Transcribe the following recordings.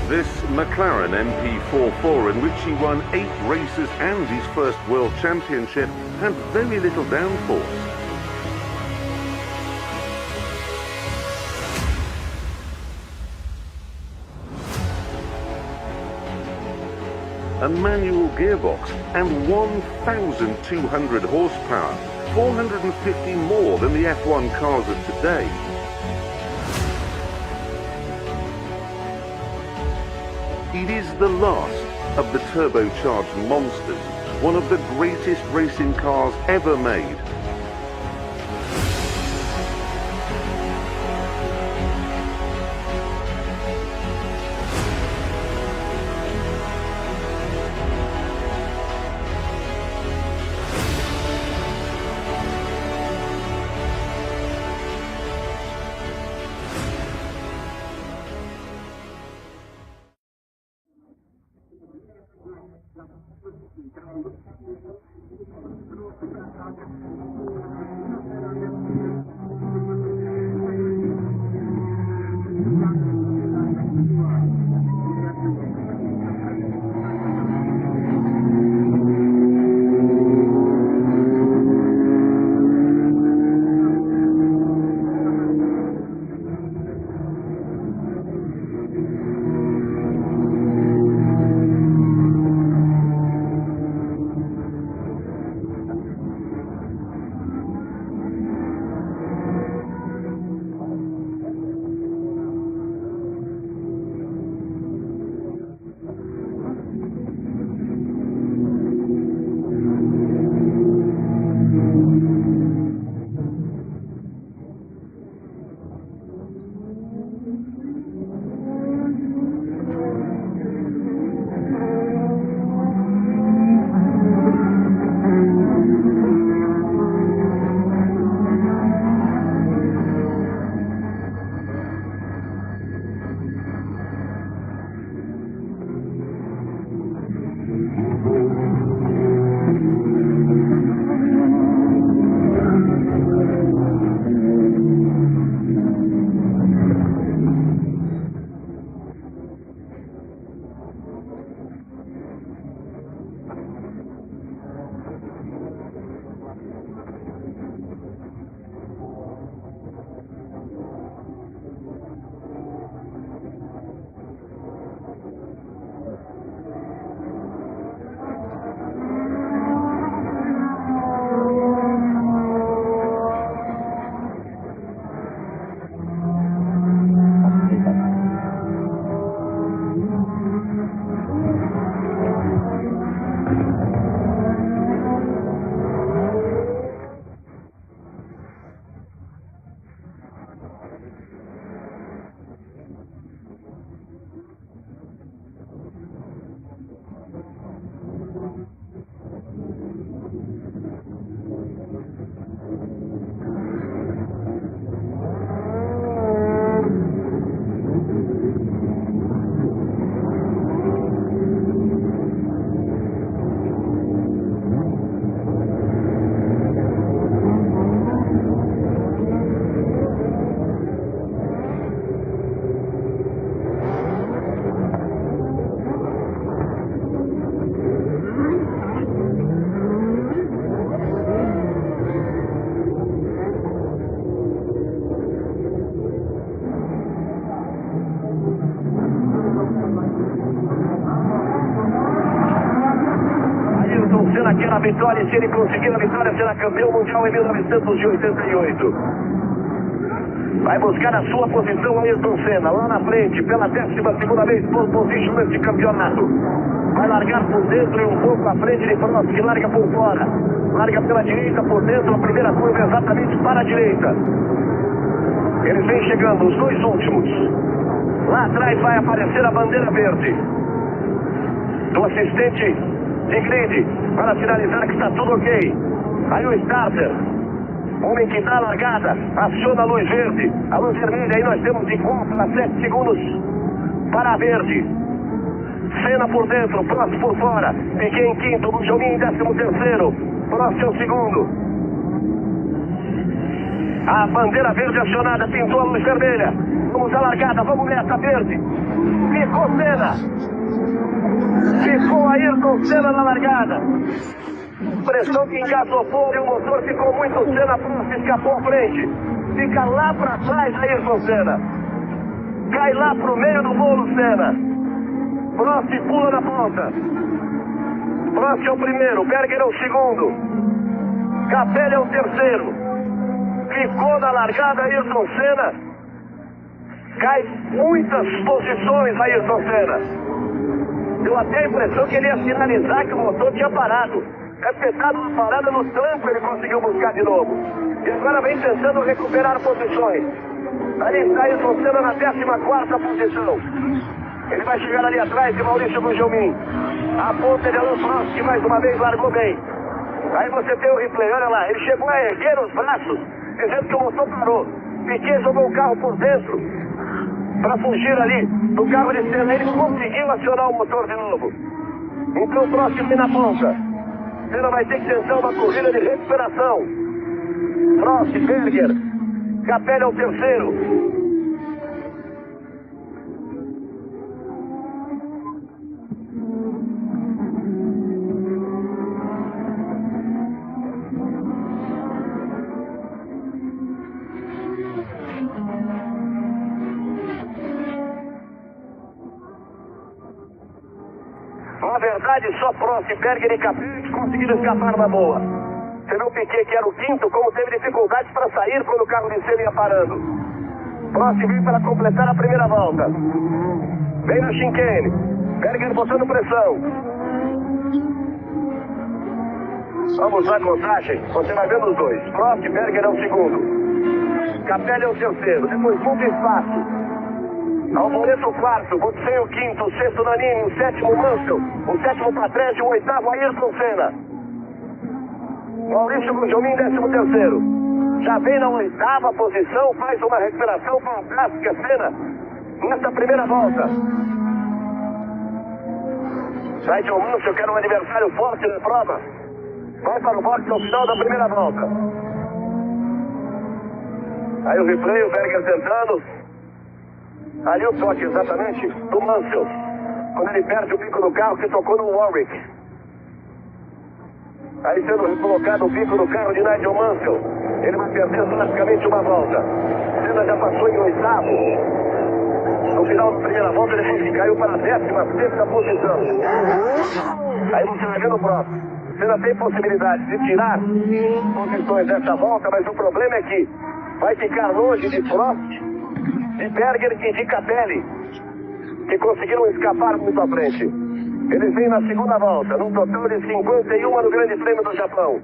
This McLaren MP44, in which he won 8 races and his first World Championship, had very little downforce. A manual gearbox and 1,200 horsepower, 450 more than the F1 cars of today. It is the last of the turbocharged monsters, one of the greatest racing cars ever made. A vitória, e se ele conseguir a vitória, será campeão mundial em 1988. Vai buscar a sua posição Ayrton Senna, lá na frente, pela 12ª vez, pole position neste campeonato. Vai largar por dentro e um pouco à frente de Prost, que larga por fora. Larga pela direita, por dentro, a primeira curva exatamente para a direita. Eles vêm chegando, os dois últimos. Lá atrás vai aparecer a bandeira verde do assistente de grid, para sinalizar que está tudo ok. Aí o starter, homem que dá a largada, aciona a luz verde, a luz vermelha, aí nós temos de conta 7 segundos para a verde. Senna por dentro, Prost por fora, Piquet em quinto, Bujomin em 13º, Prost é o segundo. A bandeira verde acionada, pintou a luz vermelha. Vamos à largada, vamos nessa, verde. Ficou Senna. Ficou Ayrton Senna na largada. Pressão que engasopou e o motor ficou muito Senna, Prost escapou à frente. Fica lá para trás Ayrton Senna. Cai lá pro meio do bolo Senna. Prost pula na ponta. Prost é o primeiro, Berger é o segundo. Capelli é o terceiro. Ficou na largada Ayrton Senna. Cai muitas posições Ayrton Senna. Deu até a impressão que ele ia sinalizar que o motor tinha parado. É porque estava uma parada no trampo, ele conseguiu buscar de novo. E agora vem tentando recuperar posições. Ali está Ayrton Senna na 14ª posição. Ele vai chegar ali atrás de Maurício Gugelmin. A ponta de Alain Prost, que mais uma vez largou bem. Aí você tem o replay, olha lá, ele chegou a erguer os braços, dizendo que o motor parou. Piquet jogou o carro por dentro para fugir ali do carro de Senna. Ele conseguiu acionar o motor de novo. Então o Prost vem na ponta. Senna vai ter que tentar uma corrida de recuperação. Prost, Berger, Capelli é o terceiro. Na verdade, só Prost, Berger e Capelli conseguiram escapar na boa. Você viu o Piquet, que era o quinto, como teve dificuldades para sair quando o carro de Senna ia parando. Prost veio para completar a primeira volta. Vem no chicane. Berger botando pressão. Vamos lá, contagem. Você vai vendo os dois. Prost, Berger é o segundo. Capelli é o terceiro. Depois muito espaço. Alboreto o quarto, Botsei o quinto, o sexto Nannini, o sétimo Mansell, o sétimo Patrese, o oitavo Ayrton Senna. Maurício Gugelmin, 13º. Já vem na 8ª posição, faz uma recuperação fantástica, Senna, nesta primeira volta. Nigel Mansell, que era um adversário forte na prova, vai para o boxe ao final da primeira volta. Aí o replay, o Berger tentando. Ali o toque exatamente do Mansell, quando ele perde o bico do carro que tocou no Warwick. Aí sendo recolocado o bico do carro de Nigel Mansell, ele vai perder praticamente uma volta. Senna já passou em 8º. No final da primeira volta ele caiu para a 16ª posição. Aí você vai vendo o próximo. Senna tem possibilidade de tirar posições dessa volta, mas o problema é que vai ficar longe de Prost, de Berger e de Capelli, que conseguiram escapar muito à frente. Eles vêm na segunda volta, num total de 51 no Grande Prêmio do Japão.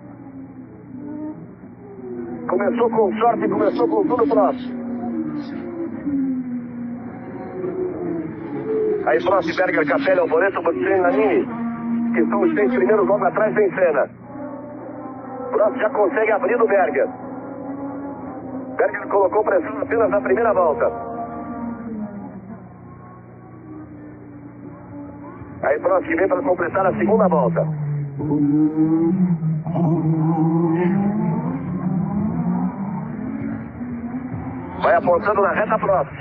Começou com sorte, começou com tudo próximo. Aí Prost, Berger, Capelli, Alboreto, Botsei, Nannini, que são os 6 primeiros, logo atrás vem Senna. Prost já consegue abrir do Berger. Berger colocou pressão apenas na primeira volta. Aí Prost vem para completar a segunda volta. Vai apontando na reta Prost.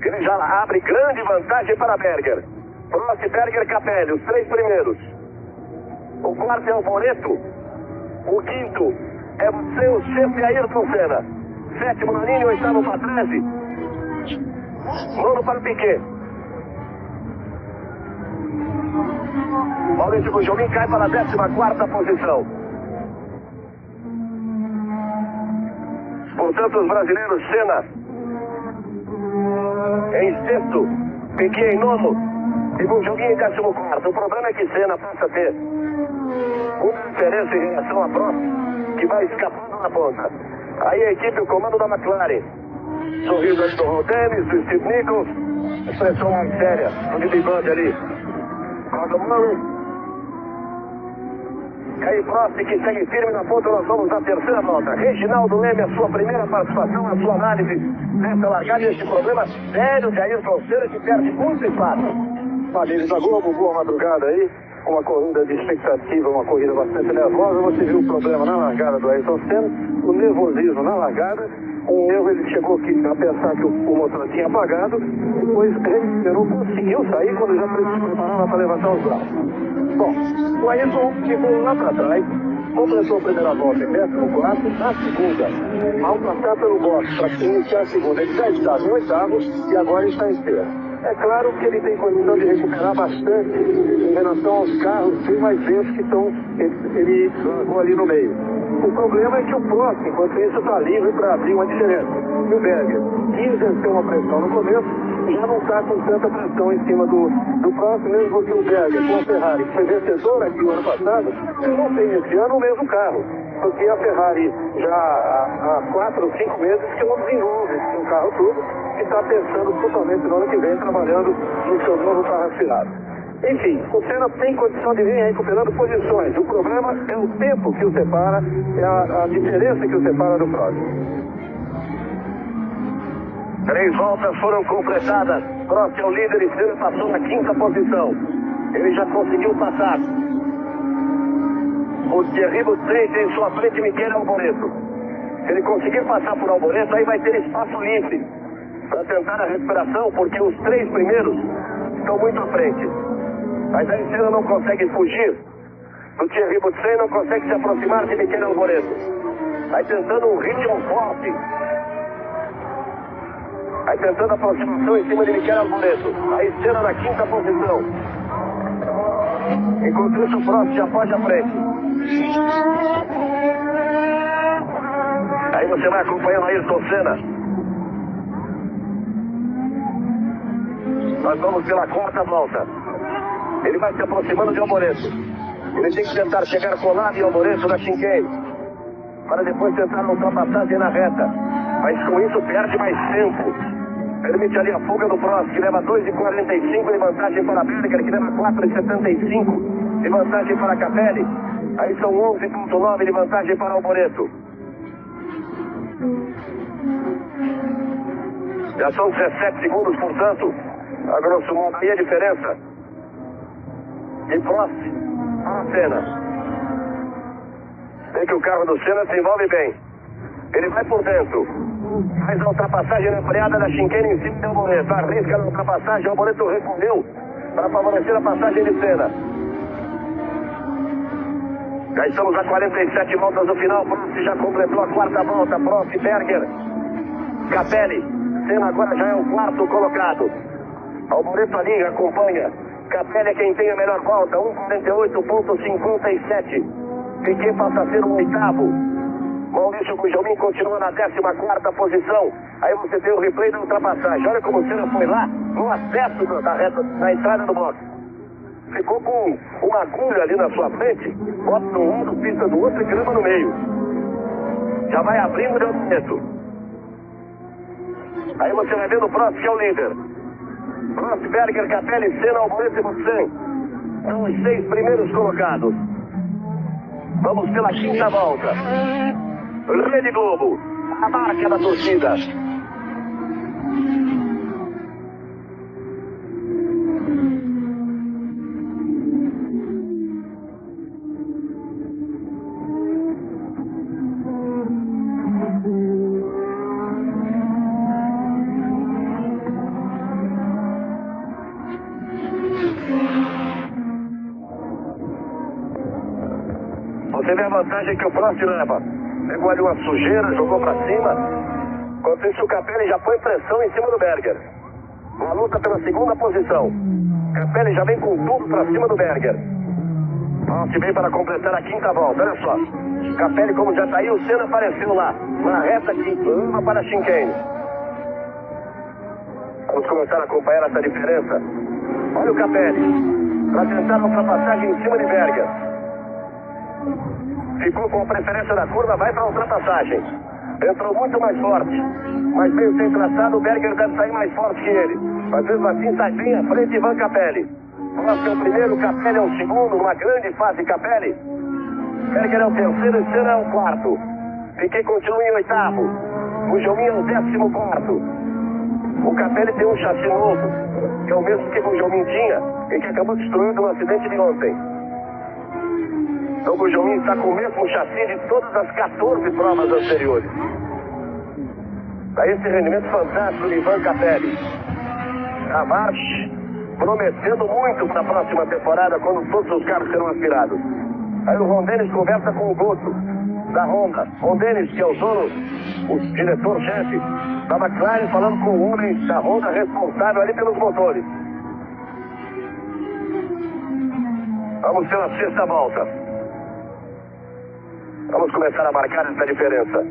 Ele já abre grande vantagem para Berger. Prost, Berger, Capelli, os 3 primeiros. O quarto é o Alboreto. O quinto é o seu sexto e Ayrton Senna. 7º Nannini, 8º Patrese. 9º para Piquet. Maurício Gugelmin cai para a 14ª posição. Portanto, os brasileiros, Senna em sexto, Piquet em 9º e Gugelmin em 14º. O problema é que Senna passa a ter uma diferença em relação a Prost, que vai escapando na ponta. Aí a equipe, o comando da McLaren. Sorriso ali do Ron Dennis, do Steve Nichols. Expressão mais séria do Billy Bud ali. Gordon Murray. Aí Prost, que segue firme na ponta, nós vamos à terceira volta. Reginaldo Leme, a sua primeira participação, a sua análise nessa largada, este problema sério de Ayrton Senna, que perde muito espaço. Família da Globo, boa madrugada aí. Uma corrida de expectativa, uma corrida bastante nervosa. Você viu o problema na largada do Ayrton Senna, o nervosismo na largada, um erro, ele chegou aqui a pensar que o motor tinha apagado, depois recuperou, conseguiu sair quando já se preparava para levantar os braços. Bom, o Ayrton ficou lá para trás, completou a primeira volta em 14º, na segunda, ao passar pelo box para iniciar a segunda, ele já estava em oitavo e agora está em sexto. É claro que ele tem condição de recuperar bastante em relação aos carros bem mais lentos que estão, ele largou ali no meio. O problema é que o próximo, enquanto isso, está livre para abrir uma diferença. E o Berger, que exerceu uma pressão no começo, já não está com tanta pressão em cima do próximo, mesmo porque o Berger, com a Ferrari, que foi vencedor aqui no ano passado, não tem esse ano o mesmo carro. Porque a Ferrari já há 4 ou 5 meses que não desenvolve um carro todo e está pensando totalmente no ano que vem, trabalhando no seu novo carro aspirado. Enfim, o Senna tem condição de vir recuperando posições. O problema é o tempo que o separa, é a diferença que o separa do próximo. 3 voltas foram completadas. Prost é o líder e Senna passou na 5ª posição. Ele já conseguiu passar. O Thierry Boutsen tem em sua frente Michele Alboreto. Se ele conseguir passar por Alboreto, aí vai ter espaço livre para tentar a recuperação, porque os 3 primeiros estão muito à frente. Mas aí Senna não consegue fugir do Thierry Boutsen, não consegue se aproximar de Michele Alboreto. Vai tentando um ritmo forte. Vai tentando a aproximação em cima de Michele Alboreto. Aí Senna na 5ª posição. Enquanto isso, o Prost já pode à frente. Aí você vai acompanhando Ayrton Senna. Nós vamos pela 4ª volta. Ele vai se aproximando de Alboreto. Ele tem que tentar chegar colado em Alboreto na chicane, para depois tentar uma ultrapassagem na reta. Mas com isso perde mais tempo. Permite ali a fuga do Prost, que leva 2,45 de vantagem para Berger, que leva 4,75 de vantagem para Capelli. Aí são 11,9 de vantagem para Alboreto. Já são 17 segundos, portanto, a grosso modo aí a diferença de Prost para Senna. Vê que o carro do Senna se envolve bem. Ele vai por dentro. Faz a ultrapassagem na freada da chicane em cima de Alboreto. Arrisca na ultrapassagem, Alboreto respondeu para favorecer a passagem de Senna. Já estamos a 47 voltas do final. Prost já completou a 4ª volta. Prost, Berger, Capelli. Senna agora já é o 4º colocado. Alboreto ali acompanha. Capelli é quem tem a melhor volta. 1,48,57. Piquet passa a ser o 8º. Maurício Gugelmin continua na 14ª posição. Aí você tem o replay da ultrapassagem. Olha como o Senna foi lá no acesso da reta, na entrada do box. Ficou com uma agulha ali na sua frente, bota no lado, pista do outro e grama no meio. Já vai abrindo de momento. Aí você vai vendo o Prost, que é o líder. Prost, Berger, Capelli, Senna, Alboreto e Boutsen são os 6 primeiros colocados. Vamos pela 5ª volta. Rede Globo, a marca da torcida. Você vê a vantagem que o Prost leva. Pegou ali uma sujeira, jogou pra cima. Enquanto isso, o Capelli já põe pressão em cima do Berger. Uma luta pela 2ª posição. Capelli já vem com tudo pra cima do Berger. Prost vem para completar a 5ª volta. Olha só. Capelli, como já tá aí, o Senna apareceu lá, na reta que leva para a chicane. Vamos começar a acompanhar essa diferença. Olha o Capelli, para tentar a ultrapassagem em cima de Berger. Ficou com a preferência da curva, vai para a ultrapassagem. Entrou muito mais forte, mas meio sem traçado, o Berger deve sair mais forte que ele. Mas mesmo assim sai bem à frente Ivan Capelli. Prost é o primeiro, Capelli é o segundo, uma grande fase Capelli. Berger é o terceiro e Senna é o 4º. Piquet continua em 8º. O Gugelmin é o 14º. O Capelli tem um chassi novo, que é o mesmo que o Gugelmin tinha e que acabou destruindo no acidente de ontem. Então o Gugelmin está com o mesmo chassi de todas as 14 provas anteriores. a esse rendimento fantástico de Ivan Capelli. A marcha prometendo muito para a próxima temporada, quando todos os carros serão aspirados. Aí o Ron Dennis conversa com o Goto da Honda. Ron Dennis, que é o dono, o diretor-chefe da McLaren, falando com o homem da Honda responsável ali pelos motores. Vamos pela sexta volta. Vamos começar a marcar essa diferença.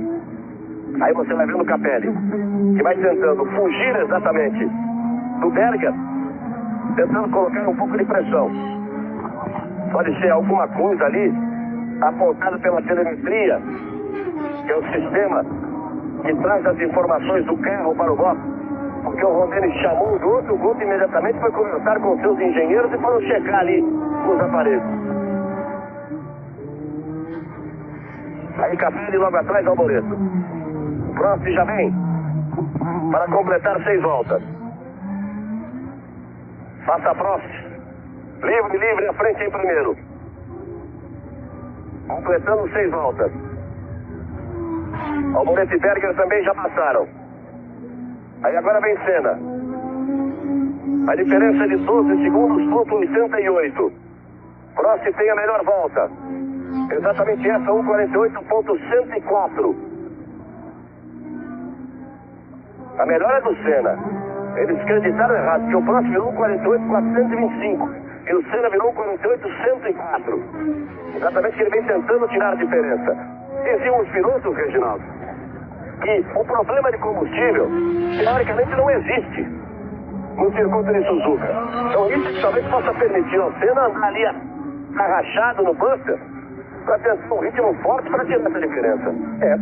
Aí você vai vendo o Capelli, que vai tentando fugir exatamente do Berger, tentando colocar um pouco de pressão. Pode ser alguma coisa ali apontada pela telemetria, que é o sistema que traz as informações do carro para o box, porque o Ron Dennis chamou o Goto imediatamente foi conversar com seus engenheiros e foram checar ali os aparelhos. Aí Capelli logo atrás ao Boreto. Prost já vem para completar 6 voltas. Passa Prost, livre à frente em primeiro, completando 6 voltas. Alboreto e Berger também já passaram. Aí agora vem Senna. A diferença é de 12 segundos, ponto 88. Prost tem a melhor volta. Exatamente essa, 1:48.104. A melhor é do Senna. Eles acreditaram errado, porque o Prost virou 1:48.425 e o Senna virou 1:48.104. Exatamente que ele vem tentando tirar a diferença. Diziam os pilotos, Reginaldo, que o problema de combustível, teoricamente, não existe no circuito de Suzuka. Então isso que talvez possa permitir ao Senna andar ali arrachado no Buster para tentar um ritmo forte para tirar essa diferença.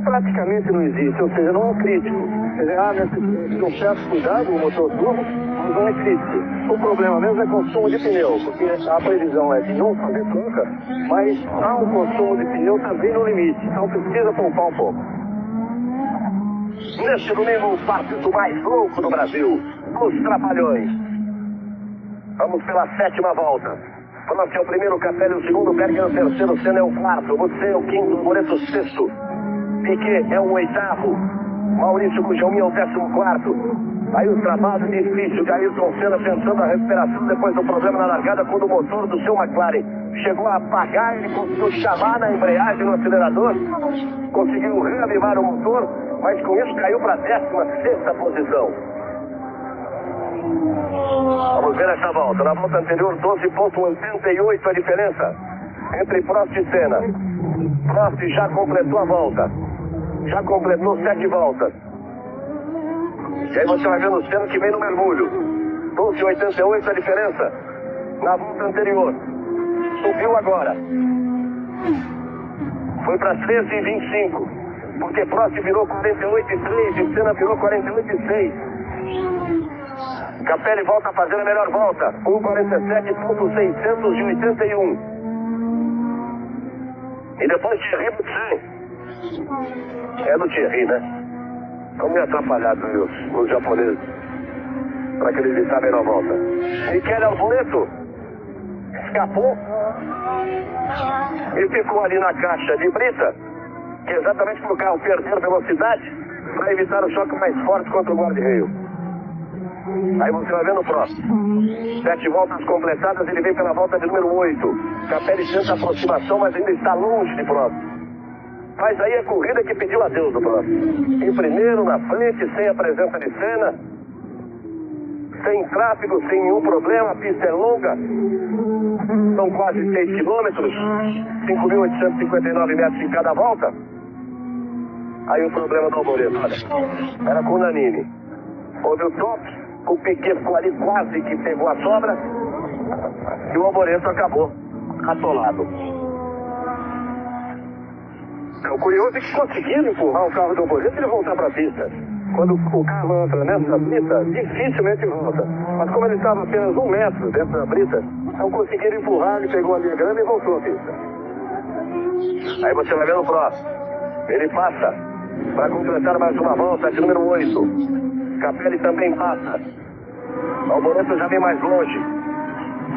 Praticamente não existe, ou seja, não é um crítico. Há necessidade de um certo cuidado no motor turbo, mas não é crítico. O problema mesmo é consumo de pneu, porque a previsão é de não fazer troca, mas há um consumo de pneu também no limite, então precisa poupar um pouco. Neste domingo, o partido mais louco do Brasil, os Trapalhões. Vamos pela 7ª volta. Prost é o primeiro, Capelli o segundo, Berger é o terceiro, Senna é o quarto, você é o quinto, Moreto o sexto, Piquet é o oitavo, Maurício Gugelmin é o 14º. Aí o trabalho difícil de Ayrton Senna tentando a recuperação depois do problema na largada, quando o motor do seu McLaren chegou a apagar, ele conseguiu chamar na embreagem no acelerador, conseguiu reavivar o motor, mas com isso caiu para a 16ª posição. Vamos ver essa volta. Na volta anterior, 12.88 a diferença entre Prost e Senna. Prost já completou a volta. Já completou 7 voltas. E aí você vai vendo o Senna que vem no mergulho. 12.88 a diferença na volta anterior. Subiu agora. Foi para 13.25. Porque Prost virou 48.3 e Senna virou 48.6. Capelli volta a fazer a melhor volta, 1:47.681. E depois Thierry Boutsen. É do Thierry, né? Estão meio atrapalhados os japoneses para que eles evitem a melhor volta. Michele Alboreto escapou e ficou ali na caixa de brita, que é exatamente para o carro perder velocidade para evitar o choque mais forte contra o guarda-reio. Aí você vai vendo o próximo. 7 voltas completadas, ele vem pela volta de número 8. Capelli tenta a aproximação, mas ainda está longe de próximo. Mas aí a corrida que pediu adeus do próximo. Em primeiro, na frente, sem a presença de Senna. Sem tráfego, sem nenhum problema, a pista é longa. São quase 6 quilômetros, 5.859 metros em cada volta. Aí o problema do Alboreto, olha, era com o Nannini. Houve o top. O Piquet ficou ali quase que pegou a sobra e o Alboreto acabou atolado. O curioso é que conseguiram empurrar o carro do Alboreto e ele voltar para a pista. Quando o carro entra nessa brita, dificilmente volta. Mas como ele estava apenas 1 metro dentro da brita, não conseguiram empurrar, ele pegou a linha grande e voltou à pista. Aí você vai ver no próximo. Ele passa para completar mais uma volta de número 8. Capelli também passa. Alboreto já vem mais longe.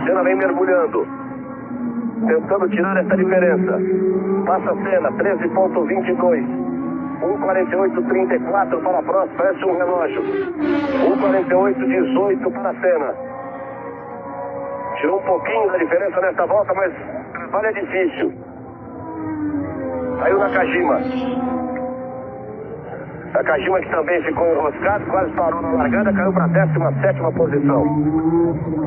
Senna vem mergulhando, tentando tirar essa diferença. Passa Senna, 13.22. 1:48:34 para a próxima, parece um relógio. 1:48:18 para a Senna. Tirou um pouquinho da diferença nesta volta, mas o trabalho é difícil. Saiu Nakajima. Nakajima, que também ficou enroscado, quase parou na largada, caiu para a 17ª posição.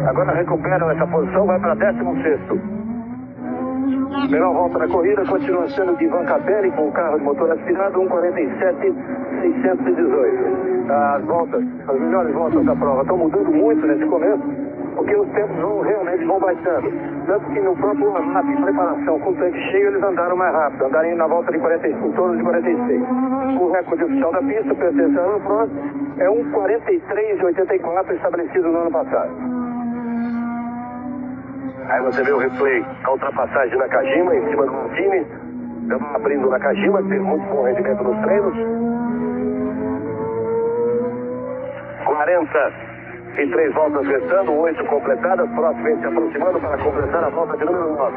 Agora recupera essa posição, vai para 16º. Melhor volta da corrida continua sendo de Ivan Capelli com o carro de motor aspirado, 1:47:618. As melhores voltas da prova estão mudando muito nesse começo, porque os tempos realmente vão baixando. Tanto que no próprio mapa de preparação com o tanque cheio, eles andaram mais rápido, andaram na volta de 45, em torno de 46. O recorde oficial da pista, presencial no próximo, é 1:43:84 estabelecido no ano passado. Aí você vê o replay, a ultrapassagem de Nakajima em cima do Martini. Estamos abrindo o Nakajima, que teve muito bom rendimento nos treinos. 43 voltas restando, 8 completadas. Próximo vem se aproximando para completar a volta de número 9.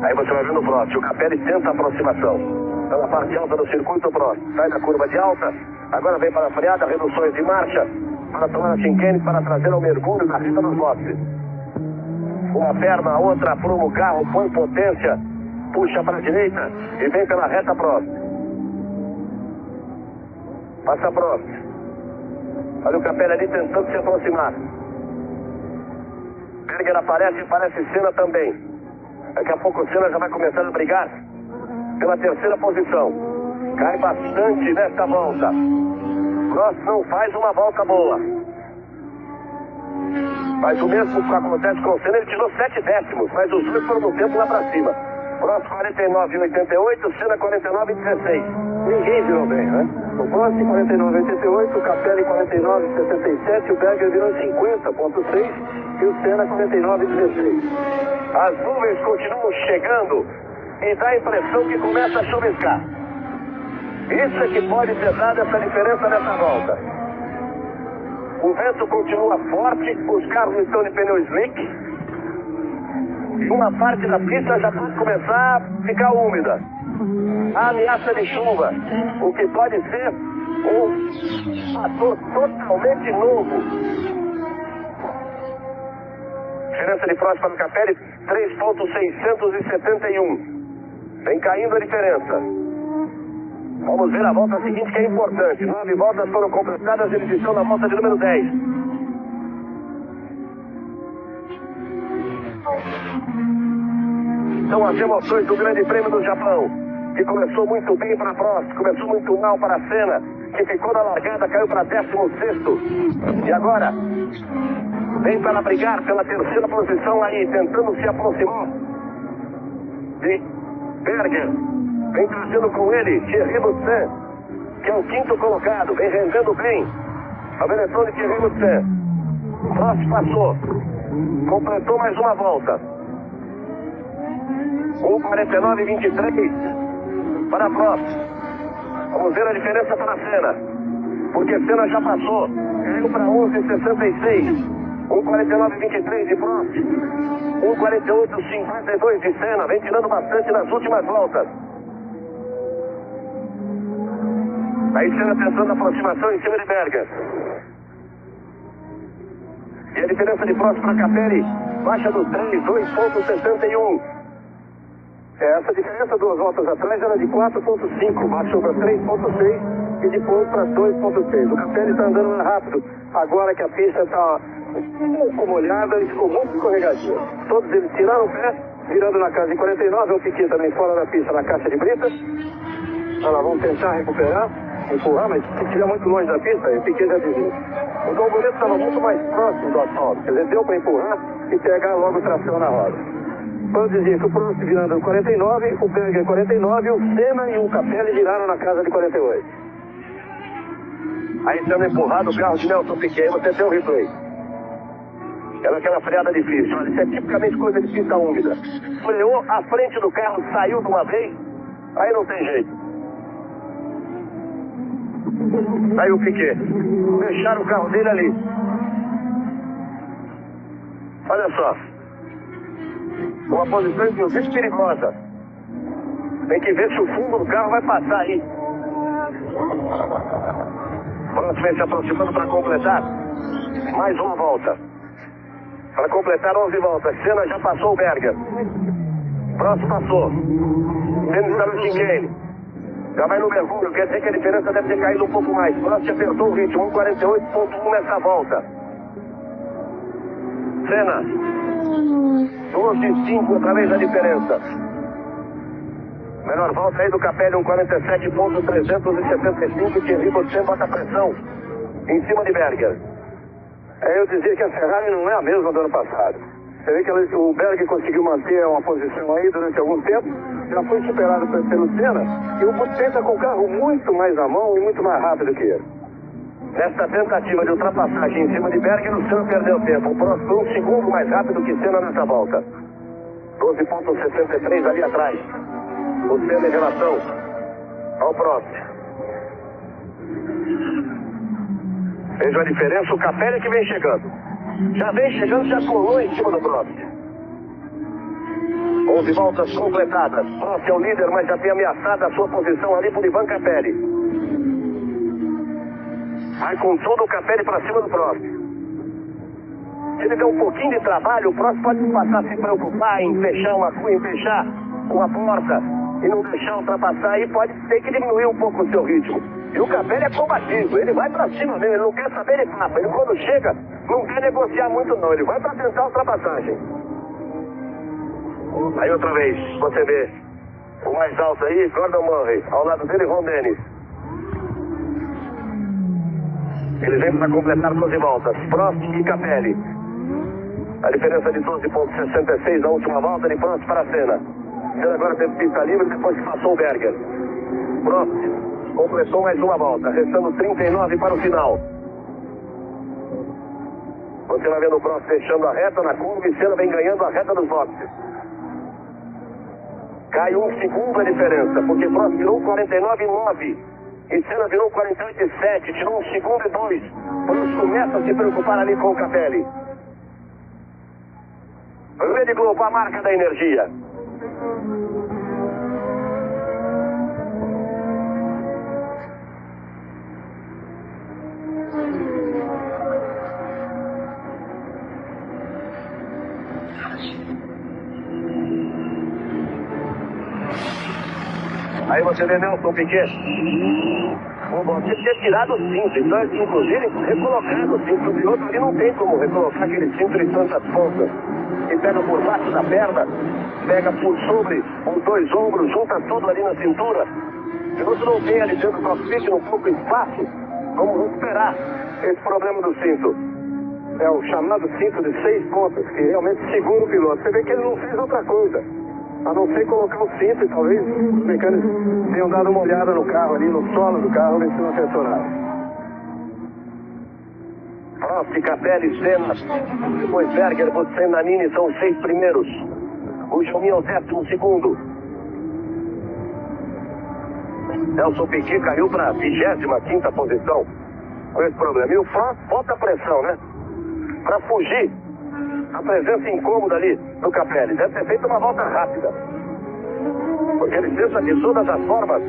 Aí você vai ver no próximo, o Capelli tenta a aproximação. Está na parte alta do circuito próximo. Sai da curva de alta, agora vem para a freada, reduções de marcha, para tomar a chicane, para trazer ao mergulho na reta dos boxes. Uma perna, a outra apruma o carro, põe potência, puxa para a direita e vem pela reta próxima. Passa próximo. Olha o Capelli ali tentando se aproximar. Berger aparece e parece Senna também. Daqui a pouco o Senna já vai começar a brigar pela 3ª posição. Cai bastante nesta volta. Prost não faz uma volta boa. Mas o mesmo que acontece com o Senna, ele tirou 7 décimos, mas os dois foram no tempo lá pra cima. Prost 49:88, Senna 49:16. Ninguém virou bem, né? O Prost 49:88, o Capelli 49:67, o Berger virou 50:6 e o Senna 49:16. As nuvens continuam chegando e dá a impressão que começa a chuviscar. Isso é que pode ter dado essa diferença nessa volta. O vento continua forte, os carros estão de pneu slick. E uma parte da pista já pode começar a ficar úmida. A ameaça de chuva, o que pode ser um fator totalmente novo. Diferença de Prost para o Capelli, 3.671. Vem caindo a diferença. Vamos ver a volta seguinte, que é importante. 9 voltas foram completadas, eles estão na volta de número 10. São as emoções do Grande Prêmio do Japão, que começou muito bem para a Prost, começou muito mal para a Senna, que ficou na largada, caiu para 16º. E agora, vem para brigar pela 3ª posição aí, tentando se aproximar de Berger. Vem trazendo com ele Thierry Boutsen, que é o 5º colocado, vem rendendo bem a versão de Thierry Boutsen. Prost passou, completou mais uma volta. 1:49:23 para Prost. Vamos ver a diferença para a Senna, porque Senna já passou, caiu para 11:66. 1:49:23 de Prost. 1:48:52 de Senna, vem tirando bastante nas últimas voltas. Aí Senna tentando a aproximação em cima de Berger. E a diferença de Prost para Capelli baixa do 3, 2.61. Essa diferença 2 voltas atrás era de 4.5, baixou para 3.6 e depois para 2.6. O Capelli está andando mais rápido. Agora que a pista está um pouco molhada, ele ficou muito escorregadio. Todos eles tiraram o pé, virando na casa de 49. O Piquet também fora da pista na caixa de britas. Olha lá, vamos tentar recuperar, empurrar, mas se estiver muito longe da pista, o Piquet já desvia. O Dolboreto estava muito mais próximo do asfalto, quer dizer, deu para empurrar e pegar logo tração na roda. Eu dizia que o Prost virando no 49, o Berger 49, o Senna e o Capelli viraram na casa de 48. Aí sendo empurrado o carro de Nelson Piquet, você tem o replay. Era aquela freada difícil, olha, isso é tipicamente coisa de pista úmida. Freou, a frente do carro saiu de uma vez, aí não tem jeito. Aí o Piquet, fecharam o carro dele ali. Olha só, uma posição inclusive perigosa. Tem que ver se o fundo do carro vai passar aí. Próximo vem se aproximando para completar. Mais uma volta. Para completar 11 voltas. Senna já passou o Berger. Próximo passou. Senna está no chicane. Já vai no mergulho. Quer dizer que a diferença deve ter caído um pouco mais. Próximo apertou o ritmo. 1:48.1 nessa volta. Senna. 12,5 através da diferença. Menor volta aí do Capelli, 1:47.375, que você bota pressão em cima de Berger. Eu dizia que a Ferrari não é a mesma do ano passado. Você vê que o Berger conseguiu manter uma posição aí durante algum tempo, já foi superado pelo Senna, e o Senna está com o carro muito mais à mão e muito mais rápido que ele. Nesta tentativa de ultrapassagem em cima de Berger, o Senna perdeu tempo. O próximo foi 1 segundo mais rápido que Senna nessa volta. 12,63 ali atrás. O Senna em relação ao próximo. Veja a diferença, o Capelli que vem chegando. Já vem chegando, já colou em cima do próximo. 11 voltas completadas. Prost é o líder, mas já tem ameaçado a sua posição ali por Ivan Capelli. Vai com todo o Capelli para cima do Prost. Se ele der um pouquinho de trabalho, o Prost pode passar a se preocupar em fechar uma porta e não deixar ultrapassar, aí pode ter que diminuir um pouco o seu ritmo. E o Capelli é combativo, ele vai pra cima mesmo, ele não quer saber de papo. Ele quando chega, não quer negociar muito não, ele vai pra tentar a ultrapassagem. Aí outra vez, você vê o mais alto aí, Gordon Murray, ao lado dele, Ron Dennis. Eles vêm para completar 12 voltas, Prost e Capelli. A diferença de 12,66 na última volta de Prost para a Senna. Senna agora teve pista livre depois que passou o Berger. Prost completou mais uma volta, restando 39 para o final. Você vai vendo o Prost fechando a reta na curva e Senna vem ganhando a reta dos boxes. Cai 1 segundo a diferença, porque Prost virou 49,9 e Senna virou 48,7, tirou 1 segundo e 2. Prost começa a se preocupar ali com o Capelli. Rede Globo, a marca da energia. Aí você vê Nelson Piquet. O Botinho ter tirado o cinto, então inclusive recolocado o cinto. O piloto ali não tem como recolocar aquele cinto em tantas pontas. E pega por baixo da perna, pega por sobre os 2 ombros, junta tudo ali na cintura. O piloto não tem ali dentro do cockpit, um pouco espaço. Vamos recuperar esse problema do cinto. É o chamado cinto de 6 pontas, que realmente segura o piloto. Você vê que ele não fez outra coisa, a não ser colocar o cinto, e talvez os mecânicos tenham dado uma olhada no carro ali, no solo do carro, ver se não acertou nada. Prost, Capelli, Senna, depois Berger, Butsen, Nannini são os 6 primeiros. O Jomin é o 12º. Nelson Piquet caiu para a 25ª posição com esse problema. E o Prost bota pressão, né? Para fugir a presença incômoda ali do Capelli. Deve ter feito uma volta rápida, porque ele tenta de todas as formas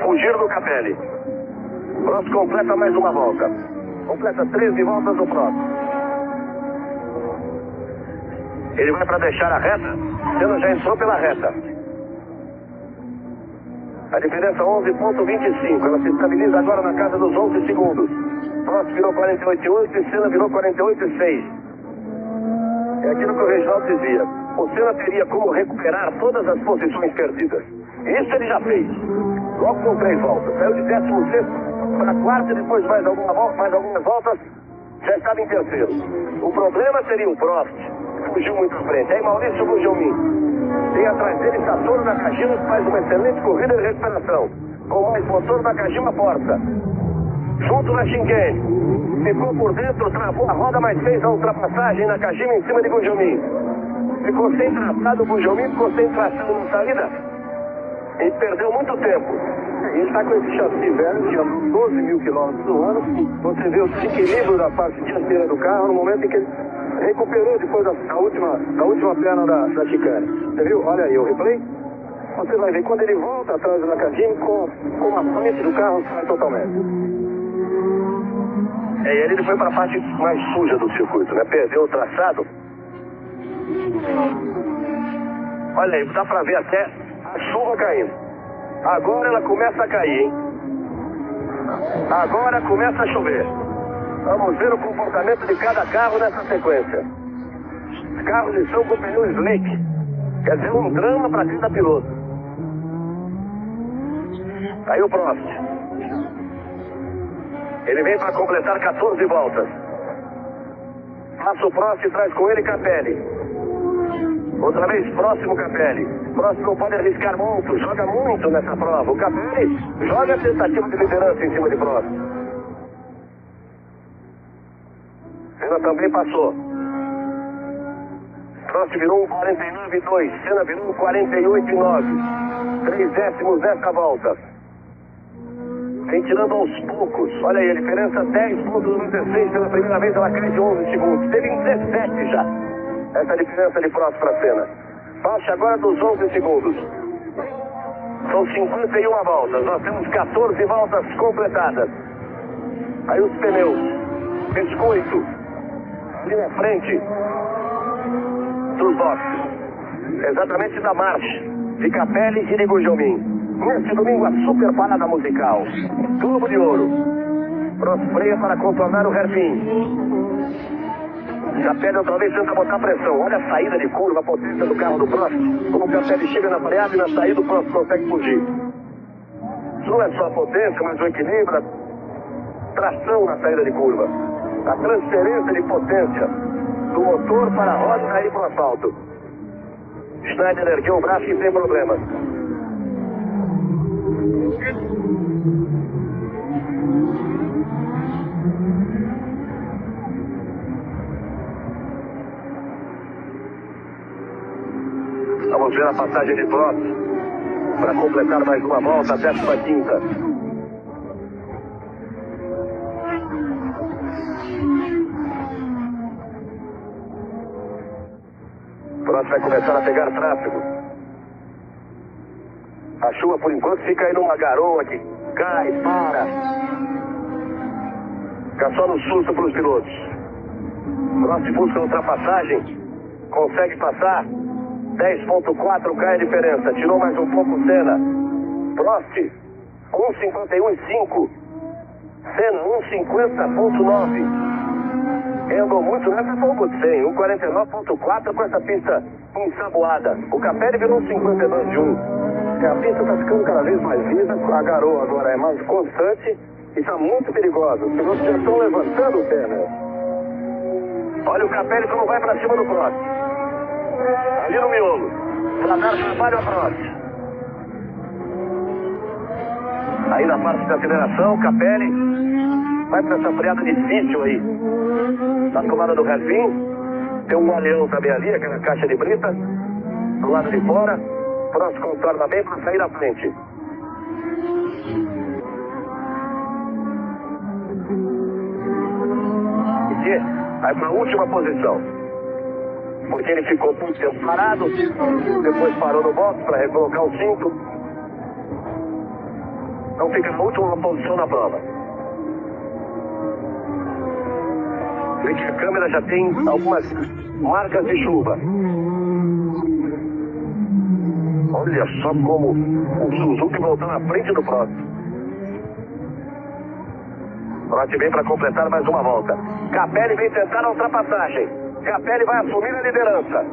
fugir do Capelli. Prost completa mais uma volta. Completa 13 voltas do Prost. Ele vai para deixar a reta. Senna já entrou pela reta. A diferença 11,25. Ela se estabiliza agora na casa dos 11 segundos. Prost virou 48,8 e Senna virou 48,6. É aquilo que o Reginaldo dizia. O Senna teria como recuperar todas as posições perdidas. Isso ele já fez. Logo com 3 voltas. Saiu de 16º para 4º e depois mais algumas voltas já estava em 3º. O problema seria o Prost. Fugiu muito à frente. Aí Maurício Gugelmin. Tem atrás dele Satoru Nakajima, que faz uma excelente corrida de recuperação. Com mais motor, Nakajima porta. Junto na chicane. Ficou por dentro, travou a roda, mas fez a ultrapassagem Nakajima em cima de Gugelmin. Ficou sem traçado o Gugelmin, ficou sem tração na saída. E perdeu muito tempo. Ele está com esse chassi velho, que anda 12 mil quilômetros no ano. Você vê o desequilíbrio da parte dianteira do carro no momento em que ele recuperou depois da última perna da chicane. Você viu? Olha aí o replay. você vai ver, quando ele volta atrás da cabine, com a frente do carro sai totalmente. E aí ele foi para a parte mais suja do circuito, né? Perdeu o traçado. Olha aí, dá para ver até a chuva caindo. Agora ela começa a cair, hein? Agora começa a chover. Vamos ver o comportamento de cada carro nessa sequência. Os carros estão com pneu slick. Quer dizer, um drama para cada piloto. Aí o Prost. Ele vem para completar 14 voltas. Passa o Prost e traz com ele Capelli. Outra vez, próximo Capelli. Prost não pode arriscar muito, joga muito nessa prova. O Capelli joga a tentativa de liderança em cima de Prost. Senna também passou. Prost virou um 49,2. Senna virou um 48,9. 3 décimos nessa volta. Vem tirando aos poucos. Olha aí, a diferença 10,96. Pela primeira vez ela cai de 11 segundos. Teve em 17 já. Essa diferença de Prost para Senna. Baixa agora dos 11 segundos. São 51 voltas. Nós temos 14 voltas completadas. Aí os pneus. Biscoito. Ali na frente dos boxes. Exatamente da marcha de Capelli e de Gugelmin. Neste domingo a super parada musical. Globo de Ouro. Prost freia para contornar o hairpin. Capelli outra vez tenta botar pressão. Olha a saída de curva, a potência do carro do Prost. Como o Capelli chega na freada e na saída o Prost consegue fugir. Isso não é só a potência, mas o equilíbrio, a tração na saída de curva. A transferência de potência do motor para a roda e sair para o asfalto. Schneider ergueu o braço e sem problema. Vamos ver a passagem de Prost para completar mais uma volta, a 15ª. Prost vai começar a pegar tráfego. A chuva por enquanto fica aí numa garoa que cai, para. Fica só no susto para os pilotos. Prost busca a ultrapassagem, consegue passar. 10,4 cai a diferença. Tirou mais um pouco Senna. Prost 1,51,5. Senna 1,50,9. Andou muito nessa pouco de 100. 1,49,4 com essa pista ensaboada. O Capelli virou 1,52,1. A pista está ficando cada vez mais lisa. A garoa agora é mais constante e está muito perigosa. Os pilotos já estão levantando o pé, né? Olha o Capelli como vai para cima do Prost. Ali no miolo, para dar trabalho a Prost. Aí na parte da aceleração, Capelli vai para essa freada difícil aí. Na tomada do hairpin, tem um galeão também ali, aquela caixa de brita. Do lado de fora, Prost contorna bem para sair à frente. E vai para a última posição. Porque ele ficou muito tempo parado, depois parou no box para recolocar o cinto. Então fica na última posição na prova. Vê que a câmera já tem algumas marcas de chuva. Olha só como o Suzuki voltou na frente do Prost. Prost vem para completar mais uma volta. Capelli vem tentar a ultrapassagem. Capelli vai assumir a liderança.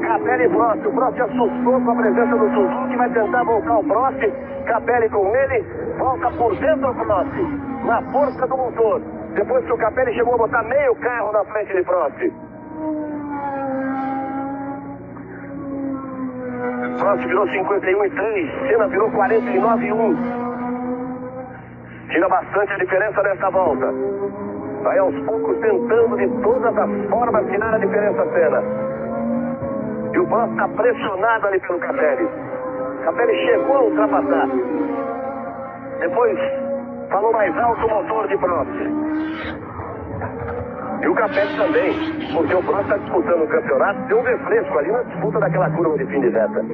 Capelli e Prost. O Prost assustou com a presença do Suzuki, vai tentar voltar o Prost. Capelli com ele, volta por dentro do Prost, na força do motor. Depois que o Capelli chegou a botar meio carro na frente de Prost. Prost virou 51,3, Senna virou 49,1. Tira bastante a diferença dessa volta. Vai aos poucos tentando de todas as formas tirar a diferença Senna. E o Prost está pressionado ali pelo Capelli. Capelli chegou a ultrapassar. Depois falou mais alto o motor de Prost. E o Capelli também, porque o Prost está disputando o campeonato, deu um refresco ali na disputa daquela curva de fim de reta.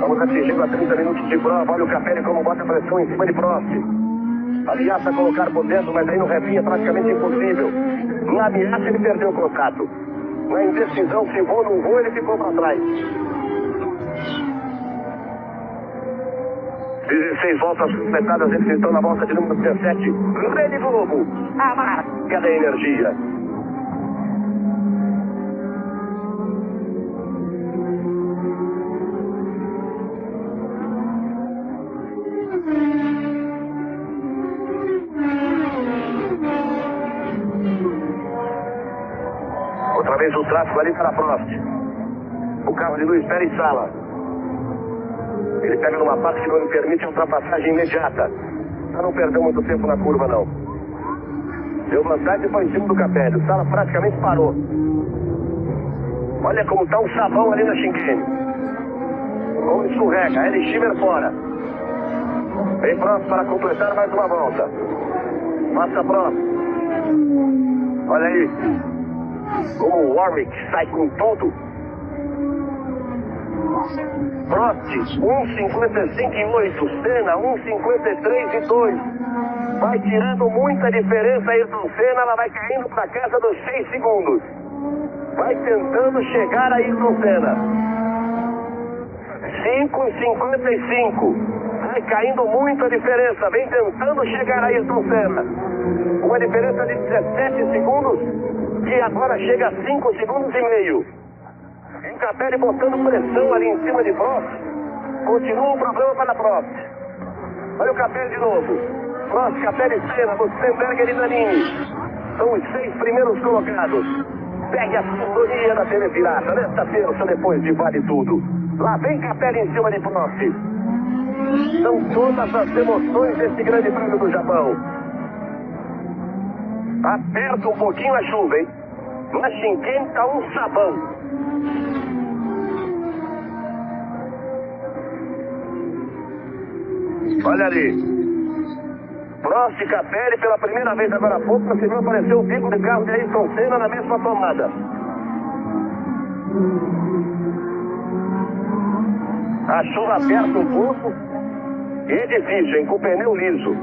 Estamos atingindo a 30 minutos de prova. Olha o Capelli como bota pressão em cima de Prost. Ameaça colocar por dentro, mas aí no refim é praticamente impossível. Na ameaça ele perdeu o contato. Na indecisão, se vou ou não vou, ele ficou para trás. 16 voltas completadas, eles estão na volta de número 17. Rede Globo, a marca da energia. Outra vez o tráfego ali para Prost. O carro de Luiz Pérez Sala. Ele pega numa parte que não lhe permite a ultrapassagem imediata. Para não perder muito tempo na curva, não. Deu vantagem e foi em cima do Capelli. O Sala praticamente parou. Olha como está um sabão ali na chicane. Como escorrega. Ele Schimmer fora. Vem Prost para completar mais uma volta. Passa Prost. Olha aí. Como o Warwick sai com tudo. Prost, 1,55,8. Senna, 1,53,2. Vai tirando muita diferença Ayrton Senna. Ela vai caindo para casa dos 6 segundos. Vai tentando chegar a Ayrton Senna. 5,55. Vai caindo muito a diferença. Vem tentando chegar a Ayrton Senna. Uma diferença de 17 segundos. E agora chega a 5 segundos e meio. E Capelli botando pressão ali em cima de Prost. Continua o problema para Prost. Olha o Capelli de novo. Prost, Capelli, Senna, Luxemburgo e Danini. São os 6 primeiros colocados. Pegue a sintonia da TV Pirata. Nesta terça, depois de Vale Tudo. Lá vem Capelli em cima de Prost. São todas as emoções desse grande prêmio do Japão. Aperta um pouquinho a chuva, hein? Na chicane tá um sabão. Olha ali. Prost e Capelli pela primeira vez agora há pouco. Você viu aparecer o bico de carro de Ayrton Senna na mesma tomada. A chuva aperta um pouco. E é difícil, hein? Com o pneu liso.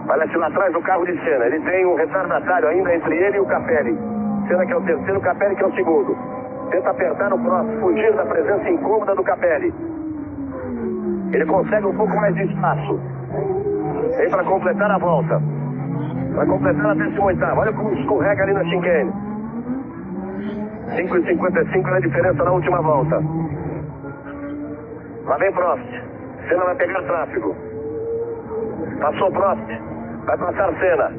Olha-se lá atrás do carro de Senna. Ele tem um retardatário ainda entre ele e o Capelli. Senna que é o terceiro, Capelli que é o segundo. Tenta apertar o Prost, fugir da presença incômoda do Capelli. Ele consegue um pouco mais de espaço. Vem para completar a volta. Vai completar a 18ª. Olha como escorrega ali na chicane. 5,55 é a diferença na última volta. Lá vem Prost. Senna vai pegar tráfego. Passou Prost. Vai passar Senna.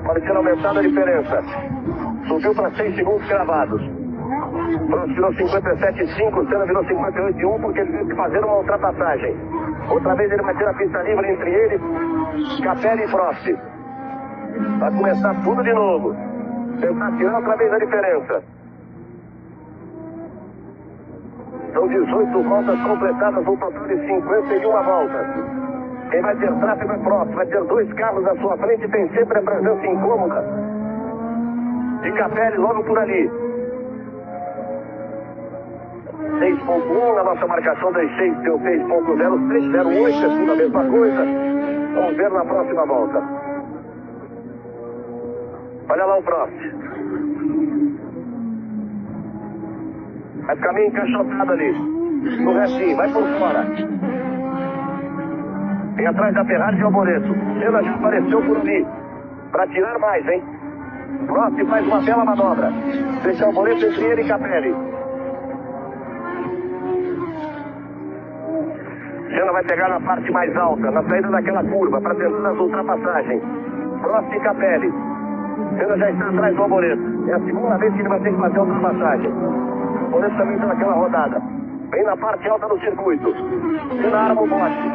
Pode ser aumentada a diferença. Subiu para 6 segundos cravados. Prost virou 57,5. Senna virou 58,1 porque ele teve que fazer uma ultrapassagem. Outra vez ele vai ter a pista livre entre ele, Capelli e Prost. Vai começar tudo de novo. Tentar tirar outra vez a diferença. São 18 voltas completadas, um total de 51 voltas. Quem vai ter tráfego é Prost. Vai ter 2 carros à sua frente e tem sempre a presença incômoda de Capelli logo por ali. 6.1 na nossa marcação das 6, deu 6.0, 308, é tudo a mesma coisa. Vamos ver na próxima volta. Olha lá o Prost. Vai ficar meio encaixotado ali. No restinho, vai por fora. Vem atrás da Ferrari de Alboreto. Senna já apareceu por ali. Para tirar mais, hein? Prost faz uma bela manobra. Deixa Alboreto entre ele e Capelli. Senna vai pegar na parte mais alta, na saída daquela curva, para tentar as ultrapassagens. Prost e Capelli. Senna já está atrás do Alboreto. É a segunda vez que ele vai ter que fazer a ultrapassagem. O Alboreto também está naquela rodada. Bem na parte alta do circuito. Senna arma o bote.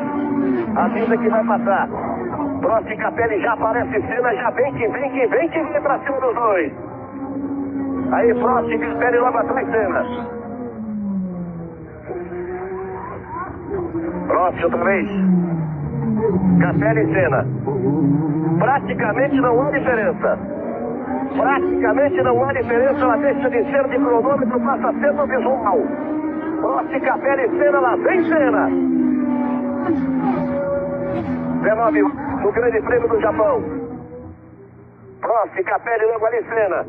Avisa que vai passar. Prost e Capelli já aparece. Senna já vem que vem para cima dos dois. Aí Prost e Capelli logo atrás, Senna. Prost outra vez. Capelli e Senna. Praticamente não há diferença. Praticamente não há diferença. Ela deixa de ser de cronômetro, passa a ser no visual. Prost, Capelli e Senna, lá vem Senna. 19 no Grande Prêmio do Japão. Prost, Capelli, logo ali Senna.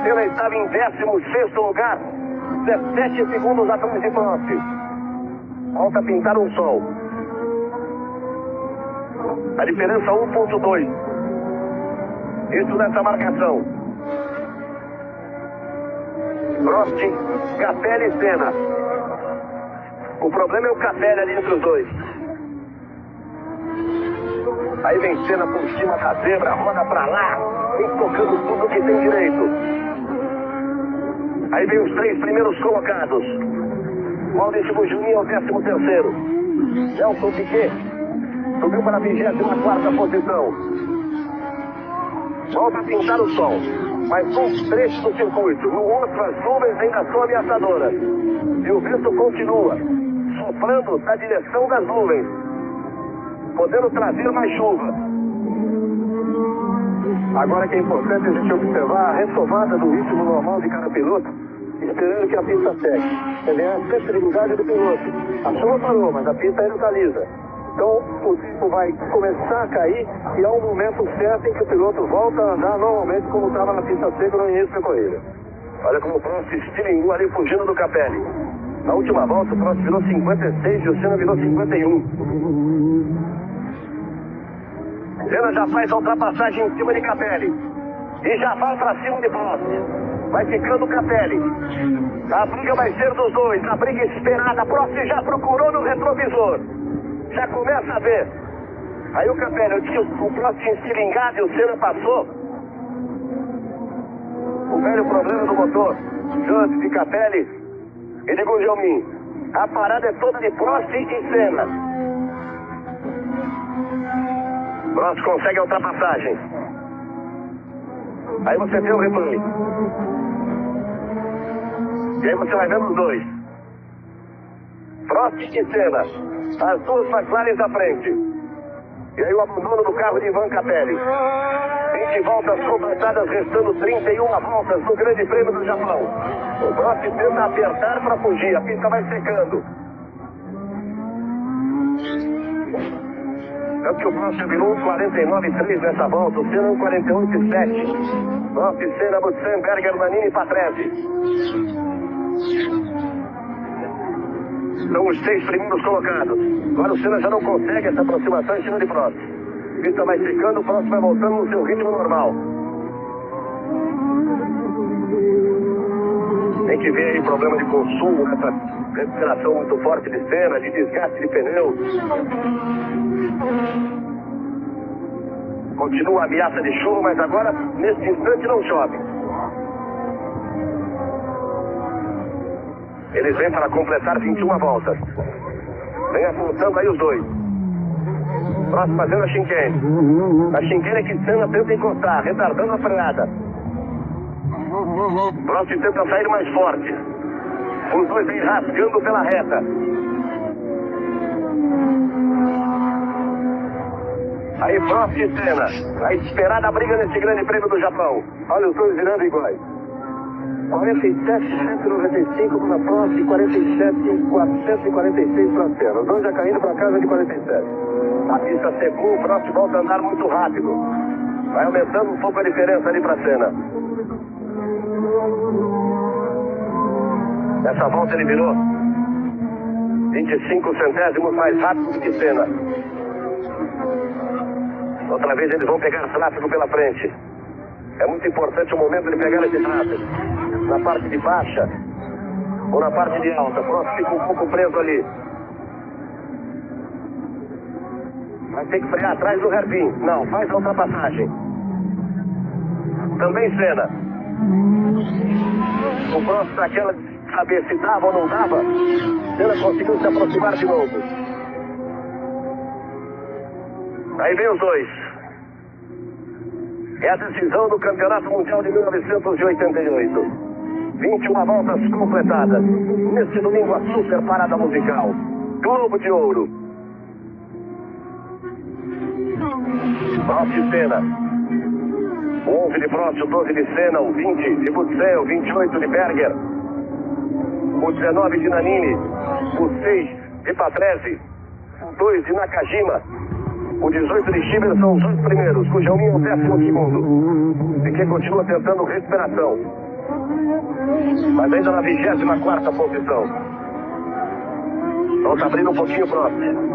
Senna estava em 16º lugar, 17 segundos atrás de Prost. Volta a pintar um sol. A diferença 1.2. Isso nessa marcação. Prost, Capelli e Senna. O problema é o Capelli ali entre os dois. Aí vem Senna por cima da zebra, roda pra lá, vem tocando tudo que tem direito. Aí vem os 3 primeiros colocados. Maurício Juninho é o 13º. Nelson Piquet subiu para a 24ª posição. Volta a pintar o sol. Mas um trecho do circuito. No outro, as nuvens ainda são ameaçadoras. E o vento continua soprando da direção das nuvens, podendo trazer mais chuva. Agora que é importante a gente observar a retomada do ritmo normal de cada piloto, esperando que a pista segue. Ele é a sensibilidade do piloto. A chuva parou, mas a pista ainda está lisa. Então o tempo vai começar a cair e é um momento certo em que o piloto volta a andar normalmente como estava na pista seca no início da corrida. Olha como o Prost estilingou ali fugindo do Capelli. Na última volta o Prost virou 56 e o Senna virou 51. Senna já faz a ultrapassagem em cima de Capelli e já vai para cima de Prost. Vai ficando o Capelli. A briga vai ser dos dois, a briga esperada. Prost já procurou no retrovisor. Já começa a ver. Aí o Capelli, eu disse que o Prost tinha estilingado e o Senna passou. O velho problema do motor. Jante de Capelli e de Gugelmin. A parada é toda de Prost e Senna. Prost consegue a ultrapassagem. Aí você tem o replay. E aí você vai vendo os dois. Prost e Senna. As duas McLarens à frente. E aí o abandono do carro de Ivan Capelli. 20 voltas completadas, restando 31 voltas no Grande Prêmio do Japão. O Prost tenta apertar para fugir, a pista vai secando. É que o Prost virou 1:49.3 nessa volta, o Senna 1:48.7. Prost, Senna, Butsen, Berger, Nannini e Patrese. São os 6 primeiros colocados. Agora o Senna já não consegue essa aproximação em cima de Prost. A pista vai secando, o Prost vai voltando no seu ritmo normal. Tem que ver aí problema de consumo, essa respiração muito forte de Senna, de desgaste de pneu. Continua a ameaça de chuva, mas agora, nesse instante, não chove. Eles vêm para completar 21 voltas. Vem apontando aí os dois. Prost fazendo a chicane. A chicane é que Senna tenta encostar, retardando a freada. Prost tenta sair mais forte. Os dois vêm rasgando pela reta. Aí Prost e Senna. A esperada briga nesse Grande Prêmio do Japão. Olha os dois virando iguais. 47,195 para Prost e 47,446 para Senna. Os dois já caindo para casa de 47. A pista secou, o Prost volta a andar muito rápido. Vai aumentando um pouco a diferença ali para Senna. Nessa volta ele virou 25 centésimos mais rápido do que Senna. Outra vez eles vão pegar tráfego pela frente. É muito importante o momento de pegar esse tráfego. Na parte de baixa ou na parte de alta. Prost fica um pouco preso ali. Vai ter que frear atrás do hairpin. Não, faz a ultrapassagem. Também Senna. O Prost naquela de saber se dava ou não dava. Senna conseguiu se aproximar de novo. Aí vem os dois. É a decisão do Campeonato Mundial de 1988. 21 voltas completadas. Neste domingo, a super parada musical. Globo de Ouro. Prost e Senna. O 11 de Prost, o 12 de Senna, o 20 de Butsen, o 28 de Berger. o 19 de Nanini, o 6 de Patrese, o 2 de Nakajima, o 18 de Shiver são os 8 primeiros, cuja linha é o 12º. E quem continua tentando recuperação. Mas ainda na 24ª posição. Vamos abrindo um pouquinho o próximo.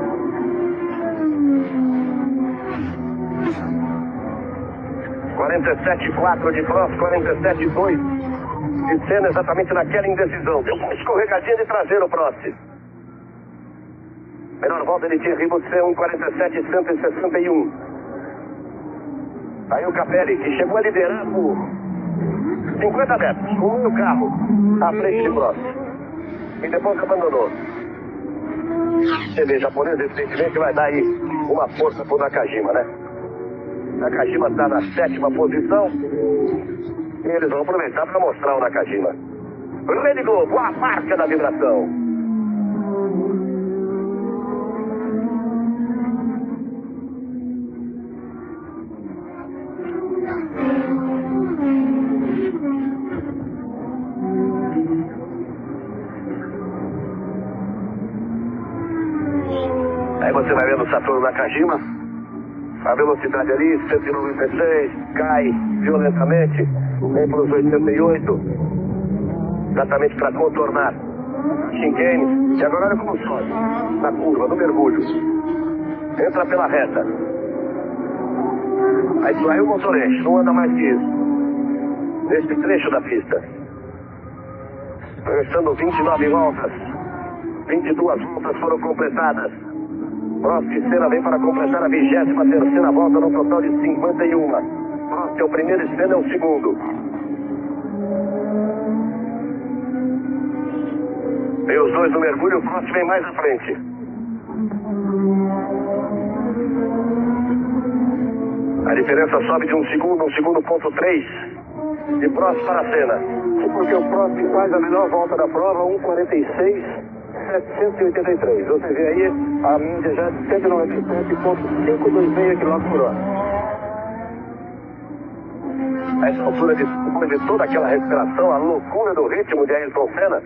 47,4 de Prost, 47,2 de Senna, exatamente naquela indecisão. Deu uma escorregadinha de traseiro, Prost. Melhor volta ele tinha Ribo de ser 1,47,161. Aí o Capelli, que chegou a liderar por 50 metros, com o carro à frente de Prost. E depois abandonou. Você vê, japonês, evidentemente vai dar aí uma força pro Nakajima, né? Nakajima está na 7ª posição. E eles vão aproveitar para mostrar o Nakajima. Rede Globo, a marca da vibração. Aí você vai vendo o Satoru Nakajima. A velocidade ali, 196, cai violentamente, vem para os 88, exatamente para contornar Shinkane. E agora olha como sobe, na curva, no mergulho. Entra pela reta. Aí saiu o motorista, não anda mais que isso. Neste trecho da pista. Restando 29 voltas, 22 voltas foram completadas. Prost e Senna vem para completar a 23ª volta no total de 51. Prost é o primeiro e Senna é o segundo. Vem os dois no mergulho, o Prost vem mais à frente. A diferença sobe de 1 segundo ponto 3 de Prost para Senna. Porque o Prost faz a melhor volta da prova, 1,46,783. Você vê aí a média já de 197,526 km/h. A essa altura, depois de toda aquela recuperação, a loucura do ritmo de Ayrton Senna,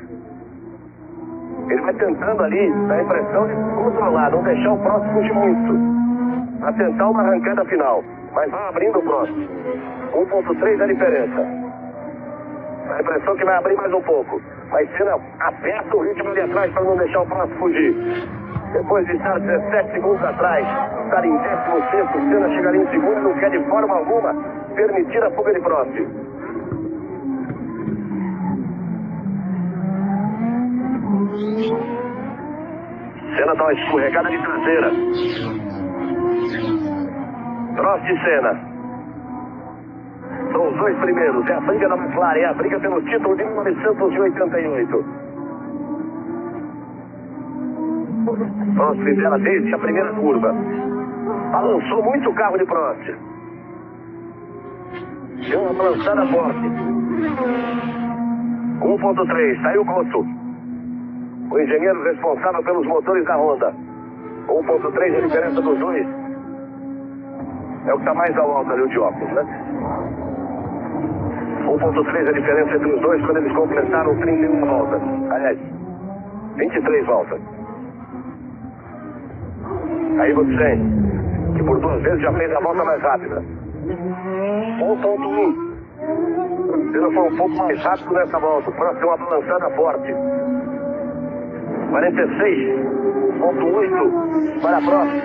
ele vai tentando ali, dá a impressão de controlar, não deixar o Prost fugir muito, para tentar uma arrancada final. Mas vai abrindo o Prost. 1,3 é a diferença. A impressão que vai abrir mais um pouco. Mas Senna aperta o ritmo ali atrás para não deixar o Prost fugir. Depois de estar 17 segundos atrás, estar em 16º, Senna chegaria em segundo e não quer de forma alguma permitir a fuga de Prost. Senna dá uma escorregada de traseira. Prost e Senna. São os dois primeiros, é a briga da McLaren, é a briga pelo título de 1988. Prost lidera desde a primeira curva. Balançou muito o carro de Prost. Deu uma balançada forte. 1,3, saiu o Grosso. O engenheiro responsável pelos motores da Honda. 1,3 é a diferença dos dois. É o que está mais ao alto ali, o de óculos, né? 1,3 é a diferença entre os dois quando eles completaram 31 voltas. Aliás, 23 voltas. Aí você tem, que por 2 vezes já fez a volta mais rápida. 1,1. Ele foi um pouco mais rápido nessa volta. O próximo é uma balançada forte. 46,8 para a Prost.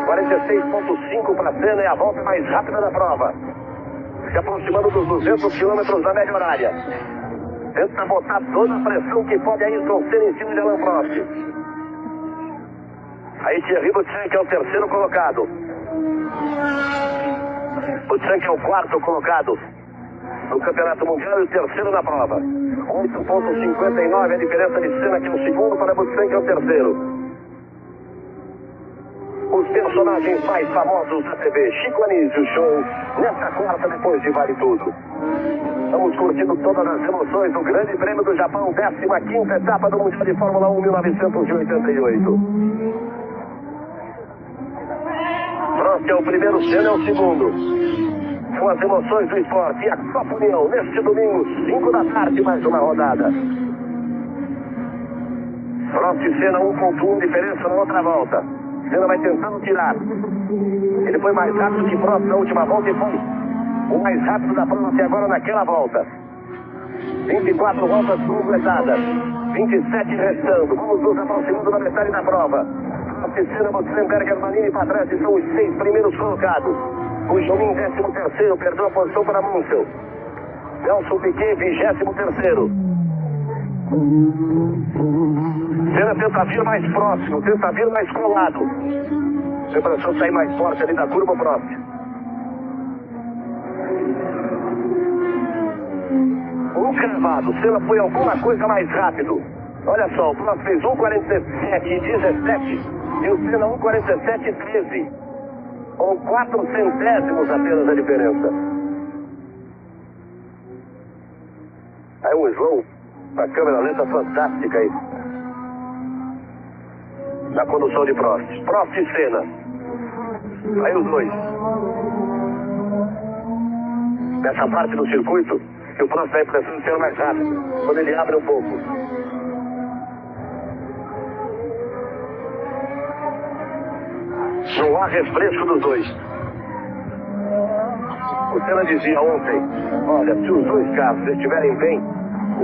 46,5 para a Senna, é a volta mais rápida da prova. Se aproximando dos 200 km da média horária. Tenta botar toda a pressão que pode Ayrton Senna em cima de Alain Prost. Aí Thierry Boutsen, que é o terceiro colocado. Boutsen, que é o quarto colocado no Campeonato Mundial e o terceiro na prova. 8,59 é a diferença de Senna, que é o segundo, para Boutsen, que é o terceiro. Os personagens mais famosos da TV. Chico Anísio Show, nesta quarta, depois de Vale Tudo. Estamos curtindo todas as emoções do Grande Prêmio do Japão, 15ª etapa do Mundial de Fórmula 1 1988. Prost é o primeiro, Senna é o segundo. São as emoções do esporte e a Copa União, neste domingo, 5 da tarde, mais uma rodada. Prost e Senna 1.1, diferença na outra volta. Senna vai tentando tirar. Ele foi mais rápido que Prost na última volta e foi o mais rápido da prova até agora naquela volta. 24 voltas completadas, 27 restando. Vamos nos aproximando da metade da prova. Prost, Senna, Motzenberger, Manini para trás, são os 6 primeiros colocados. O Jomin, 13º, perdeu a posição para Mansell. Nelson Piquet, 23º. Senna tenta vir mais próximo, tenta vir mais colado. A impressão de sair mais forte ali da curva próxima. Cravado, Senna foi alguma coisa mais rápido. Olha só, o Prost fez 1:47:17 e o Senna 1:47:13. Com 4 centésimos apenas a diferença. Aí um slow, a câmera lenta fantástica aí. Na condução de Prost. Prost e Senna. Aí os dois. Nessa parte do circuito, que o Prost dá a impressão de ser mais rápido, quando ele abre um pouco. Não há refresco dos dois. O Senna dizia ontem, olha, se os dois carros estiverem bem,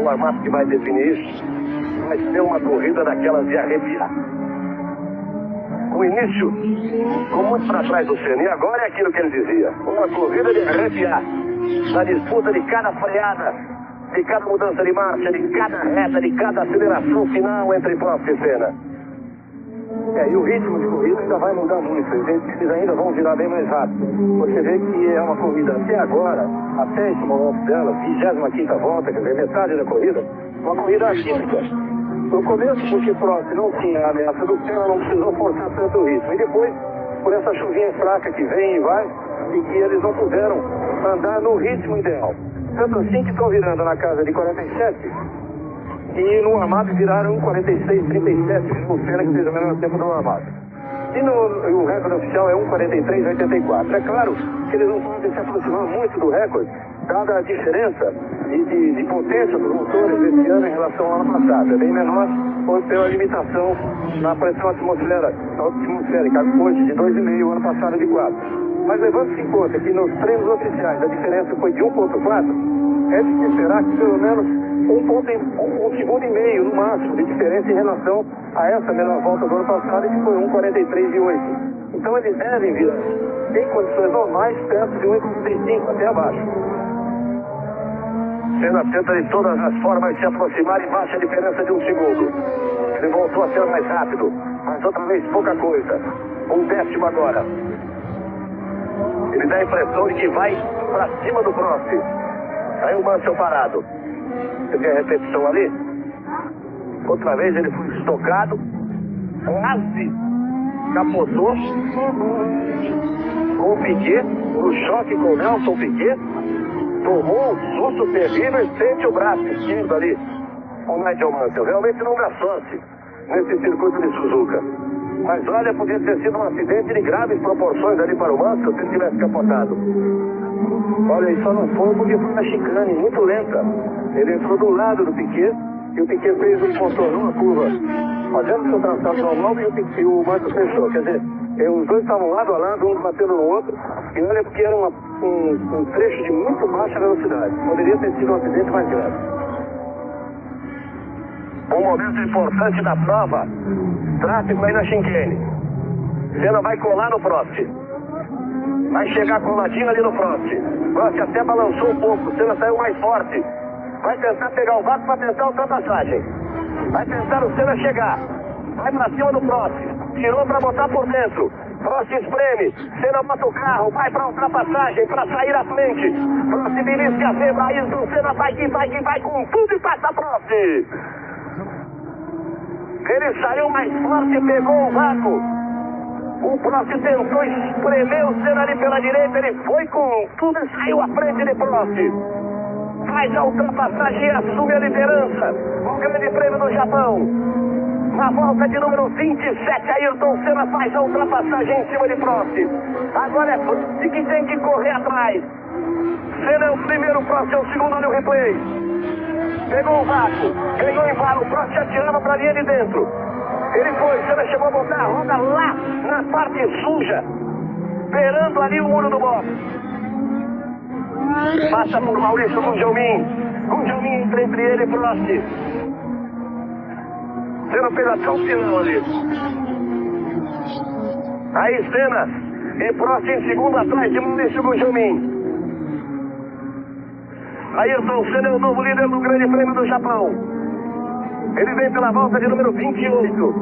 o armado que vai definir isso vai ser uma corrida daquelas de arrepiar. O início ficou muito para trás do Senna, e agora é aquilo que ele dizia, uma corrida de arrepiar. Na disputa de cada freada, de cada mudança de marcha, de cada reta, de cada aceleração final entre Prost e Senna. E o ritmo de corrida ainda vai mudar muito, eles ainda vão virar bem mais rápido. Você vê que é uma corrida até agora, até esse momento dela, 25ª volta, quer dizer, metade da corrida, uma corrida atípica. No começo, porque Prost não tinha a ameaça do Senna, não precisou forçar tanto o ritmo. E depois, por essa chuvinha fraca que vem e vai, e que eles não puderam andar no ritmo ideal. Tanto assim que estão virando na casa de 47 e no armado viraram 46:37, o Senna que fez o menor tempo do armado. E o recorde oficial é 1:43:84. É claro que eles não podem se aproximar muito do recorde, dada a diferença de potência dos motores desse ano em relação ao ano passado. É bem menor, pela limitação na pressão atmosférica, hoje de 2,5, ano passado de 4. Mas levando-se em conta que nos treinos oficiais a diferença foi de 1.4, é de se esperar que pelo menos um segundo e meio no máximo de diferença em relação a essa menor volta do ano passado, que foi 1:43:8. Então eles devem vir em condições normais perto de 1:45 até abaixo. Senna tenta de todas as formas se aproximar e baixa a diferença de 1 segundo. Ele voltou a ser mais rápido, mas outra vez pouca coisa. 1/10 agora. Ele dá a impressão de que vai para cima do Prost. Aí o Mansell parado. Você vê a repetição ali? Outra vez ele foi estocado, quase capotou com o Piquet, no choque com o Nelson Piquet, tomou um susto terrível e sente o braço esquerdo ali. O Nigel Mansell realmente não dá sorte nesse circuito de Suzuka. Mas olha, podia ter sido um acidente de graves proporções ali para o Mansell se ele tivesse capotado. Olha, e só não foi porque foi uma chicane muito lenta. Ele entrou do lado do Piquet e o Piquet contornou a curva fazendo seu traçado normal e o Mansell fechou. Quer dizer, os dois estavam lado a lado, um batendo no outro, e olha porque era um trecho de muito baixa velocidade. Poderia ter sido um acidente mais grave. Um momento importante da prova, tráfego aí na chicane. Senna vai colar no Prost. Vai chegar coladinho ali no Prost. Prost até balançou um pouco, Senna saiu mais forte. Vai tentar pegar o vácuo para tentar a ultrapassagem. Vai tentar o Senna chegar. Vai para cima do Prost. Tirou para botar por dentro. Prost espreme. Senna bota o carro. Vai para ultrapassagem, para sair à frente. Prost belisca a zebra. Ayrton Senna vai com tudo e passa Prost. Ele saiu mais forte e pegou o vácuo. O Prost tentou espremer o Senna ali pela direita. Ele foi com tudo e saiu à frente de Prost. Faz a ultrapassagem e assume a liderança. O Grande Prêmio do Japão. Na volta de número 27, Ayrton Senna faz a ultrapassagem em cima de Prost. Agora é Prost que tem que correr atrás. Senna é o primeiro, Prost é o segundo, olha o replay. Pegou o vácuo, ganhou embalo, o Prost atirava para a linha de dentro. Ele foi, Senna chegou a botar a roda lá na parte suja, beirando ali o muro do box. Passa por Maurício Gunjalmin. Gunjalmin entra entre ele e Prost. Senna fez até o final ali. Aí Senna e Prost em segundo atrás de Maurício Gunjalmin. Ayrton Senna é o novo líder do Grande Prêmio do Japão. Ele vem pela volta de número 28.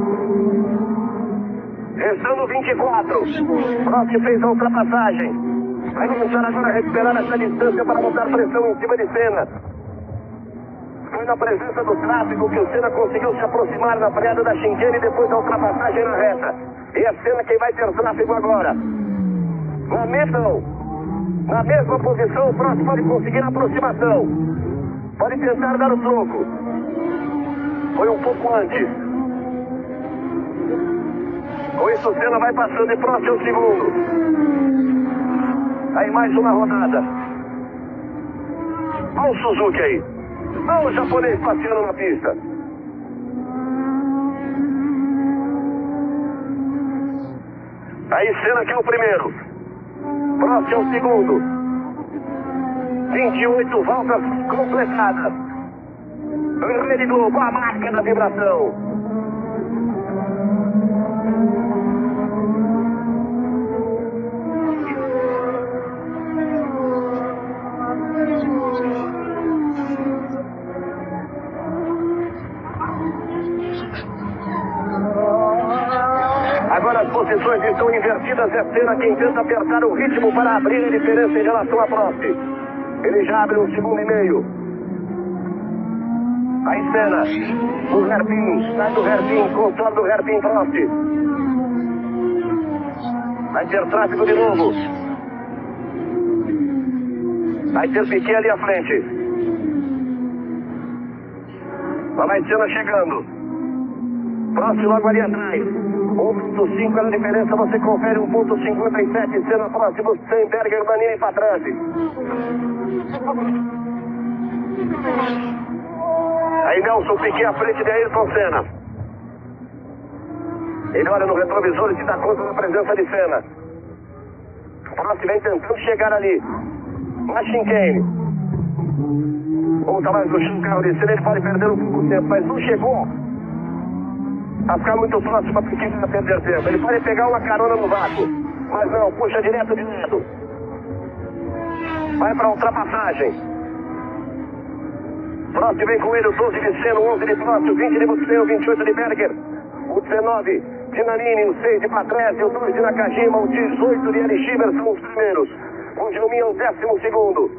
Restando 24. Prost fez a ultrapassagem. Vai começar agora a recuperar essa distância para botar pressão em cima de Senna. Foi na presença do tráfego que o Senna conseguiu se aproximar na freada da chicane e depois da ultrapassagem na reta. E é Senna quem vai ter tráfego agora. Na mesma posição, o Prost pode conseguir a aproximação. Pode tentar dar o troco. Foi um pouco antes. Com isso, o Senna vai passando e Prost é o segundo. Aí mais uma rodada. Olha o Suzuki aí. Olha o japonês passeando na pista. Aí Senna que é o primeiro. Prost é o segundo. 28 voltas completadas. Rede Globo, a marca da vibração. Agora as posições estão invertidas. É Senna quem tenta apertar o ritmo para abrir a diferença em relação a Prost. Ele já abre um segundo e meio. Aí Senna, o hairpin, sai do hairpin, contorna do hairpin Prost. Vai ter tráfego de novo. Vai ter Piquet ali à frente. Lá vai Senna chegando. Prost logo ali atrás. 1.5 é a diferença, você confere 1.57, Senna próximo, Steinberger, Manini para trás. Aí Nelson Piquet à frente de Ayrton Senna. Ele olha no retrovisor e se dá conta da presença de Senna. Prost vem tentando chegar ali. Na chicane. Volta mais no chão, carro de Senna, ele pode perder um pouco de tempo, mas não chegou a ficar muito próximo a Piquet para perder tempo. Ele pode pegar uma carona no vácuo, mas não, puxa direto de lado. Vai para a ultrapassagem. Prost vem com ele, o 12 de Senna, o 11 de Prost, o 20 de Buxen, o 28 de Berger, o 19 de Nannini, o 6 de Patrese, o 2 de Nakajima, o 18 de Eri Schieber são os primeiros. O Gilmin é o 12º.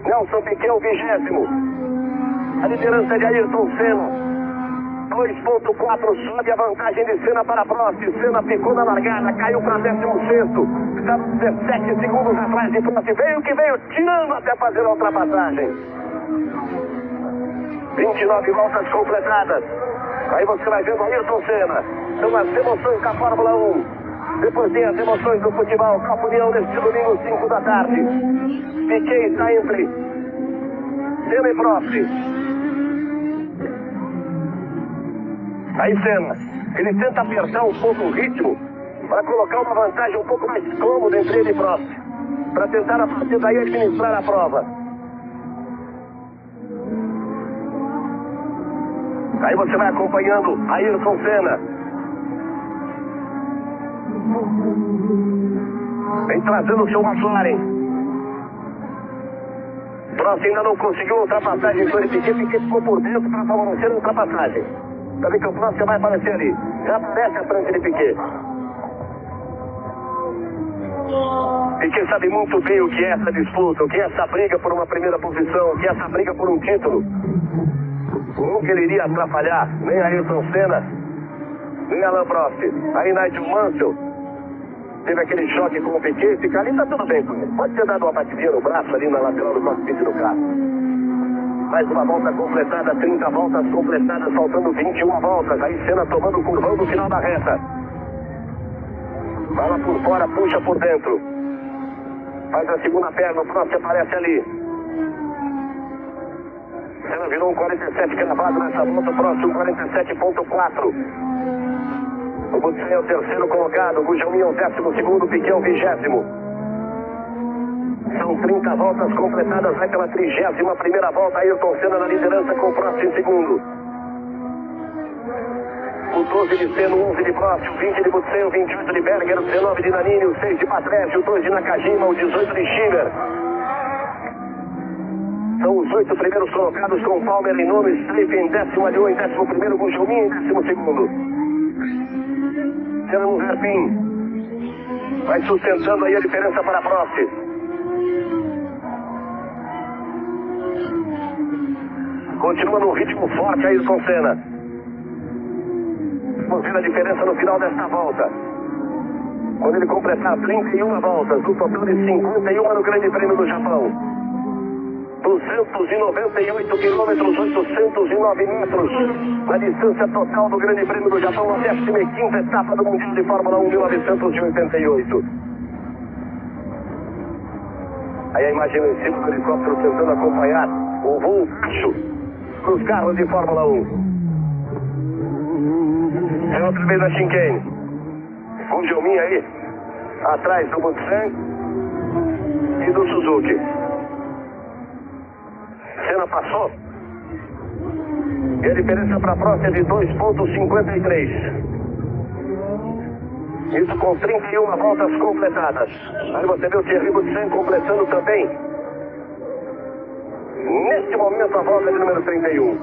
Nelson Piquet é o 20º. A liderança de Ayrton Senna. 2.4 sobe a vantagem de Senna para Prost. Senna ficou na largada, caiu para 16º. Está 17 segundos atrás de Prost. Veio que veio, tirando até fazer a ultrapassagem. 29 voltas completadas. Aí você vai vendo Ayrton Senna. São as emoções da Fórmula 1. Depois tem as emoções do futebol. Copa União neste domingo, 5 da tarde. Piquet está entre Senna e Prost. Aí Senna, ele tenta apertar um pouco o ritmo para colocar uma vantagem um pouco mais cômoda entre ele e Prost, para tentar a partir daí administrar a prova. Aí você vai acompanhando Ayrton Senna. Vem trazendo o seu McLaren. Prost ainda não conseguiu ultrapassagem sobre Piquet, Piquet ficou por dentro para favorecer a ultrapassagem. Tá vendo que o Prost já vai aparecer ali. Já aparece a frente de Piquet. Piquet sabe muito bem o que é essa disputa, o que é essa briga por uma primeira posição, o que é essa briga por um título. Nunca ele iria atrapalhar nem Ayrton Senna, nem Alain Prost. Aí Nigel Mansell teve aquele choque com o Piquet, fica ali, tá tudo bem com ele. Pode ter dado uma batidinha no braço ali na lateral do cockpit do carro. Mais uma volta completada, 30 voltas completadas, faltando 21 voltas. Aí Senna tomando o curvão do final da reta. Bala por fora, puxa por dentro. Faz a segunda perna, o Prost aparece ali. Senna virou um 47 cravado nessa volta, o Prost um 47.4. Butzen é o terceiro colocado, Gujalmin é o 12º, Piquet é o 20º. São 30 voltas completadas, vai pela 31ª volta, Ayrton Senna na liderança com o Prost em segundo. O 12 de Senna, o 11 de Prost, o 20 de Butzen, o 28 de Berger, o 19 de Nannini, o 6 de Patrese, o 2 de Nakajima, o 18 de Schiller. São os 8 primeiros colocados com Palmer em nono, Streif em 10º, Alliot em 11º, Gujalmin em 12º. Senna no hairpin. Vai sustentando aí a diferença para Prost. Continua num ritmo forte Ayrton Senna. Vamos ver a diferença no final desta volta. Quando ele completar 31 voltas, no total de 51 no Grande Prêmio do Japão. 298 quilômetros, 809 metros. Na distância total do Grande Prêmio do Japão, a 15ª etapa do Mundial de Fórmula 1 1988. Aí a imagem em cima do helicóptero tentando acompanhar o voo baixo dos carros de Fórmula 1. É outra vez a chicane. Gujalmin aí, atrás do Butzen e do Suzuki. Senna passou. E a diferença para a Prost é de 2,53. Isso com 31 voltas completadas. Aí você vê o Thierry Butzen completando também. Neste momento a volta é de número 31.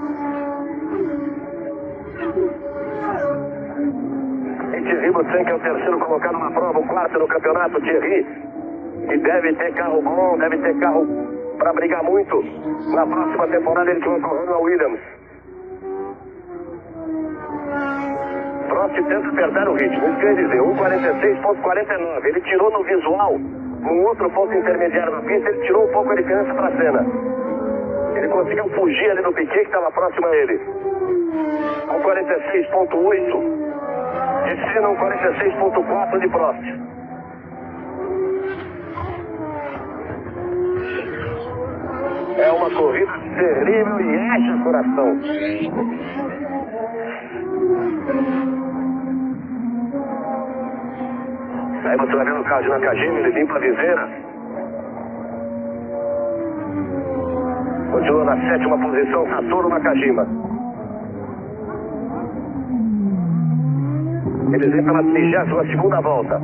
E Thierry Butzen, que é o terceiro colocado na prova, o quarto no campeonato. Thierry, que deve ter carro bom, deve ter carro para brigar muito. Na próxima temporada ele que vai correr na Williams. Prost tenta apertar o ritmo, isso quer dizer, 1,46,49. Ele tirou no visual, num outro ponto intermediário na pista, ele tirou um pouco a diferença para a Senna. Ele conseguiu fugir ali do Piquet, que estava próximo a ele. 1,46,8 de Senna, 1,46,4 de Prost. É uma corrida terrível e enche o coração. Aí você vai ver no carro de Nakajima, ele limpa a viseira. Continua na 7ª posição, Satoru Nakajima. Eles vêm pela 32ª volta.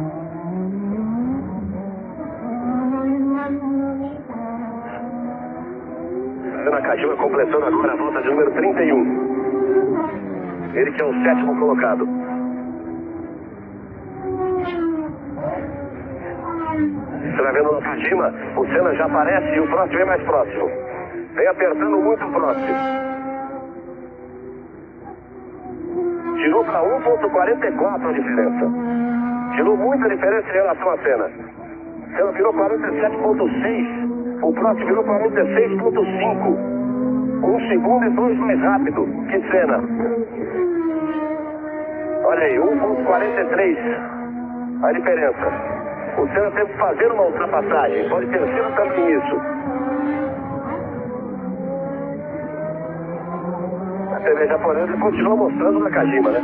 Nakajima completando agora a volta de número 31. Ele que é o 7º colocado. Você vai vendo o Nakajima, o Senna já aparece e o Prost vem mais próximo. Vem apertando muito o Prost. Tirou para 1,44 a diferença. Tirou muita diferença em relação a Senna. Senna virou 47,6. O Prost virou 46,5. 1 segundo e 2 mais rápido que Senna. Olha aí, 1,43 a diferença. O Senna teve que fazer uma ultrapassagem. Pode ter sido também isso. A TV japonesa continua mostrando Nakajima, né?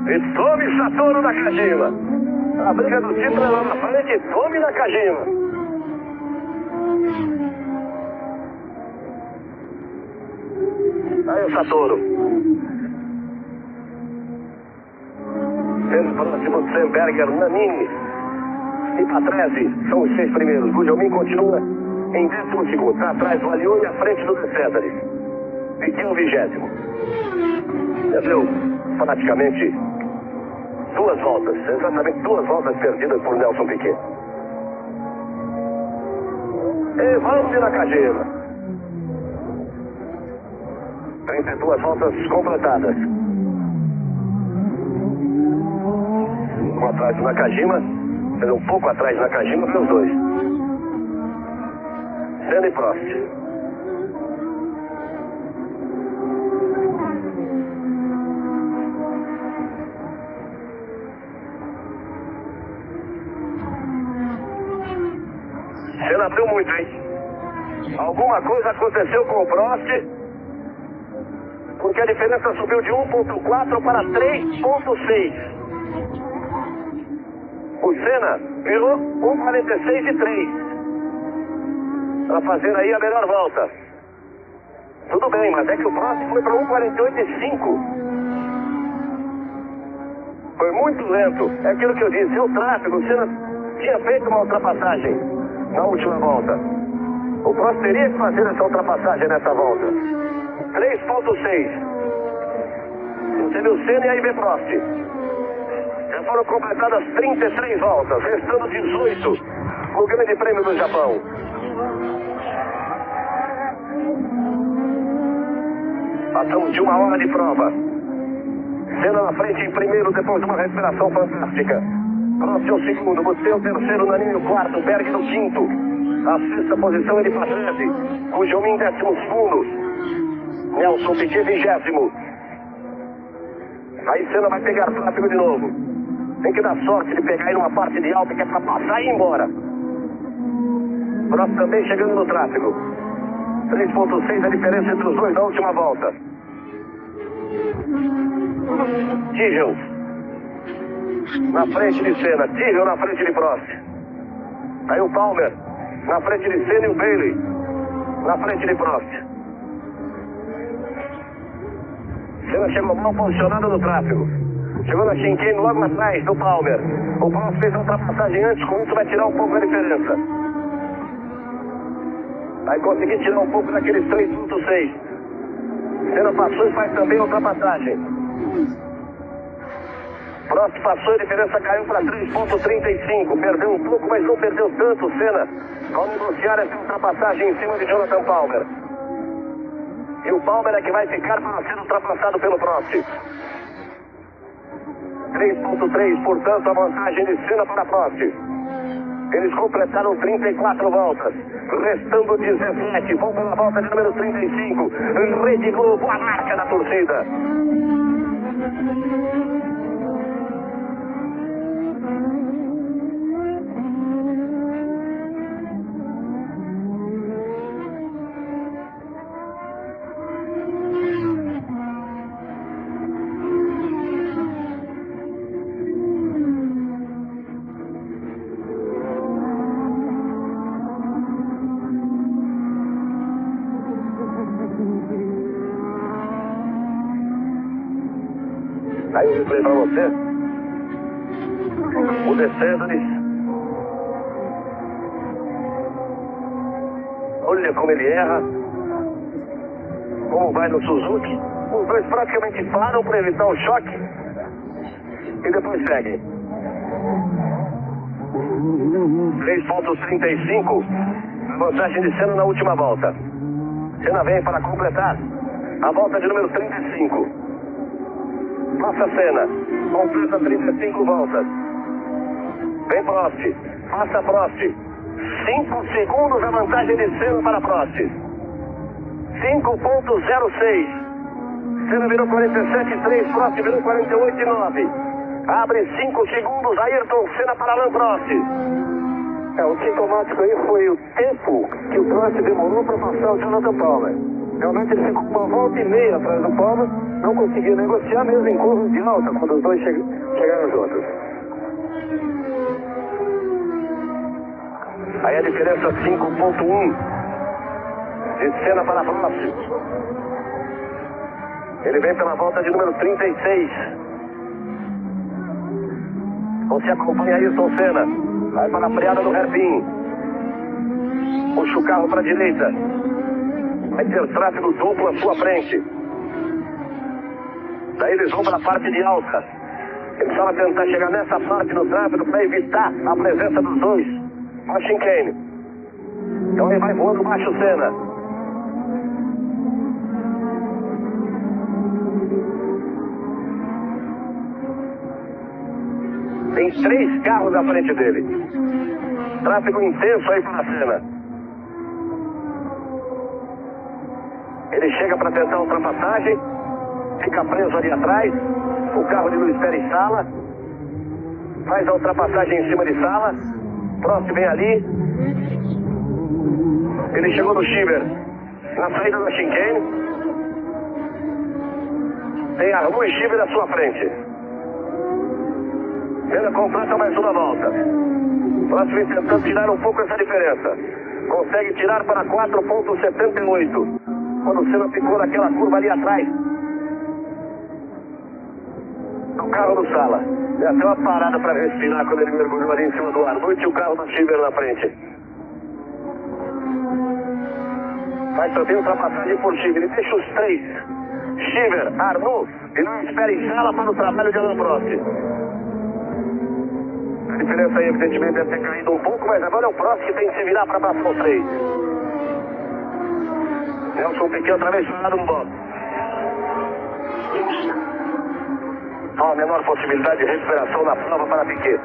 E tome Satoru Nakajima. A briga do título é lá na frente. Tome Nakajima. Aí o Satoru. Sendo próximo Semberger, Nannini e Patrese são os 6 primeiros. Gujalmin continua em 12º. Está atrás do Alliot e à frente do DESSA. Piquet o 20º. Já deu praticamente 2 voltas. Exatamente 2 voltas perdidas por Nelson Piquet. E vamos de Nakajima. 32 voltas completadas. Um atrás do Nakajima, um pouco atrás do Nakajima para os dois. Senna e Prost. Senna abriu muito, hein? Alguma coisa aconteceu com o Prost a diferença subiu de 1.4 para 3.6. O Senna virou 1.46,3 para fazer aí a melhor volta. Tudo bem, mas é que o próximo foi para 1.48,5. Foi muito lento. É aquilo que eu disse, é o tráfego. O Senna tinha feito uma ultrapassagem na última volta. O Prost teria que fazer essa ultrapassagem nessa volta. 3.6. Você viu o Senna e aí vem Prost. Já foram completadas 33 voltas, restando 18 no Grande Prêmio do Japão. Passamos de 1 hora de prova. Senna na frente em primeiro, depois de uma recuperação fantástica. Prost é o segundo, você é o terceiro, Naninho o quarto, Berg no quinto. A sexta posição ele Patrese, Gujomin 12º. Nelson Piquet 20º. Aí Senna vai pegar tráfego de novo. Tem que dar sorte de pegar aí numa parte de alta que é pra passar e ir embora. Prost também chegando no tráfego. 3.6 a diferença entre os dois na última volta. Tyrrell na frente de Senna, Tyrrell na frente de Prost. Aí o Palmer na frente de Senna e o Bailey na frente de Prost. Senna chegou mal posicionado no tráfego. Chegou na chicane logo atrás do Palmer. O Prost fez a ultrapassagem antes, com isso vai tirar um pouco a diferença. Vai conseguir tirar um pouco daqueles 3.6. Senna passou e faz também a ultrapassagem. Prost passou e a diferença caiu para 3.35. Perdeu um pouco, mas não perdeu tanto. Senna ao negociar essa ultrapassagem em cima de Jonathan Palmer. E o Palmer é que vai ficar para ser ultrapassado pelo Prost. 3.3, portanto, a vantagem de Senna para Prost. Eles completaram 34 voltas, restando 17. Vão pela volta de número 35. Rede Globo, a marca da torcida. Aí eu replay pra você. O DeSantis. Olha como ele erra. Como vai no Suzuki. Os dois praticamente param para evitar o choque. E depois seguem. 3.35. A vantagem de Senna na última volta. Senna vem para completar a volta de número 35. Passa Senna, completa 35 voltas. Vem Prost, passa Prost. 5 segundos a vantagem de Senna para Prost. 5.06. Senna virou 47,3, Prost virou 48,9. Abre 5 segundos, Ayrton Senna para Alain Prost. O sintomático aí foi o tempo que o Prost demorou para passar o Jonathan Palmer. Realmente ele ficou uma volta e meia atrás do Palmer, não conseguia negociar mesmo em curvas de alta, quando os dois chegaram juntos. Aí a diferença 5.1 de Senna para Prost. Ele vem pela volta de número 36. Você acompanha Ayrton Senna. Vai para a freada do hairpin. Puxa o carro para a direita. Vai ter tráfego duplo à sua frente. Daí eles vão para a parte de alta. Eles vão tentar chegar nessa parte do tráfego para evitar a presença dos dois com a chicane. Então ele vai voando baixo o Senna. Tem 3 carros à frente dele. Tráfego intenso aí para a Senna. Ele chega para tentar a ultrapassagem. Fica preso ali atrás. O carro de Luiz Pérez Sala. Faz a ultrapassagem em cima de Sala. Prost vem ali. Ele chegou no Schieber na saída da chicane. Tem Arlu e Schieber à sua frente. Senna completa mais uma volta. Próximo tentando tirar um pouco essa diferença. Consegue tirar para 4,78. Quando o Senna ficou naquela curva ali atrás do carro do Sala. Deu até uma parada para respirar quando ele mergulhou ali em cima do Arlu e tinha o carro do Schieber na frente. Mas também ultrapassagem por Schieber. Ele deixa os três. Schieber, Arlu e não espera em Sala para o trabalho de Alain Prost. A diferença aí, evidentemente, deve ter caído um pouco, mas agora é o Prost que tem que se virar para passar os três. Nelson Piquet outra vez parado no box. Não há a menor possibilidade de recuperação na prova para Piquet.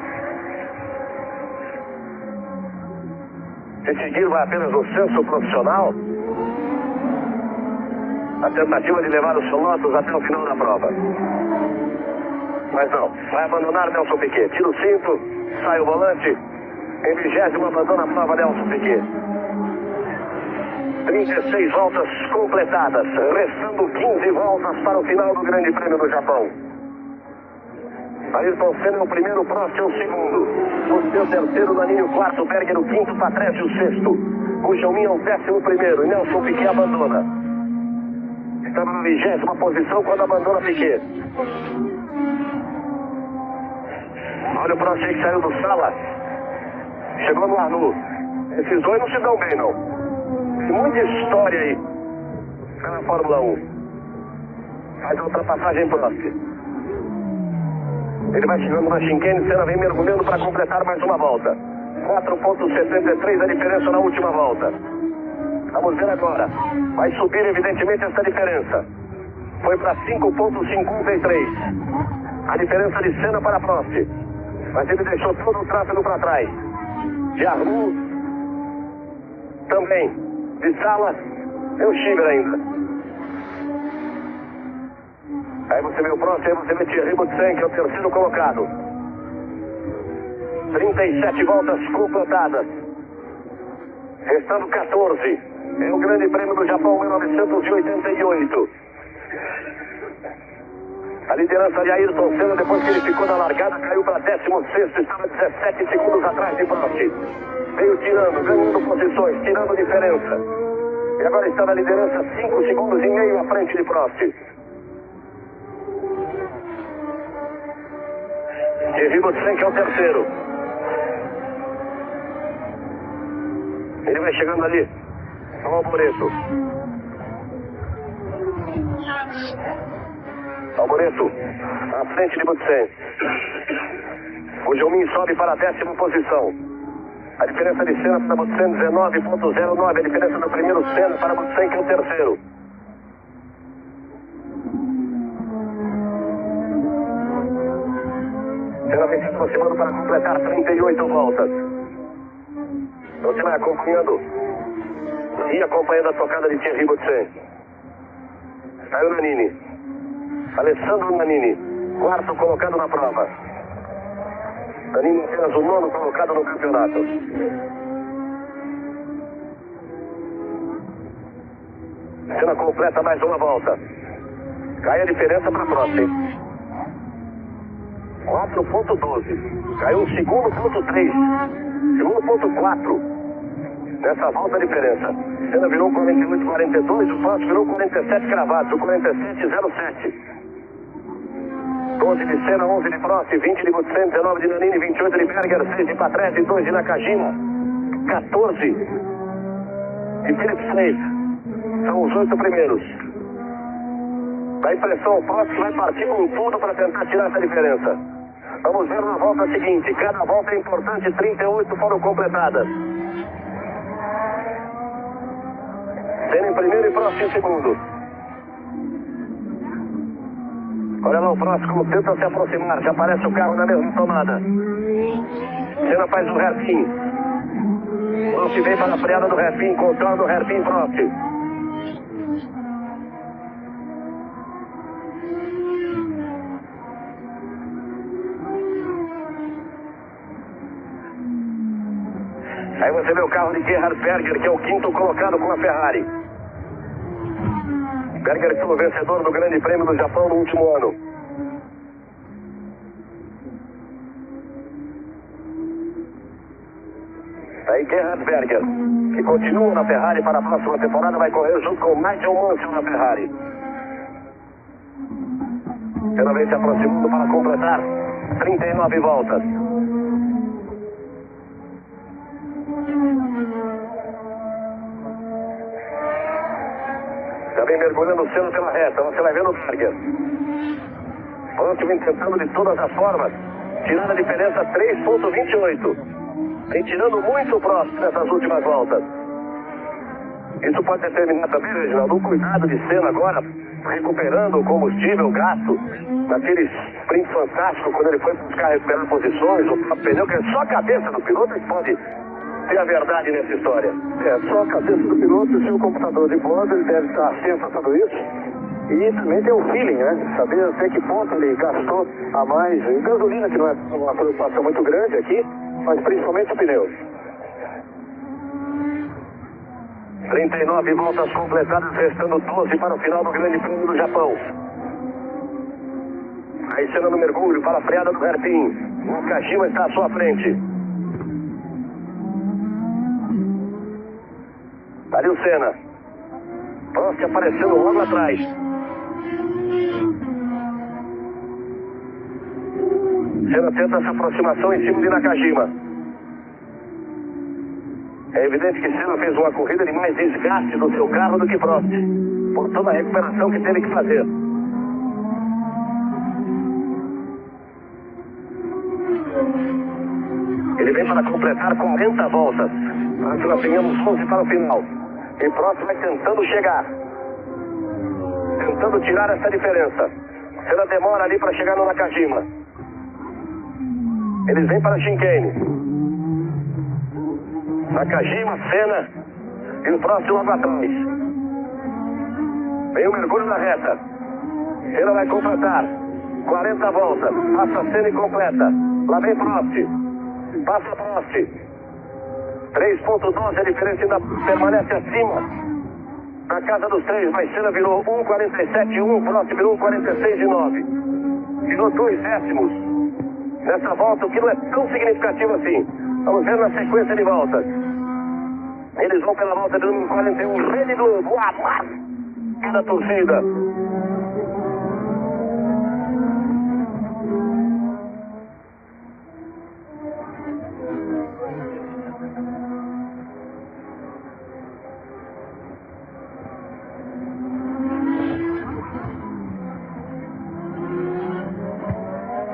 Se seguir vai apenas o senso profissional, a tentativa de levar os pilotos até o final da prova. Mas não, vai abandonar Nelson Piquet. Tira o cinto, sai o volante. Em 20º abandona a prova Nelson Piquet. 36 voltas completadas, restando 15 voltas para o final do Grande Prêmio do Japão. Ayrton Senna é o primeiro, Prost é o segundo. O seu terceiro, Nannini o quarto, Berger o quinto, Patrese o sexto. O Jaumin é o 11º e Nelson Piquet abandona. Estava na 20ª posição quando abandona Piquet. Olha o Prost aí que saiu do Sala. Chegou no Arlu. Esses dois não se dão bem, não. Tem muita história aí na Fórmula 1. Faz a ultrapassagem Prost. Ele vai chegando na chicane, Senna vem mergulhando para completar mais uma volta. 4,73 a diferença na última volta. Vamos ver agora. Vai subir evidentemente essa diferença. Foi para 5,53. A diferença de Senna para Prost. Mas ele deixou todo o tráfego para trás. De Arlu também. De Sala, tem o Schieber ainda. Aí você vê o Prost, aí você vê Thierry Boutsen, que é o terceiro colocado. 37 voltas completadas. Restando 14. É o Grande Prêmio do Japão 1988. A liderança de Ayrton Senna, depois que ele ficou na largada, caiu para 16º, estava 17 segundos atrás de Prost. Veio tirando, ganhando posições, tirando diferença. E agora está na liderança 5 segundos e meio à frente de Prost. Thierry Boutsen, que é o terceiro. Ele vai chegando ali. Ao Alboreto. Alboreto, à frente de Boutsen. O Jaumin sobe para a 10ª posição. A diferença de Senna para Boutsen 19,09. A diferença do primeiro Senna para Boutsen, que é o terceiro. Senna vem se aproximando para completar 38 voltas. Você vai acompanhando e acompanhando a tocada de Thierry Boutsen. Saiu o Nannini. Alessandro Nannini, quarto colocado na prova. Nannini apenas o 9º colocado no campeonato. Senna completa mais uma volta. Cai a diferença para a próxima. 4,12. Caiu o segundo ponto 3. Segundo ponto 4. Nessa volta a diferença. Senna virou 48,42. O Prost virou 47 cravados. O 47,07. 12 de Senna, 11 de Prost, 20 de Boutsen, 19 de Nannini, 28 de Berger, 6 de Patrese, 2 de Nakajima, 14 de Philip Snake. São os 8 primeiros. Dá impressão o Prost que vai partir com tudo para tentar tirar essa diferença. Vamos ver na volta seguinte. Cada volta é importante, 38 foram completadas. Senna em primeiro e Prost em segundo. Olha lá o Prost como tenta se aproximar. Já aparece o carro na mesma tomada. Senna faz o hairpin. Prost vem para a freada do hairpin. Controla o hairpin Prost. Aí você vê o carro de Gerhard Berger, que é o 5º colocado com a Ferrari. Berger foi o vencedor do Grande Prêmio do Japão no último ano. Aí Gerhard Berger, que continua na Ferrari para a próxima temporada, vai correr junto com Nigel Mansell na Ferrari. Cada vez se aproximando para completar 39 voltas. Já vem mergulhando o Senna pela reta, você vai vendo o Berger. Pronto, vem tentando de todas as formas tirar a diferença 3,28. Vem tirando muito o Prost nessas últimas voltas. Isso pode determinar também, Reginaldo, um cuidado de Senna agora, recuperando o combustível gasto naquele sprint fantástico, quando ele foi buscar recuperar posições, o próprio pneu, que é só a cabeça do piloto que pode ter a verdade nessa história. É só a cabeça do piloto, o seu computador de bordo, ele deve estar atento a tudo isso. E também tem o feeling, né? Saber até que ponto ele gastou a mais em gasolina, que não é uma preocupação muito grande aqui, mas principalmente o pneu. 39 voltas completadas, restando 12 para o final do Grande Prêmio do Japão. Aí Senna no mergulho para a freada do hairpin. Nakajima está à sua frente. Ali o Senna. Prost aparecendo logo atrás. Senna tenta essa aproximação em cima de Nakajima. É evidente que Senna fez uma corrida de mais desgaste do seu carro do que Prost, por toda a recuperação que teve que fazer. Ele vem para completar 40 voltas, para que nós tenhamos 11 para o final. E Prost vai tentando chegar, tentando tirar essa diferença. Senna demora ali para chegar no Nakajima. Eles vêm para a chicane. Nakajima, Senna e o Prost logo atrás. Vem o mergulho na reta. Senna vai completar 40 voltas. Passa Senna e completa. Lá vem Prost. Passa Prost. 3,12 a diferença ainda permanece acima. Na casa dos 3, mas Senna virou 1,47,1. Prost virou 1,46,9. Virou 2 décimos nessa volta, o que não é tão significativo assim. Vamos ver na sequência de voltas. Eles vão pela volta de número 41. Rede do voar da torcida.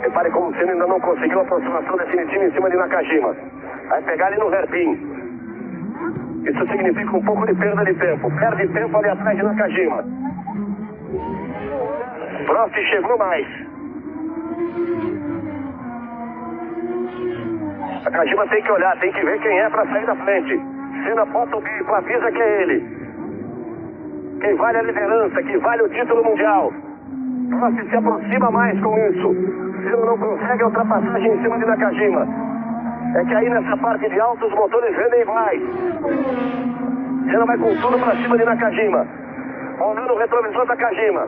Repare como o Senna ainda não conseguiu a aproximação definitiva em cima de Nakajima. Vai pegar ali no hairpin. Isso significa um pouco de perda de tempo. Perde tempo ali atrás de Nakajima. Prost chegou mais. Nakajima tem que olhar, tem que ver quem é para sair da frente. Senna bota o bico, avisa que é ele. Quem vale a liderança, que vale o título mundial. Prost se aproxima mais com isso. Senna não consegue a ultrapassagem em cima de Nakajima. É que aí nessa parte de alto os motores rendem iguais. Senna vai com tudo para cima de Nakajima. Olhando o retrovisor da Nakajima.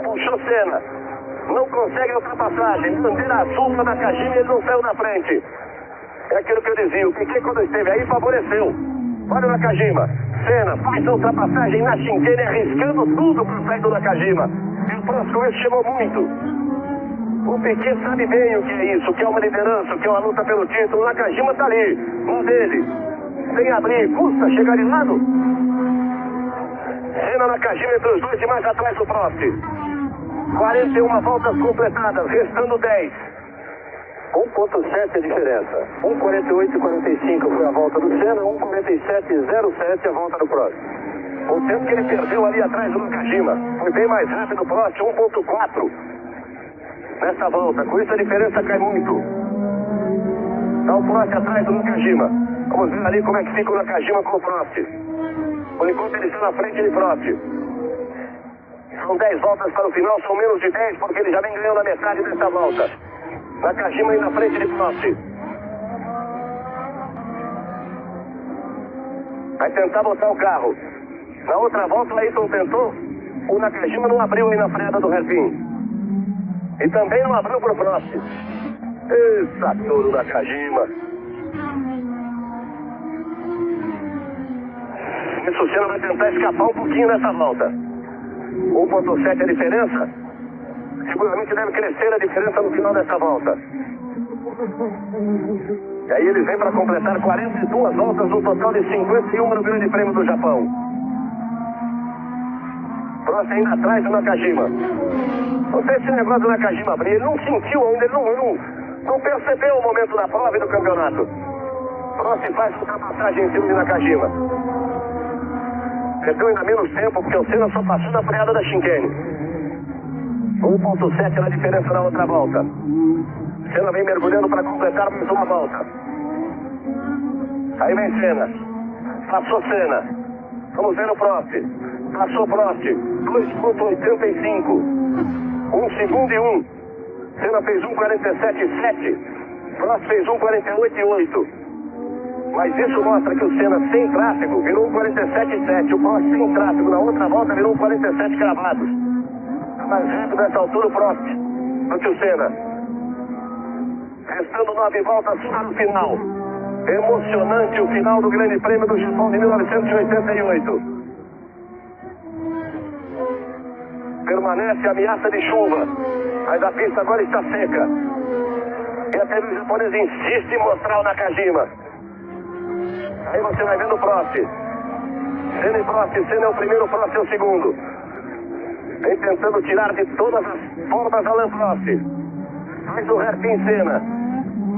Puxou Senna. Não consegue a ultrapassagem. Bandeira azul para Nakajima e ele não saiu na frente. É aquilo que eu dizia. O Piquet quando esteve aí favoreceu. Olha o Nakajima. Senna faz a ultrapassagem na chicane, arriscando tudo para sair do Nakajima. E o próximo esse chegou muito. O Piquet sabe bem o que é isso, o que é uma liderança, o que é uma luta pelo título. O Nakajima está ali, um dele. Sem abrir, custa chegar de lado. Senna, Nakajima entre os dois e mais atrás do Prost. 41 voltas completadas, restando 10. 1,7 a diferença. 1,48,45 foi a volta do Senna, 1,47,07 a volta do Prost. O tempo que ele perdeu ali atrás do Nakajima. Foi bem mais rápido o Prost, 1,4. Nessa volta, com isso a diferença cai muito. Está o Prost atrás do Nakajima. Vamos ver ali como é que fica o Nakajima com o Prost. Por enquanto ele está na frente de Prost. São 10 voltas para o final, são menos de 10 porque ele já vem ganhando a metade dessa volta. Nakajima aí na frente de Prost. Vai tentar botar o carro. Na outra volta o Ayrton tentou O Nakajima não abriu aí na freada do hairpin. E também não abriu pro Prost. Eita, touro Nakajima. O Senna vai tentar escapar um pouquinho nessa volta. 1.7 a diferença. Seguramente deve crescer a diferença no final dessa volta. E aí ele vem para completar 42 voltas, um total de 51 no Grande Prêmio do Japão. Prost ainda atrás do Nakajima. Não sei se esse negócio do Nakajima abrir, ele não sentiu ainda, ele não percebeu o momento da prova e do campeonato. Prost faz ultrapassagem em cima de Nakajima. Perdeu ainda menos tempo, porque o Senna só passou na freada da chicane. 1.7 na diferença na outra volta. Senna vem mergulhando para completar mais uma volta. Aí vem Senna. Passou Senna. Vamos ver o Prost. Passou Prost. 2.85. 1 segundo e 1. Senna fez 1.47.7. Prost fez 1.48.8. Mas isso mostra que o Senna sem tráfego virou 1.47.7. O Prost sem tráfego na outra volta virou 1.47 cravados. Mais rápido nessa altura o Prost do que o Senna. Restando 9 voltas para o final. Emocionante o final do Grande Prêmio do Japão de 1988. Permanece a ameaça de chuva, mas a pista agora está seca. E até o japonês insiste em mostrar o Nakajima. Aí você vai vendo o Prost. Senna e Prost, Senna é o primeiro, Prost é o segundo. Vem tentando tirar de todas as formas Alain Prost. Mas o hairpin Senna,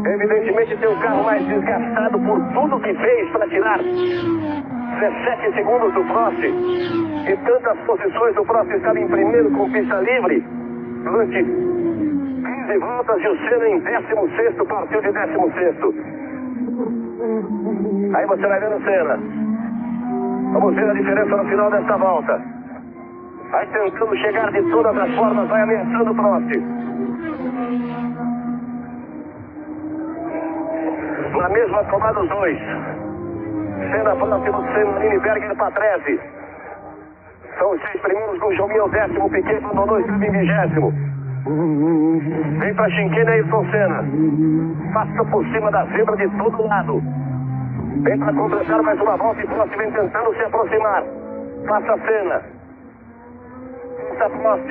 evidentemente tem um carro mais desgastado por tudo que fez para tirar 17 segundos do Prost. E tantas posições do Prost estava em primeiro com pista livre durante 15 voltas e o Senna em 16º, partiu de 16º. Aí você vai vendo o Senna. Vamos ver a diferença no final desta volta. Vai tentando chegar de todas as formas, vai ameaçando o Prost. Na mesma tomada os dois. Senna próximo, Senna, Lindbergh para 13. São os 6 primeiros do joguinho, o 10º, Piquet abandonou, estava em 20º. Vem para Chinquene, Ayrton Senna. Passa por cima da zebra de todo lado. Vem para completar mais uma volta e Prost vem tentando se aproximar. Passa Senna. Passa Prost.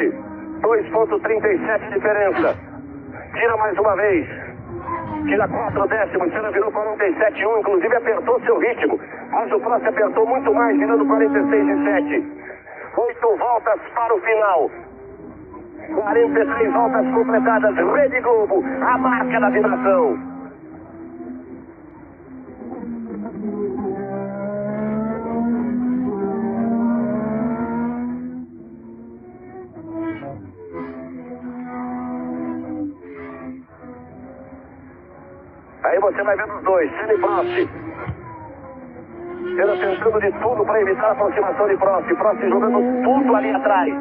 2.37 de diferença. Tira mais uma vez. Tira 4 décimos. Senna virou 47.1. Inclusive apertou seu ritmo. Mas o Prost apertou muito mais, virando 46.7. 8 voltas para o final. 43 voltas completadas. Rede Globo, a marca da vibração. Aí você vai vendo os dois, Senna e Prost. Senna tentando de tudo para evitar a aproximação de Prost. Prost jogando tudo ali atrás.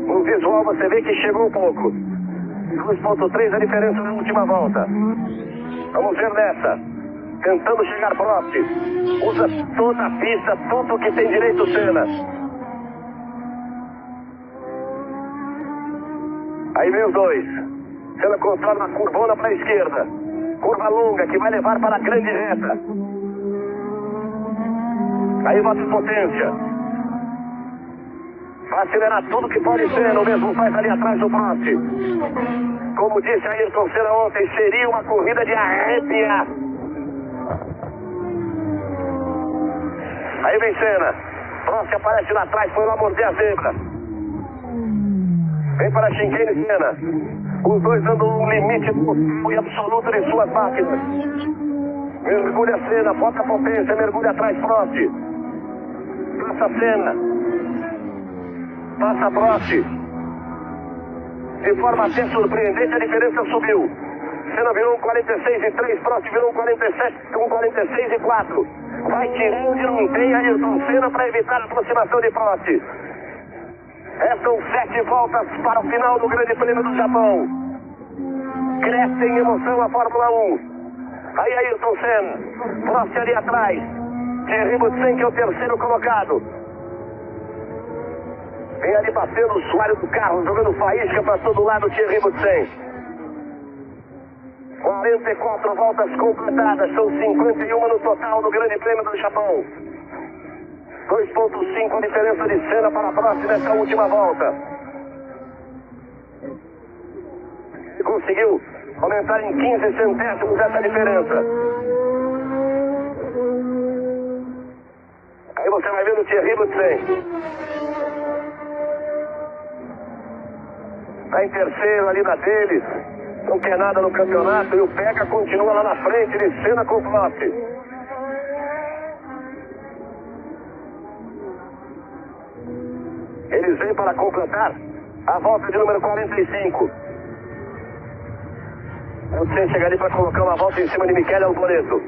No visual você vê que chegou um pouco. 2.3 a diferença na última volta. Vamos ver nessa. Tentando chegar Prost. Usa toda a pista, tudo que tem direito Senna. Aí vem os dois. Senna controla a curvona para a esquerda. Curva longa que vai levar para a grande reta. Aí bota potência. Vai acelerar tudo que pode ser. O mesmo faz ali atrás do Prost. Como disse Ayrton Senna ontem, seria uma corrida de arrepiar. Aí vem Senna. Prost aparece lá atrás, foi lá morder a zebra. Vem para a Chinquene Senna. Os dois dando um limite total e absoluto de suas máquinas. Mergulha Senna, bota a potência, mergulha atrás Prost. Passa Senna. Passa Prost. De forma até surpreendente, a diferença subiu. Senna virou um 46.3, Prost virou um 46.4. Vai tirando de não tem Ayrton Senna para evitar a aproximação de Prost. São 7 voltas para o final do Grande Prêmio do Japão. Cresce em emoção a Fórmula 1. Aí Ayrton Senna. Prost ali atrás. Thierry Boutsen, que é o terceiro colocado. Vem ali batendo o soalho do carro, jogando faísca para todo lado, Thierry Boutsen. 44 voltas completadas, são 51 no total do Grande Prêmio do Japão. 2,5 a diferença de Senna para Prost nessa última volta. Ele conseguiu aumentar em 15 centésimos essa diferença. Aí você vai ver o Thierry Boutsen. Está em terceiro ali na deles. Não quer nada no campeonato. E o Pecca continua lá na frente de Senna com Prost. Eles vêm para completar a volta de número 45. Você chega ali para colocar uma volta em cima de Michele Alboreto.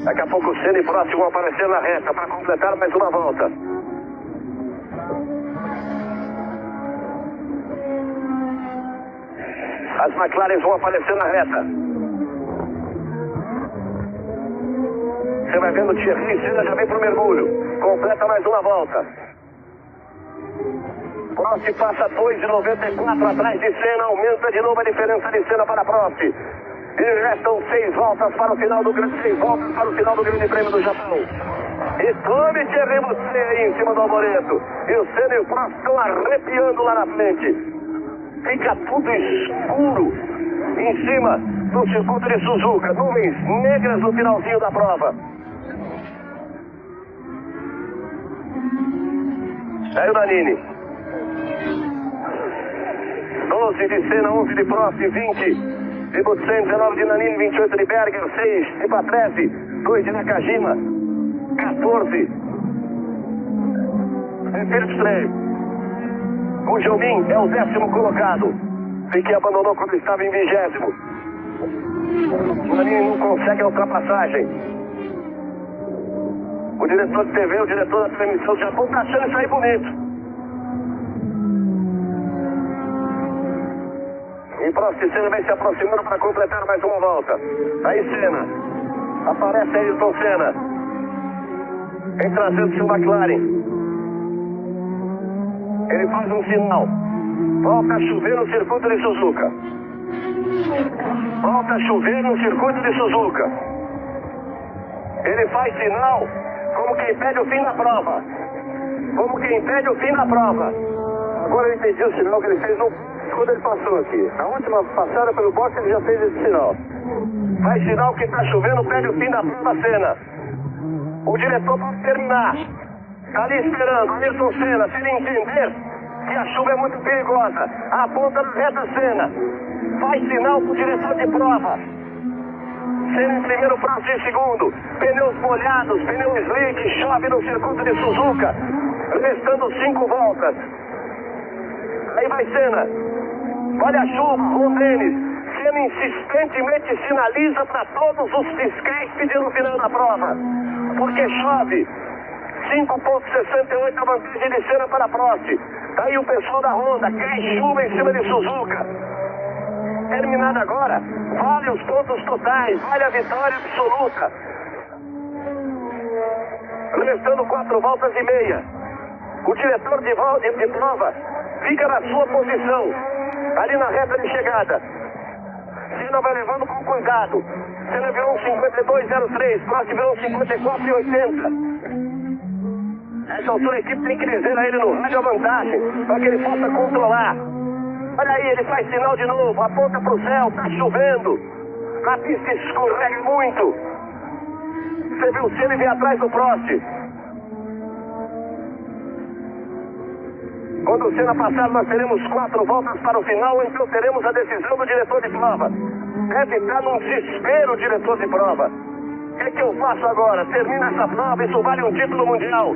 Daqui a pouco o Senna e Prost vão aparecer na reta para completar mais uma volta. As McLaren vão aparecer na reta. Você vai vendo o Thierry, Senna já vem para o mergulho. Completa mais uma volta. Prost passa 2,94 atrás de Senna. Aumenta de novo a diferença de Senna para Prost. E restam 6 voltas para o final do Grande Prêmio do Japão. E tome Thierry Boutsen aí em cima do Alboreto. E o Senna e o Prost estão arrepiando lá na frente. Fica tudo escuro em cima do circuito de Suzuka. Nuvens negras no finalzinho da prova. Aí o Nannini. 12 de Senna, 11 de Prost, 20 de Boutsen, 19 de Nannini, 28 de Berger, 6 de Patrese, 2 de Nakajima, 14 de Philips Trey. O Jaumin é o 10º colocado. Piquet abandonou quando estava em 20º. O Nannini não consegue a ultrapassagem. O diretor de TV, o diretor da transmissão do Japão está achando isso aí bonito. E Prost e Senna vem se aproximando para completar mais uma volta. Aí Senna. Aparece Ayrton Senna. Vem trazendo seu McLaren. Ele faz um sinal. Volta a chover no circuito de Suzuka. Volta a chover no circuito de Suzuka. Ele faz sinal como quem pede o fim da prova. Como quem pede o fim da prova. Agora eu entendi o sinal que ele fez quando ele passou aqui. Na última passada pelo boxe ele já fez esse sinal. Faz sinal que está chovendo, pede o fim da prova, Senna. O diretor pode terminar. Está ali esperando, Ayrton Senna, se ele entender que a chuva é muito perigosa, aponta na reta Senna, faz sinal para o diretor de prova. Senna em primeiro, Prost em segundo, pneus molhados, pneu slick, chove no circuito de Suzuka, restando 5 voltas. Aí vai Senna, olha a chuva, Ron Dennis, Senna insistentemente sinaliza para todos os fiscais pedindo o final da prova, porque chove. 5,68 a vantagem de Senna para Prost. Daí o pessoal da Honda, cai chuva em cima de Suzuka. Terminado agora, vale os pontos totais, vale a vitória absoluta. Restando 4 voltas e meia. O diretor de prova fica na sua posição, ali na reta de chegada. Senna vai levando com cuidado. Senna virou um 52,03, Prost virou um 54,80. Nessa altura a equipe tem que dizer a ele no rádio a vantagem, para que ele possa controlar. Olha aí, ele faz sinal de novo, aponta para o céu, está chovendo. A pista escorrega muito. Você viu o Senna vir atrás do Prost. Quando o Senna passar, nós teremos 4 voltas para o final, então teremos a decisão do diretor de prova. Deve estar num desespero o diretor de prova. O que eu faço agora? Termina essa prova, isso vale um título mundial.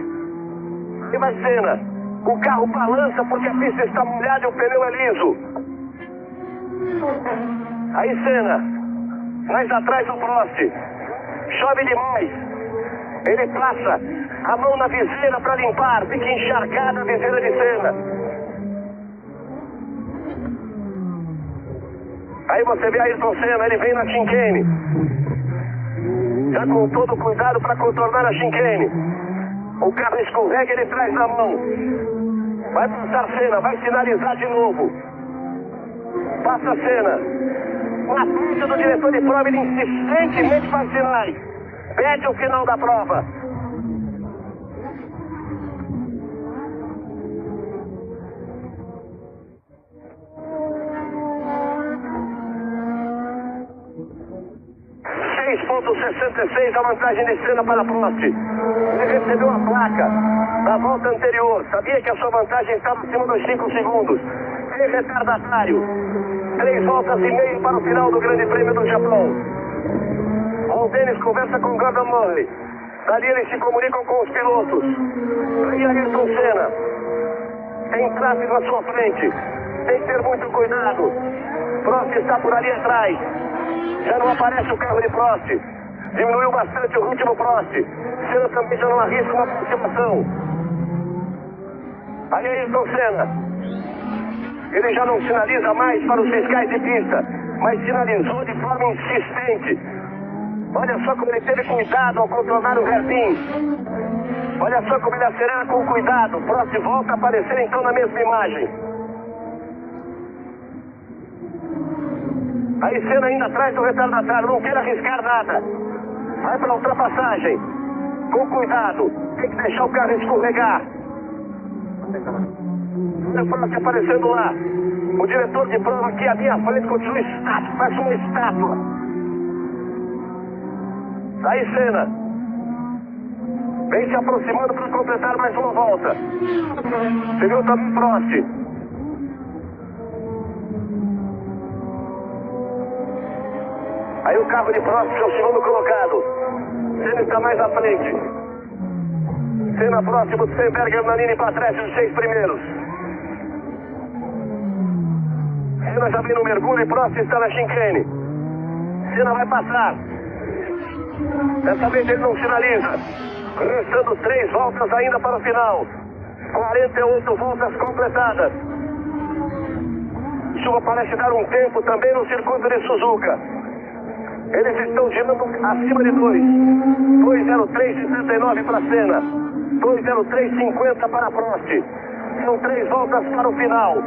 E vai Senna. O carro balança porque a pista está molhada e o pneu é liso. Aí Senna, mais atrás do Prost. Chove demais. Ele passa a mão na viseira para limpar, fica encharcada a viseira de Senna. Aí você vê Ayrton Senna, ele vem na chicane. Já com todo cuidado para contornar a chicane. O carro escorrega, ele traz na mão. Vai passar Senna, vai sinalizar de novo. Passa Senna. Na frente do diretor de prova, ele insistentemente faz sinais. Pede o final da prova. .66 a vantagem de Senna para Prost. Ele recebeu a placa da volta anterior. Sabia que a sua vantagem estava acima dos 5 segundos. Tem retardatário. 3 voltas e meia para o final do Grande Prêmio do Japão. O Dennis conversa com Gordon Murray. Dali eles se comunicam com os pilotos. Aí Ayrton Senna. Tem tráfego à sua frente. Tem que ter muito cuidado. Prost está por ali atrás. Já não aparece o carro de Prost. Diminuiu bastante o ritmo Prost. Senna também já não arrisca uma aproximação. Aí Ayrton Senna. Ele já não sinaliza mais para os fiscais de pista, mas sinalizou de forma insistente. Olha só como ele teve cuidado ao contornar o hairpin. Olha só como ele acelera com cuidado. Prost volta a aparecer então na mesma imagem. Aí Senna ainda atrás do retardatário, não quer arriscar nada. Vai para a ultrapassagem. Com cuidado, tem que deixar o carro escorregar. Olha o Prost aparecendo lá. O diretor de prova aqui à minha frente continua estático, parece uma estátua. Aí Senna. Vem se aproximando para completar mais uma volta. Seguiu também Prost. Aí o carro de Prost é o segundo colocado. Senna está mais à frente. Senna próximo de Stenberger, Nannini para trás dos 6 primeiros. Senna já vem no mergulho e Prost está na chicane. Senna vai passar. Dessa vez ele não sinaliza. Restando 3 voltas ainda para o final. 48 voltas completadas. Chuva parece dar um tempo também no circuito de Suzuka. Eles estão girando acima de 2. 2:03:69 para Senna. 2:03:50 para Prost. São 3 voltas para o final.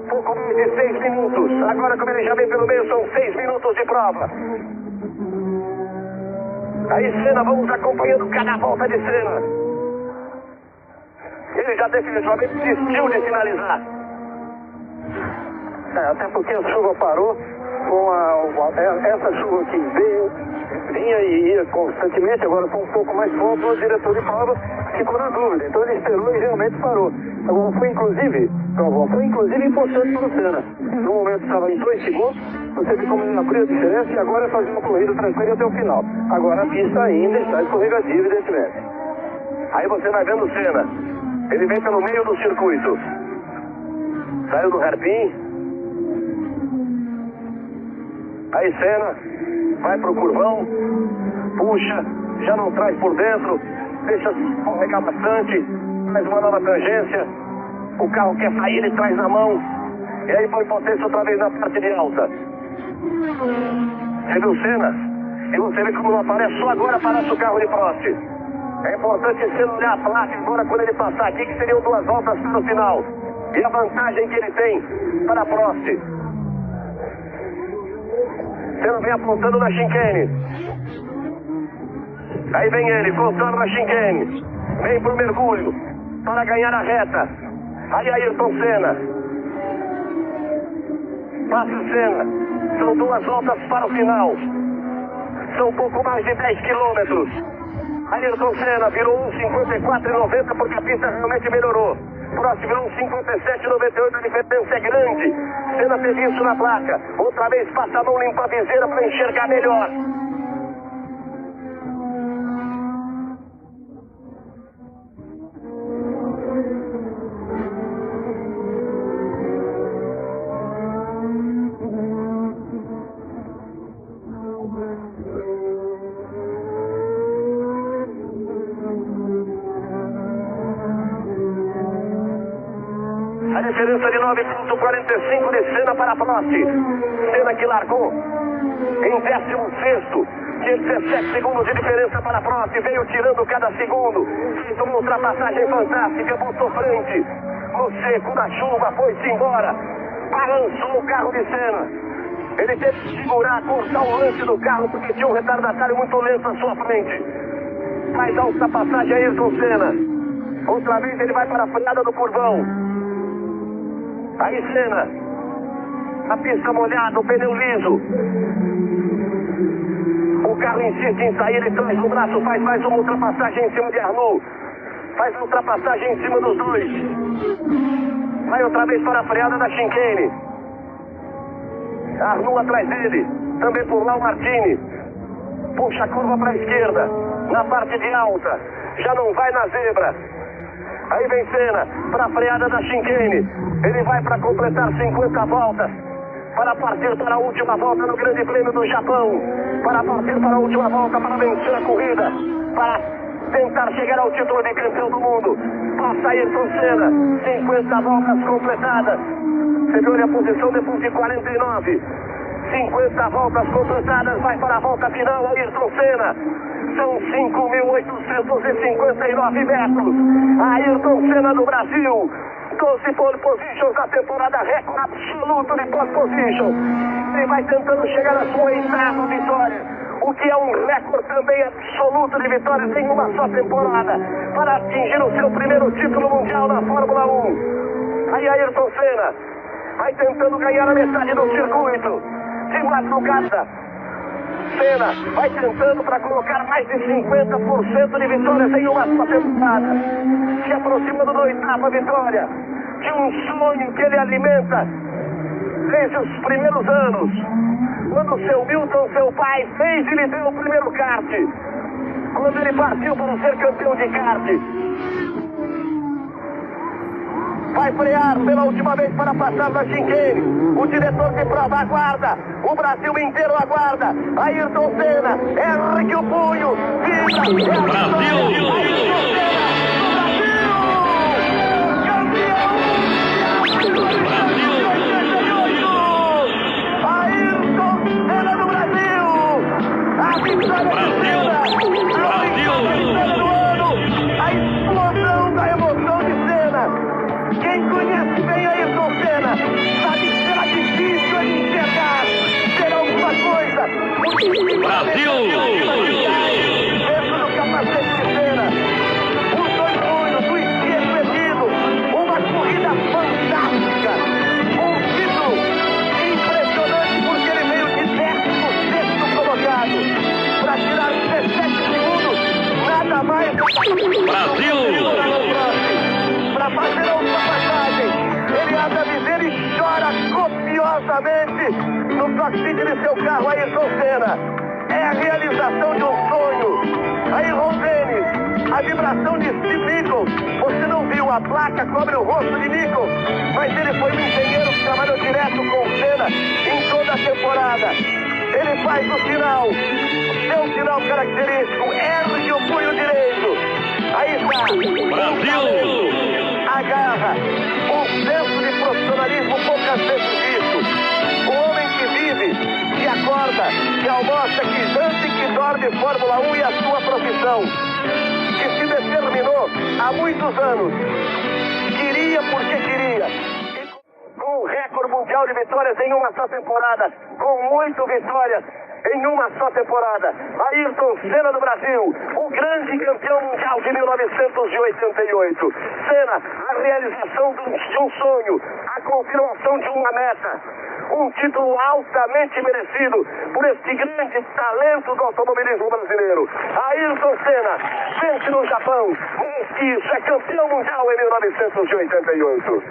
Pouco mais de 6 minutos. Agora, como ele já vem pelo meio, são 6 minutos de prova. Aí Senna, vamos acompanhando cada volta de Senna. Ele já definitivamente desistiu de finalizar. Até porque a chuva parou. Essa chuva que vinha e ia constantemente, agora foi um pouco mais forte, o diretor de prova ficou na dúvida. Então ele esperou e realmente parou. Agora foi inclusive importante para o Senna. No momento estava em 2 segundos, você vê como ele abriu a diferença e agora é fazer uma corrida tranquila até o final. Agora a pista ainda está escorregadia, evidentemente. Aí você vai vendo o Senna. Ele vem pelo meio do circuito. Saiu do hairpin. Aí Senna vai pro curvão, puxa, já não traz por dentro, deixa escorregar bastante, faz uma nova tangência, o carro quer sair, ele traz na mão, e aí põe potência outra vez na parte de alta. Você viu Senna? E você vê como não aparece, só agora aparece o carro de Prost. É importante Senna olhar a placa agora quando ele passar aqui, que seriam 2 voltas para o final. E a vantagem que ele tem para Prost. Senna vem apontando na chicane. Aí vem ele, voltando na chicane. Vem pro mergulho para ganhar a reta. Aí Ayrton Senna. Passa Senna. São 2 voltas para o final. São um pouco mais de 10 quilômetros. Ayrton Senna virou 1:54:90 porque a pista realmente melhorou. Prost virou 1:57:98, a diferença é grande. Senna teve isso na placa. Outra vez passa a mão, limpa a viseira para enxergar melhor. A diferença de 9:45 de Senna para Prost. Senna que largou em 16º, Tinha 17 segundos de diferença para a Prost, veio tirando cada segundo. Fez uma ultrapassagem fantástica, botou frente. No seco, na chuva, foi-se embora. Balançou o carro de Senna. Ele teve que segurar, cortar o lance do carro, porque tinha um retardatário muito lento à sua frente. Faz a ultrapassagem Ayrton Senna. Outra vez ele vai para a freada do curvão. Aí Senna. A pista molhada, o pneu liso. O carro insiste em sair, ele traz no braço, faz mais uma ultrapassagem em cima de Arnoux. Faz uma ultrapassagem em cima dos dois. Vai outra vez para a freada da chicane. Arnoux atrás dele. Também por lá o Martini. Puxa a curva para a esquerda. Na parte de alta. Já não vai na zebra. Aí vem Senna para a freada da chicane. Ele vai para completar 50 voltas. Para partir para a última volta no Grande Prêmio do Japão. Para partir para a última volta para vencer a corrida. Para tentar chegar ao título de campeão do mundo. Passa Ayrton Senna. 50 voltas completadas. Você viu a posição depois de 49. 50 voltas completadas. Vai para a volta final Ayrton Senna. São 5.859 metros. Ayrton Senna do Brasil. 12 pole positions da temporada, recorde absoluto de pole position. Ele vai tentando chegar à sua oitava vitória, o que é um recorde também absoluto de vitórias em uma só temporada, para atingir o seu primeiro título mundial na Fórmula 1. Aí Ayrton Senna vai tentando ganhar a metade do circuito, de madrugada. Senna vai tentando para colocar mais de 50% de vitórias em uma só temporada, se aproximando da oitava vitória, de um sonho que ele alimenta desde os primeiros anos, quando seu Milton, seu pai, fez e lhe deu o primeiro kart, quando ele partiu para ser campeão de kart. Vai frear pela última vez para passar na chicane. O diretor de prova aguarda. O Brasil inteiro aguarda. Ayrton Senna ergue o punho. Vibra. Brasil! Ayrton Senna do Brasil! Ayrton Senna do Brasil! A vitória do Senna! A vitória do ano! A explosão da emoção de Senna! Quem conhece bem Ayrton Senna sabe que será difícil ele enxergar, ser alguma coisa. Brasil! Dentro do capacete de Senna, os dois punhos, o esquerdo perdido, uma corrida fantástica, um título impressionante porque ele veio de 16º colocado para tirar 17 segundos, nada mais. Brasil! Para fazer a ultrapassagem, ele anda a viver e chora copiosamente no cockpit de seu carro. Ayrton Senna é a realização de um sonho. Aí Ron Dennis, a vibração de Steve Nichols. Você não viu, a placa cobre o rosto de Nichols, mas ele foi um engenheiro que trabalhou direto com Senna em toda a temporada. Ele faz o sinal, seu sinal característico, ergue o punho direito. Aí está, Brasil! Agarra, um senso de profissionalismo poucas vezes visto. O homem que vive, que acorda, que almoça, que janta e que dorme Fórmula 1 e a sua profissão, que se determinou há muitos anos, queria porque queria, e com um recorde mundial de vitórias em uma só temporada, com 8 vitórias em uma só temporada. Ayrton Senna do Brasil, o grande campeão mundial de 1988. Senna, a realização de um sonho, a confirmação de uma meta. Um título altamente merecido por este grande talento do automobilismo brasileiro. Ayrton Senna vence no Japão. Isso, é campeão mundial em 1988.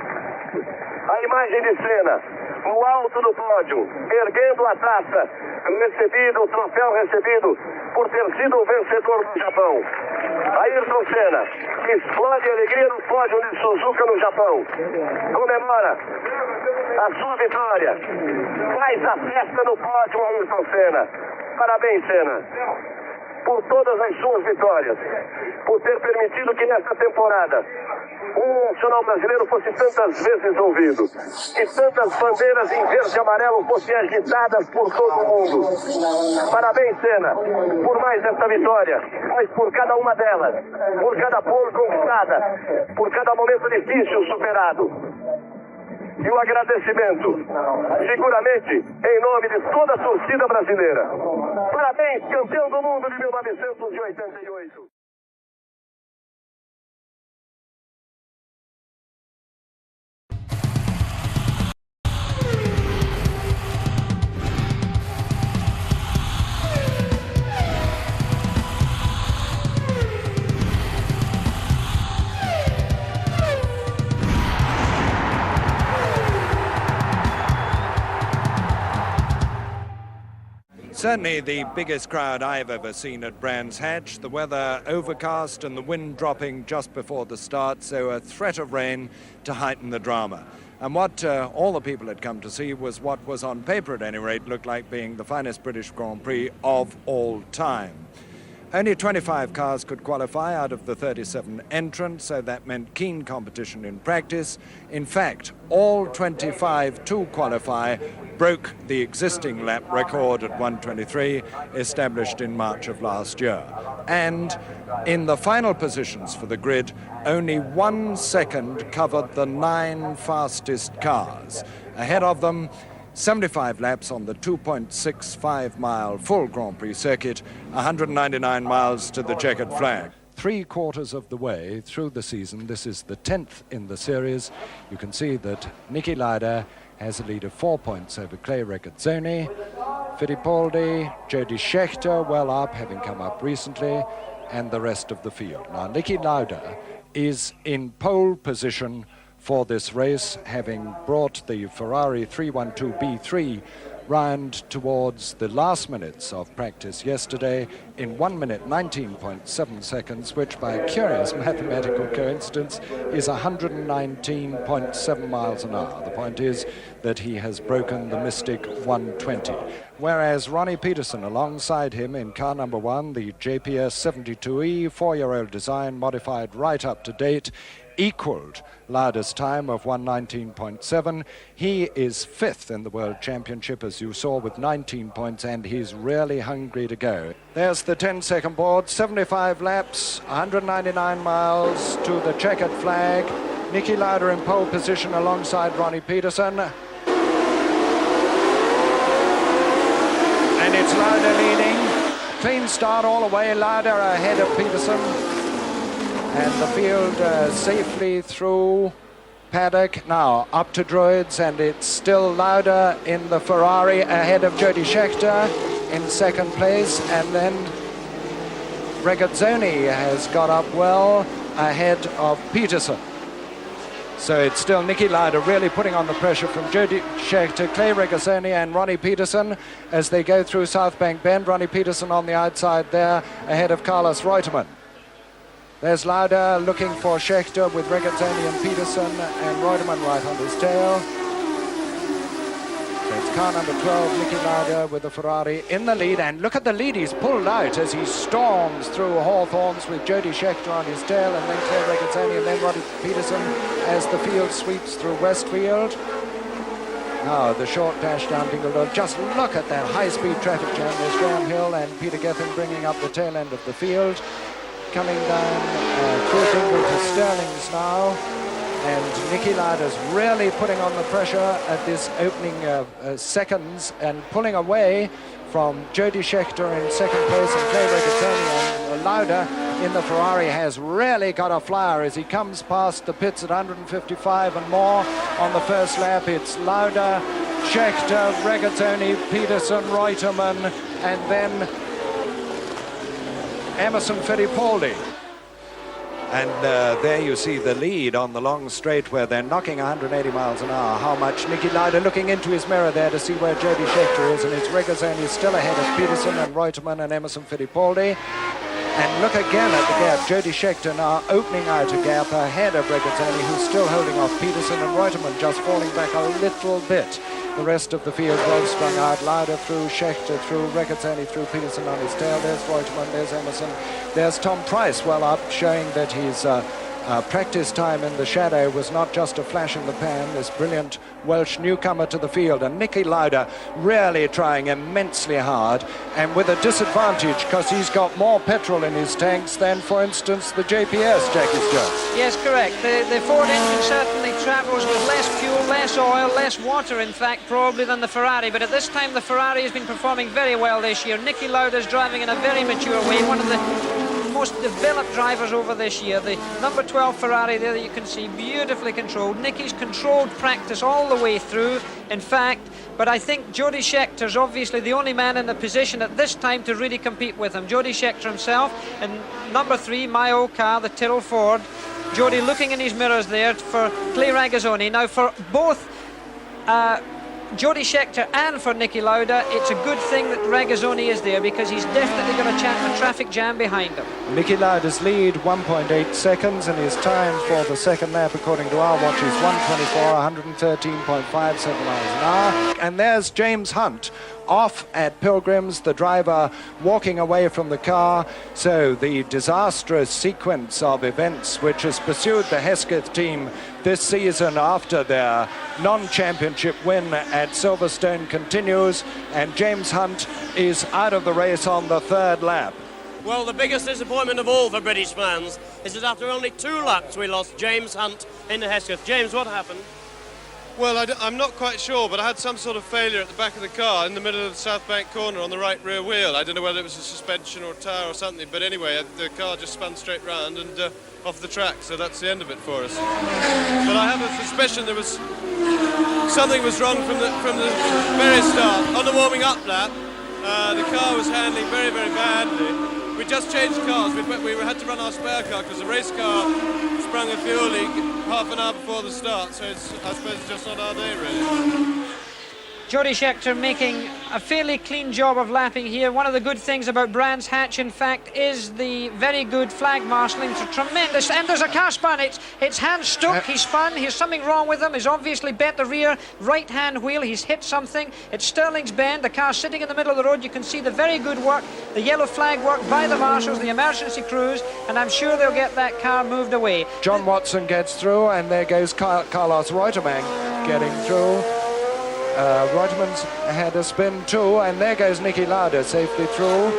A imagem de Senna no alto do pódio, erguendo a taça, recebido, o troféu recebido por ter sido o vencedor do Japão. Ayrton Senna explode a alegria no pódio de Suzuka no Japão. Comemora a sua vitória. Faz a festa no pódio, Ayrton Senna. Parabéns, Senna, por todas as suas vitórias, por ter permitido do que nessa temporada o nacional brasileiro fosse tantas vezes ouvido, que tantas bandeiras em verde e amarelo fossem agitadas por todo o mundo. Parabéns, Senna, por mais esta vitória, mas por cada uma delas, por cada pole conquistada, por cada momento difícil superado. E o agradecimento, seguramente, em nome de toda a torcida brasileira. Parabéns, campeão do mundo de 1988. Certainly the biggest crowd I've ever seen at Brands Hatch. The weather overcast and the wind dropping just before the start, so a threat of rain to heighten the drama. And what all the people had come to see was what was on paper at any rate looked like being the finest British Grand Prix of all time. Only 25 cars could qualify out of the 37 entrants, so that meant keen competition in practice. In fact, all 25 to qualify broke the existing lap record at 1:23, established in March of last year. And in the final positions for the grid, only 1 second covered the 9 fastest cars. Ahead of them, 75 laps on the 2.65-mile full Grand Prix circuit, 199 miles to the checkered flag. 3/4 of the way through the season, this is the 10th in the series. You can see that Niki Lauda has a lead of 4 points over Clay Regazzoni. Fittipaldi, Jody Scheckter well up, having come up recently, and the rest of the field. Now, Niki Lauda is in pole position for this race, having brought the Ferrari 312 B3 round towards the last minutes of practice yesterday in 1 minute 19.7 seconds, which by a curious mathematical coincidence is 119.7 miles an hour. The point is that he has broken the mystic 120. Whereas Ronnie Peterson alongside him in car number 1, the JPS 72E, 4-year-old design, modified right up to date, equaled Lauda's time of 119.7. He is 5th in the World Championship, as you saw, with 19 points, and he's really hungry to go. There's the 10-second board, 75 laps, 199 miles to the checkered flag. Niki Lauda in pole position alongside Ronnie Peterson. And it's Lauda leading. Clean start all the way, Lauda ahead of Peterson. And the field safely through paddock. Now up to Druids, and it's still Lauda in the Ferrari ahead of Jody Scheckter in second place. And then Regazzoni has got up well ahead of Peterson. So it's still Niki Lauda really putting on the pressure from Jody Scheckter, Clay Regazzoni and Ronnie Peterson as they go through South Bank Bend. Ronnie Peterson on the outside there ahead of Carlos Reutemann. There's Lauda looking for Scheckter with Regazzoni and Peterson and Reutemann right on his tail. So it's car number 12, Niki Lauda with the Ferrari in the lead, and look at the lead he's pulled out as he storms through Hawthorns with Jody Scheckter on his tail, and then Clay Regazzoni and then Ronnie Peterson as the field sweeps through Westfield. Now the short dash down Dingledorf. Just look at that high-speed traffic jam. There's Graham Hill and Peter Gethin bringing up the tail end of the field. Coming down through Dingle to Sterling's now, and Niki Lauda's really putting on the pressure at this opening seconds and pulling away from Jody Scheckter in second place and Clay Regazzoni, and Lauda in the Ferrari has really got a flyer as he comes past the pits at 155 and more on the first lap. It's Lauda, Scheckter, Regazzoni, Peterson, Reutemann, and then Emerson Fittipaldi. And there you see the lead on the long straight where they're knocking 180 miles an hour. How much Niki Lauda looking into his mirror there to see where Jody Scheckter is, and it's Regazzoni still ahead of Peterson and Reutemann and Emerson Fittipaldi. And look again at the gap. Jody Scheckter now opening out a gap ahead of Regazzoni, who's still holding off Peterson, and Reutemann just falling back a little bit. The rest of the field well strung out. Lauda through, Schechter through, Regazzoni through, Peterson on his tail. There's Reutemann, there's Emerson, there's Tom Price well up, showing that his practice time in the shadow was not just a flash in the pan. This brilliant Welsh newcomer to the field, and Niki Lauda really trying immensely hard, and with a disadvantage because he's got more petrol in his tanks than, for instance, the JPS, Jackie Stewart. Yes, correct. The Ford engine certainly travels with less fuel, less oil, less water, in fact, probably than the Ferrari, but at this time the Ferrari has been performing very well this year. Niki Lauda's driving in a very mature way, one of the most developed drivers over this year. The number 12 Ferrari there that you can see, beautifully controlled. Niki's controlled practice all the way through, in fact, but I think Jody Schechter's obviously the only man in the position at this time to really compete with him. Jody Schechter himself, and number 3, my old car, the Tyrrell Ford. Jody looking in his mirrors there for Clay Regazzoni. Now for both Jody Schechter and for Niki Lauda, it's a good thing that Regazzoni is there, because he's definitely got a traffic jam behind him. Niki Lauda's lead 1.8 seconds, and his time for the second lap according to our watch is 1:24, 113.57 miles an hour. And there's James Hunt off at Pilgrims, the driver walking away from the car. So the disastrous sequence of events which has pursued the Hesketh team this season after their non-championship win at Silverstone continues, and James Hunt is out of the race on the third lap. Well, the biggest disappointment of all for British fans is that after only 2 laps we lost James Hunt in the Hesketh. James, what happened? Well, I'm not quite sure, but I had some sort of failure at the back of the car in the middle of the South Bank corner on the right rear wheel. I don't know whether it was a suspension or a tyre or something, but anyway, the car just spun straight round and off the track, so that's the end of it for us. But I have a suspicion there was something was wrong from the very start. On the warming up lap, the car was handling very, very badly. We just changed cars. We had to run our spare car because the race car sprung a fuel leak half an hour before the start, so I suppose it's just not our day, really. Jody Schechter making a fairly clean job of lapping here. One of the good things about Brands Hatch, in fact, is the very good flag marshalling. It's tremendous. And there's a car spun. It's hand stuck. He spun. There's something wrong with him. He's obviously bent the rear right-hand wheel. He's hit something. It's Sterling's Bend. The car's sitting in the middle of the road. You can see the very good work, the yellow flag work by the marshals, the emergency crews, and I'm sure they'll get that car moved away. John Watson gets through, and there goes Carlos Reutemann getting through. Reutemann's had a spin too, and there goes Niki Lauda safely through.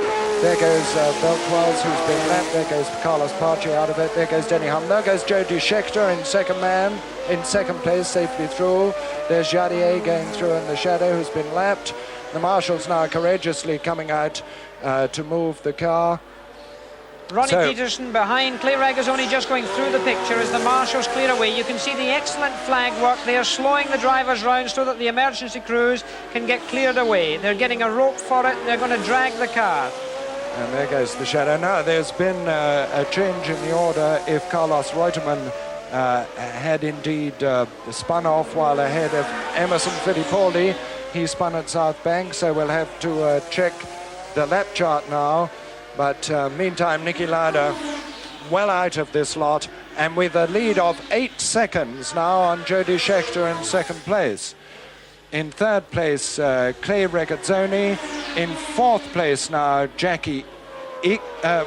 There goes Beltwells, who's been lapped. There goes Carlos Pace out of it. There goes Denny Hum. There goes Jody Schechter in second place, safely through. There's Jadier going through in the shadow, who's been lapped. The marshals now courageously coming out to move the car. Ronnie Peterson behind, Clay Regazzoni just going through the picture as the marshals clear away. You can see the excellent flag work. They are slowing the drivers round so that the emergency crews can get cleared away. They're getting a rope for it. They're going to drag the car. And there goes the shadow. Now, there's been a change in the order. If Carlos Reutemann had indeed spun off while ahead of Emerson Fittipaldi, he spun at South Bank, so we'll have to check the lap chart now. But meantime, Niki Lauda well out of this lot, and with a lead of 8 seconds now on Jody Schechter in second place. In third place, Clay Regazzoni. In fourth place now,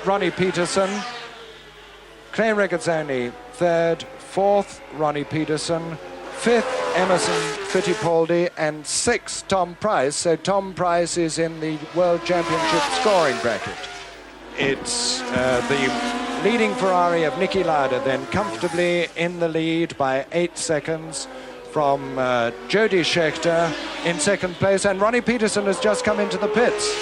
Ronnie Peterson. Clay Regazzoni third, fourth, Ronnie Peterson. Fifth, Emerson Fittipaldi, and sixth, Tom Price. So Tom Price is in the World Championship scoring bracket. It's the leading Ferrari of Niki Lauda then comfortably in the lead by 8 seconds from Jody Schechter in second place, and Ronnie Peterson has just come into the pits.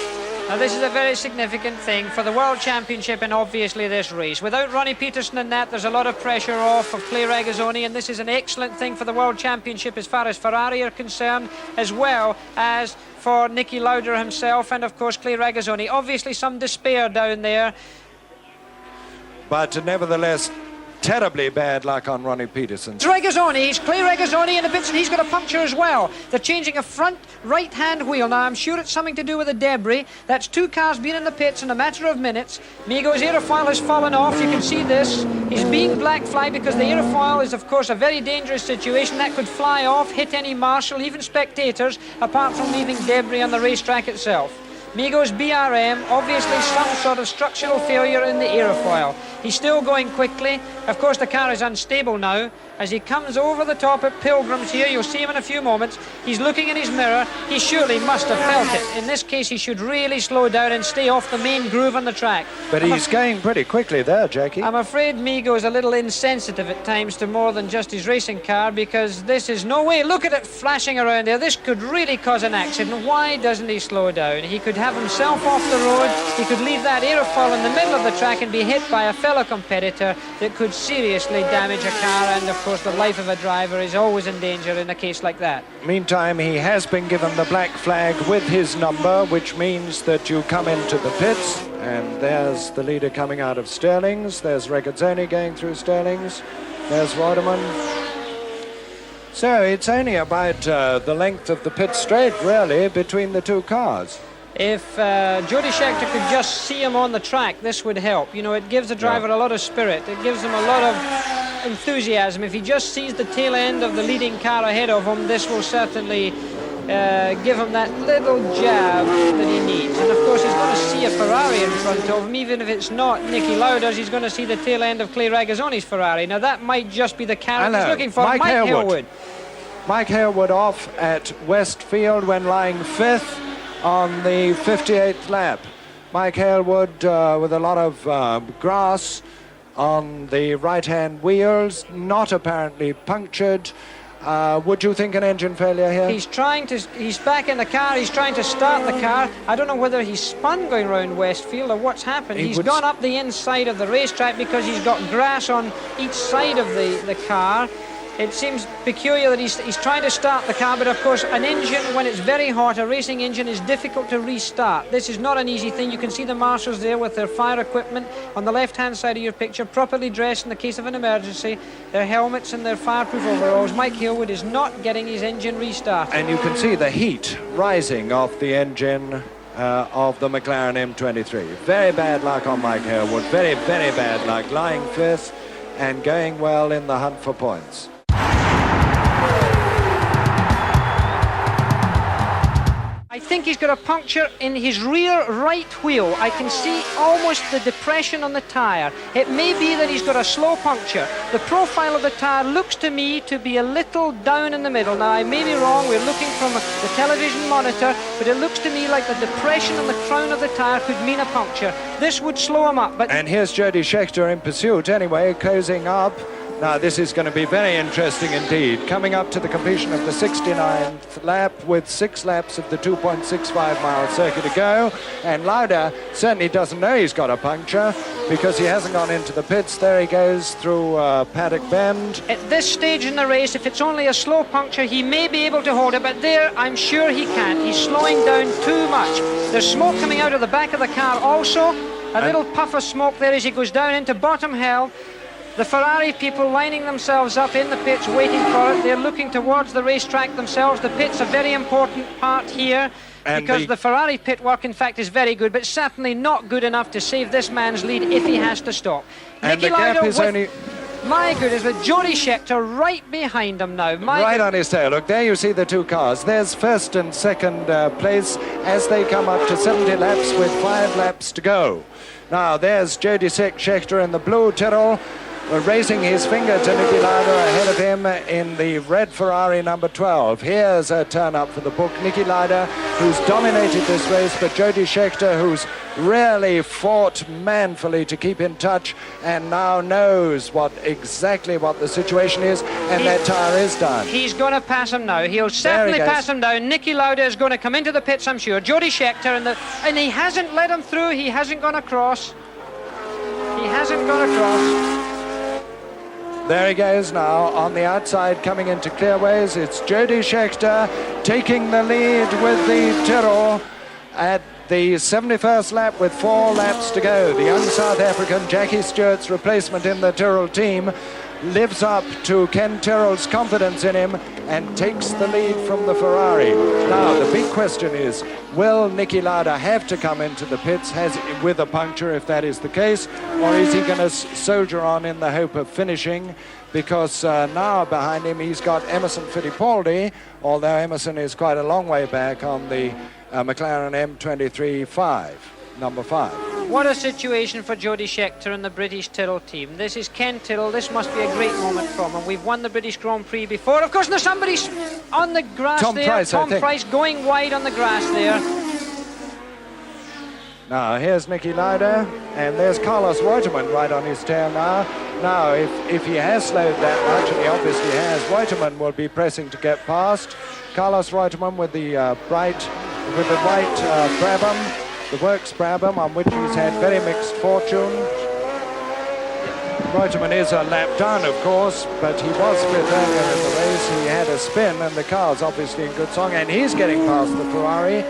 Now this is a very significant thing for the World Championship and obviously this race. Without Ronnie Peterson in that, there's a lot of pressure off of Clay Regazzoni, and this is an excellent thing for the World Championship as far as Ferrari are concerned, as well as for Niki Lauda himself and of course Clay Regazzoni. Obviously some despair down there. But nevertheless, terribly bad luck on Ronnie Peterson. It's Regazzoni, he's Clay Regazzoni in the pits, and he's got a puncture as well. They're changing a front right-hand wheel. Now, I'm sure it's something to do with the debris. That's 2 cars being in the pits in a matter of minutes. Migo's aerofoil has fallen off. You can see this. He's being black flagged because the aerofoil is, of course, a very dangerous situation. That could fly off, hit any marshal, even spectators, apart from leaving debris on the racetrack itself. Migo's BRM, obviously some sort of structural failure in the aerofoil. He's still going quickly. Of course, the car is unstable now. As he comes over the top at Pilgrims here, you'll see him in a few moments. He's looking in his mirror. He surely must have felt it. In this case, he should really slow down and stay off the main groove on the track. But he's going pretty quickly there, Jackie. I'm afraid Migo's a little insensitive at times to more than just his racing car, because this is no way. Look at it flashing around there. This could really cause an accident. Why doesn't he slow down? He could have himself off the road. He could leave that aerofoil in the middle of the track and be hit by a fellow competitor that could seriously damage a car, and of course the life of a driver is always in danger in a case like that. Meantime, he has been given the black flag with his number, which means that you come into the pits, and there's the leader coming out of Sterling's. There's Regazzoni going through Sterling's. There's Reutemann. So it's only about the length of the pit straight, really, between the 2 cars. If Jody Scheckter could just see him on the track, this would help. You know, it gives the driver a lot of spirit. It gives him a lot of enthusiasm. If he just sees the tail end of the leading car ahead of him, this will certainly give him that little jab that he needs. And of course, he's going to see a Ferrari in front of him. Even if it's not Nicky Lauda's, he's going to see the tail end of Clay Regazzoni's Ferrari. Now, that might just be the car he's looking for. Mike Hailwood. Mike Hailwood off at Westfield when lying 5th on the 58th lap. Mike Hailwood with a lot of grass on the right-hand wheels, not apparently punctured. Would you think an engine failure here? He's back in the car, he's trying to start the car. I don't know whether he's spun going round Westfield or what's happened. He's gone up the inside of the racetrack because he's got grass on each side of the car. It seems peculiar that he's trying to start the car, but of course an engine, when it's very hot, a racing engine, is difficult to restart. This is not an easy thing. You can see the marshals there with their fire equipment on the left-hand side of your picture, properly dressed in the case of an emergency, their helmets and their fireproof overalls. Mike Hailwood is not getting his engine restarted. And you can see the heat rising off the engine of the McLaren M23. Very bad luck on Mike Hailwood. Very, very bad luck. Lying 5th and going well in the hunt for points. I think he's got a puncture in his rear right wheel. I can see almost the depression on the tyre. It may be that he's got a slow puncture. The profile of the tyre looks to me to be a little down in the middle. Now, I may be wrong. We're looking from the television monitor, but it looks to me like the depression on the crown of the tyre could mean a puncture. This would slow him up. And here's Jody Scheckter in pursuit anyway, closing up. Now, this is going to be very interesting indeed. Coming up to the completion of the 69th lap with 6 laps of the 2.65-mile circuit to go. And Lauda certainly doesn't know he's got a puncture because he hasn't gone into the pits. There he goes through Paddock Bend. At this stage in the race, if it's only a slow puncture, he may be able to hold it, but there, I'm sure he can't. He's slowing down too much. There's smoke coming out of the back of the car also. A little puff of smoke there as he goes down into bottom hell. The Ferrari people lining themselves up in the pits waiting for it. They're looking towards the racetrack themselves. The pit's a very important part here because the Ferrari pit work, in fact, is very good, but certainly not good enough to save this man's lead if he has to stop. And the gap is only... My goodness, with Jody Scheckter right behind him now. Right on his tail. Look, there you see the 2 cars. There's first and second place as they come up to 70 laps with 5 laps to go. Now, there's Jody Scheckter in the blue Tyrrell, raising his finger to Nicky Lauda ahead of him in the red Ferrari number 12. Here's a turn up for the book. Nicky Lauda, who's dominated this race, but Jody Scheckter, who's really fought manfully to keep in touch and now knows exactly what the situation is, and that tyre is done. He's going to pass him now. He'll certainly pass him down. Nicky Lauda is going to come into the pits, I'm sure. Jody Scheckter, and he hasn't let him through. He hasn't gone across. He hasn't gone across. There he goes now on the outside coming into clearways. It's Jody Scheckter taking the lead with the Tyrrell at the 71st lap with 4 laps to go. The young South African Jackie Stewart's replacement in the Tyrrell team lives up to Ken Tyrrell's confidence in him and takes the lead from the Ferrari. Now, the big question is, will Niki Lauda have to come into the pits with a puncture if that is the case, or is he going to soldier on in the hope of finishing? Because now behind him he's got Emerson Fittipaldi, although Emerson is quite a long way back on the McLaren M23-5, number 5. What a situation for Jody Scheckter and the British Tyrrell team. This is Ken Tyrrell. This must be a great moment from him. We've won the British Grand Prix before. Of course, there's somebody on the grass there. Tom Price going wide on the grass there. Now, here's Niki Lauda, and there's Carlos Reutemann right on his tail now. Now, if he has slowed that much, and he obviously has, Reutemann will be pressing to get past. Carlos Reutemann with the white Brabham, the Works Brabham, on which he's had very mixed fortune. Reutemann is a lap down, of course, but he was fifth earlier in the race. He had a spin, and the car's obviously in good song, and he's getting past the Ferrari.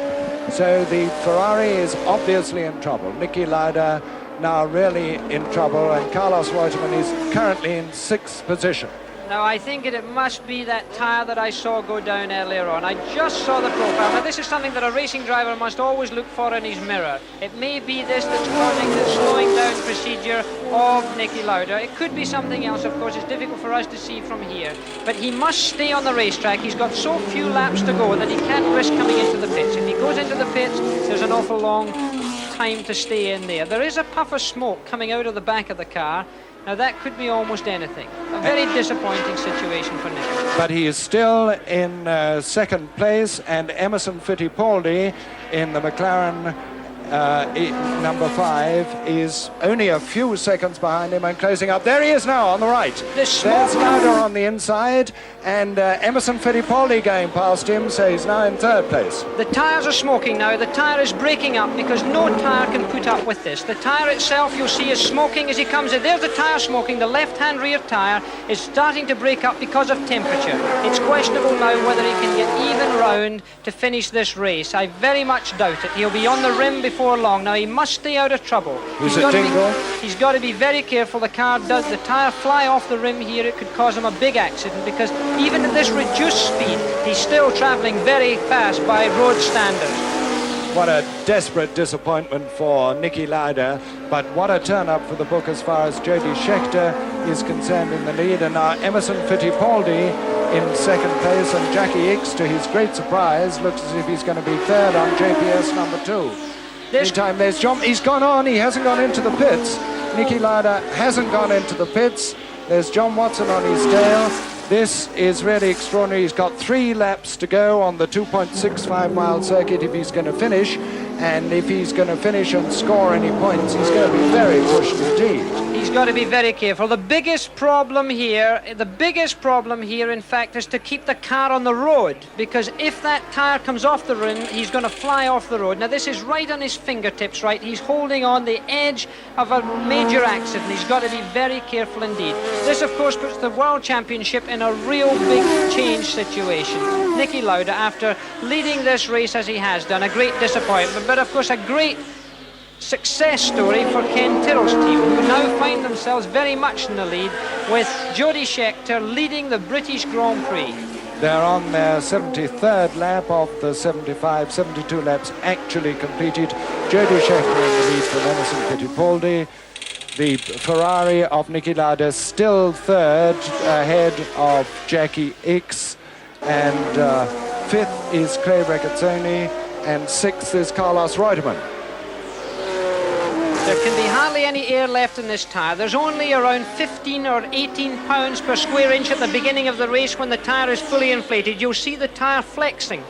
So the Ferrari is obviously in trouble. Niki Lauda now really in trouble, and Carlos Reutemann is currently in 6th position. Now, I think it must be that tyre that I saw go down earlier on. I just saw the profile. Now, this is something that a racing driver must always look for in his mirror. It may be this that's causing the slowing down procedure of Niki Lauda. It could be something else, of course. It's difficult for us to see from here. But he must stay on the racetrack. He's got so few laps to go that he can't risk coming into the pits. If he goes into the pits, there's an awful long time to stay in there. There is a puff of smoke coming out of the back of the car. Now, that could be almost anything. A very disappointing situation for Nick. But he is still in 2nd place, and Emerson Fittipaldi in the McLaren number 5 is only a few seconds behind him and closing up. There he is now on the right. There's Lauda on the inside, and Emerson Fittipaldi going past him, so he's now in 3rd place. The tyres are smoking now. The tyre is breaking up because no tyre can put up with this. The tyre itself, you'll see, is smoking as he comes in. There's the tyre smoking. The left-hand rear tyre is starting to break up because of temperature. It's questionable now whether he can get even round to finish this race. I very much doubt it. He'll be on the rim before long. Now, he must stay out of trouble. He's got to be very careful. The tyre fly off the rim here. It could cause him a big accident, because even at this reduced speed, he's still travelling very fast by road standards. What a desperate disappointment for Niki Lauda, but what a turn-up for the book as far as Jody Scheckter is concerned in the lead. And now Emerson Fittipaldi in 2nd place, and Jackie Ickx, to his great surprise, looks as if he's going to be 3rd on JPS number 2. Meantime, there's John. He's gone on. He hasn't gone into the pits. Niki Lauda hasn't gone into the pits. There's John Watson on his tail. This is really extraordinary. He's got 3 laps to go on the 2.65-mile circuit if he's going to finish. And if he's going to finish and score any points, he's going to be very pushed indeed. He's got to be very careful. The biggest problem here, in fact, is to keep the car on the road, because if that tyre comes off the rim, he's going to fly off the road. Now, this is right on his fingertips, right? He's holding on the edge of a major accident. He's got to be very careful indeed. This, of course, puts the World Championship in a real big change situation. Niki Lauda, after leading this race as he has done, a great disappointment, but of course a great success story for Ken Tyrrell's team, who now find themselves very much in the lead, with Jody Scheckter leading the British Grand Prix. They're on their 73rd lap of the 72 laps actually completed. Jody Scheckter in the lead from Emerson Fittipaldi. The Ferrari of Niki Lauda still 3rd ahead of Jackie Ickx, and 5th is Clay Regazzoni, and 6th is Carlos Reutemann. There can be hardly any air left in this tyre. There's only around 15 or 18 pounds per square inch at the beginning of the race when the tyre is fully inflated. You'll see the tyre flexing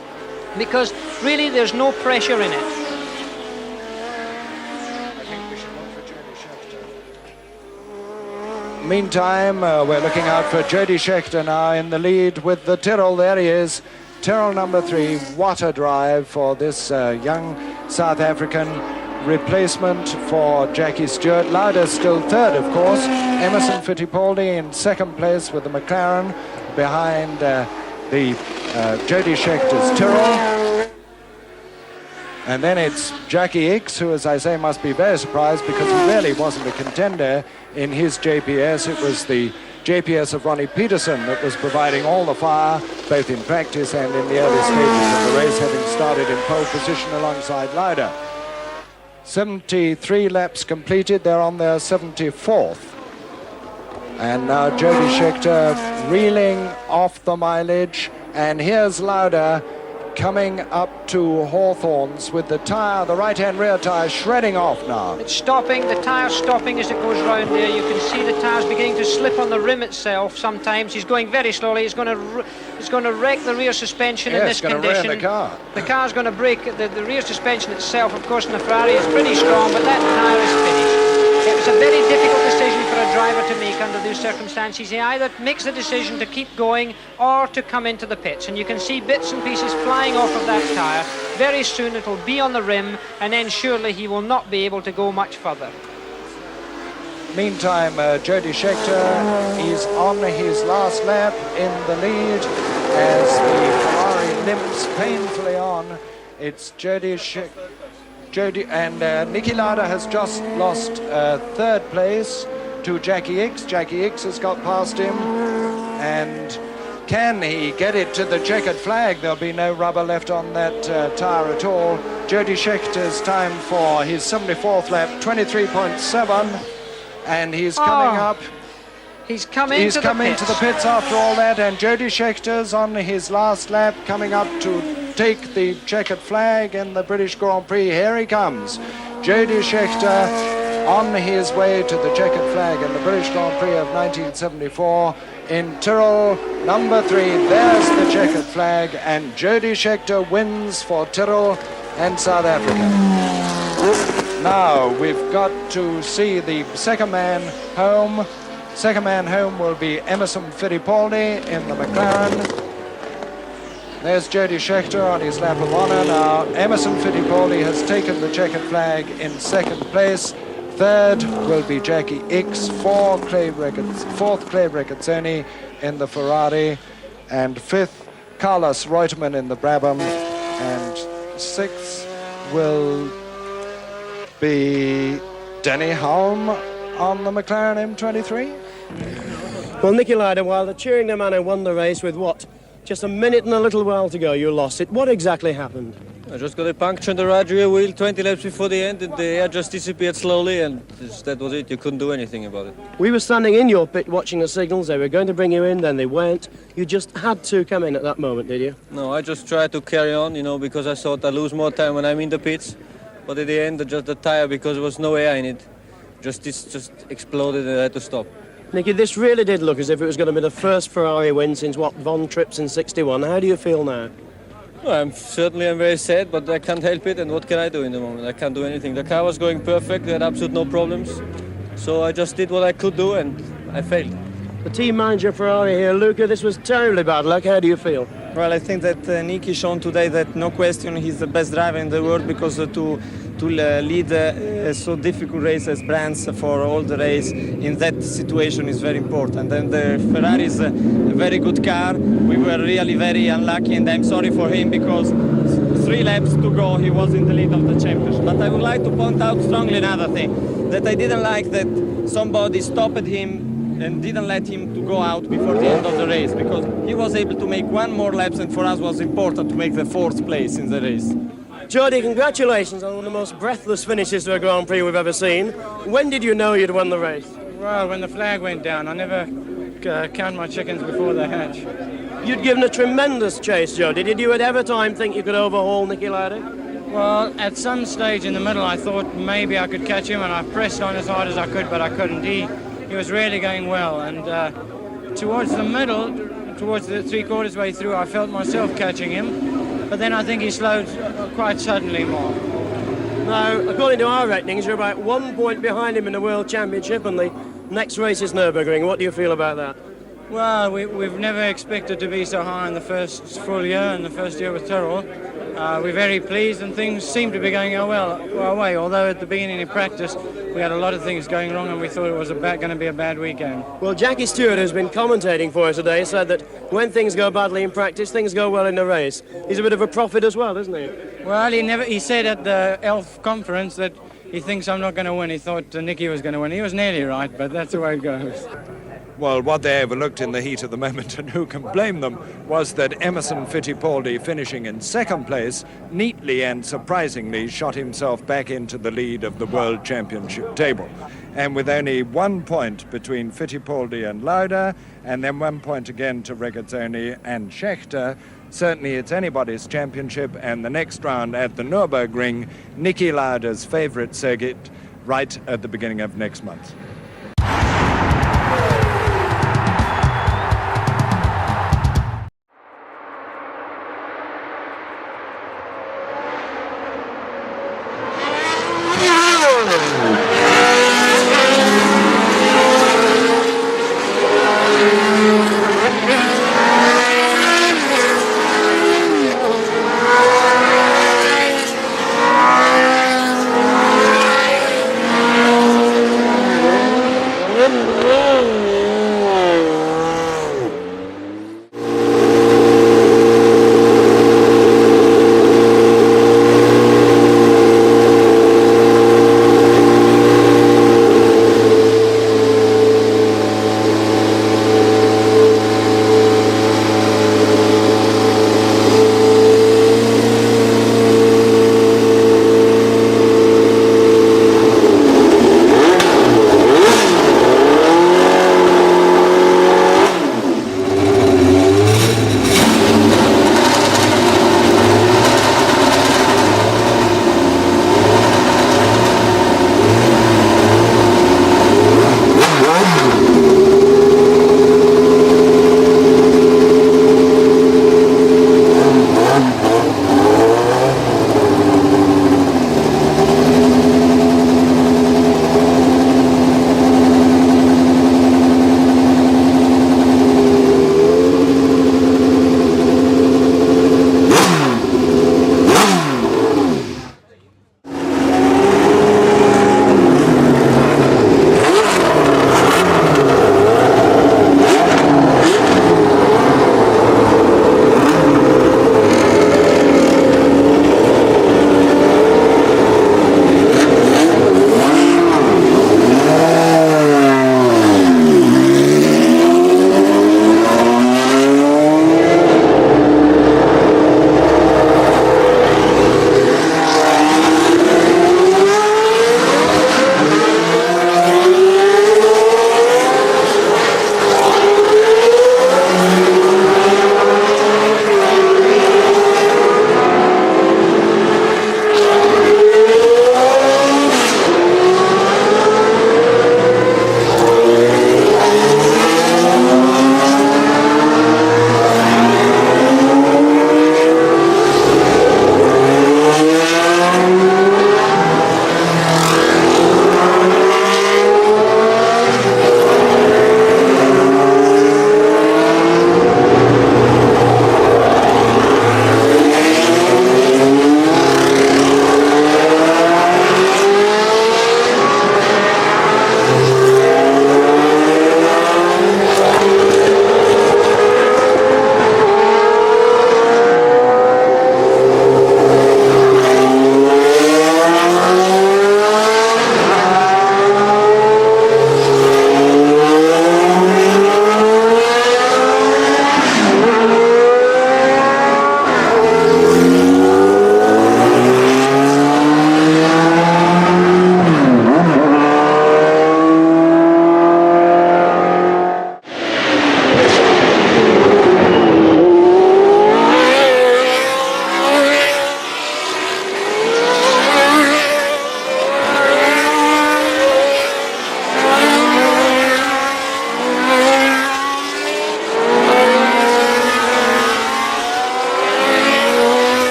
because really there's no pressure in it. Meantime, we're looking out for Jody Scheckter now in the lead with the Tyrrell. There he is, Tyrrell number 3. What a drive for this young South African replacement for Jackie Stewart. Lauda still 3rd, of course. Emerson Fittipaldi in 2nd place with the McLaren behind the Jody Scheckter's Tyrrell. And then it's Jackie Ickx, who, as I say, must be very surprised because he really wasn't a contender in his JPS. It was the JPS of Ronnie Peterson that was providing all the fire, both in practice and in the early stages of the race, having started in pole position alongside Lauda. 73 laps completed. They're on their 74th. And now Jody Scheckter reeling off the mileage. And here's Lauda coming up to Hawthorns with the tyre, the right-hand rear tyre, shredding off now. It's stopping, the tyre's stopping as it goes round there. You can see the tyre's beginning to slip on the rim itself sometimes. He's going very slowly. He's going to wreck the rear suspension in this condition. It's going to wreck the car. The car's going to break. The rear suspension itself, of course, in the Ferrari is pretty strong, but that tyre is finished. It was a very difficult decision for a driver to make under those circumstances. He either makes the decision to keep going or to come into the pits. And you can see bits and pieces flying off of that tyre. Very soon it'll be on the rim, and then surely he will not be able to go much further. Meantime, Jody Scheckter is on his last lap in the lead as the Ferrari limps painfully on. It's Jody Scheckter. And Niki Lauda has just lost third place to Jackie Ickx. Jackie Ickx has got past him. And can he get it to the checkered flag? There'll be no rubber left on that tyre at all. Jody Schecter's time for his 74th lap, 23.7. And he's coming up. He's coming to the pits after all that. And Jody Schecter's on his last lap, coming up to take the checkered flag in the British Grand Prix. Here he comes. Jody Scheckter on his way to the checkered flag in the British Grand Prix of 1974 in Tyrrell, number 3. There's the checkered flag, and Jody Scheckter wins for Tyrrell and South Africa. Now we've got to see the second man home. Second man home will be Emerson Fittipaldi in the McLaren. There's Jody Scheckter on his lap of honor. Now Emerson Fittipaldi has taken the checkered flag in second place. Third will be Jackie Ickx, fourth Clay Regazzoni in the Ferrari, and fifth Carlos Reutemann in the Brabham, and sixth will be Denny Hulme on the McLaren M23. Well, Niki Lauda, while the cheering the man who won the race with what? Just a minute and a little while to go, you lost it. What exactly happened? I just got a puncture in the right rear wheel 20 laps before the end, and the air just disappeared slowly, and that was it. You couldn't do anything about it. We were standing in your pit watching the signals. They were going to bring you in, then they weren't. You just had to come in at that moment, did you? No, I just tried to carry on, because I thought I'd lose more time when I'm in the pits. But at the end, just the tire, because there was no air in it, just exploded, and I had to stop. Niki, this really did look as if it was going to be the first Ferrari win since, what, Von Trips in '61. How do you feel now? Well, I'm very sad, but I can't help it, and what can I do in the moment? I can't do anything. The car was going perfect, we had absolutely no problems. So I just did what I could do, and I failed. The team manager Ferrari here, Luca, this was terribly bad luck. How do you feel? Well, I think that Niki shown today that no question he's the best driver in the world, because to lead a so difficult race as Brands for all the race in that situation is very important. And the Ferrari is a very good car. We were really very unlucky, and I'm sorry for him, because 3 laps to go he was in the lead of the championship. But I would like to point out strongly another thing, that I didn't like that somebody stopped him and didn't let him to go out before the end of the race, because he was able to make 1 more laps, and for us was important to make the 4th place in the race. Jody, congratulations on one of the most breathless finishes to a Grand Prix we've ever seen. When did you know you'd won the race? Well, when the flag went down. I never count my chickens before they hatch. You'd given a tremendous chase, Jody. Did you at ever time think you could overhaul Niki Lauda? Well, at some stage in the middle I thought maybe I could catch him, and I pressed on as hard as I could, but I couldn't. He was really going well, and towards the middle, towards the 3/4 way through, I felt myself catching him. But then I think he slowed quite suddenly more. Now, according to our ratings, you're about 1 point behind him in the World Championship, and the next race is Nürburgring. What do you feel about that? Well, we've never expected to be so high in the first full year, and the first year with Tyrrell. We're very pleased and things seem to be going our way, although at the beginning of practice we had a lot of things going wrong and we thought it was going to be a bad weekend. Well, Jackie Stewart, who's been commentating for us today, said that when things go badly in practice, things go well in the race. He's a bit of a prophet as well, isn't he? Well, he said at the ELF conference that he thinks I'm not going to win. He thought Nicky was going to win. He was nearly right, but that's the way it goes. Well, what they overlooked in the heat of the moment, and who can blame them, was that Emerson Fittipaldi, finishing in second place, neatly and surprisingly shot himself back into the lead of the World Championship table. And with only 1 point between Fittipaldi and Lauda, and then 1 point again to Regazzoni and Schechter, certainly it's anybody's championship, and the next round at the Nürburgring, Niki Lauda's favourite circuit, right at the beginning of next month.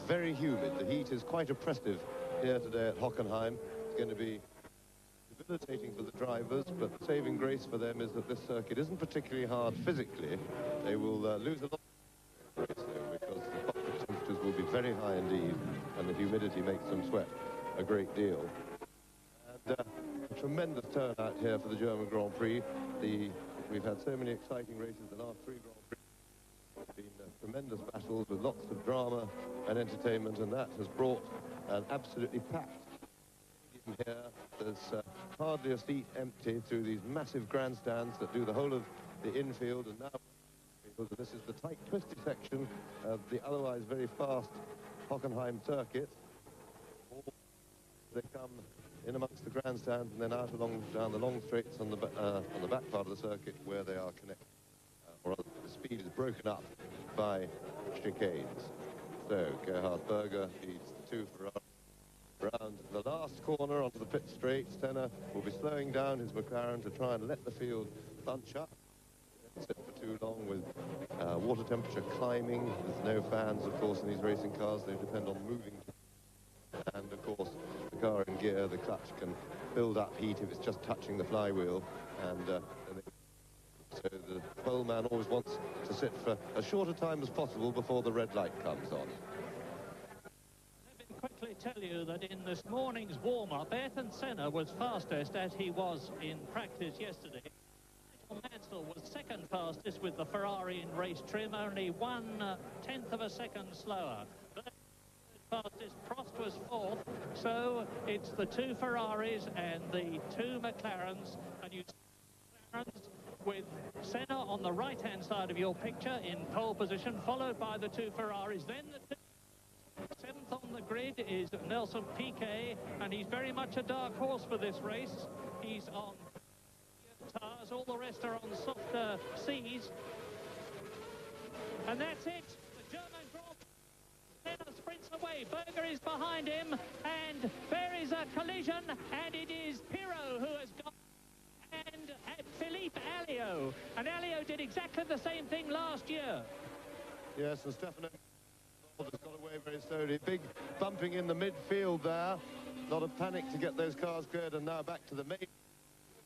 very humid. The heat is quite oppressive here today at Hockenheim. It's going to be debilitating for the drivers, but the saving grace for them is that this circuit isn't particularly hard physically. They will lose a lot of grace, though, because the cockpit temperatures will be very high indeed, and the humidity makes them sweat a great deal. And a tremendous turnout here for the German Grand Prix. We've had so many exciting races, the last 3 Grand Prix. Been tremendous battles with lots of drama and entertainment, and that has brought an absolutely packed stadium here. There's hardly a seat empty through these massive grandstands that do the whole of the infield, and now this is the tight, twisty section of the otherwise very fast Hockenheim circuit. They come in amongst the grandstand and then out down the long straights on the back part of the circuit where they are connected. Or the speed is broken up by chicanes. So Gerhard Berger leads the 2 Ferrari round the last corner onto the pit straight. Senna will be slowing down his McLaren to try and let the field bunch up. Don't sit for too long with water temperature climbing. There's no fans, of course, in these racing cars. They depend on moving. And of course, the car in gear, the clutch can build up heat if it's just touching the flywheel, and so the pole man always wants to sit for as short a time as possible before the red light comes on. Let me quickly tell you that in this morning's warm-up, Ayrton Senna was fastest as he was in practice yesterday. Mansell was second fastest with the Ferrari in race trim, only 1/10 of a second slower. Fastest, Prost was 4th, so it's the 2 Ferraris and the 2 McLarens, and you McLarens with Senna on the right-hand side of your picture in pole position, followed by the 2 Ferraris. Then the 7th on the grid is Nelson Piquet, and he's very much a dark horse for this race. He's on tires, all the rest are on softer seas. And that's it, the German Grand Prix. Senna sprints away, Berger is behind him, and there is a collision, and it is Pirot who has gone, and Philippe Alliot. And Alliot did exactly the same thing last year. Yes, and Stefano has got away very slowly. Big bumping in the midfield there. Not a panic to get those cars cleared, and now back to the main.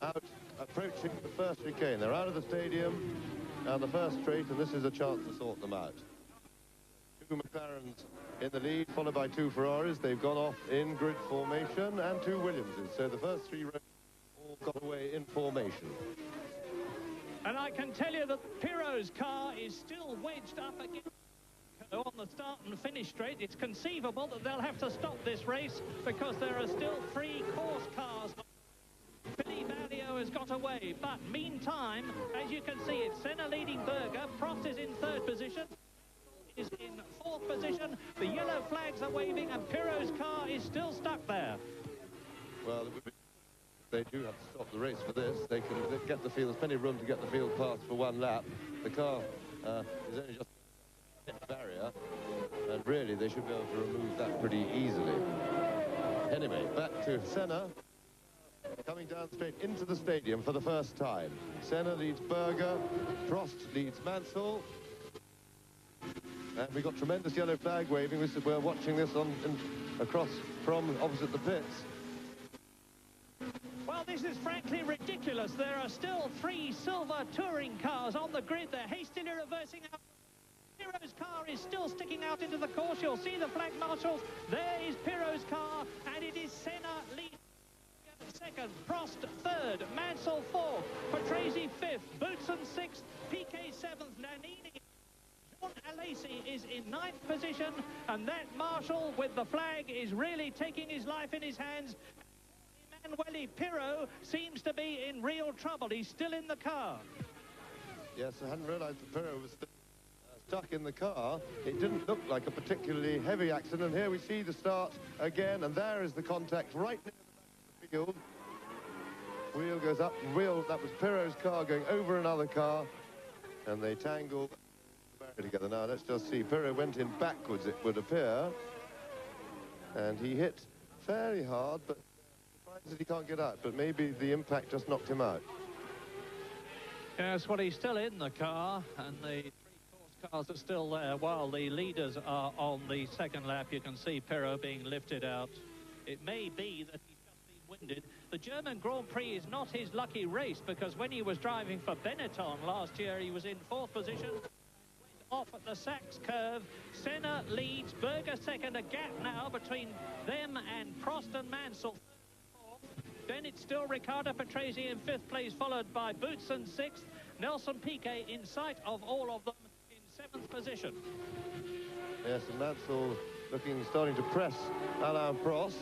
Out, approaching the first chicane. They're out of the stadium, and the first straight, and this is a chance to sort them out. 2 McLarens in the lead, followed by 2 Ferraris. They've gone off in grid formation, and 2 Williamses. So the first 3 rows all got away in formation. And I can tell you that Pirot's car is still wedged up against on the start and finish straight. It's conceivable that they'll have to stop this race because there are still 3 course cars. Philippe Alliot has got away, but meantime, as you can see, it's Senna leading Berger. Prost is in 3rd position. Is in 4th position. The yellow flags are waving, and Pirot's car is still stuck there. Well, they do have to stop the race for this. They can get the field. There's plenty of room to get the field past for 1 lap. The car is only just a barrier, and really they should be able to remove that pretty easily. Anyway, back to Senna. Coming down straight into the stadium for the first time. Senna leads Berger. Prost leads Mansell. And we've got tremendous yellow flag waving. We're watching this across from opposite the pits. Well, this is frankly ridiculous. There are still 3 silver touring cars on the grid. They're hastily reversing out. Pirot's car is still sticking out into the course. You'll see the flag marshals. There is Pirot's car, and it is Senna leading. 2nd, Prost 3rd, Mansell 4th, Patrese 5th, Boutsen 6th, Piquet 7th, Nannini. Jean Alesi is in 9th position, and that marshal with the flag is really taking his life in his hands. Emanuele Pirot seems to be in real trouble. He's still in the car. Yes, I hadn't realised that Pirot was still stuck in the car. It didn't look like a particularly heavy accident. And here we see the start again, and there is the contact right near the back of the field. Wheel goes up, that was Pirot's car going over another car, and they tangled together. Now let's just see, Pirot went in backwards, it would appear, and he hit fairly hard, but surprised that he can't get out, but maybe the impact just knocked him out. Yes, well, he's still in the car, and the 3 course Cars are still there while the leaders are on the second lap. You can see Perro being lifted out. It may be that he's just been winded. The German Grand Prix is not his lucky race, because when he was driving for Benetton last year, he was in 4th position. Off at the Sachs curve. Senna leads, Berger second, a gap now between them and Prost and Mansell. Then it's still Riccardo Patrese in 5th place, followed by Boutsen 6th, Nelson Piquet in sight of all of them in 7th position. Yes, and Mansell starting to press Alain Prost.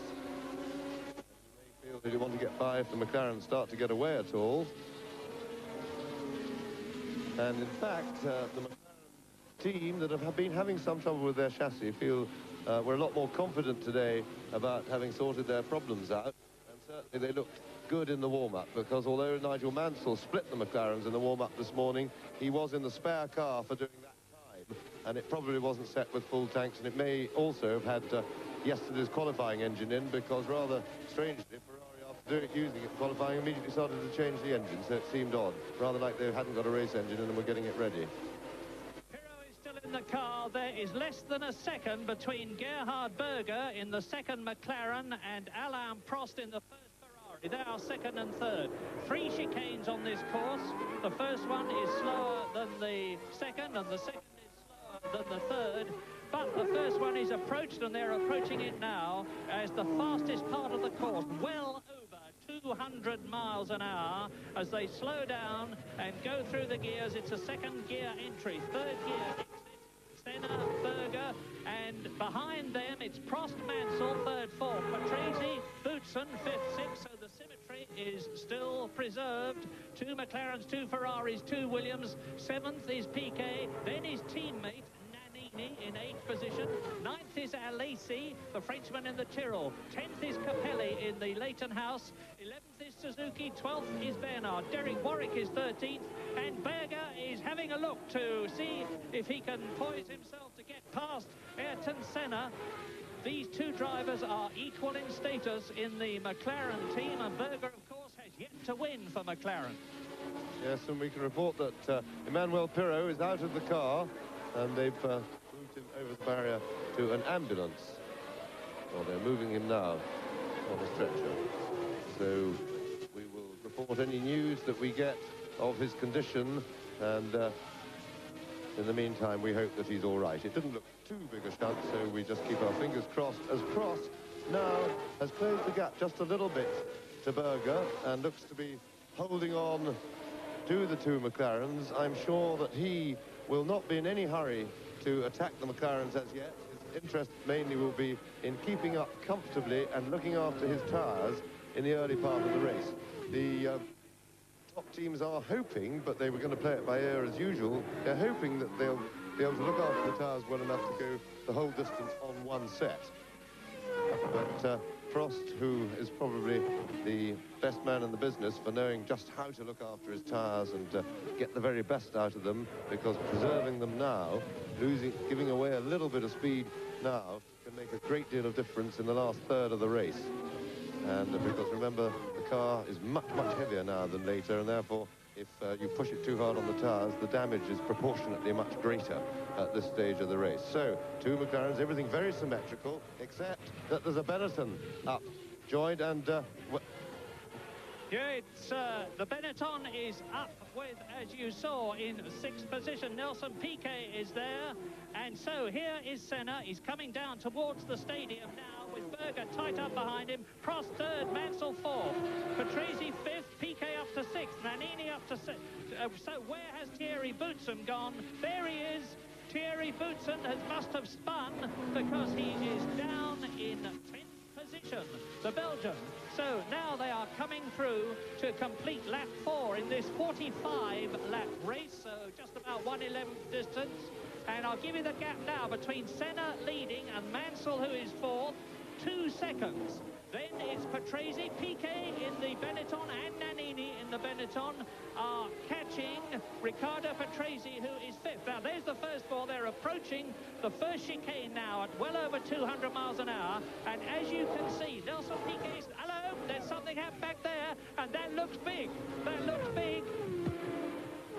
He may feel that he wants to get by if the McLaren start to get away at all. And in fact, the McLaren team that have been having some trouble with their chassis feel we're a lot more confident today about having sorted their problems out. And certainly they looked good in the warm-up, because although Nigel Mansell split the McLarens in the warm-up this morning, he was in the spare car for doing that time, and it probably wasn't set with full tanks, and it may also have had yesterday's qualifying engine in, because rather strangely, Ferrari, after using it qualifying, immediately started to change the engine, so it seemed odd, rather like they hadn't got a race engine and were getting it ready. In the car, there is less than a second between Gerhard Berger in the second McLaren and Alain Prost in the first Ferrari. They are second and third. 3 chicanes on this course. The first one is slower than the second, and the second is slower than the third. But the first one is approached, and they're approaching it now as the fastest part of the course, well over 200 miles an hour. As they slow down and go through the gears, it's a second gear entry, third gear. Senna, Berger, and behind them it's Prost, Mansell, third, fourth, Patrese, Boutsen, fifth, sixth, so the symmetry is still preserved. 2 McLarens, 2 Ferraris, 2 Williams, 7th is Piquet, then his teammate Nannini in 8th position, 9th is Alesi, the Frenchman in the Tyrrell, 10th is Capelli in the Leighton House, 11th is Suzuki, 12th is Bernard, Derek Warwick is 13th, and Berger is having a look to see if he can poise himself to get past Ayrton Senna. These 2 drivers are equal in status in the McLaren team, and Berger, of course, has yet to win for McLaren. Yes, and we can report that Emmanuel Pirro is out of the car, and they've moved him over the barrier to an ambulance. Well, they're moving him now on a stretcher. So we will report any news that we get of his condition, and in the meantime we hope that he's all right. It didn't look too big a stunt, so we just keep our fingers crossed, as Prost now has closed the gap just a little bit to Berger and looks to be holding on to the 2 McLarens. I'm sure that he will not be in any hurry to attack the McLarens as yet. His interest mainly will be in keeping up comfortably and looking after his tyres in the early part of the race. The top teams are hoping, but they were going to play it by ear as usual, they're hoping that they'll be able to look after the tyres well enough to go the whole distance on one set. But Prost, who is probably the best man in the business for knowing just how to look after his tyres and get the very best out of them, because preserving them now, giving away a little bit of speed now, can make a great deal of difference in the last third of the race. And because remember, the car is much, much heavier now than later, and therefore if you push it too hard on the tyres, the damage is proportionately much greater at this stage of the race. So 2 McLarens, everything very symmetrical, except that there's a Benetton up, joined, and yeah, it's the Benetton is up with, as you saw, in 6th position. Nelson Piquet is there, and so here is Senna. He's coming down towards the stadium now, with Berger tight up behind him. Prost 3rd, Mansell 4th, Patrese 5th, Piquet up to 6th, Nannini up to 6th. So where has Thierry Boutsen gone? There he is. Thierry Boutsen must have spun, because he is down in 10th position, the Belgian. So now they are coming through to complete lap 4 in this 45-lap race, so just about 1/11th distance. And I'll give you the gap now between Senna leading and Mansell, who is 4th, 2 seconds. Then it's Patrese, Piquet in the Benetton, and Nannini in the Benetton are catching Riccardo Patrese, who is 5th. Now, there's the first ball. They're approaching the first chicane now at well over 200 miles an hour. And as you can see, Nelson Piquet's... Hello, there's something happened back there, and that looks big. That looks big.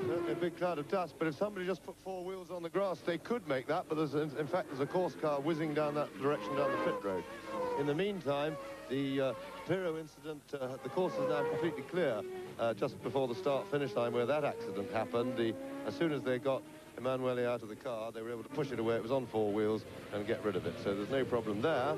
Certainly a big cloud of dust, but if somebody just put 4 wheels on the grass, they could make that, but in fact, there's a course car whizzing down that direction down the pit road. In the meantime, the Piro incident, the course is now completely clear just before the start-finish line where that accident happened. As soon as they got Emanuele out of the car, they were able to push it away. It was on 4 wheels and get rid of it, so there's no problem there.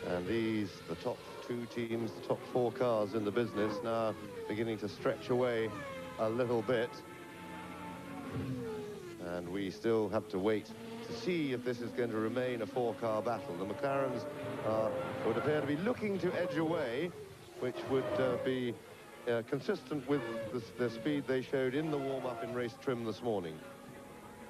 And these, the top 2 teams, the top 4 cars in the business, now beginning to stretch away a little bit. And we still have to wait to see if this is going to remain a 4-car battle. The McLarens would appear to be looking to edge away, which would be consistent with the speed they showed in the warm-up in race trim this morning.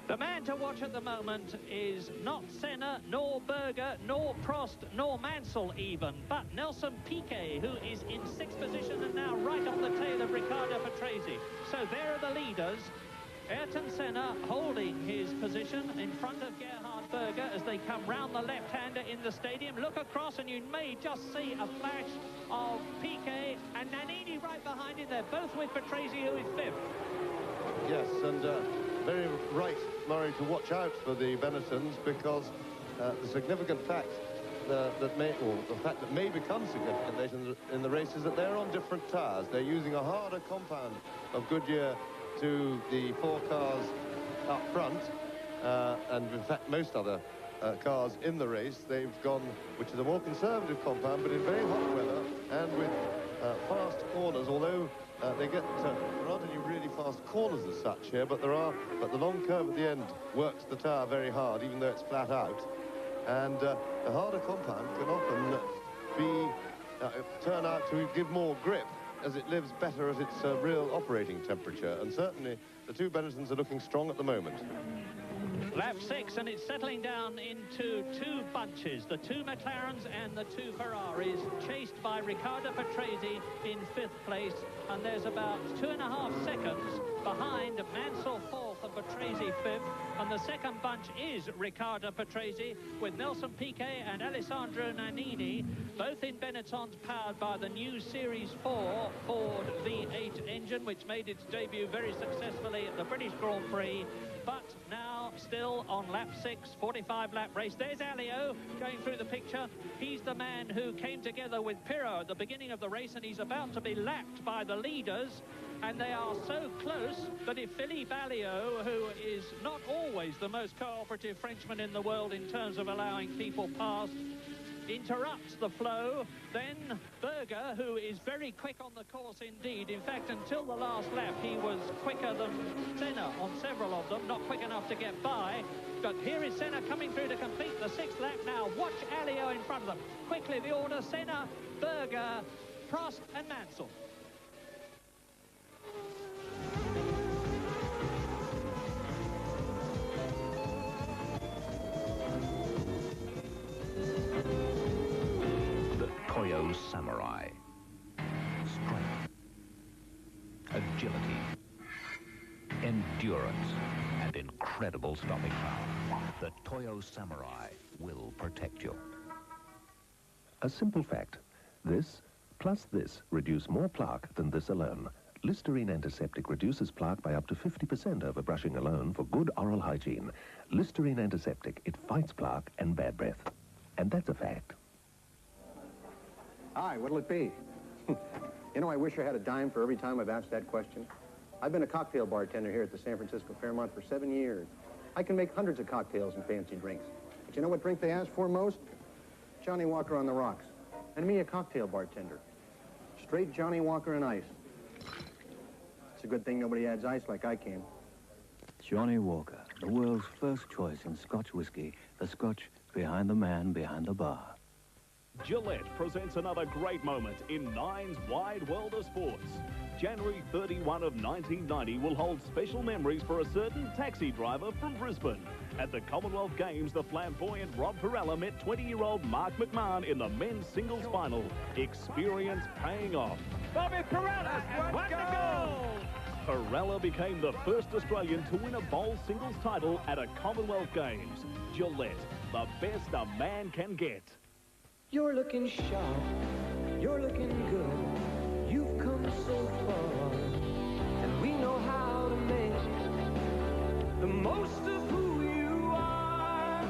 The man to watch at the moment is not Senna, nor Berger, nor Prost, nor Mansell even, but Nelson Piquet, who is in 6th position and now right on the tail of Riccardo Patrese. So there are the leaders. Ayrton Senna holding his position in front of Gerhard Berger as they come round the left-hander in the stadium. Look across and you may just see a flash of Piquet and Nannini right behind him. They're both with Patrese, who is 5th. Yes, and very right, Murray, to watch out for the Benettons, because the significant fact the fact that may become significant later in the race is that they're on different tyres. They're using a harder compound of Goodyear to the 4 cars up front, and in fact most other cars in the race, they've gone, which is a more conservative compound, but in very hot weather and with fast corners, although there aren't any really fast corners as such here, but the long curve at the end works the tyre very hard, even though it's flat out. And the harder compound can often turn out to give more grip, as it lives better at its real operating temperature. And certainly the 2 Benettons are looking strong at the moment. Lap 6, and it's settling down into 2 bunches, the 2 McLarens and the 2 Ferraris, chased by Riccardo Patrese in 5th place, and there's about 2.5 seconds behind Mansell 4th and Patrese 5th, and the second bunch is Riccardo Patrese with Nelson Piquet and Alessandro Nannini, both in Benettons powered by the new Series 4 Ford V8 engine, which made its debut very successfully at the British Grand Prix. But now still on lap 6, 45-lap race. There's Alio going through the picture. He's the man who came together with Pirro at the beginning of the race, and he's about to be lapped by the leaders. And they are so close that if Philippe Alliot, who is not always the most cooperative Frenchman in the world in terms of allowing people past, interrupts the flow, then Berger, who is very quick on the course indeed. In fact, until the last lap, he was quicker than Senna on several of them, not quick enough to get by. But here is Senna coming through to complete the 6th lap now. Watch Alliot in front of them. Quickly, the order: Senna, Berger, Prost and Mansell. Toyo Samurai. Strength, agility, endurance, and incredible stopping power. The Toyo Samurai will protect you. A simple fact: this plus this reduce more plaque than this alone. Listerine Antiseptic reduces plaque by up to 50% over brushing alone for good oral hygiene. Listerine Antiseptic, it fights plaque and bad breath. And that's a fact. Hi, what'll it be? You know, I wish I had a dime for every time I've asked that question. I've been a cocktail bartender here at the San Francisco Fairmont for 7 years. I can make hundreds of cocktails and fancy drinks. But you know what drink they ask for most? Johnny Walker on the rocks. And me, a cocktail bartender. Straight Johnny Walker and ice. It's a good thing nobody adds ice like I can. Johnny Walker, the world's first choice in Scotch whiskey, the Scotch behind the man behind the bar. Gillette presents another great moment in Nine's wide world of sports. January 31 of 1990 will hold special memories for a certain taxi driver from Brisbane. At the Commonwealth Games, the flamboyant Rob Perella met 20-year-old Mark McMahon in the men's singles final. Experience paying off. Bobby Perella has won the gold! Perella became the first Australian to win a bowl singles title at a Commonwealth Games. Gillette, the best a man can get. You're looking sharp, you're looking good, you've come so far, most of who you are.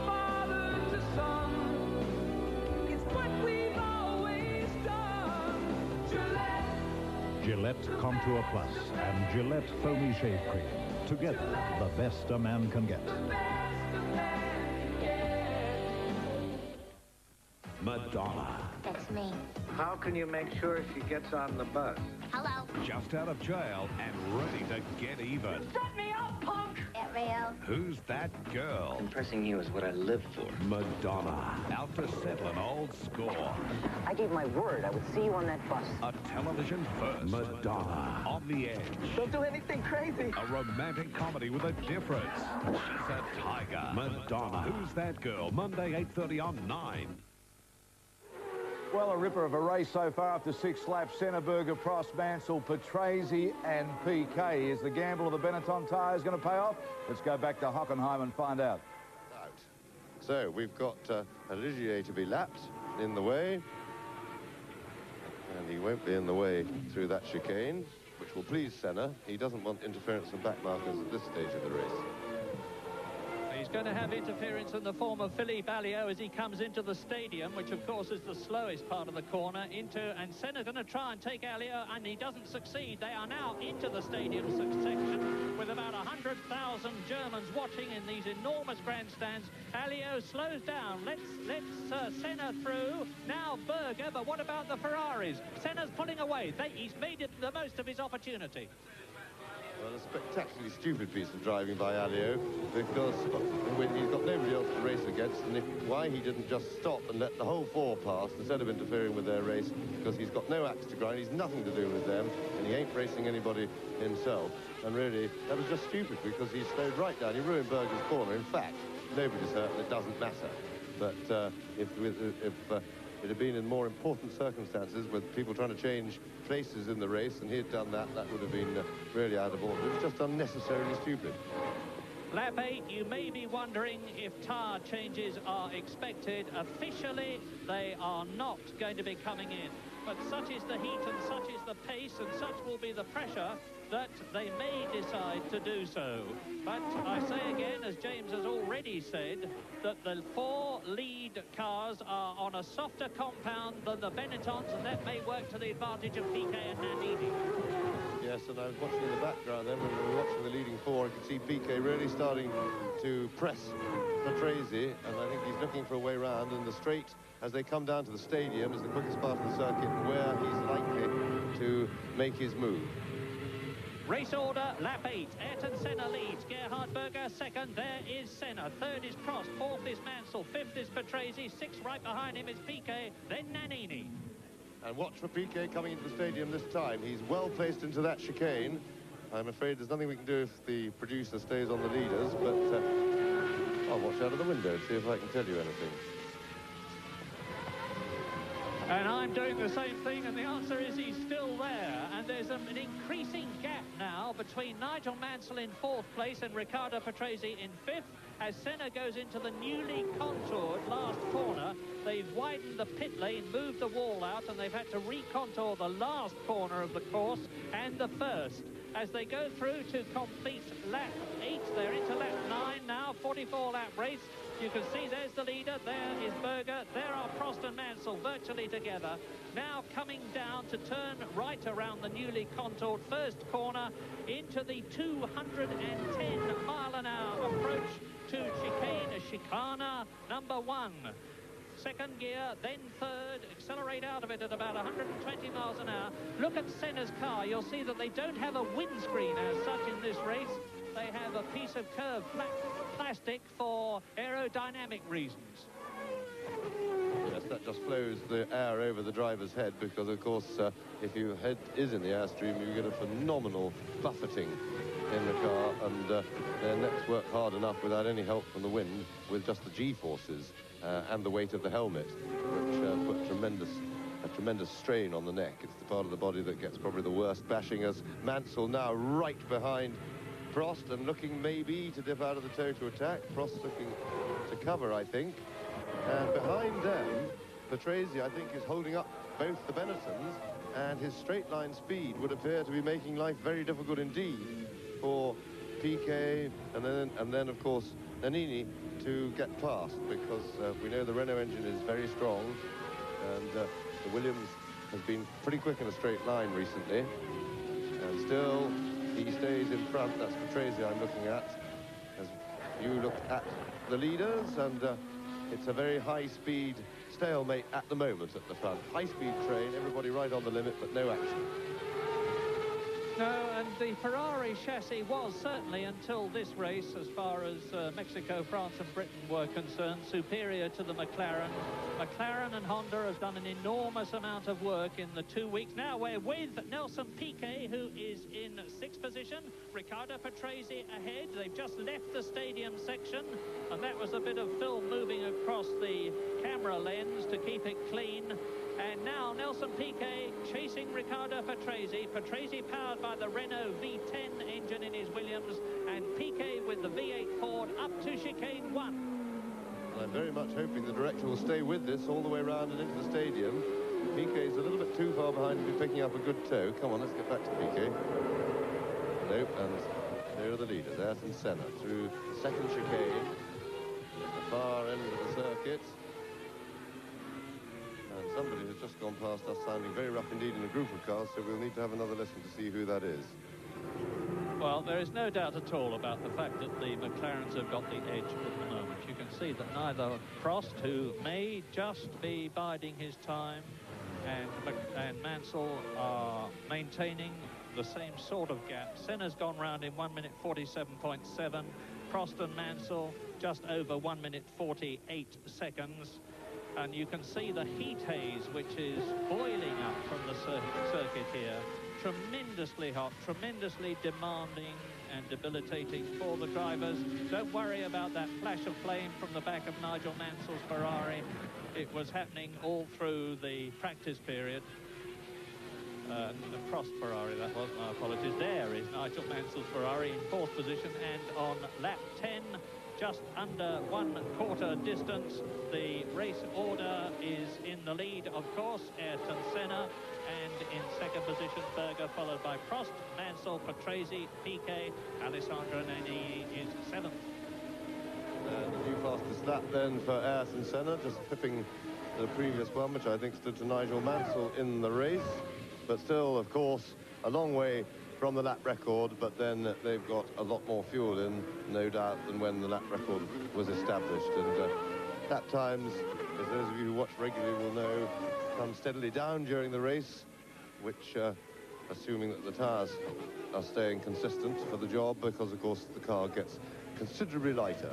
Father to son, it's what we've always done. Gillette Contour Plus and Gillette Foamy Shave Cream. Together, the best a man can get. Madonna. That's me. How can you make sure she gets on the bus? Hello. Just out of jail and ready to get even. Set me up, punk! Get real. Who's that girl? Impressing you is what I live for. Madonna. Out to settle an old score. I gave my word I would see you on that bus. A television first. Madonna. On the edge. Don't do anything crazy. A romantic comedy with a difference. She's a tiger. Madonna. Who's that girl? Monday, 8:30 on 9. Well, a ripper of a race so far after 6 laps. Senneberger, Prost, Mansell, Patrese and PK. Is the gamble of the Benetton tyres going to pay off? Let's go back to Hockenheim and find out. So we've got Olivier to be lapped in the way. And he won't be in the way through that chicane, which will please Senna. He doesn't want interference from back markers at this stage of the race. He's going to have interference in the form of Philippe Alliot as he comes into the stadium, which of course is the slowest part of the corner, and Senna's going to try and take Alliot, and he doesn't succeed. They are now into the stadium section with about 100,000 Germans watching in these enormous grandstands. Alliot slows down, lets Senna through. Now Berger, but what about the Ferraris? Senna's pulling away. He's made it the most of his opportunity. Well, a spectacularly stupid piece of driving by Alliot, because when he's got nobody else to race against, and why he didn't just stop and let the whole 4 pass instead of interfering with their race, because he's got no axe to grind, he's nothing to do with them, and he ain't racing anybody himself. And really, that was just stupid, because he slowed right down. He ruined Berger's corner. In fact, nobody's hurt, and it doesn't matter. But if it had been in more important circumstances with people trying to change places in the race and he had done that, that would have been really out of order. It was just unnecessarily stupid. Lap 8, you may be wondering if tyre changes are expected. Officially, they are not going to be coming in. But such is the heat and such is the pace and such will be the pressure that they may decide to do so. But I say again, as James has already said, that the 4 lead cars are on a softer compound than the Benettons, and that may work to the advantage of PK and Nannini. Yes, and I was watching in the background then, when we were watching the leading 4, I could see PK really starting to press Patrese, and I think he's looking for a way round, and the straight, as they come down to the stadium, is the quickest part of the circuit where he's likely to make his move. Race order, lap 8. Ayrton Senna leads. Gerhard Berger second. There is Senna. Third is Prost. Fourth is Mansell. Fifth is Patrese. Sixth right behind him is PK. Then Nannini. And watch for PK coming into the stadium this time. He's well placed into that chicane. I'm afraid there's nothing we can do if the producer stays on the leaders, but I'll watch out of the window and see if I can tell you anything. And I'm doing the same thing, and the answer is he's still there. And there's an increasing gap now between Nigel Mansell in 4th place and Riccardo Patrese in 5th. As Senna goes into the newly contoured last corner, they've widened the pit lane, moved the wall out, and they've had to recontour the last corner of the course and the first. As they go through to complete lap 8, they're into lap 9 now, 44-lap race. You can see there's the leader, there is Berger, there are Prost and Mansell virtually together. Now coming down to turn right around the newly contoured first corner into the 210-mile-an-hour approach to chicane number 1. Second gear, then third, accelerate out of it at about 120 miles an hour. Look at Senna's car. You'll see that they don't have a windscreen as such in this race. They have a piece of curved flat plastic for aerodynamic reasons. Yes, that just flows the air over the driver's head because, of course, if your head is in the airstream, you get a phenomenal buffeting in the car, and their necks work hard enough without any help from the wind with just the G-forces and the weight of the helmet, which put a tremendous strain on the neck. It's the part of the body that gets probably the worst bashing, as Mansell now right behind Prost and looking maybe to dip out of the toe to attack. Prost looking to cover, I think. And behind them, Patrese, I think, is holding up both the Benettons, and his straight line speed would appear to be making life very difficult indeed for Piquet, and then of course Nannini to get past, because we know the Renault engine is very strong, and the Williams has been pretty quick in a straight line recently, and still he stays in front. That's Patrese I'm looking at, as you look at the leaders, and it's a very high-speed stalemate at the moment at the front. High-speed train, everybody right on the limit, but no action. No, and the Ferrari chassis was certainly, until this race, as far as Mexico, France and Britain were concerned, superior to the McLaren. McLaren and Honda have done an enormous amount of work in the 2 weeks. Now we're with Nelson Piquet, who is in 6th position. Riccardo Patrese ahead. They've just left the stadium section, and that was a bit of film moving across the camera lens to keep it clean. And now Nelson Piquet chasing Riccardo Patrese. Patrese powered by the Renault V10 engine in his Williams, and Piquet with the V8 Ford up to chicane 1. Well, I'm very much hoping the director will stay with this all the way around and into the stadium. Piquet's a little bit too far behind to be picking up a good tow. Come on, let's get back to Piquet. Nope, and there are the leaders, Ayrton Senna, through the second chicane, at the far end of the circuit. And somebody has just gone past us, sounding very rough indeed in a group of cars, so we'll need to have another listen to see who that is. Well, there is no doubt at all about the fact that the McLarens have got the edge at the moment. You can see that neither Prost, who may just be biding his time, and Mansell are maintaining the same sort of gap. Senna's gone round in 1 minute 47.7. Prost and Mansell just over 1 minute 48 seconds. And you can see the heat haze, which is boiling up from the circuit here. Tremendously hot, tremendously demanding and debilitating for the drivers. Don't worry about that flash of flame from the back of Nigel Mansell's Ferrari. It was happening all through the practice period. The Prost Ferrari, that was, my apologies. There is Nigel Mansell's Ferrari in 4th position, and on lap 10, just under 1/4 distance, the race order is in the lead, of course, Ayrton Senna, and in 2nd position, Berger, followed by Prost, Mansell, Patrese, Piquet. Alessandro Nannini is 7th. The new fastest lap then for Ayrton Senna, just pipping the previous one, which I think stood to Nigel Mansell in the race. But still, of course, a long way from the lap record, but then they've got a lot more fuel in, no doubt, than when the lap record was established. And lap times, as those of you who watch regularly will know, come steadily down during the race, which, assuming that the tyres are staying consistent for the job, because, of course, the car gets considerably lighter.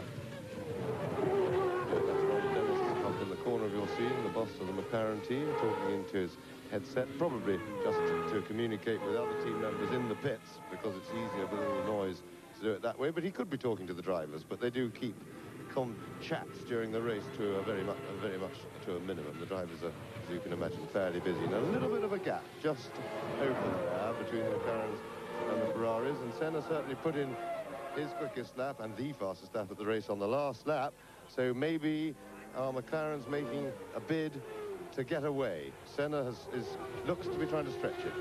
That's Ronnie Dennis up in the corner of your scene, the boss of the McLaren team, talking into his headset, probably just to communicate with other team members in the pits, because it's easier with all the noise to do it that way. But he could be talking to the drivers, but they do keep chats during the race to a very much to a minimum. The drivers are, as you can imagine, fairly busy. And a little bit of a gap just open there between the McLarens and the Ferraris, and Senna certainly put in his quickest lap and the fastest lap at the race on the last lap. So maybe our McLaren's making a bid to get away. Senna looks to be trying to stretch it.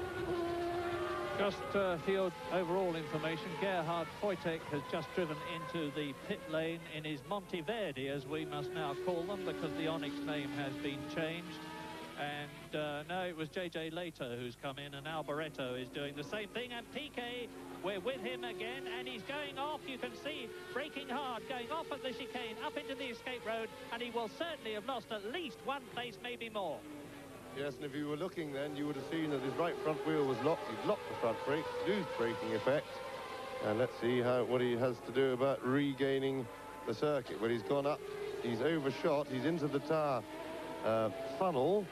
Just for your overall information, Gerhard Voitek has just driven into the pit lane in his Monteverdi, as we must now call them, because the Onyx name has been changed. And no, it was JJ Later who's come in, and Alboreto is doing the same thing. And Piquet, we're with him again, and he's going off. You can see, braking hard, going off at the chicane, up into the escape road, and he will certainly have lost at least one place, maybe more. Yes, and if you were looking then, you would have seen that his right front wheel was locked. He'd locked the front brake, reduced braking effect. And let's see what he has to do about regaining the circuit. Well, he's gone up, he's overshot, he's into the tyre funnel.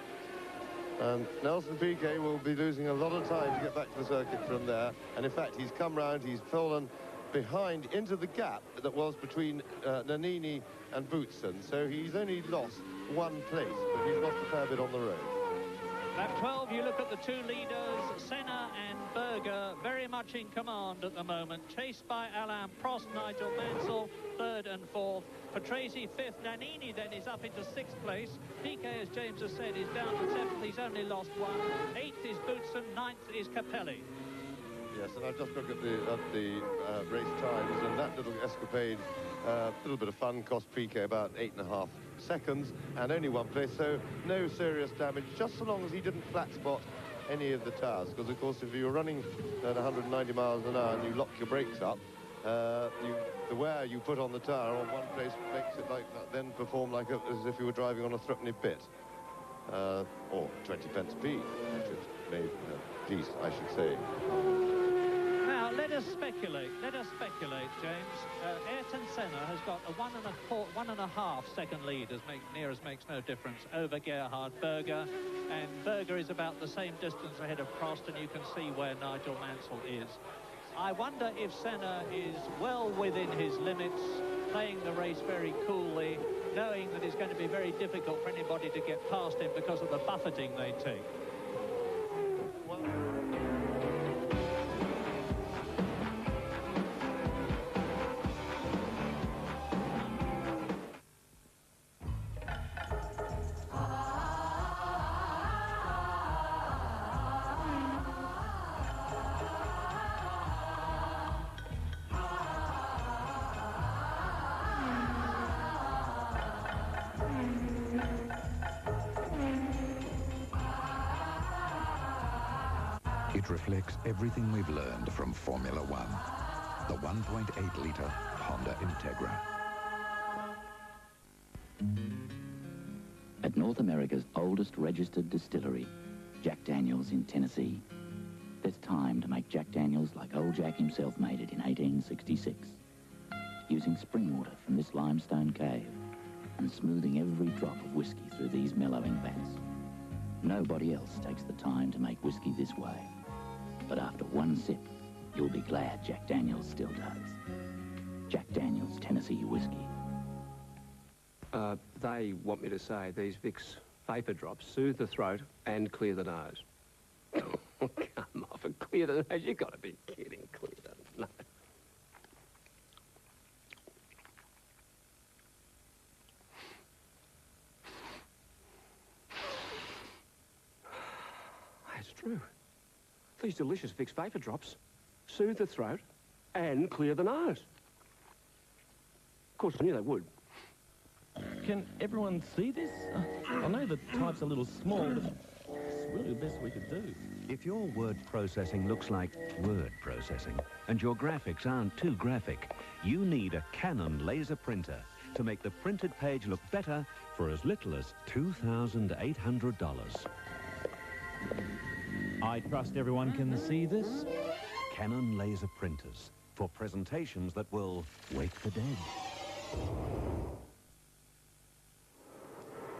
And Nelson Piquet will be losing a lot of time to get back to the circuit from there. And in fact, he's come round, he's fallen behind into the gap that was between Nannini and Boutsen. So he's only lost one place, but he's lost a fair bit on the road. Lap 12, you look at the two leaders, Senna and Berger, very much in command at the moment. Chased by Alain Prost, Nigel Mansell, 3rd and 4th. Patrese 5th. Nannini then is up into 6th place. Piquet, as James has said, is down to 7th. He's only lost one. 8th is Boutsen, 9th is Capelli. Yes, and I've just looked at the race times, and that little escapade, a little bit of fun, cost PK about 8.5 seconds, and only one place, so no serious damage, just so long as he didn't flat spot any of the tires, because of course if you're running at 190 miles an hour and you lock your brakes up, the wear you put on the tire on one place makes it like that, then perform like as if you were driving on a threepenny bit, or 20 pence a piece, piece, I should say. Now, let us speculate, James. Ayrton Senna has got a 1.5 second lead, near as makes no difference, over Gerhard Berger, and Berger is about the same distance ahead of Prost, and you can see where Nigel Mansell is. I wonder if Senna is well within his limits, playing the race very coolly, knowing that it's going to be very difficult for anybody to get past him because of the buffeting they take. It reflects everything we've learned from Formula One. The 1.8-litre Honda Integra. At North America's oldest registered distillery, Jack Daniel's in Tennessee, there's time to make Jack Daniel's like old Jack himself made it in 1866, using spring water from this limestone cave and smoothing every drop of whiskey through these mellowing vats. Nobody else takes the time to make whiskey this way. But after one sip, you'll be glad Jack Daniel's still does. Jack Daniel's Tennessee whiskey. They want me to say these Vicks vapor drops soothe the throat and clear the nose. Come off and clear the nose. You've got to be kidding. Clear the nose. That's true. These delicious Vicks vapor drops soothe the throat and clear the nose. Of course, I knew they would. Can everyone see this? I know the type's a little small, but it's really the best we could do. If your word processing looks like word processing and your graphics aren't too graphic, you need a Canon laser printer to make the printed page look better for as little as $2,800. I trust everyone can see this. Canon laser printers for presentations that will wake the dead.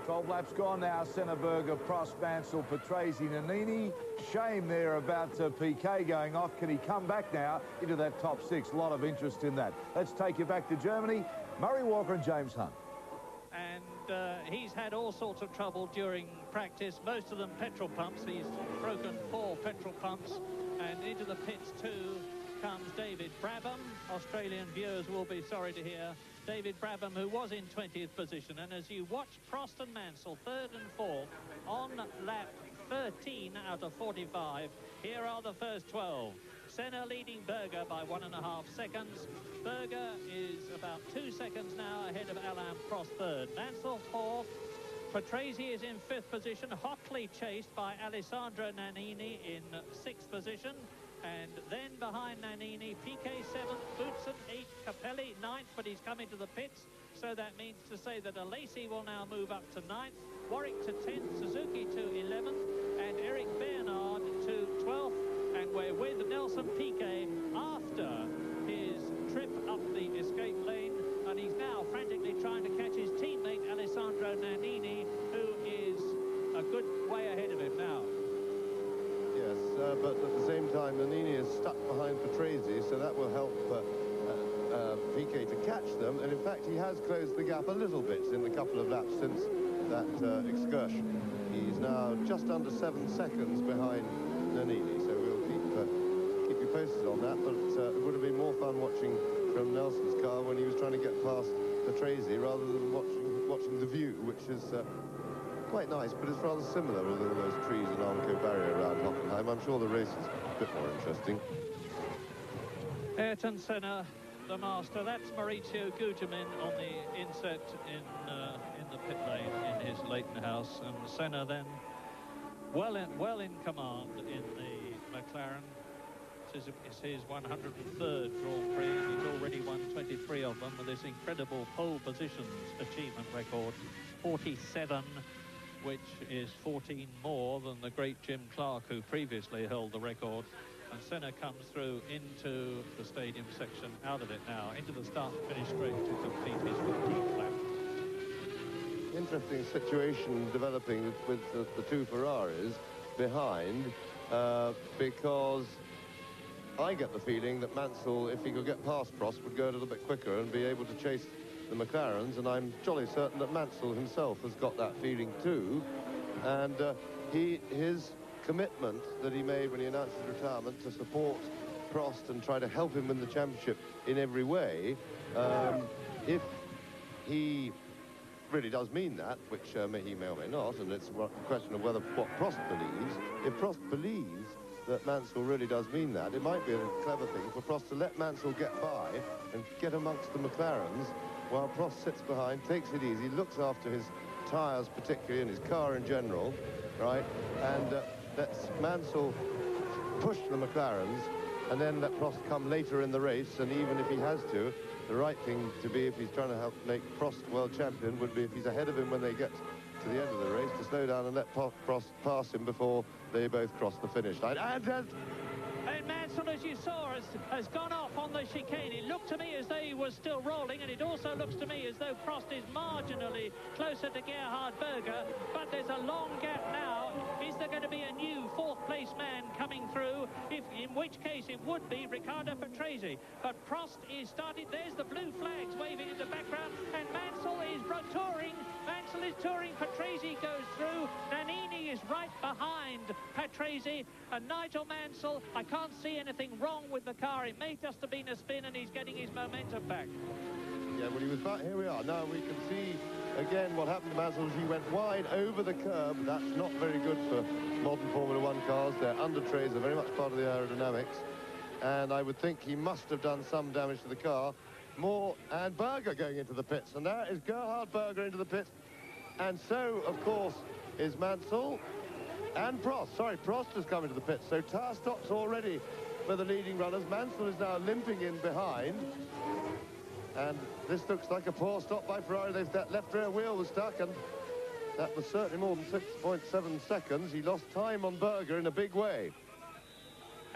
12 laps gone now. Senna, Berger, Prost, Mansell, Patrese, Nannini. Shame there about PK going off. Can he come back now into that top six? A lot of interest in that. Let's take you back to Germany. Murray Walker and James Hunt. And he's had all sorts of trouble during practice, most of them petrol pumps. He's broken 4 petrol pumps, and into the pits too comes David Brabham. Australian viewers will be sorry to hear David Brabham, who was in 20th position. And as you watch Prost and Mansell 3rd and 4th on lap 13 out of 45, here are the first 12. Senna leading Berger by 1.5 seconds. Berger is about 2 seconds now ahead of Alain Prost 3rd. Mansell 4th. Patrese is in 5th position, hotly chased by Alessandro Nannini in 6th position. And then behind Nannini, PK 7th, Boutsen 8th, Capelli 9th, but he's coming to the pits. So that means to say that Alesi will now move up to 9th, Warwick to 10th, Suzuki to 11th, and Eric Bernard to 12th. And we're with Nelson Piquet after his trip up the escape lane, and he's now frantically trying to catch his teammate Alessandro Nannini, who is a good way ahead of him now. Yes, but at the same time, Nannini is stuck behind Patrese, so that will help Piquet to catch them. And in fact, he has closed the gap a little bit in the couple of laps since that excursion. He's now just under 7 seconds behind Nannini, so we'll keep you posted on that. But it would have been more fun watching from Nelson's car when he was trying to get past Patrese rather than watching the view, which is quite nice, but it's rather similar with all those trees and Armco barrier around Hockenheim. I'm sure the race is a bit more interesting. Ayrton Senna, the master. That's Maurizio Gugelmin on the inset in the pit lane in his Leighton house, and Senna then well in command in the McLaren. It's his 103rd Grand Prix, and he's already won 23 of them with this incredible pole positions achievement record, 47, which is 14 more than the great Jim Clark, who previously held the record. And Senna comes through into the stadium section, out of it now, into the start and finish straight to complete his 15th lap. Interesting situation developing with the two Ferraris behind, because I get the feeling that Mansell, if he could get past Prost, would go a little bit quicker and be able to chase the McLarens, and I'm jolly certain that Mansell himself has got that feeling too. And his commitment that he made when he announced his retirement to support Prost and try to help him win the championship in every way, if he really does mean that, which he may or may not, and it's a question of what Prost believes. If Prost believes that Mansell really does mean that, it might be a clever thing for Prost to let Mansell get by and get amongst the McLarens while Prost sits behind, takes it easy, looks after his tyres particularly and his car in general, right, and lets Mansell push the McLarens and then let Prost come later in the race. And even if he has to, the right thing to be, if he's trying to help make Prost world champion, would be, if he's ahead of him when they get to the end of the race, to slow down and let Prost pass him before they both cross the finish line. And Mansell, as you saw, has gone off on the chicane. It looked to me as though he was still rolling, and it also looks to me as though Prost is marginally closer to Gerhard Berger, but there's a long gap now. Is there going to be a new fourth-place man coming through? In which case it would be Riccardo Patrese. But Prost is started. There's the blue flags waving in the background, and Mansell is touring. Mansell is touring. Patrese goes through. Nannini is right behind Patrese, and Nigel Mansell, I can't see anything wrong with the car. It may just have been a spin, and he's getting his momentum back. Yeah, well, he was back. Here we are. Now we can see again what happened to Mansell. He went wide over the curb. That's not very good for modern Formula One cars. Their under trays are very much part of the aerodynamics, and I would think he must have done some damage to the car. More, and Berger going into the pits, and there is Gerhard Berger into the pits, and so of course is Mansell. And Prost, Prost has come into the pits, so tyre stops already for the leading runners. Mansell is now limping in behind, and this looks like a poor stop by Ferrari. That left rear wheel was stuck, and that was certainly more than 6.7 seconds. He lost time on Berger in a big way.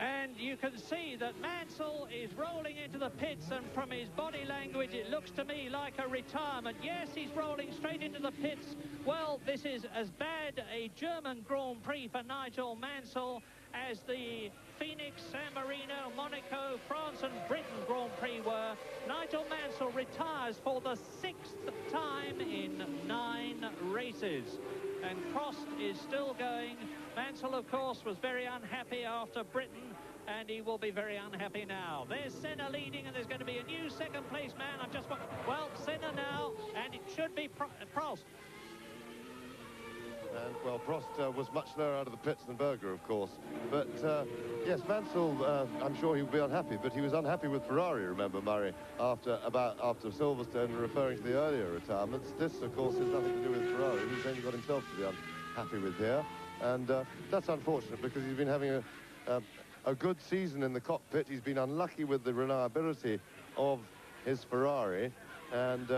And you can see that Mansell is rolling into the pits, and from his body language it looks to me like a retirement. Yes, he's rolling straight into the pits. Well, this is as bad a German Grand Prix for Nigel Mansell as the Phoenix, San Marino, Monaco, France and Britain Grand Prix were. Nigel Mansell retires for the 6th time in 9 races. And Prost is still going. Mansell, of course, was very unhappy after Britain, and he will be very unhappy now. There's Senna leading, and there's going to be a new second-place man. I've just got, well, Senna now, and it should be Prost. And, well, Prost was much slower out of the pits than Berger, of course. But, yes, Mansell, I'm sure he will be unhappy, but he was unhappy with Ferrari, remember, Murray, after Silverstone, referring to the earlier retirements. This, of course, has nothing to do with Ferrari. He's only got himself to be unhappy with here. And that's unfortunate, because he's been having a good season in the cockpit. He's been unlucky with the reliability of his Ferrari, and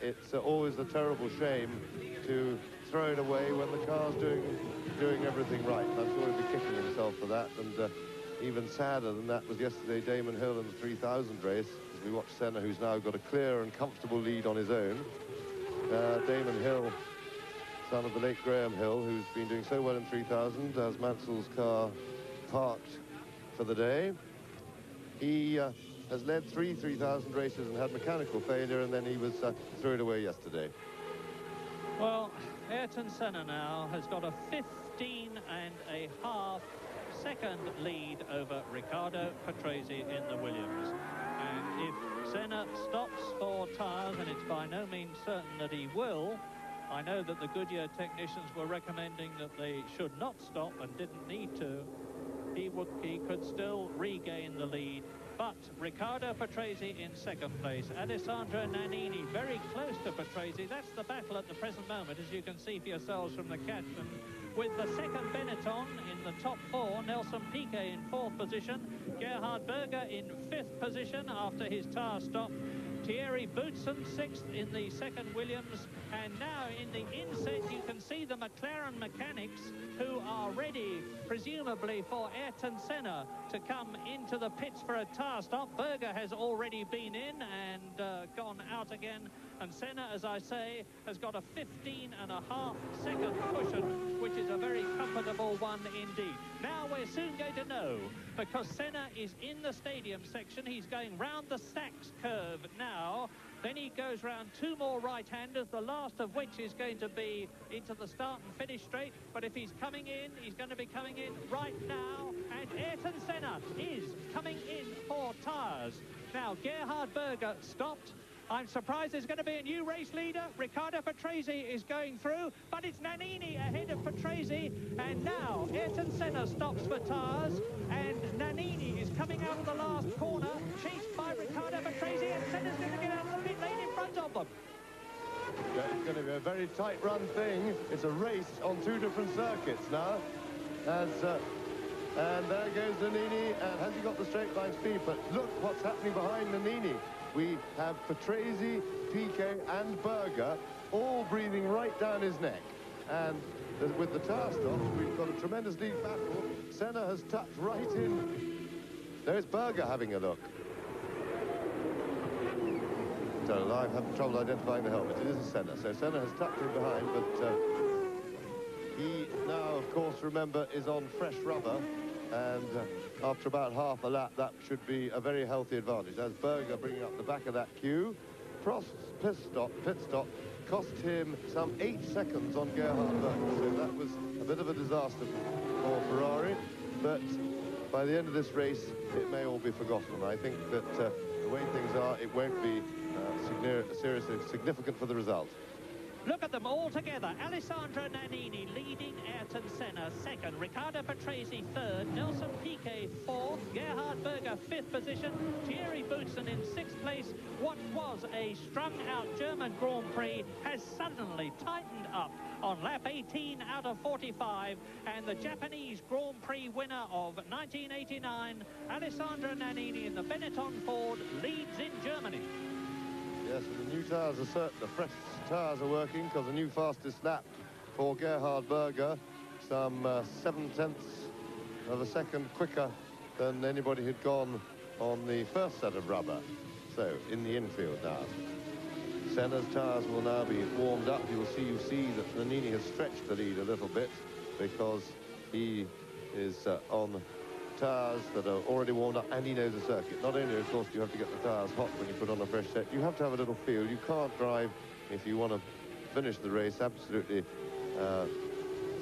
it's always a terrible shame to throw it away when the car's doing everything right. And I'm sure he'll be kicking himself for that. And even sadder than that was yesterday Damon Hill in the 3000 race, as we watched Senna, who's now got a clear and comfortable lead on his own. Damon Hill, son of the late Graham Hill, who's been doing so well in 3000, as Mansell's car parked for the day. He has led 3 3000 races and had mechanical failure, and then he was threw it away yesterday. Well, Ayrton Senna now has got a 15.5 second lead over Riccardo Patrese in the Williams. And if Senna stops for tyres, and it's by no means certain that he will, I know that the Goodyear technicians were recommending that they should not stop and didn't need to. He could still regain the lead But Riccardo Patrese in second place. Alessandro Nannini very close to Patrese. That's the battle at the present moment, as you can see for yourselves from the caption. With the second Benetton in the top four, Nelson Piquet in fourth position, Gerhard Berger in fifth position after his tyre stop, Thierry Boutsen sixth in the second Williams, and now in the inset you can see the McLaren mechanics who are ready, presumably for Ayrton Senna to come into the pits for a tyre stop. Berger has already been in and gone out again, and Senna, as I say, has got a 15.5 second cushion, which is a very comfortable one indeed. Now we're soon going to know, because Senna is in the stadium section. He's going round the Sachs curve now. Then he goes round two more right-handers, the last of which is going to be into the start and finish straight. But if he's coming in, he's going to be coming in right now. And Ayrton Senna is coming in for tyres. Now, Gerhard Berger stopped. I'm surprised there's going to be a new race leader. Riccardo Patrese is going through, but it's Nannini ahead of Patrese. And now Ayrton Senna stops for tyres, and Nannini is coming out of the last corner, chased by Riccardo Patrese, and Senna's going to get out of the pit lane in front of them. Yeah, it's going to be a very tight run thing. It's a race on two different circuits now. And there goes Nannini, and has he got the straight line speed? But look what's happening behind Nannini. We have Patrese, Piquet and Berger all breathing right down his neck. And with the tyre stops, we've got a tremendous lead battle. Senna has tucked right in. There's Berger having a look. So I'm having trouble identifying the helmet. It is a Senna. So Senna has tucked in behind, but he now, of course, remember, is on fresh rubber. And after about half a lap, that should be a very healthy advantage. As Berger bringing up the back of that queue, Prost's pit stop cost him some 8 seconds on Gerhard Berger. So that was a bit of a disaster for Ferrari. But by the end of this race, it may all be forgotten. I think that the way things are, it won't be seriously significant for the result. Look at them all together. Alessandro Nannini leading Ayrton Senna second. Riccardo Patrese third. Nelson Piquet fourth. Gerhard Berger fifth position. Thierry Boutsen in sixth place. What was a strung-out German Grand Prix has suddenly tightened up on lap 18 out of 45. And the Japanese Grand Prix winner of 1989, Alessandro Nannini in the Benetton Ford, leads in Germany. Yes, and the new tyres are certain. The fresh tyres are working because the new fastest lap for Gerhard Berger, some 0.7 of a second quicker than anybody who'd gone on the first set of rubber. So, in the infield now. Senna's tyres will now be warmed up. You see that Nannini has stretched the lead a little bit because he is on tyres that are already warmed up, and he knows the circuit. Not only, of course, do you have to get the tyres hot when you put on a fresh set, you have to have a little feel. You can't drive, if you want to finish the race, absolutely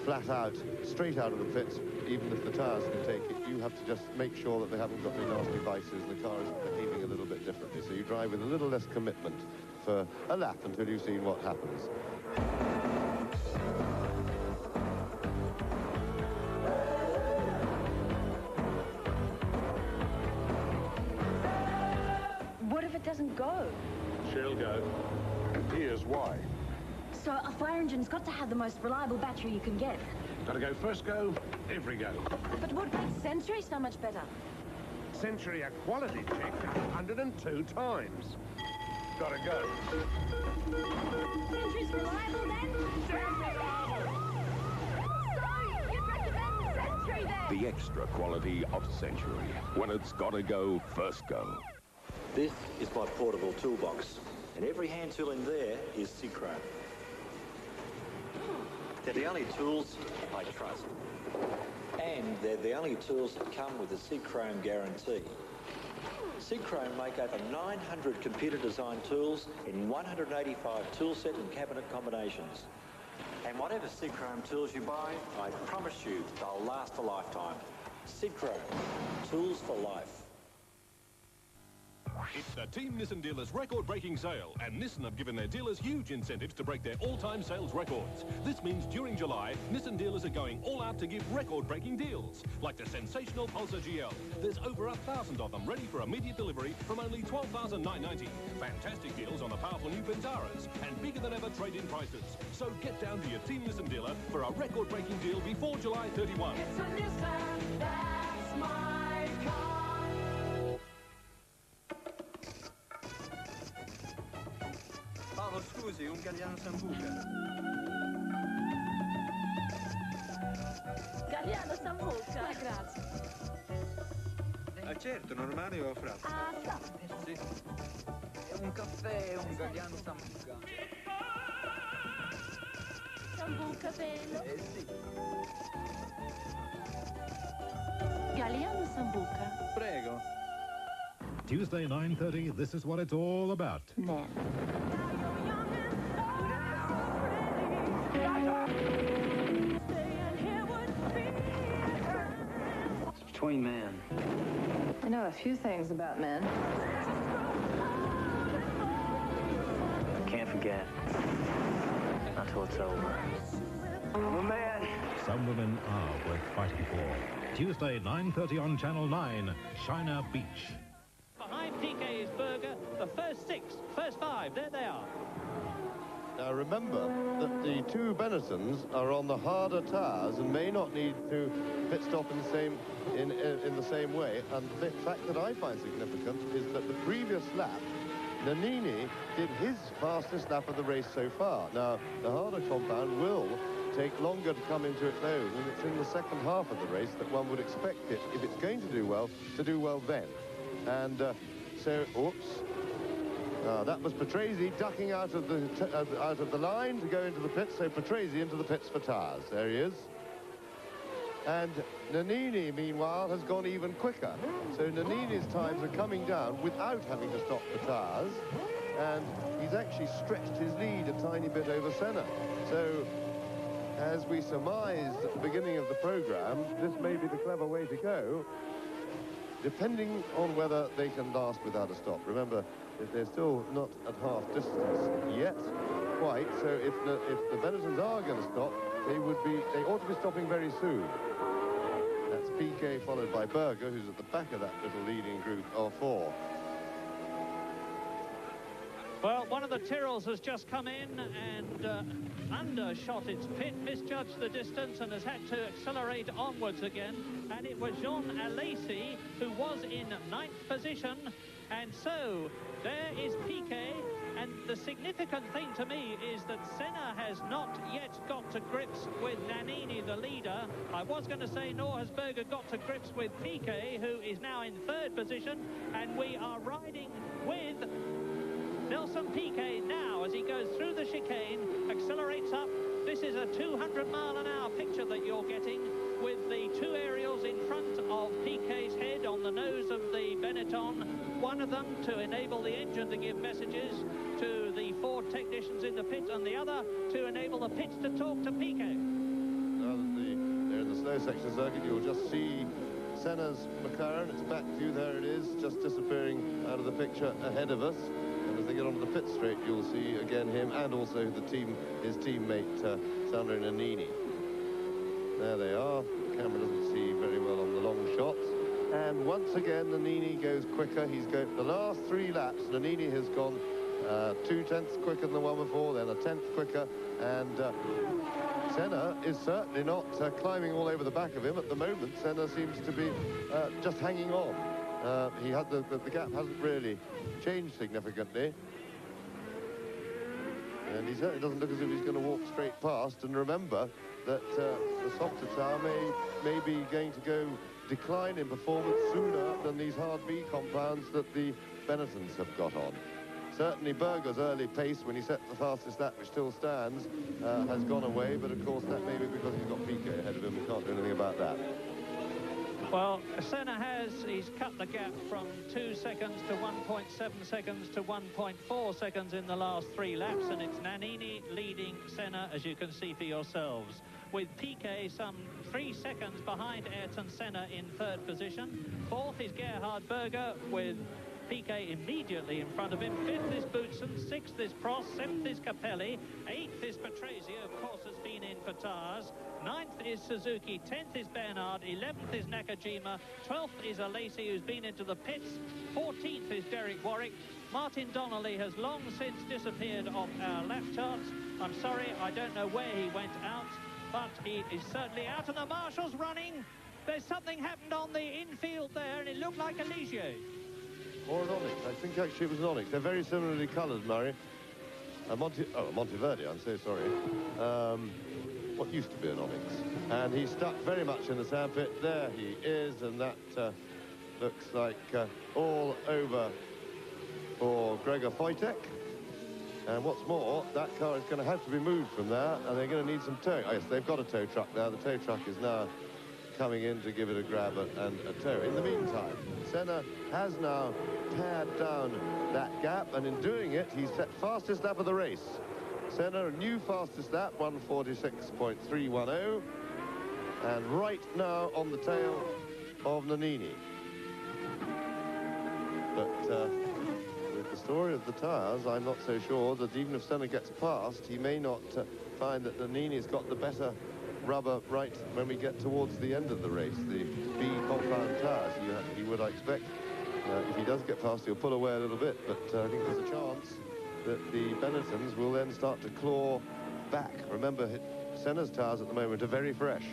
flat out, straight out of the pits, even if the tyres can take it. You have to just make sure that they haven't got any nasty vices and the car is behaving a little bit differently. So you drive with a little less commitment for a lap until you've seen what happens. What if it doesn't go? She'll go. Here's why. So a fire engine's got to have the most reliable battery you can get. Gotta go first go, every go. But what makes Century so much better? Century, a quality check 102 times. Gotta go. Century's reliable then? So, you'd recommend Century then? The extra quality of Century. When it's gotta go, first go. This is my portable toolbox, and every hand tool in there is C-Chrome. They're the only tools I trust, and they're the only tools that come with a C-Chrome guarantee. C-Chrome make over 900 computer-designed tools in 185 toolset and cabinet combinations. And whatever C-Chrome tools you buy, I promise you they'll last a lifetime. C-Chrome, tools for life. It's the Team Nissan Dealers record-breaking sale, and Nissan have given their dealers huge incentives to break their all-time sales records. This means during July, Nissan dealers are going all out to give record-breaking deals, like the sensational Pulsar GL. There's over 1,000 of them ready for immediate delivery from only $12,990. Fantastic deals on the powerful new Ventaras, and bigger than ever trade-in prices. So get down to your Team Nissan dealer for a record-breaking deal before July 31. It's a Nissan, that's my car. Paolo, scusi, un Galliano Sambuca. Galliano Sambuca. Grazie. Ah, certo, normale o fratto? Ah, sapere. Sì. Un caffè, un Galliano Sambuca. Sambuca bello. Sì. Galliano Sambuca. Prego. Tuesday, 9:30, this is what it's all about. Men. It's between men. I know a few things about men. Can't forget. Until it's over. I'm a man. Some women are worth fighting for. Tuesday, 9:30 on Channel 9, China Beach. Behind PK is Berger, the first five, there they are. Now remember that the two Benettons are on the harder tires and may not need to pit stop in the same way. And the fact that I find significant is that the previous lap, Nannini did his fastest lap of the race so far. Now, the harder compound will take longer to come into its own, and it's in the second half of the race that one would expect it, if it's going to do well then. And oops. That was Patrese ducking out of the line to go into the pits, so Patrese into the pits for tires. There he is. And Nannini, meanwhile, has gone even quicker. So Nannini's times are coming down without having to stop for tires, and he's actually stretched his lead a tiny bit over Senna. So, as we surmised at the beginning of the programme, this may be the clever way to go, depending on whether they can last without a stop. Remember, they're still not at half distance yet, quite, so if the Benettons are going to stop, they ought to be stopping very soon. That's PK followed by Berger, who's at the back of that little leading group of four. Well, one of the Tyrrells has just come in and undershot its pit, misjudged the distance and has had to accelerate onwards again. And it was Jean Alesi who was in 9th position. And so there is PK. And the significant thing to me is that Senna has not yet got to grips with Nannini, the leader. I was going to say nor has Berger got to grips with PK, who is now in 3rd position. And we are riding with Nelson Piquet now as he goes through the chicane, accelerates up. This is a 200-mile-an-hour picture that you're getting with the two aerials in front of Piquet's head on the nose of the Benetton. One of them to enable the engine to give messages to the Ford technicians in the pit, and the other to enable the pits to talk to Piquet. Now that they're in the slow section of the circuit, you'll just see Senna's McLaren. It's back view, there it is, just disappearing out of the picture ahead of us. And as they get onto the pit straight, you'll see again him and also his teammate Sandro Nannini. There they are. The camera doesn't see very well on the long shots. And once again, Nannini goes quicker. He's going the last 3 laps. Nannini has gone 2/10 quicker than the one before, then 1/10 quicker, and Senna is certainly not climbing all over the back of him at the moment. Senna seems to be just hanging on. The gap hasn't really changed significantly. And he certainly doesn't look as if he's going to walk straight past. And remember that the softer tire may be going to go decline in performance sooner than these hard B compounds that the Benettons have got on. Certainly Berger's early pace when he set the fastest lap, which still stands, has gone away. But of course that may be because he's got Piquet ahead of him. We can't do anything about that. Well, Senna he's cut the gap from 2 seconds to 1.7 seconds to 1.4 seconds in the last 3 laps, and it's Nannini leading Senna, as you can see for yourselves, with Piquet some 3 seconds behind Ayrton Senna in 3rd position. 4th is Gerhard Berger with Piquet immediately in front of him. 5th is Boutsen, 6th is Prost, 7th is Capelli, 8th is Patrese, of course, has been in for tyres. 9th is Suzuki, 10th is Bernard, 11th is Nakajima, 12th is Alesi, who's been into the pits, 14th is Derek Warwick. Martin Donnelly has long since disappeared off our lap charts. I'm sorry, I don't know where he went out, but he is certainly out, and the marshal's running. There's something happened on the infield there, and it looked like a Ligier. Or an Onyx. I think actually it was an Onyx. They're very similarly coloured, Murray. Monteverde, I'm so sorry. What used to be an Onyx. And he's stuck very much in the sandpit. There he is, and that looks like all over for Gregor Wojtek. And what's more, that car is going to have to be moved from there, and they're going to need some towing. Oh, yes, they've got a tow truck now. The tow truck is now coming in to give it a grab and a tow. In the meantime, Senna has now pared down that gap, and in doing it, he's set fastest lap of the race. Senna, a new fastest lap, 1:46.310, and right now on the tail of Nannini. But with the story of the tyres, I'm not so sure that even if Senna gets past, he may not find that Nannini's got the better rubber right when we get towards the end of the race. The B compound tyres, he would, I expect, if he does get past, he'll pull away a little bit, but I think there's a chance that the Benettons will then start to claw back. Remember, Senna's tyres at the moment are very fresh.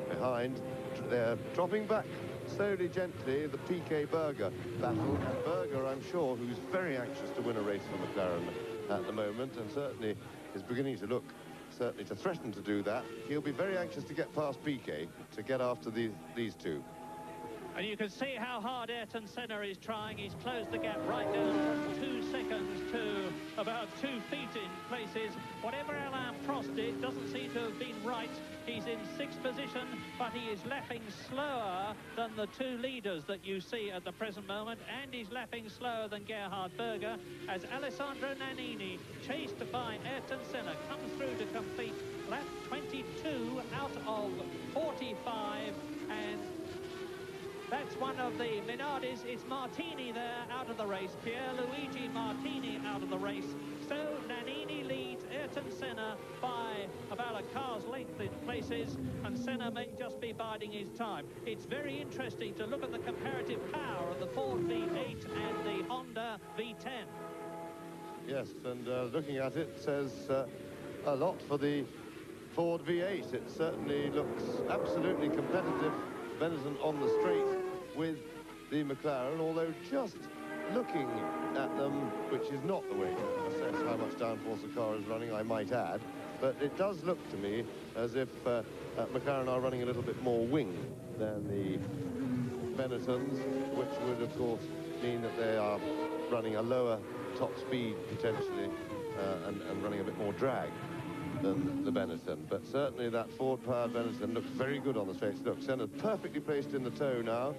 Behind, they're dropping back slowly, gently, the Piquet Berger battle. And Berger, I'm sure, who's very anxious to win a race for McLaren at the moment, and certainly is beginning to look, certainly to threaten to do that. He'll be very anxious to get past Piquet, to get after these two. And you can see how hard Ayrton Senna is trying. He's closed the gap right down from 2 seconds to about 2 feet in places. Whatever Alain Prost did doesn't seem to have been right. He's in 6th position, but he is lapping slower than the 2 leaders that you see at the present moment, and he's lapping slower than Gerhard Berger as Alessandro Nannini, chased by Ayrton Senna, comes through to complete lap 22 out of 45, and that's one of the Minardis. It's Martini there out of the race. Pierluigi Martini out of the race. So Nannini leads Ayrton Senna by about a car's length in places, and Senna may just be biding his time. It's very interesting to look at the comparative power of the Ford V8 and the Honda V10. Yes, and looking at it says a lot for the Ford V8. It certainly looks absolutely competitive. Benetton on the straight with the McLaren, although just looking at them, which is not the way to assess how much downforce a car is running, I might add, but it does look to me as if McLaren are running a little bit more wing than the Benettons, which would, of course, mean that they are running a lower top speed, potentially, and running a bit more drag than the Benetton. But certainly that Ford-powered Benetton looks very good on the straights. Look, Senna's perfectly placed in the toe now,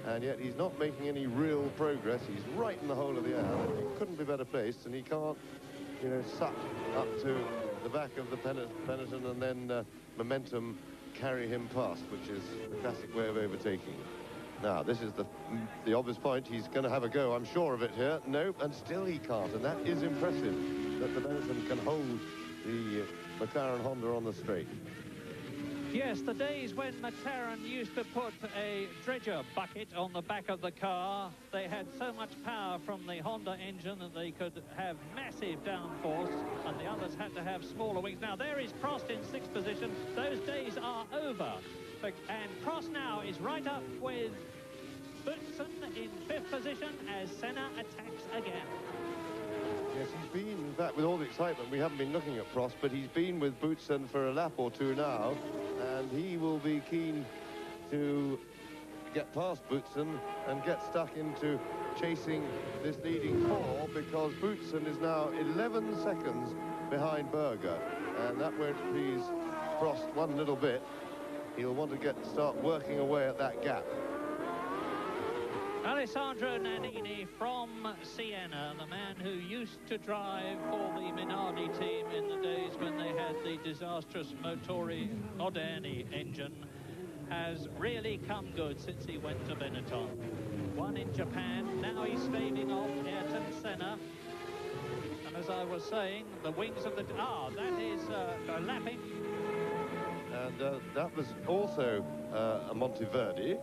and yet he's not making any real progress. He's right in the hole of the air. He couldn't be better placed, and he can't, you know, suck up to the back of the Benetton and then momentum carry him past, which is the classic way of overtaking. Now, this is the obvious point. He's going to have a go, I'm sure of it here. Nope, and still he can't, and that is impressive, that the Benetton can hold the McLaren Honda on the straight. Yes, the days when McLaren used to put a dredger bucket on the back of the car, they had so much power from the Honda engine that they could have massive downforce, and the others had to have smaller wings. Now, there is Prost in 6th position. Those days are over. And Prost now is right up with Boutsen in 5th position as Senna attacks again. Yes, he's been, in fact, with all the excitement, we haven't been looking at Prost, but he's been with Boutsen for a lap or two now, and he will be keen to get past Boutsen and get stuck into chasing this leading 4, because Boutsen is now 11 seconds behind Berger, and that won't please Prost one little bit. He'll want to start working away at that gap. Alessandro Nannini from Siena, the man who used to drive for the Minardi team in the days when they had the disastrous Motori Moderni engine, has really come good since he went to Benetton. One in Japan. Now he's staving off Ayrton Senna. And as I was saying, the wings of the... Ah, that is lapping. And that was also a Monteverdi.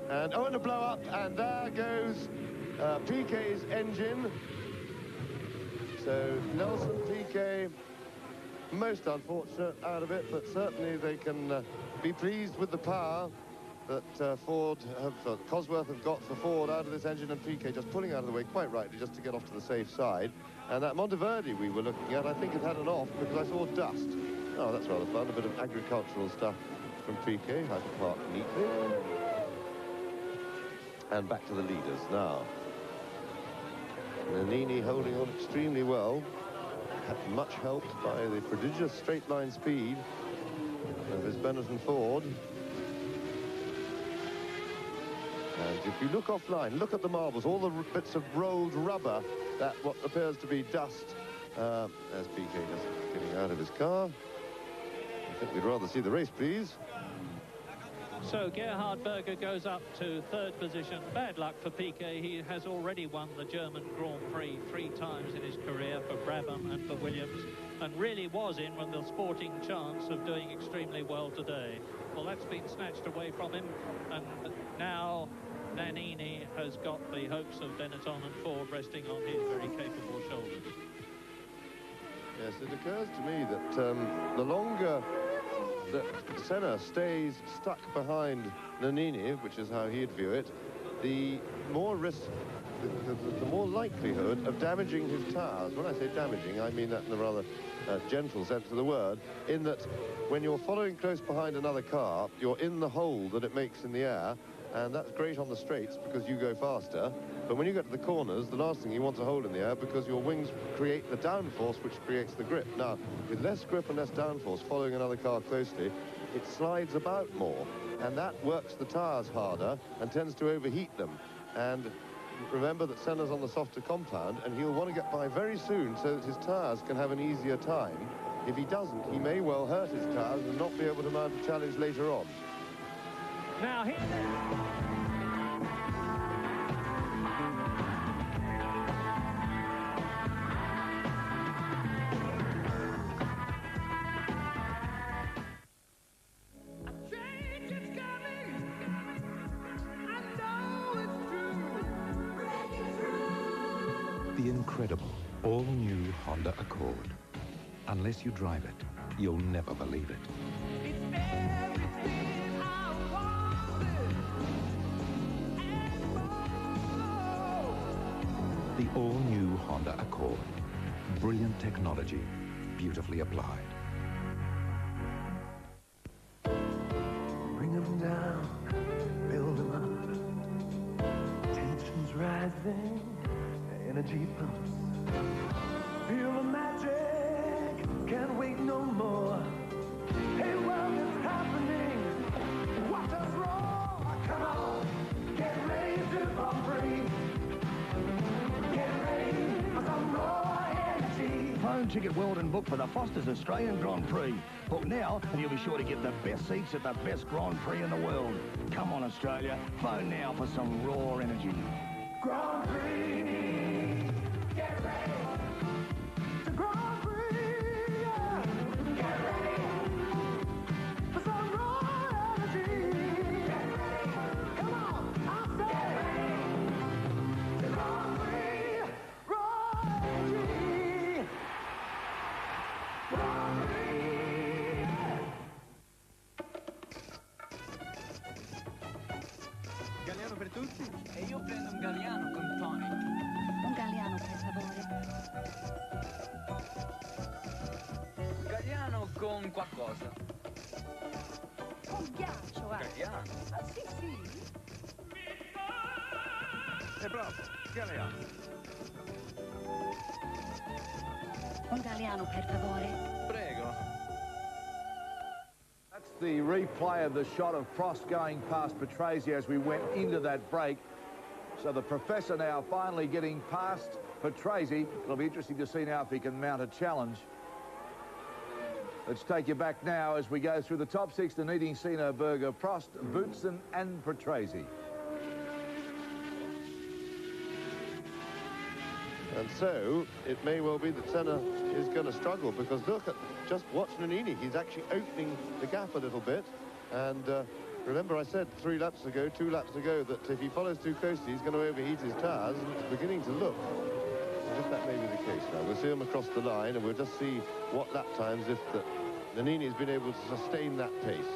And, oh, and a blow-up, and there goes Piquet's engine. So Nelson Piquet, most unfortunate out of it, but certainly they can be pleased with the power that Cosworth have got for Ford out of this engine, and Piquet just pulling out of the way quite rightly just to get off to the safe side. And that Monteverdi we were looking at, I think it had an off because I saw dust. Oh, that's rather fun, a bit of agricultural stuff from Piquet, how to park neatly. And back to the leaders now. Nannini holding on extremely well, much helped by the prodigious straight line speed of his Benetton Ford. And if you look offline, look at the marbles, all the bits of rolled rubber, that what appears to be dust, as Piquet just getting out of his car. I think we'd rather see the race, please. So Gerhard Berger goes up to third position. Bad luck for Piquet. He has already won the German Grand Prix 3 times in his career for Brabham and for Williams, and really was in with the sporting chance of doing extremely well today. Well, that's been snatched away from him, and now Nannini has got the hopes of Benetton and Ford resting on his very capable shoulders. Yes, it occurs to me that the longer that Senna stays stuck behind Nannini, which is how he'd view it, the more risk, the more likelihood of damaging his tires. When I say damaging, I mean that in a rather gentle sense of the word, in that when you're following close behind another car, you're in the hole that it makes in the air, and that's great on the straights because you go faster. But when you get to the corners, the last thing you want is a hole in the air because your wings create the downforce which creates the grip. Now, with less grip and less downforce following another car closely, it slides about more, and that works the tires harder and tends to overheat them. And remember that Senna's on the softer compound, and he'll want to get by very soon so that his tires can have an easier time. If he doesn't, he may well hurt his tires and not be able to mount a challenge later on. Now, The incredible, all-new Honda Accord. Unless you drive it, you'll never believe it. The all-new Honda Accord. Brilliant technology, beautifully applied. Bring them down, build them up. Tensions rising, energy pumps. Feel the magic, can't wait no more. Hey, well, it's happening. Watch us roll. Come on, get ready to bump free. Get ready for some more energy. Phone ticket world and book for the Foster's Australian Grand Prix. Book now and you'll be sure to get the best seats at the best Grand Prix in the world. Come on, Australia. Phone now for some raw energy. Grand Prix. Get ready to Grand Prix. Yeah. Get ready for some raw energy. Get ready. Come on, I say. Get ready to Grand Prix. Raw energy. Grand Prix. Galliano per tutti? E io prendo un Galliano con tonic. Un Galliano, per favore. Un Galliano con qualcosa. Con ghiaccio, Galliano? Ah, sì, sì. bravo, Galliano. Un Galliano, per favore. Prego. That's the replay of the shot of Prost going past Patrese as we went into that break. So the professor now finally getting past Patrese. It'll be interesting to see now if he can mount a challenge. Let's take you back now as we go through the top six: Daniti, Sena, Berger, Prost, Boutsen and Patrese. And so, it may well be that Senna is going to struggle, because look at, just watch Nannini. He's actually opening the gap a little bit. And remember I said 2 laps ago, that if he follows too closely, he's going to overheat his tyres, and it's beginning to look as if that may be the case now. We'll see him across the line, and we'll just see what lap times if Nannini has been able to sustain that pace.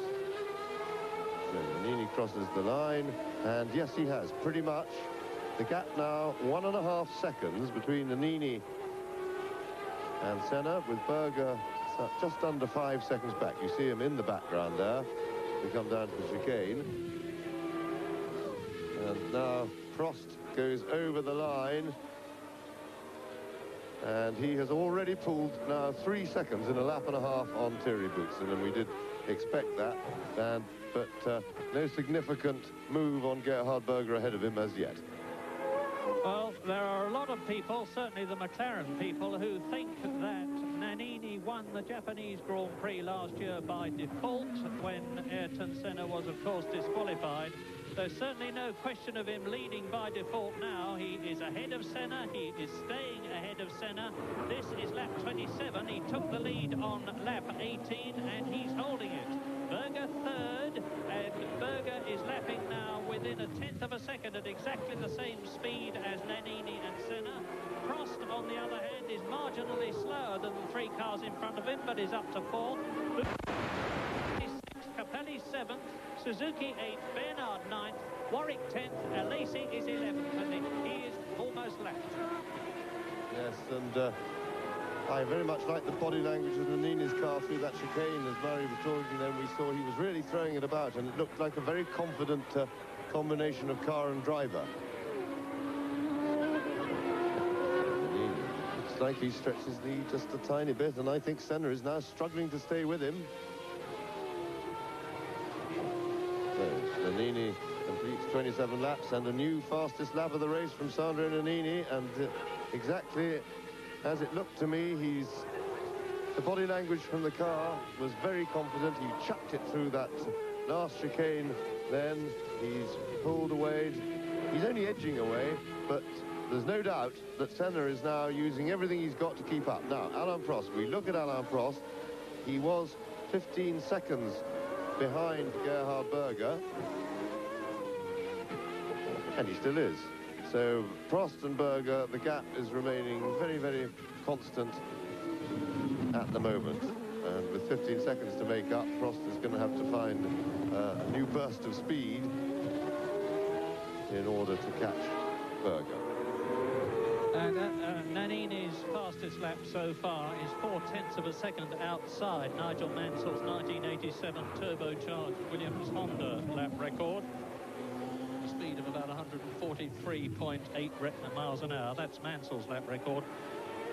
So Nannini crosses the line, and yes, he has, pretty much. The gap now, 1.5 seconds between Nannini and Senna, with Berger just under 5 seconds back. You see him in the background there. We come down to the chicane. And now Prost goes over the line. And he has already pulled now 3 seconds in a lap and a half on Thierry Boutsen, and we did expect that. But no significant move on Gerhard Berger ahead of him as yet. Well, there are a lot of people, certainly the McLaren people, who think that Nannini won the Japanese Grand Prix last year by default when Ayrton Senna was, of course, disqualified. There's certainly no question of him leading by default now. He is ahead of Senna. He is staying ahead of Senna. This is lap 27. He took the lead on lap 18, and he's holding it. Berger third, and Berger is lapping now within 1/10 of a second at exactly the same speed as Nannini and Senna. Prost, on the other hand, is marginally slower than the 3 cars in front of him, but is up to 4. Capelli 7th, Suzuki 8th, Bernard 9th, Warwick 10th, Alesi is 11th, and he is almost left. Yes, and I very much like the body language of Nannini's car through that chicane. As Murray was talking then, we saw he was really throwing it about, and it looked like a very confident combination of car and driver. Looks like he stretches his lead just a tiny bit, and I think Senna is now struggling to stay with him. So, Nannini completes 27 laps, and a new fastest lap of the race from Sandro Nannini, and exactly as it looked to me, the body language from the car was very confident. He chucked it through that last chicane, then he's pulled away. He's only edging away, but there's no doubt that Senna is now using everything he's got to keep up. Now, Alain Prost, we look at Alain Prost. He was 15 seconds behind Gerhard Berger, and he still is. So Prost and Berger, the gap is remaining very, very constant at the moment. And with 15 seconds to make up, Prost is going to have to find a new burst of speed in order to catch Berger. And Nannini's fastest lap so far is 0.4 of a second outside Nigel Mansell's 1987 turbocharged Williams Honda lap record. A speed of about 143.8 miles an hour. That's Mansell's lap record.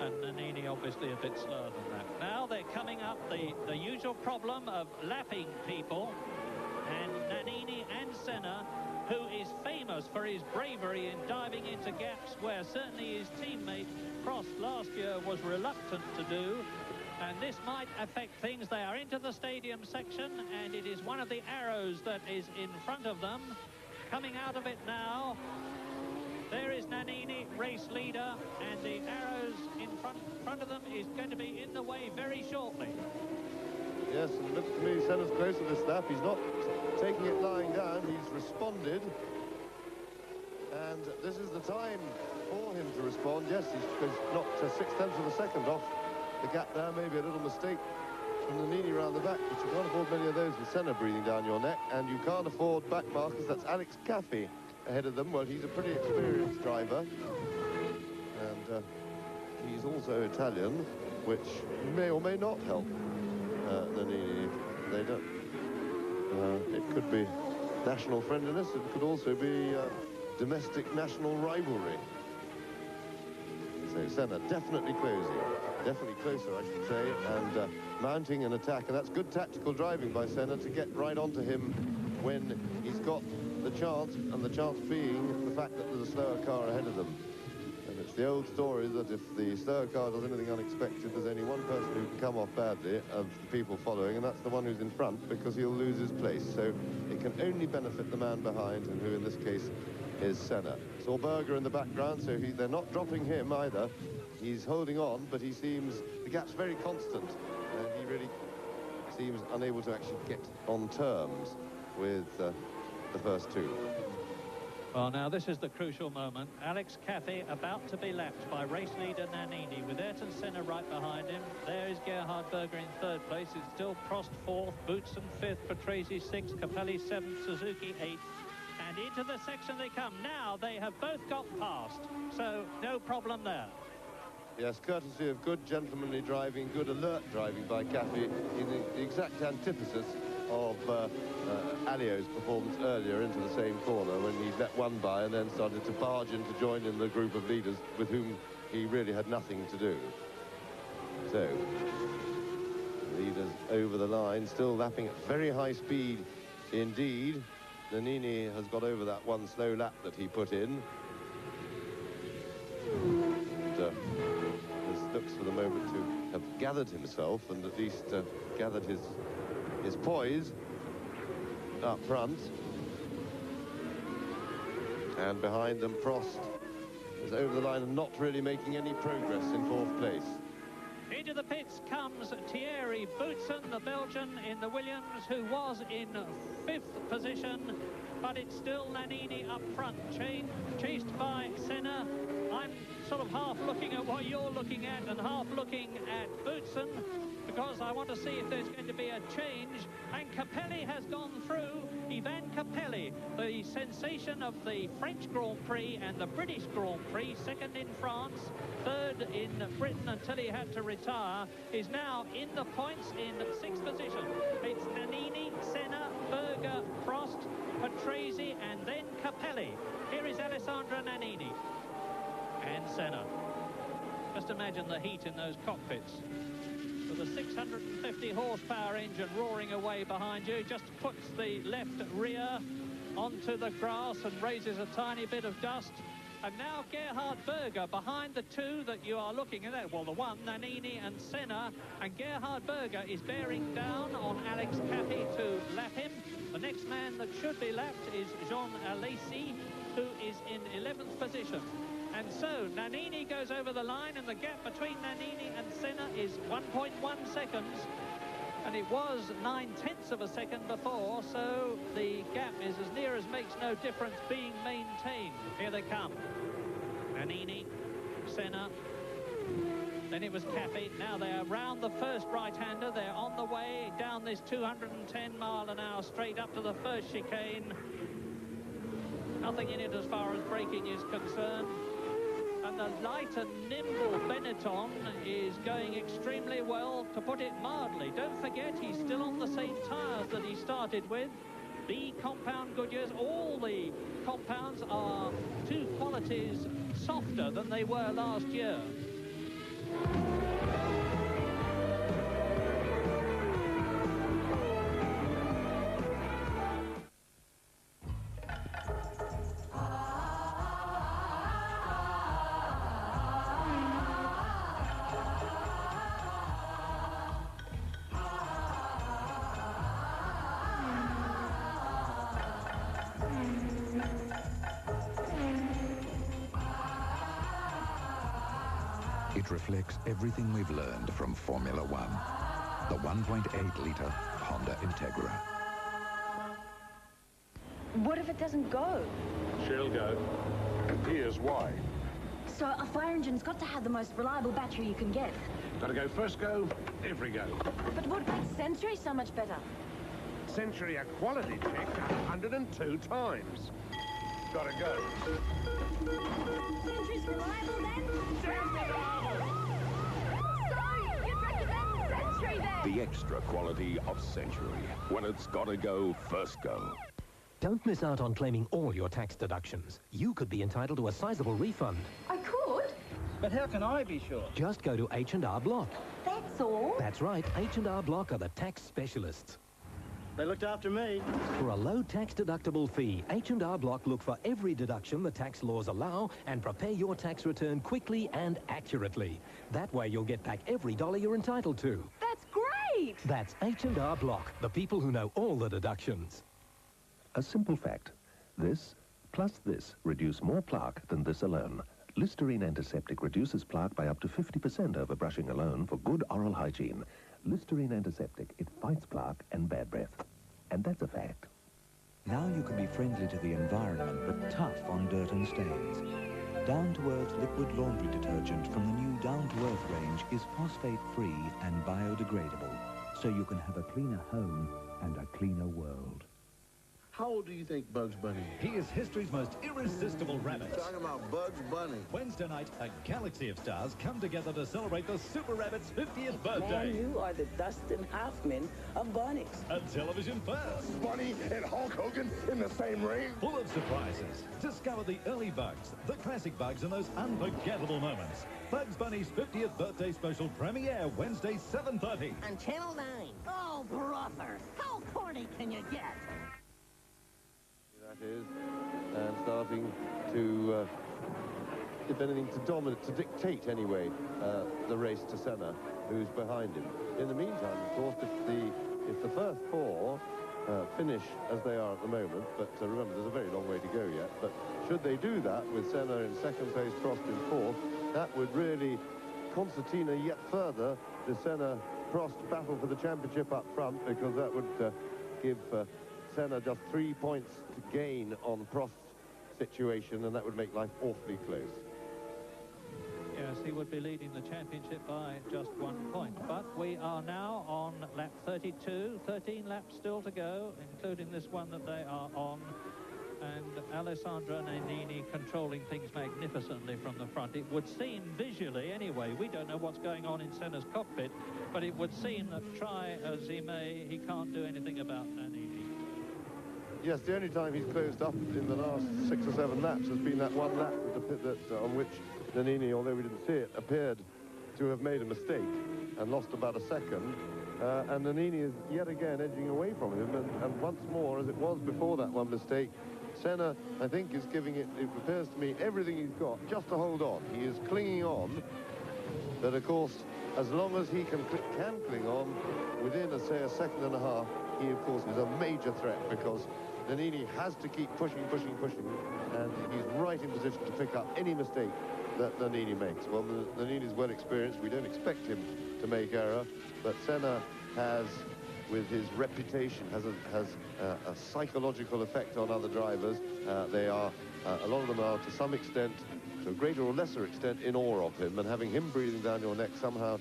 And Nannini obviously a bit slower than that. Now they're coming up the usual problem of lapping people. And Nannini and Senna, who is famous for his bravery in diving into gaps where certainly his teammate Prost last year was reluctant to do. And this might affect things. They are into the stadium section, and it is one of the arrows that is in front of them. Coming out of it now, there is Nannini, race leader, and the arrows in front of them is going to be in the way very shortly. Yes, and it looks to me Senna's close to this lap. He's not taking it lying down. He's responded. And this is the time for him to respond. Yes, he's knocked 0.6 of a second off the gap there. Maybe a little mistake from Nannini around the back, but you can't afford many of those with Senna breathing down your neck. And you can't afford back markers. That's Alex Caffey ahead of them. Well, he's a pretty experienced driver. And he's also Italian, which may or may not help Nannini. They don't. It could be national friendliness. It could also be domestic national rivalry. So Senna definitely closer, I should say, and mounting an attack. And that's good tactical driving by Senna to get right onto him when he's got the chance, and the chance being the fact that there's a slower car ahead of them. And it's the old story that if the slower car does anything unexpected, there's only one person who can come off badly of the people following, and that's the one who's in front, because he'll lose his place. So it can only benefit the man behind, and who in this case is Senna. Saw Berger in the background, so they're not dropping him either. He's holding on, but he seems, the gap's very constant, and he really seems unable to actually get on terms with the first two. Well, now this is the crucial moment. Alex Caffey about to be lapped by race leader Nannini, with Ayrton Senna right behind him. There is Gerhard Berger in third place. It's still Prost fourth, Boutsen fifth, Patrese sixth, Capelli seventh, Suzuki eighth. And into the section they come. Now they have both got past, so no problem there. Yes, courtesy of good gentlemanly driving, good alert driving by Caffey, in the exact antithesis of Alio's performance earlier into the same corner when he let one by and then started to barge in to join in the group of leaders with whom he really had nothing to do. So, leaders over the line, still lapping at very high speed indeed. Nannini has got over that one slow lap that he put in. And, looks for the moment to have gathered himself and at least gathered his poise up front. And behind them, Prost is over the line and not really making any progress in fourth place. Into the pits comes Thierry Boutsen, the Belgian in the Williams, who was in fifth position, but it's still Nannini up front, chased by Senna. I'm sort of half looking at what you're looking at and half looking at Boutsen, because I want to see if there's going to be a change. And Capelli has gone through. Ivan Capelli, the sensation of the French Grand Prix and the British Grand Prix, second in France, third in Britain until he had to retire, is now in the points in sixth position. It's Nannini, Senna, Berger, Prost, Patrese, and then Capelli. Here is Alessandro Nannini and Senna. Just imagine the heat in those cockpits. With a 650 horsepower engine roaring away behind you, just puts the left rear onto the grass and raises a tiny bit of dust. And now Gerhard Berger behind the two that you are looking at. Well, the one, Nannini and Senna, and Gerhard Berger is bearing down on Alex Caffey to lap him. The next man that should be lapped is Jean Alesi, who is in 11th position. And so Nannini goes over the line, and the gap between Nannini and Senna is 1.1 seconds. And it was 9/10 of a second before, so the gap is as near as makes no difference being maintained. Here they come. Nannini, Senna, then it was Caffey. Now they're round the first right-hander. They're on the way down this 210 mile an hour straight up to the first chicane. Nothing in it as far as braking is concerned. And the light and nimble Benetton is going extremely well, to put it mildly. Don't forget, he's still on the same tyres that he started with. The compound Goodyears, all the compounds are 2 qualities softer than they were last year. It reflects everything we've learned from Formula One. The 1.8-litre Honda Integra. What if it doesn't go? She'll go. Here's why. So a fire engine's got to have the most reliable battery you can get. Gotta go first go, every go. But what makes Century so much better? Century a quality check 102 times. Gotta go. Century's reliable then? So, you'd recommend Century then? The extra quality of Century. When it's gotta go, first go. Don't miss out on claiming all your tax deductions. You could be entitled to a sizable refund. I could? But how can I be sure? Just go to H&R Block. That's all? That's right. H&R Block are the tax specialists. They looked after me. For a low tax-deductible fee, H&R Block look for every deduction the tax laws allow and prepare your tax return quickly and accurately. That way you'll get back every dollar you're entitled to. That's great! That's H&R Block, the people who know all the deductions. A simple fact. This Plus this reduce more plaque than this alone. Listerine Antiseptic reduces plaque by up to 50% over brushing alone for good oral hygiene. Listerine Antiseptic, it fights plaque and bad breath. And that's a fact. Now you can be friendly to the environment, but tough on dirt and stains. Down-to-Earth liquid laundry detergent from the new Down-to-Earth range is phosphate-free and biodegradable, so you can have a cleaner home and a cleaner world. How old do you think Bugs Bunny is? He is history's most irresistible rabbit. Talking about Bugs Bunny. Wednesday night, a galaxy of stars come together to celebrate the Super Rabbit's 50th birthday. Man, you are the Dustin Hoffman of bunnies. A television first. Bunny and Hulk Hogan in the same ring. Full of surprises. Discover the early Bugs, the classic Bugs, and those unforgettable moments. Bugs Bunny's 50th birthday special premiere Wednesday, 7:30. On Channel 9. Oh, brother. How corny can you get? That is, and starting to, if anything, to dominate, to dictate anyway, the race to Senna, who's behind him. In the meantime, of course, if the first four finish as they are at the moment, but remember, there's a very long way to go yet, but should they do that with Senna in second place, Prost in fourth, that would really concertina yet further the Senna-Prost battle for the championship up front, because that would give Senna just 3 points to gain on Prost's situation, and that would make life awfully close. Yes, he would be leading the championship by just 1 point. But we are now on lap 32, 13 laps still to go, including this one that they are on. And Alessandro Nannini controlling things magnificently from the front. It would seem visually, anyway, we don't know what's going on in Senna's cockpit, but it would seem that try as he may, he can't do anything about Nannini. Yes, the only time he's closed up in the last 6 or 7 laps has been that one lap on which Nannini, although we didn't see it, appeared to have made a mistake and lost about a second. And Nannini is yet again edging away from him, and once more, as it was before that one mistake, Senna, I think, is giving it appears to me, everything he's got just to hold on. He is clinging on, but of course, as long as he can cling on, within, say, a second and a half, he, of course, is a major threat, because Nannini has to keep pushing, and he's right in position to pick up any mistake that Nannini makes. Well, Nannini's well experienced. We don't expect him to make error, but Senna has, with his reputation, has a psychological effect on other drivers. They are, a lot of them are, to some extent, to a greater or lesser extent, in awe of him, and having him breathing down your neck somehow,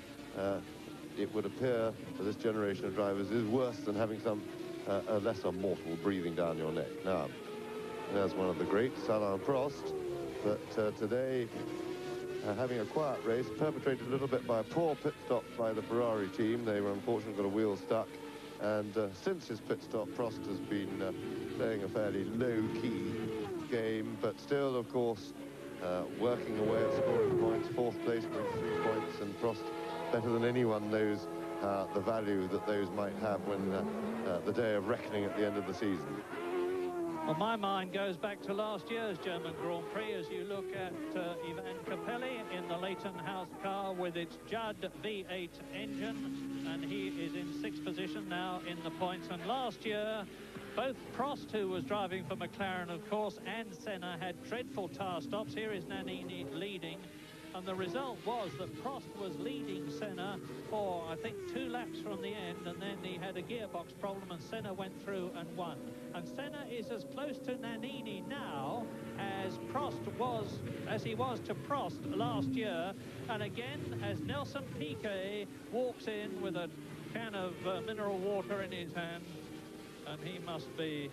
it would appear to this generation of drivers, is worse than having a lesser mortal breathing down your neck. Now, there's one of the greats, Alain Prost, but today, having a quiet race, perpetrated a little bit by a poor pit stop by the Ferrari team. They were unfortunately got a wheel stuck, and since his pit stop, Prost has been playing a fairly low-key game, but still, of course, working away at scoring points, 4th place, brings 3 points, and Prost, better than anyone, knows the value that those might have when the day of reckoning at the end of the season. Well, my mind goes back to last year's German Grand Prix as you look at Ivan Capelli in the Leighton House car with its Judd V8 engine, and he is in 6th position now in the points. And last year, both Prost, who was driving for McLaren, of course, and Senna had dreadful tyre stops. Here is Nannini leading. And the result was that Prost was leading Senna for, I think, 2 laps from the end, and then he had a gearbox problem, and Senna went through and won. And Senna is as close to Nannini now as he was to Prost last year. And again, as Nelson Piquet walks in with a can of mineral water in his hand, and he must be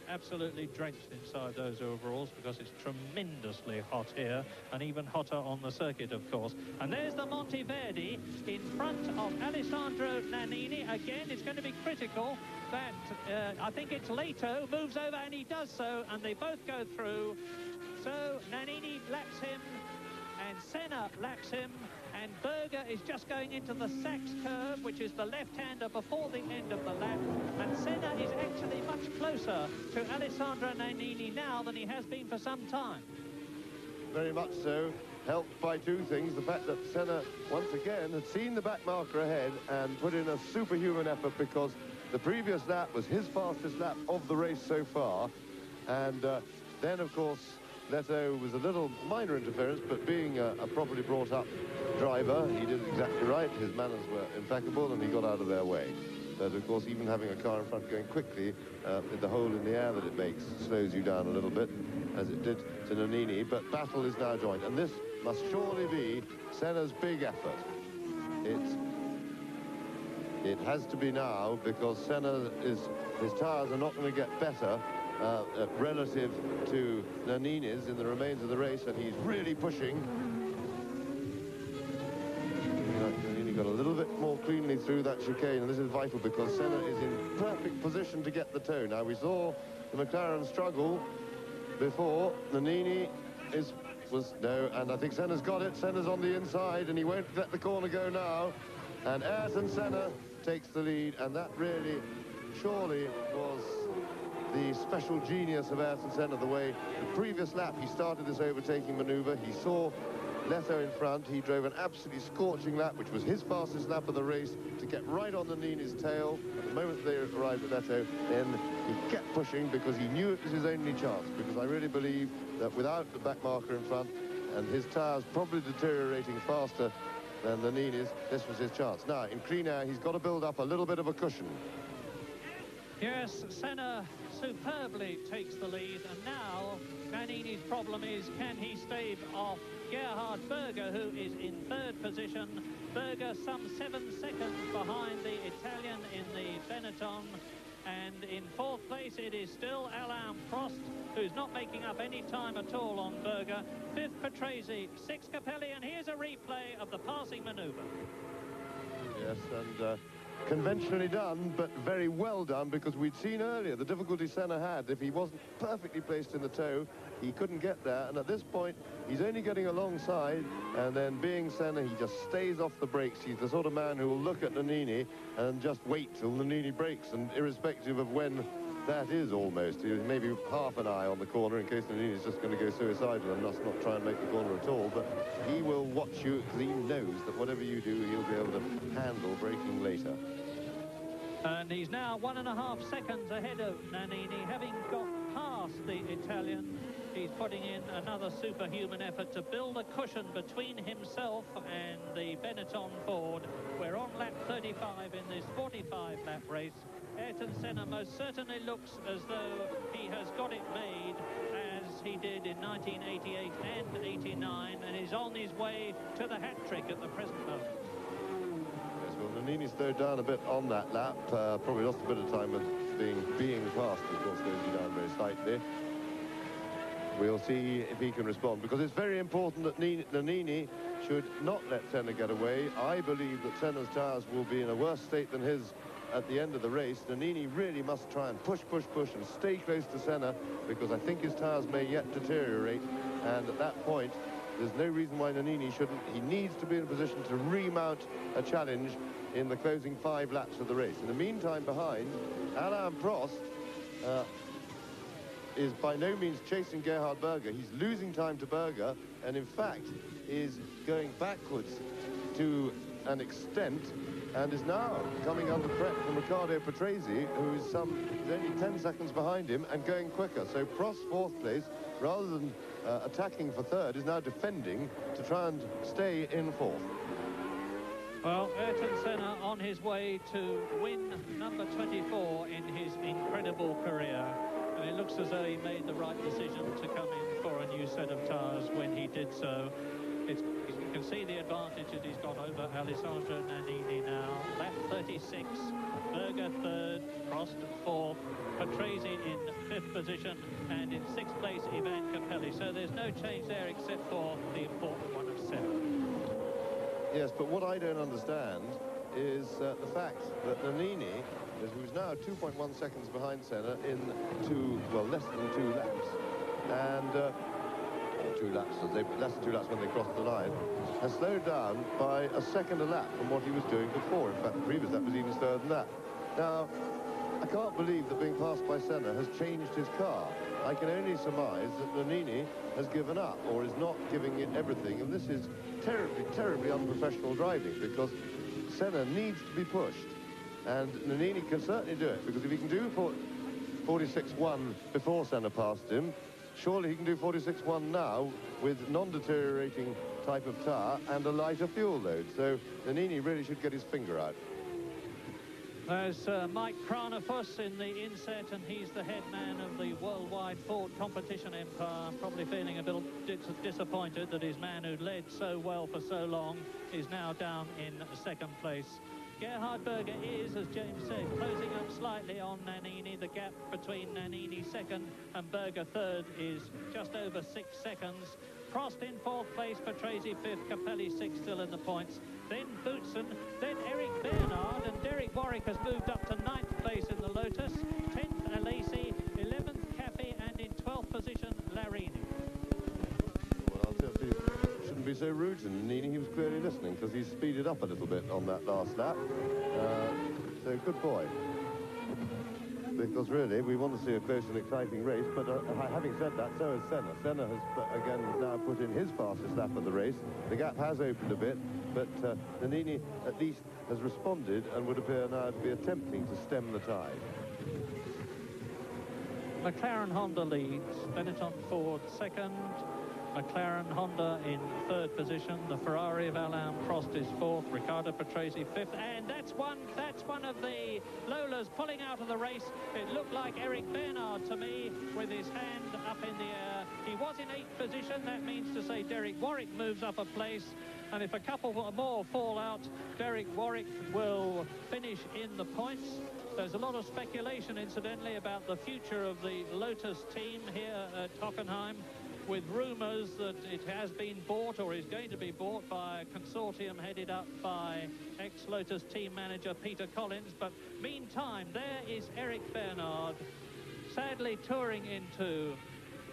absolutely drenched inside those overalls, because it's tremendously hot here, and even hotter on the circuit, of course. And there's the Monteverdi in front of Alessandro Nannini. Again, it's going to be critical that I think it's Leto moves over, and he does so, and they both go through. So Nannini laps him, and Senna laps him, and Berger is just going into the Sachs curve, which is the left-hander before the end of the lap, and Senna is actually much closer to Alessandro Nannini now than he has been for some time. Very much so, helped by 2 things. The fact that Senna, once again, had seen the back marker ahead and put in a superhuman effort, because the previous lap was his fastest lap of the race so far, and Then, of course, Leto was a little minor interference, but being a properly brought-up driver, he did exactly right. His manners were impeccable, and he got out of their way. But, of course, even having a car in front going quickly, the hole in the air that it makes slows you down a little bit, as it did to Nannini. But battle is now joined, and this must surely be Senna's big effort. It has to be now, because Senna his tyres are not going to get better relative to Nannini's in the remains of the race, and he's really pushing. Nannini got a little bit more cleanly through that chicane, and this is vital because Senna is in perfect position to get the toe. Now, we saw the McLaren struggle before. Nannini no, and I think Senna's got it. Senna's on the inside, and he won't let the corner go now. And Ayrton Senna takes the lead, and that really, surely, was the special genius of Ayrton Senna. The way the previous lap he started this overtaking maneuver, he saw Leto in front, he drove an absolutely scorching lap, which was his fastest lap of the race, to get right on Nannini's tail. At the moment they arrived at Leto, then he kept pushing because he knew it was his only chance, because I really believe that without the back marker in front, and his tyres probably deteriorating faster than Nannini's, this was his chance. Now, in clean air, he's got to build up a little bit of a cushion. Yes, Senna superbly takes the lead, and now Nannini's problem is, can he stave off Gerhard Berger, who is in third position. Berger some 7 seconds behind the Italian in the Benetton. And in fourth place, it is still Alain Prost, who's not making up any time at all on Berger. Fifth, Patrese, sixth, Capelli, and here's a replay of the passing maneuver. Yes, and conventionally done, but very well done, because we'd seen earlier the difficulty Senna had. If he wasn't perfectly placed in the toe, he couldn't get there, and at this point, he's only getting alongside, and then being Senna, he just stays off the brakes. He's the sort of man who will look at Nannini and just wait till Nannini brakes, and irrespective of when that is almost, maybe half an eye on the corner in case Nannini's just going to go suicidal and must not try and make the corner at all, but he will watch you because he knows that whatever you do, he'll be able to handle braking later. And he's now 1.5 seconds ahead of Nannini, having got past the Italian. He's putting in another superhuman effort to build a cushion between himself and the Benetton Ford. We're on lap 35 in this 45-lap race. Ayrton Senna most certainly looks as though he has got it made, as he did in 1988 and 89, and is on his way to the hat-trick at the present moment. Yes, well, Nannini slowed down a bit on that lap, probably lost a bit of time with being fast, of course, goes you down very slightly. We'll see if he can respond, because it's very important that Nannini should not let Senna get away. I believe that Senna's tyres will be in a worse state than his at the end of the race. Nannini really must try and push and stay close to Senna, because I think his tyres may yet deteriorate, and at that point there's no reason why Nannini shouldn't. He needs to be in a position to remount a challenge in the closing 5 laps of the race. In the meantime, behind, Alain Prost is by no means chasing Gerhard Berger. He's losing time to Berger, and in fact is going backwards to an extent, and is now coming under threat from Riccardo Patrese, who is only 10 seconds behind him and going quicker. So Prost, fourth place, rather than attacking for third, is now defending to try and stay in fourth. Well, Ayrton Senna on his way to win number 24 in his incredible career. And it looks as though he made the right decision to come in for a new set of tyres when he did so. You can see the advantage that he's got over Alessandro Nannini now. Lap 36, Berger third, Prost fourth, Patrese in fifth position, and in sixth place Ivan Capelli. So there's no change there except for the important one of Senna. Yes, but what I don't understand is the fact that Nannini, who's now 2.1 seconds behind Senna in less than 2 laps, and 2 laps, less than 2 laps when they crossed the line, has slowed down by a second a lap from what he was doing before. In fact, the previous lap was even slower than that. Now, I can't believe that being passed by Senna has changed his car. I can only surmise that Nannini has given up, or is not giving it everything, and this is terribly, terribly unprofessional driving, because Senna needs to be pushed, and Nannini can certainly do it, because if he can do 46.1 before Senna passed him, surely he can do 46.1 now with non-deteriorating type of tyre and a lighter fuel load. So Nannini really should get his finger out. There's Mike Cranafus in the inset, and he's the head man of the worldwide Ford competition empire, probably feeling a bit disappointed that his man who led so well for so long is now down in second place. Gerhard Berger is, as James said, closing up slightly on Nannini. The gap between Nannini second and Berger third is just over 6 seconds. Prost in fourth place, Patrese fifth, Capelli sixth, still in the points. Then Boutsen, then Eric Bernard, and Derek Warwick has moved up to 9th place in the Lotus. 10th, Alesi, 11th, Caffey, and in 12th position, Larini. Well, I'll tell you, shouldn't be so rude to Nannini. He was clearly listening because he speeded up a little bit on that last lap. So good boy. Because really, we want to see a close and exciting race, but having said that, so has Senna. Senna has, again, now put in his fastest lap of the race. The gap has opened a bit, but Nannini at least has responded and would appear now to be attempting to stem the tide. McLaren Honda leads, Benetton Ford second, McLaren Honda in third position, the Ferrari of Alain Prost is fourth, Riccardo Patrese fifth, and that's one of the Lolas pulling out of the race. It looked like Eric Bernard to me with his hand up in the air. He was in 8th position, that means to say Derek Warwick moves up a place, and if a couple more fall out, Derek Warwick will finish in the points. There's a lot of speculation, incidentally, about the future of the Lotus team here at Hockenheim, with rumours that it has been bought or is going to be bought by a consortium headed up by ex-Lotus team manager Peter Collins. But meantime, there is Eric Bernard, sadly touring into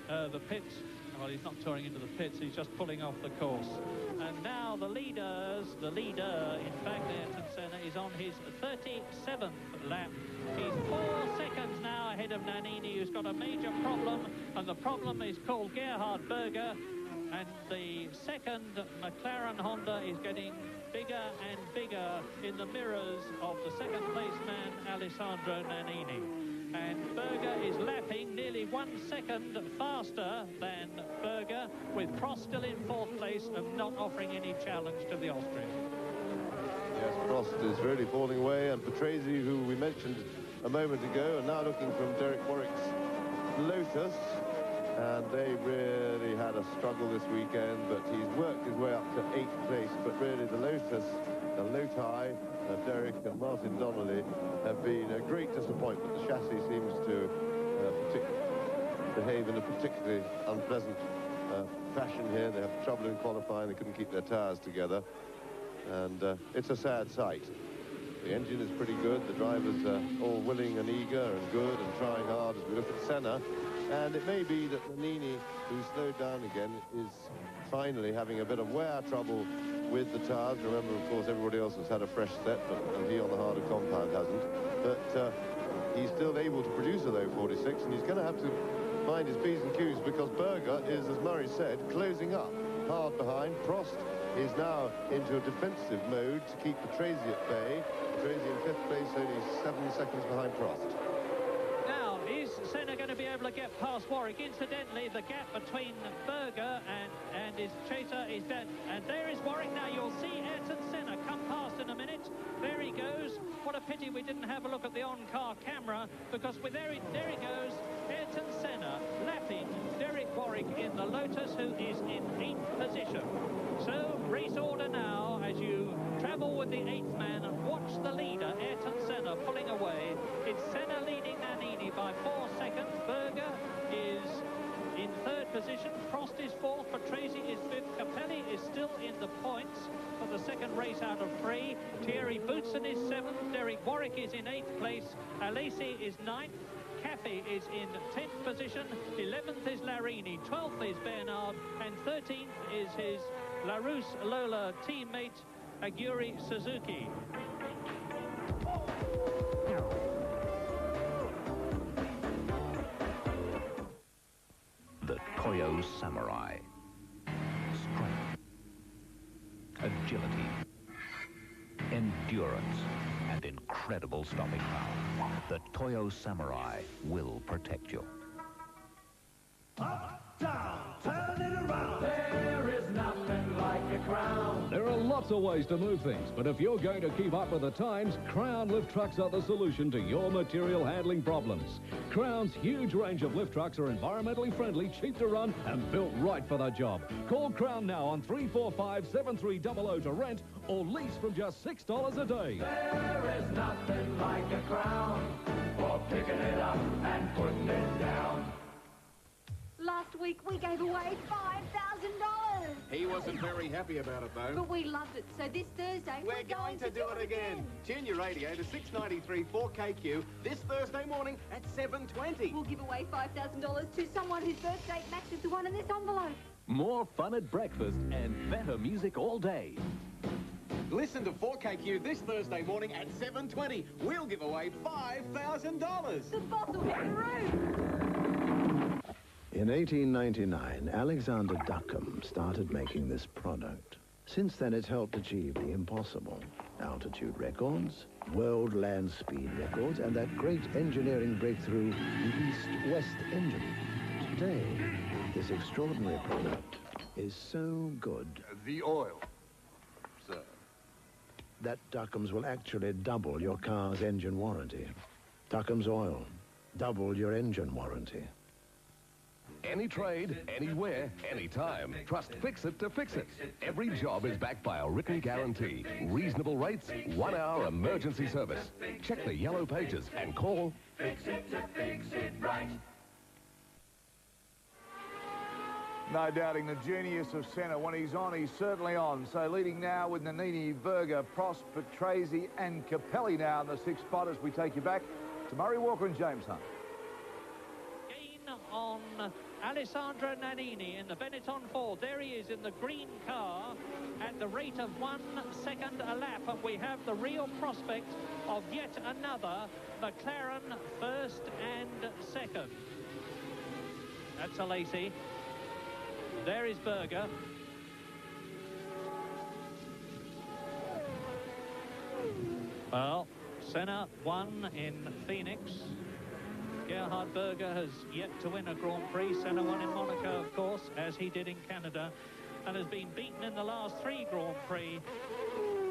the pits. Well, he's not touring into the pits, he's just pulling off the course. And now the leader, in fact, Ayrton Senna, is on his 37th lap. He's 4 seconds now ahead of Nannini, who's got a major problem, and the problem is called Gerhard Berger, and the second McLaren Honda is getting bigger and bigger in the mirrors of the second place man, Alessandro Nannini. And Berger is lapping nearly 1 second faster than Berger, with Prost still in fourth place and not offering any challenge to the Austrian. Yes, Prost is really falling away, and Patrese, who we mentioned a moment ago, are now looking from Derek Warwick's Lotus, and they really had a struggle this weekend, but he's worked his way up to 8th place. But really the Lotus, the Loti, Derek and Martin Donnelly have been a great disappointment. The chassis seems to behave in a particularly unpleasant fashion here. They have trouble in qualifying, they couldn't keep their tyres together, and it's a sad sight. The engine is pretty good, the drivers are all willing and eager and good and trying hard as we look at Senna, and it may be that Nannini, who's slowed down again, is finally having a bit of wear trouble with the tyres. Remember, of course, everybody else has had a fresh set, and he on the harder compound hasn't. But he's still able to produce a low 46, and he's going to have to mind his P's and Q's, because Berger is, as Murray said, closing up hard behind. Prost is now into a defensive mode to keep Patrese at bay. Patrese in 5th place, only 7 seconds behind Prost. Now, is Senna going to be able to get past Warwick? Incidentally, the gap between Berger and his chaser is dead. And there is Warwick now. You'll see Ayrton Senna come past in a minute. There he goes. What a pity we didn't have a look at the on-car camera, because there he goes, Ayrton Senna lapping Derek Warwick in the Lotus, who is in 8th position. So, race order now as you travel with the 8th man and watch the leader, Ayrton Senna, pulling away. It's Senna leading Nannini by 4 seconds. Berger is in 3rd position. Prost is 4th. Patrese is 5th. Capelli is still in the points for the second race out of 3. Thierry Boutsen is 7th. Derek Warwick is in 8th place. Alesi is 9th. Caffey is in 10th position. 11th is Larini. 12th is Bernard. And 13th is his Larousse Lola teammate, Aguri Suzuki. The Toyo Samurai. Strength, agility, endurance, and incredible stopping power. The Toyo Samurai will protect you. Up, down, turn it around. There is nothing like a Crown. There are lots of ways to move things, but if you're going to keep up with the times, Crown lift trucks are the solution to your material handling problems. Crown's huge range of lift trucks are environmentally friendly, cheap to run, and built right for the job. Call Crown now on 345-7300 to rent or lease from just $6 a day. There is nothing like a Crown for picking it up and putting it down. Last week we gave away $5,000. He wasn't very happy about it, though. But we loved it, so this Thursday We're going to do it again. Tune your radio to 693 4KQ this Thursday morning at 7:20. We'll give away $5,000 to someone whose birth date matches the one in this envelope. More fun at breakfast and better music all day. Listen to 4KQ this Thursday morning at 7:20. We'll give away $5,000. The boss will hit the roof. In 1899, Alexander Duckham started making this product. Since then, it's helped achieve the impossible. Altitude records, world land speed records, and that great engineering breakthrough, the East-West engine. Today, this extraordinary product is so good... The oil, sir. ...that Duckham's will actually double your car's engine warranty. Duckham's oil. Double your engine warranty. Any trade, anywhere, anytime. Trust Fix-It to fix it. Every job is backed by a written guarantee. Reasonable rates, 1-hour emergency service. Check the yellow pages and call... Fix it to fix it right. No doubting the genius of Senna. When he's on, he's certainly on. So leading now with Nannini, Berger, Prost, Patrese and Capelli now in the sixth spot as we take you back to Murray Walker and James Hunt. On Alessandro Nannini in the Benetton Ford. There he is in the green car at the rate of 1 second a lap, and we have the real prospect of yet another McLaren first and second. That's Alesi. There is Berger. Well, Senna won in Phoenix. Gerhard Berger has yet to win a Grand Prix. Senna won in Monaco, of course, as he did in Canada, and has been beaten in the last 3 Grand Prix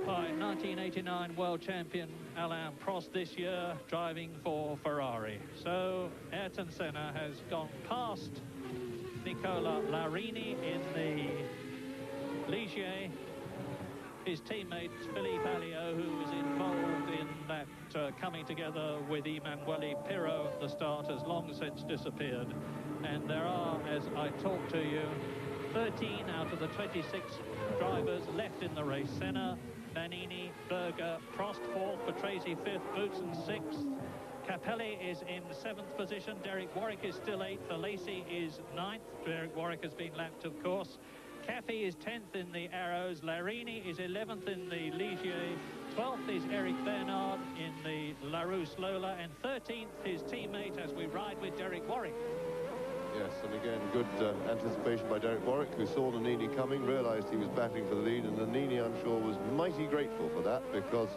by 1989 world champion Alain Prost this year, driving for Ferrari. So Ayrton Senna has gone past Nicola Larini in the Ligier. His teammate Philippe Alliot, who was involved in that coming together with Emanuele Pirro at the start, has long since disappeared. And there are, as I talk to you, 13 out of the 26 drivers left in the race. Senna, Nannini, Berger, Prost 4th, Patrese 5th, Boutsen 6th. Capelli is in 7th position. Derek Warwick is still 8th. Alesi is 9th. Derek Warwick has been lapped, of course. Caffey is 10th in the Arrows. Larini is 11th in the Ligier. 12th is Eric Bernard in the Larousse Lola. And 13th his teammate as we ride with Derek Warwick. Yes, and again, good anticipation by Derek Warwick, who saw Nannini coming, realised he was batting for the lead, and Nannini, I'm sure, was mighty grateful for that, because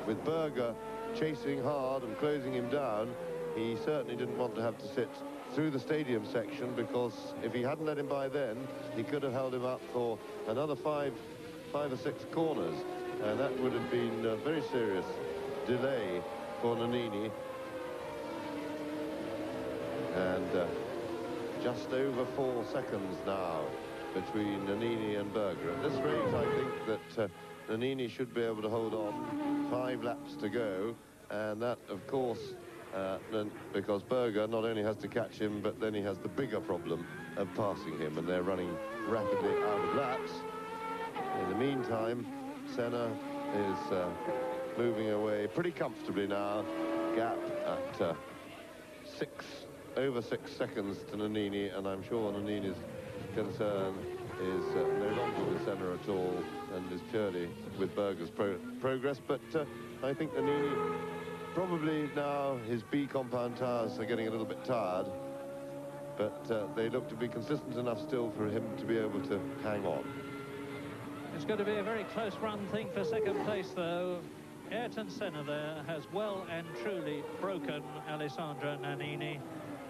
with Berger chasing hard and closing him down, he certainly didn't want to have to sit through the stadium section, because if he hadn't let him by then, he could have held him up for another five or six corners, and that would have been a very serious delay for Nannini. And just over 4 seconds now between Nannini and Berger. At this rate, I think that Nannini should be able to hold on. 5 laps to go, and that, of course, because Berger not only has to catch him, but then he has the bigger problem of passing him, and they're running rapidly out of laps. In the meantime, Senna is moving away pretty comfortably now. Gap at over 6 seconds to Nannini, and I'm sure Nannini's concern is no longer with Senna at all, and is purely with Berger's progress. But I think Nannini, probably now his B compound tires are getting a little bit tired, but they look to be consistent enough still for him to be able to hang on. It's going to be a very close run thing for second place, though. Ayrton Senna there has well and truly broken broken Alessandro Nannini.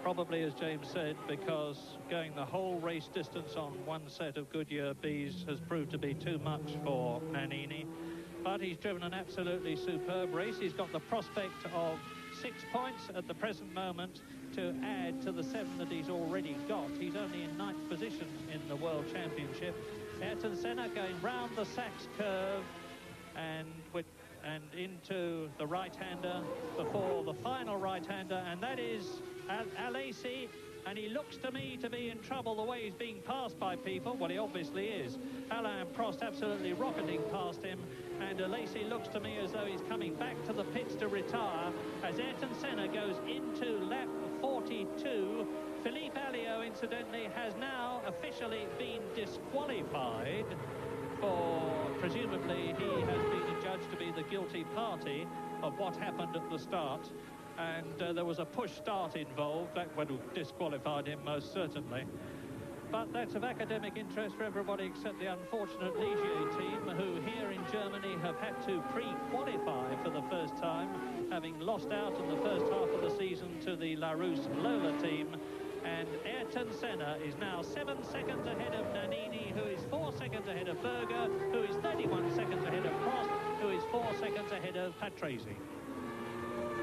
Probably, as James said, because going the whole race distance on one set of Goodyear Bs has proved to be too much for Nannini. But he's driven an absolutely superb race. He's got the prospect of 6 points at the present moment to add to the 7 that he's already got. He's only in 9th position in the World Championship. Ayrton Senna going round the Sachs curve and into the right-hander before the final right-hander, and that is Alesi, and he looks to me to be in trouble the way he's being passed by people. Well, he obviously is. Alain Prost absolutely rocketing past him, and Alesi looks to me as though he's coming back to the pits to retire as Ayrton Senna goes into lap 42. Philippe Alliot, incidentally, has now officially been disqualified for, presumably, he has been adjudged to be the guilty party of what happened at the start. And there was a push start involved. That would have disqualified him most certainly. But that's of academic interest for everybody except the unfortunate Ligier team, who here in Germany have had to pre-qualify for the first time, having lost out in the first half of the season to the Larousse Lola team. And Ayrton Senna is now 7 seconds ahead of Nannini, who is 4 seconds ahead of Berger, who is 31 seconds ahead of Prost, who is 4 seconds ahead of Patrese.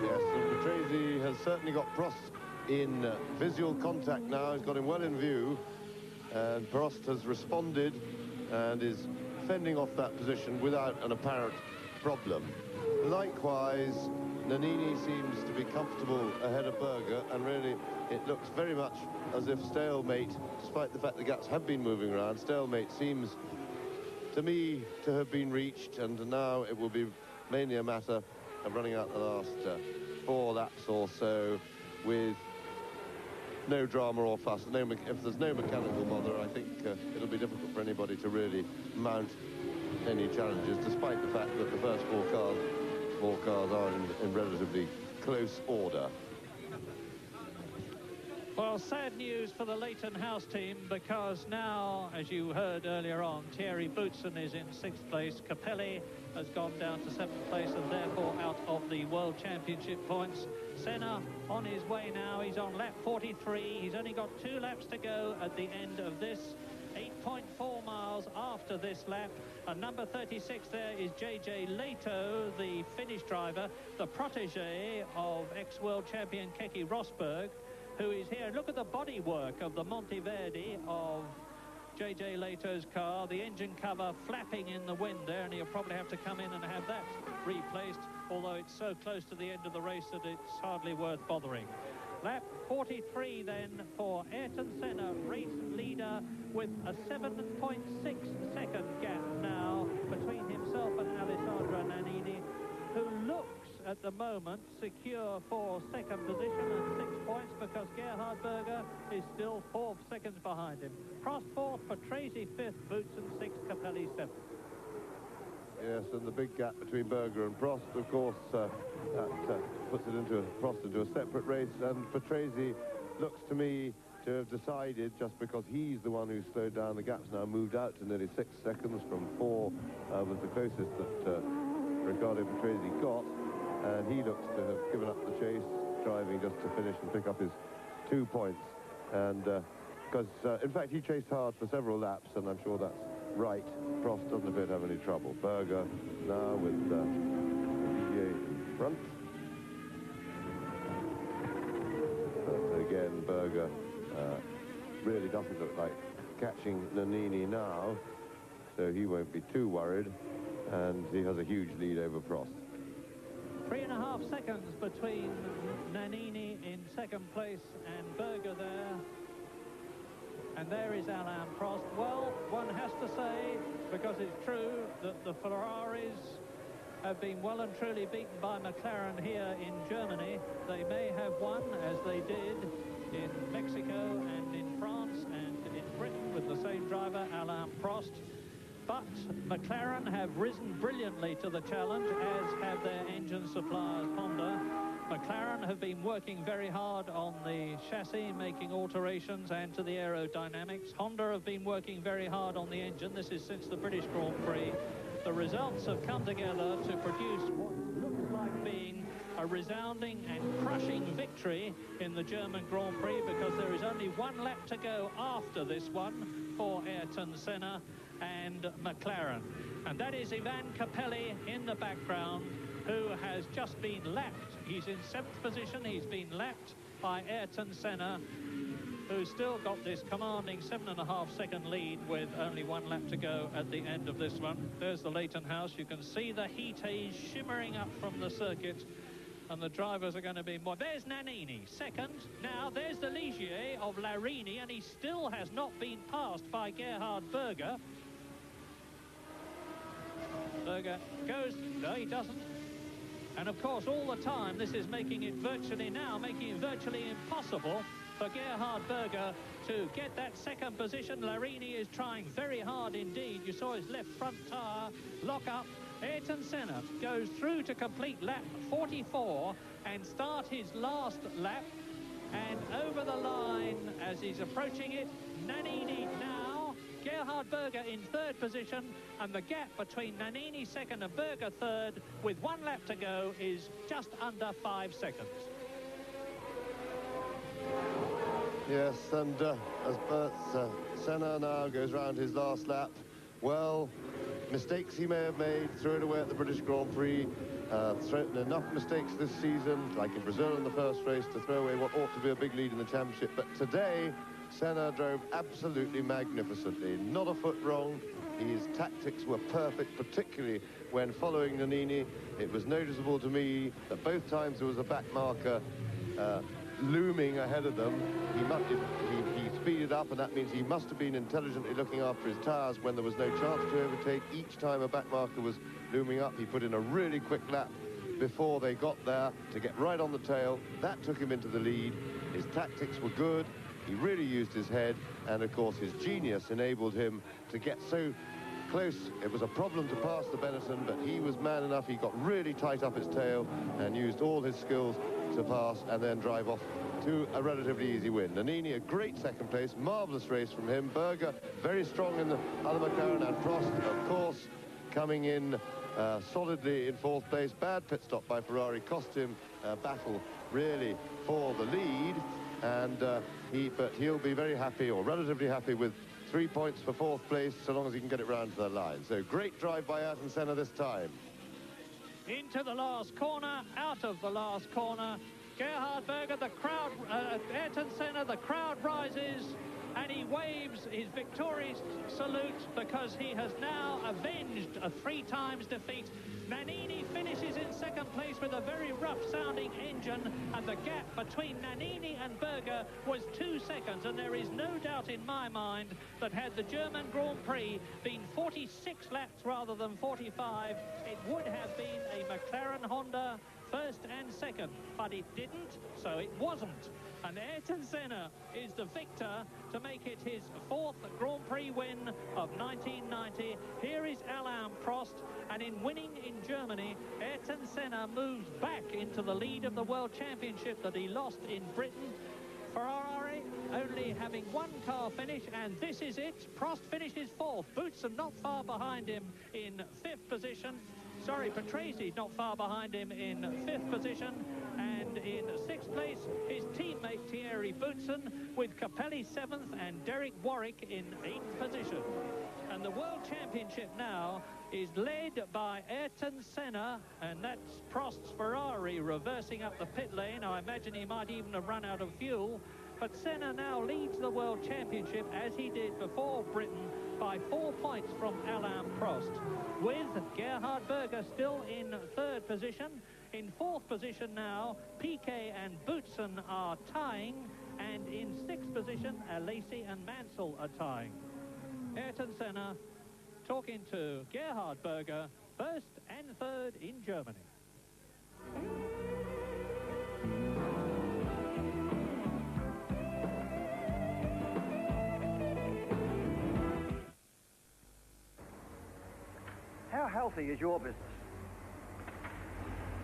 Yes, and Patrese has certainly got Prost in visual contact now. He's got him well in view, and Prost has responded and is fending off that position without an apparent problem. Likewise, Nannini seems to be comfortable ahead of Berger, and really it looks very much as if stalemate, despite the fact the gaps have been moving around, stalemate seems to me to have been reached, and now it will be mainly a matter of running out the last 4 laps or so with no drama or fuss. If there's no mechanical bother, I think it'll be difficult for anybody to really mount any challenges, despite the fact that the first 4 cars are in relatively close order. Well, sad news for the Leighton House team, because now, as you heard earlier on, Thierry Boutsen is in 6th place. Capelli has gone down to 7th place and therefore out of the World Championship points. Senna on his way now. He's on lap 43. He's only got 2 laps to go at the end of this. 8.4 miles after this lap. And number 36 there is J.J. Leto, the Finnish driver, the protege of ex-world champion Keke Rosberg, who is here. Look at the bodywork of the Monteverdi of J.J. Leto's car. The engine cover flapping in the wind there, and he'll probably have to come in and have that replaced, although it's so close to the end of the race that it's hardly worth bothering. Lap 43 then for Ayrton Senna, race leader, with a 7.6 second gap now between himself and Alessandro Nannini, who looks at the moment secure for 2nd position and 6 points, because Gerhard Berger is still 4 seconds behind him. Prost 4th, Patrese 5th, Boutsen 6th, Capelli 7th. Yes, and the big gap between Berger and Prost, of course, that puts it into Prost into a separate race, and Patrese looks to me to have decided, just because he's the one who slowed down the gaps now, moved out to nearly 6 seconds from 4, was the closest that Riccardo Patrese got, and he looks to have given up the chase, driving just to finish and pick up his 2 points. And because, in fact, he chased hard for several laps, and I'm sure that's right. Prost doesn't appear to have any trouble. Berger now with Ligier in front. But again, Berger really doesn't look like catching Nannini now, so he won't be too worried, and he has a huge lead over Prost. 3.5 seconds between Nannini in 2nd place and Berger there. And there is Alain Prost. Well, one has to say, because it's true, that the Ferraris have been well and truly beaten by McLaren here in Germany. They may have won, as they did in Mexico and in France and in Britain with the same driver, Alain Prost. But McLaren have risen brilliantly to the challenge, as have their engine suppliers, Honda. McLaren have been working very hard on the chassis, making alterations, and to the aerodynamics. Honda have been working very hard on the engine. This is since the British Grand Prix. The results have come together to produce what looks like being a resounding and crushing victory in the German Grand Prix, because there is only one lap to go after this one for Ayrton Senna and McLaren. And that is Ivan Capelli in the background, who has just been lapped. He's in 7th position. He's been lapped by Ayrton Senna, who's still got this commanding 7.5-second lead with only one lap to go at the end of this one. There's the Leighton House. You can see the heat haze shimmering up from the circuit, and the drivers are going to be more. There's Nannini, second. Now, there's the Ligier of Larini, and he still has not been passed by Gerhard Berger. Berger goes, no, he doesn't. And of course, all the time, this is making it virtually impossible for Gerhard Berger to get that second position. Larini is trying very hard indeed. You saw his left front tyre lock up. Ayrton Senna goes through to complete lap 44 and start his last lap. And over the line, as he's approaching it, Nannini now, Gerhard Berger in 3rd position, and the gap between Nannini 2nd and Berger 3rd, with 1 lap to go, is just under 5 seconds. Yes, and as Senna now goes round his last lap, well, mistakes he may have made, threw it away at the British Grand Prix, thrown enough mistakes this season, like in Brazil in the first race, to throw away what ought to be a big lead in the championship. But today, Senna drove absolutely magnificently. Not a foot wrong. His tactics were perfect, particularly when following Nannini. It was noticeable to me that both times there was a back marker looming ahead of them. He speeded up, and that means he must have been intelligently looking after his tyres when there was no chance to overtake. Each time a back marker was looming up, he put in a really quick lap before they got there to get right on the tail. That took him into the lead. His tactics were good. He really used his head, and of course his genius enabled him to get so close. It was a problem to pass the Benetton, but he was man enough. He got really tight up his tail and used all his skills to pass and then drive off to a relatively easy win. Nannini, a great second place, marvellous race from him. Berger, very strong in the other McLaren, and Prost, of course, coming in solidly in 4th place. Bad pit stop by Ferrari cost him a battle, really, for the lead, and but he'll be very happy, or relatively happy, with 3 points for 4th place, so long as he can get it round to the line. So great drive by Ayrton Senna this time. Into the last corner, out of the last corner, Gerhard Berger, the crowd, Ayrton Senna, the crowd rises, and he waves his victorious salute, because he has now avenged a 3-times defeat. Nannini finishes in 2nd place with a very rough-sounding engine, and the gap between Nannini and Berger was 2 seconds, and there is no doubt in my mind that had the German Grand Prix been 46 laps rather than 45, it would have been a McLaren Honda 1st and 2nd, but it didn't, so it wasn't. And Ayrton Senna is the victor to make it his 4th Grand Prix win of 1990. Here is Alain Prost, and in winning in Germany, Ayrton Senna moves back into the lead of the World Championship that he lost in Britain. Ferrari only having 1 car finish, and this is it. Prost finishes 4th. Boutsen not far behind him in 5th position. Sorry, Patrese not far behind him in 5th position, and in 6th place his teammate Thierry Boutsen, with Capelli 7th and Derek Warwick in 8th position. And the World Championship now is led by Ayrton Senna, and that's Prost's Ferrari reversing up the pit lane. I imagine he might even have run out of fuel. But Senna now leads the World Championship, as he did before Britain, by 4 points from Alain Prost, with Gerhard Berger still in 3rd position. In 4th position now, Piquet and Boutsen are tying, and in 6th position, Alesi and Mansell are tying. Ayrton Senna talking to Gerhard Berger, 1st and 3rd in Germany. How healthy is your business?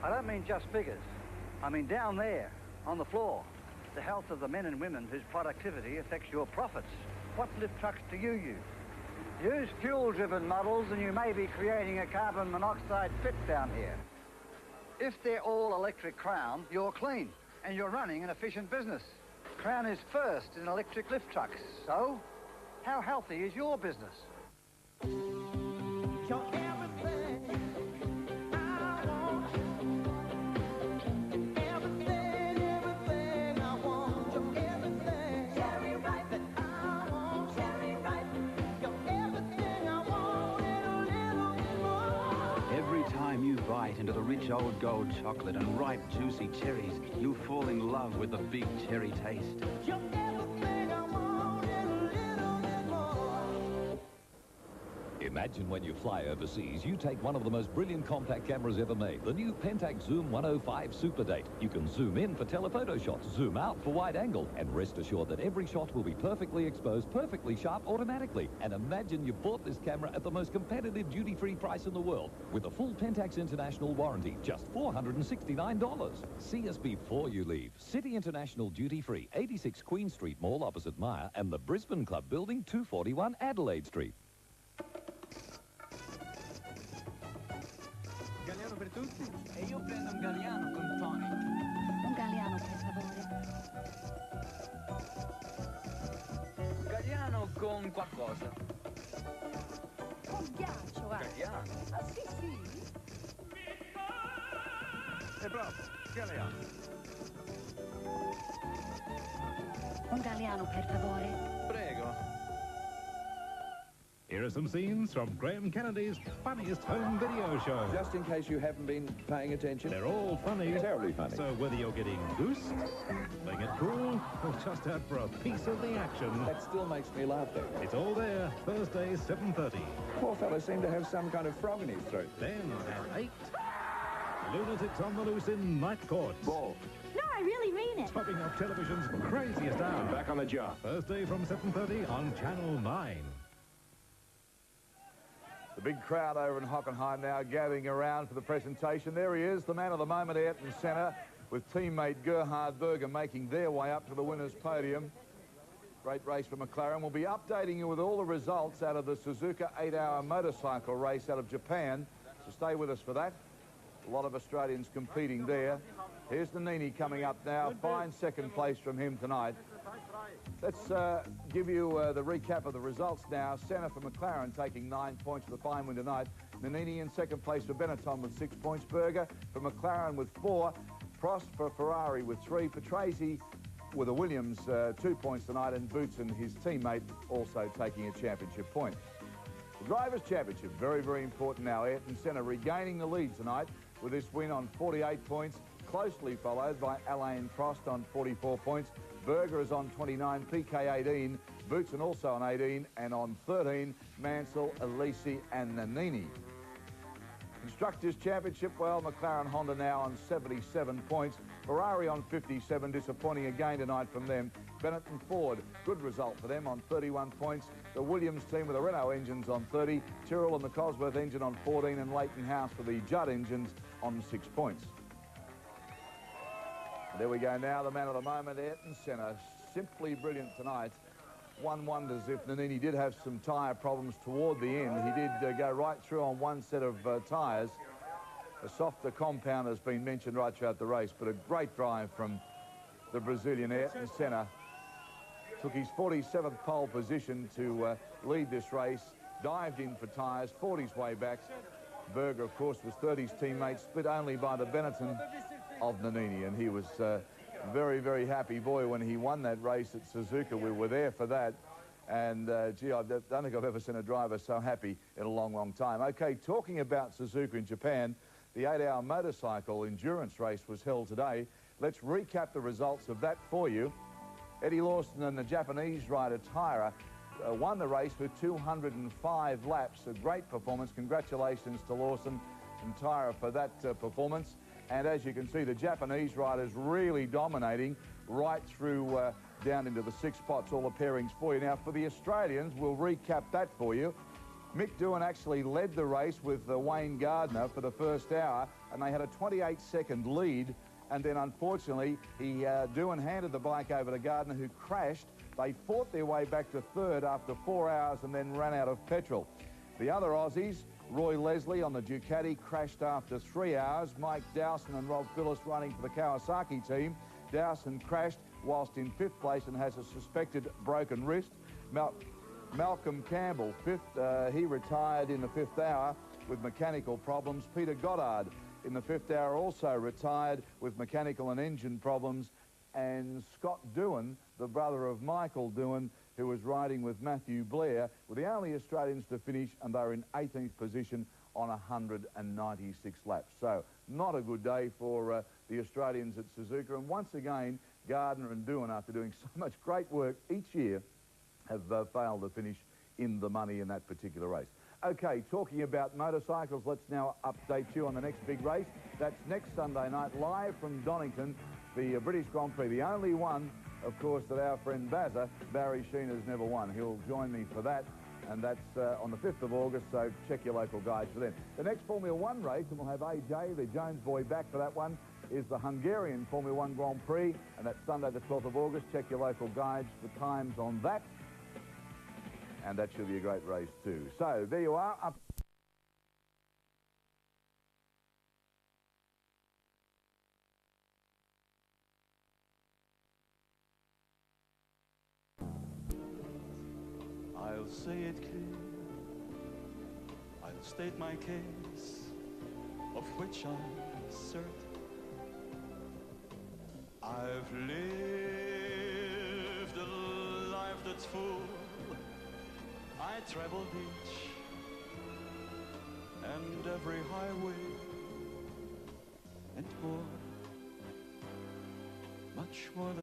I don't mean just figures. I mean down there, on the floor, the health of the men and women whose productivity affects your profits. What lift trucks do you use? Use fuel-driven models and you may be creating a carbon monoxide pit down here. If they're all electric Crown, you're clean and you're running an efficient business. Crown is first in electric lift trucks. So, how healthy is your business? You're everything I want. Everything I want. You're everything. Cherry ripe that I want. Cherry ripe. You're everything I want and a little bit more. Every time you bite into the rich old gold chocolate and ripe, juicy cherries, you fall in love with the big cherry taste. You're everything I want and a little bit more. Imagine when you fly overseas, you take one of the most brilliant compact cameras ever made, the new Pentax Zoom 105 Super Date. You can zoom in for telephoto shots, zoom out for wide angle, and rest assured that every shot will be perfectly exposed, perfectly sharp automatically. And imagine you bought this camera at the most competitive duty-free price in the world, with a full Pentax International warranty, just $469. See us before you leave. City International duty-free, 86 Queen Street Mall opposite Myer, and the Brisbane Club Building, 241 Adelaide Street. Galliano per tutti? E io prendo un galliano con tonic. Un galliano, per favore. Un galliano con qualcosa. Con ghiaccio, Galliano? Ah, sì, sì. E bravo, galliano. Un galliano, per favore. Prego. Here are some scenes from Graham Kennedy's funniest home video show. Just in case you haven't been paying attention. They're all funny. Terribly funny. So whether you're getting goosed, playing it cool, or just out for a piece of the action... That still makes me laugh, though. It's all there, Thursday, 7:30. Poor fellow seemed to have some kind of frog in his throat. Then at 8, lunatics on the loose in Night Court. Ball. No, I really mean it. Topping off television's craziest hour. Back on the job. Thursday from 7:30 on Channel 9. The big crowd over in Hockenheim now gathering around for the presentation. There he is, the man of the moment, Ayrton Senna, with teammate Gerhard Berger making their way up to the winner's podium. Great race for McLaren. We'll be updating you with all the results out of the Suzuka 8-hour motorcycle race out of Japan. So stay with us for that. A lot of Australians competing there. Here's Nannini coming up now. Fine second place from him tonight. Let's give you the recap of the results now. Senna for McLaren taking 9 points for the fine win tonight. Nannini in second place for Benetton with 6 points. Berger for McLaren with 4. Prost for Ferrari with 3. Patrese with a Williams 2 points tonight. And Boots and his teammate also taking a championship point. The Drivers' Championship, very, very important now. Ayrton Senna regaining the lead tonight with this win on 48 points. Closely followed by Alain Prost on 44 points. Berger is on 29, PK 18, Boutsen also on 18, and on 13, Mansell, Alesi and Nannini. Constructors' Championship, well, McLaren Honda now on 77 points. Ferrari on 57, disappointing again tonight from them. Benetton Ford, good result for them on 31 points. The Williams team with the Renault engines on 30, Tyrrell and the Cosworth engine on 14, and Leighton House for the Judd engines on 6 points. There we go now, the man of the moment, Ayrton Senna. Simply brilliant tonight. One wonders if Nannini did have some tyre problems toward the end. He did go right through on one set of tyres. A softer compound has been mentioned right throughout the race, but a great drive from the Brazilian Ayrton Senna. Took his 47th pole position to lead this race. Dived in for tyres, fought his way back. Berger, of course, was third. His teammate split only by the Benetton of Nannini, and he was very, very happy boy when he won that race at Suzuka. We were there for that, and gee, I don't think I've ever seen a driver so happy in a long, long time. Okay, talking about Suzuka in Japan, the 8-hour motorcycle endurance race was held today. Let's recap the results of that for you. Eddie Lawson and the Japanese rider Taira won the race with 205 laps. A great performance. Congratulations to Lawson and Taira for that performance. And as you can see, the Japanese riders really dominating right through down into the 6 spots, all the pairings for you. Now, for the Australians, we'll recap that for you. Mick Doohan actually led the race with Wayne Gardner for the first hour, and they had a 28-second lead. And then, unfortunately, Doohan handed the bike over to Gardner, who crashed. They fought their way back to third after 4 hours and then ran out of petrol. The other Aussies, Roy Leslie on the Ducati crashed after 3 hours. Mike Dowson and Rob Phillips running for the Kawasaki team. Dowson crashed whilst in 5th place and has a suspected broken wrist. Malcolm Campbell, 5th, he retired in the 5th hour with mechanical problems. Peter Goddard in the 5th hour also retired with mechanical and engine problems. And Scott Doohan, the brother of Michael Doohan, who was riding with Matthew Blair, were the only Australians to finish, and they were in 18th position on 196 laps. So not a good day for the Australians at Suzuka. And once again, Gardner and Doohan, after doing so much great work each year, have failed to finish in the money in that particular race. Okay, talking about motorcycles, let's now update you on the next big race. That's next Sunday night, live from Donington, the British Grand Prix, the only one, of course, that our friend Barry Sheen has never won. He'll join me for that, and that's on the 5th of August, so check your local guides for them. The next Formula One race, and we'll have AJ, the Jones boy, back for that one, is the Hungarian Formula One Grand Prix, and that's Sunday the 12th of August. Check your local guides for times on that, and that should be a great race too. So, there you are. I'll say it clear, I'll state my case, of which I'm certain. I've lived a life that's full, I traveled each and every highway, and more, much more than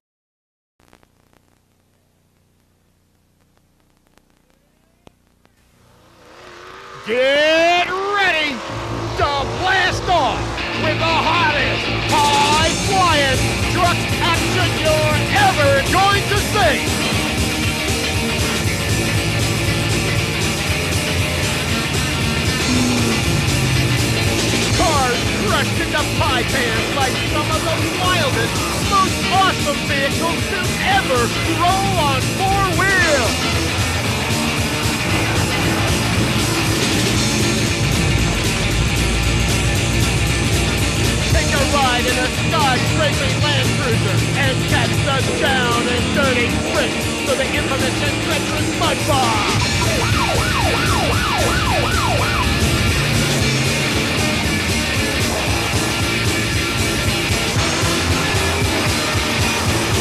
Get ready to blast off with the hottest, high-flying truck action you're ever going to see. Cars crushed into pie pans like some of the wildest, most awesome vehicles to ever roll on 4 wheels. Ride in a sky-scraping Land Cruiser and catch the down and dirty sprint to the infamous and treacherous mud bar.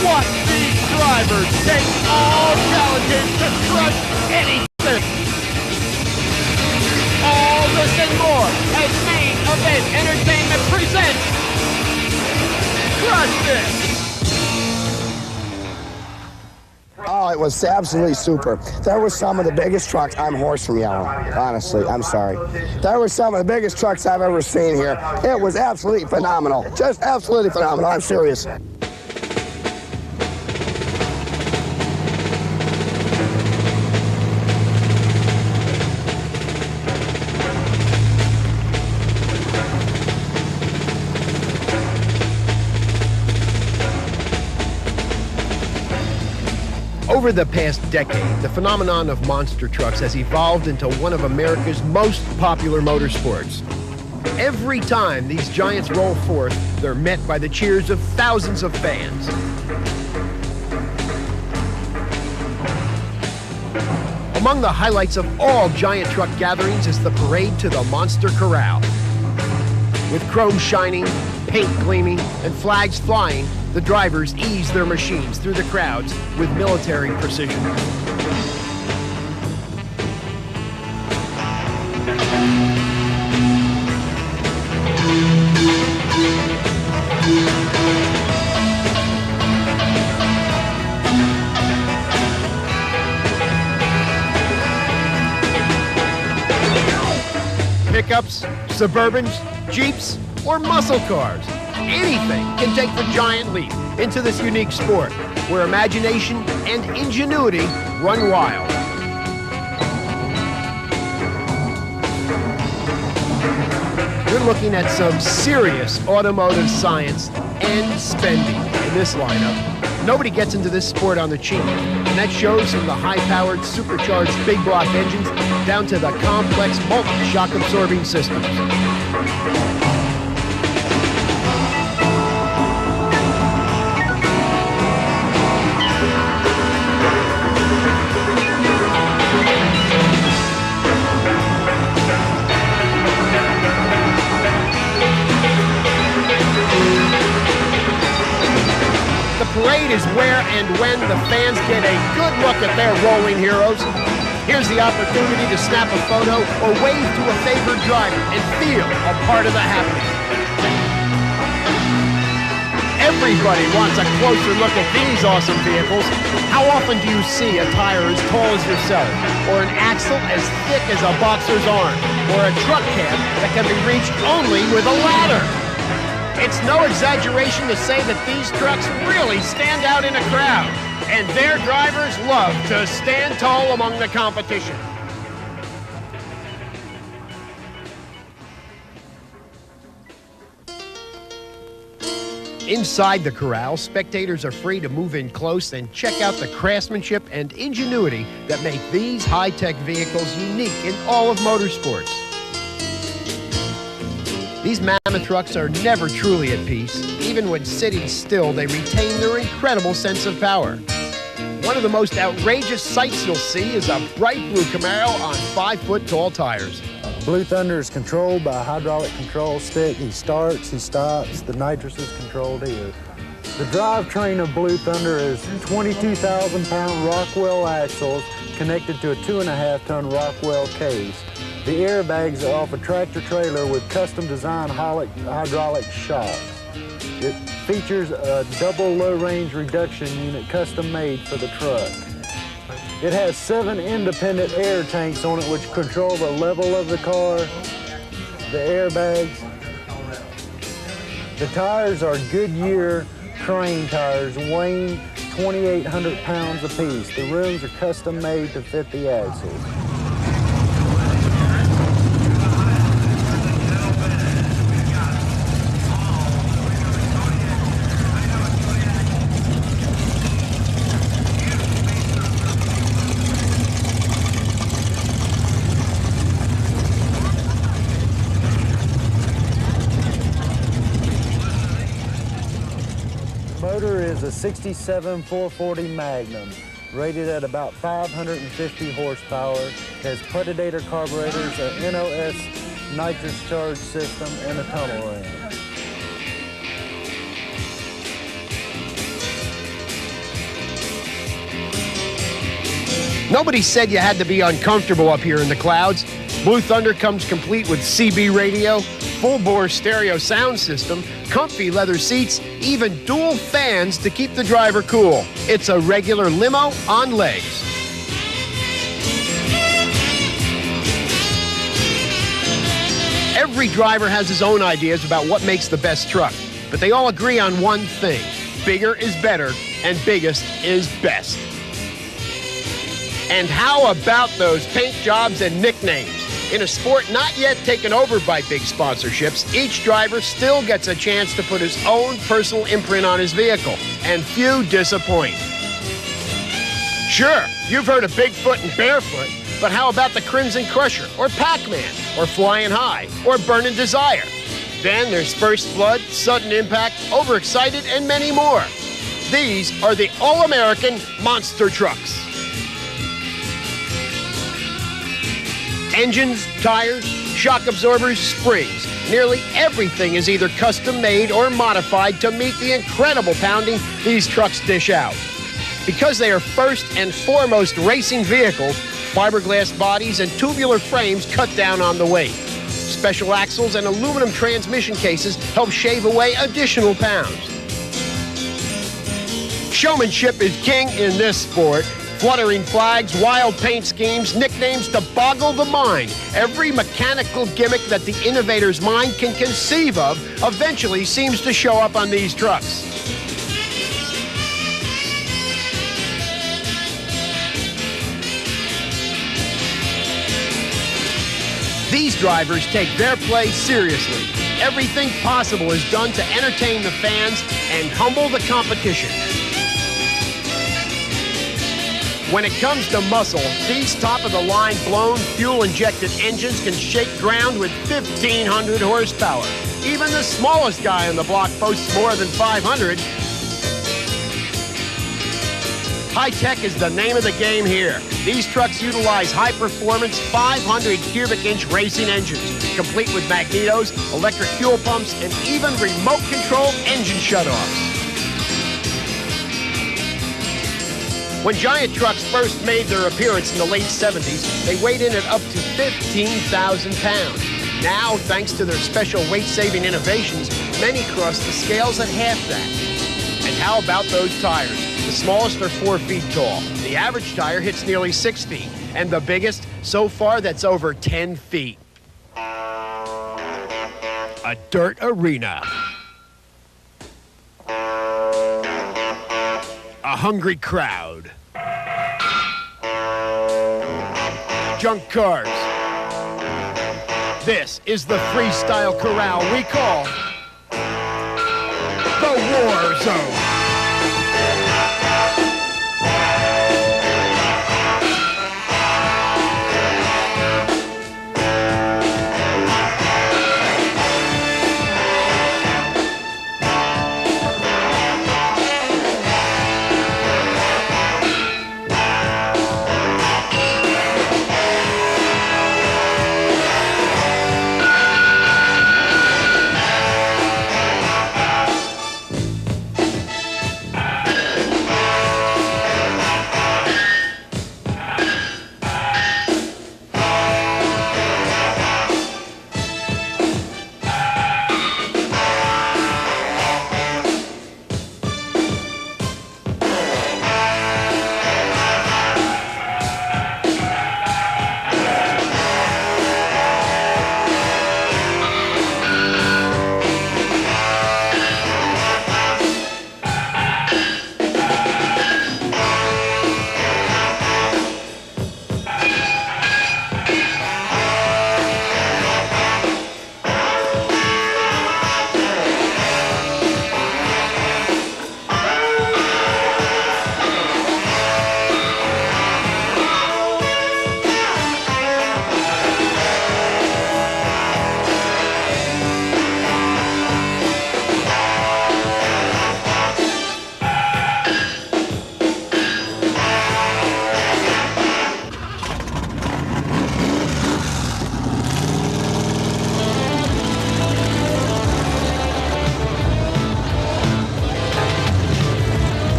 Watch these drivers take all challenges to crush anything. All this and more as Main Event Entertainment presents Crush This! Oh, it was absolutely super. There were some of the biggest trucks. I'm hoarse from yelling, honestly. I'm sorry. There were some of the biggest trucks I've ever seen here. It was absolutely phenomenal. Just absolutely phenomenal. I'm serious. Over the past decade, the phenomenon of monster trucks has evolved into one of America's most popular motorsports. Every time these giants roll forth, they're met by the cheers of thousands of fans. Among the highlights of all giant truck gatherings is the parade to the Monster Corral. With chrome shining, paint gleaming, and flags flying, the drivers ease their machines through the crowds with military precision. Pickups, Suburbans, Jeeps, or muscle cars. Anything can take the giant leap into this unique sport where imagination and ingenuity run wild. We're looking at some serious automotive science and spending in this lineup. Nobody gets into this sport on the cheap, and that shows from the high-powered, supercharged big block engines down to the complex multi-shock absorbing systems. Parade is where and when the fans get a good look at their rolling heroes. Here's the opportunity to snap a photo or wave to a favored driver and feel a part of the happening. Everybody wants a closer look at these awesome vehicles. How often do you see a tire as tall as yourself, or an axle as thick as a boxer's arm, or a truck cab that can be reached only with a ladder? It's no exaggeration to say that these trucks really stand out in a crowd, and their drivers love to stand tall among the competition. Inside the corral, spectators are free to move in close and check out the craftsmanship and ingenuity that make these high-tech vehicles unique in all of motorsports. These mammoth trucks are never truly at peace. Even when sitting still, they retain their incredible sense of power. One of the most outrageous sights you'll see is a bright blue Camaro on 5-foot-tall tires. Blue Thunder is controlled by a hydraulic control stick. He starts, he stops, the nitrous is controlled here. The drivetrain of Blue Thunder is 22,000-pound Rockwell axles connected to a 2.5-ton Rockwell case. The airbags are off a tractor-trailer with custom-designed hydraulic shocks. It features a double low-range reduction unit custom-made for the truck. It has 7 independent air tanks on it which control the level of the car, the airbags. The tires are Goodyear Crane tires weighing 2,800 pounds apiece. The rims are custom-made to fit the axles. Is a 67 440 Magnum, rated at about 550 horsepower, has Predator carburetors, a NOS nitrous charge system, and a tunnel ring. Nobody said you had to be uncomfortable up here in the clouds. Blue Thunder comes complete with CB radio, full-bore stereo sound system, comfy leather seats, even dual fans to keep the driver cool. It's a regular limo on legs. Every driver has his own ideas about what makes the best truck, but they all agree on one thing: bigger is better, and biggest is best. And how about those paint jobs and nicknames? In a sport not yet taken over by big sponsorships, each driver still gets a chance to put his own personal imprint on his vehicle, and few disappoint. Sure, you've heard of Bigfoot and Barefoot, but how about the Crimson Crusher, or Pac-Man, or Flying High, or Burning Desire? Then there's First Blood, Sudden Impact, Overexcited, and many more. These are the all-American monster trucks. Engines, tires, shock absorbers, springs. Nearly everything is either custom-made or modified to meet the incredible pounding these trucks dish out. Because they are first and foremost racing vehicles, fiberglass bodies and tubular frames cut down on the weight. Special axles and aluminum transmission cases help shave away additional pounds. Showmanship is king in this sport. Fluttering flags, wild paint schemes, nicknames to boggle the mind. Every mechanical gimmick that the innovator's mind can conceive of eventually seems to show up on these trucks. These drivers take their play seriously. Everything possible is done to entertain the fans and humble the competition. When it comes to muscle, these top-of-the-line blown, fuel-injected engines can shake ground with 1,500 horsepower. Even the smallest guy on the block boasts more than 500. High-tech is the name of the game here. These trucks utilize high-performance 500 cubic-inch racing engines, complete with magnetos, electric fuel pumps, and even remote-controlled engine shutoffs. When giant trucks first made their appearance in the late 70s, they weighed in at up to 15,000 pounds. Now, thanks to their special weight-saving innovations, many cross the scales at half that. And how about those tires? The smallest are 4 feet tall. The average tire hits nearly 6 feet. And the biggest, so far, that's over 10 feet. A dirt arena. A hungry crowd. Junk cars. This is the freestyle corral we call the War Zone.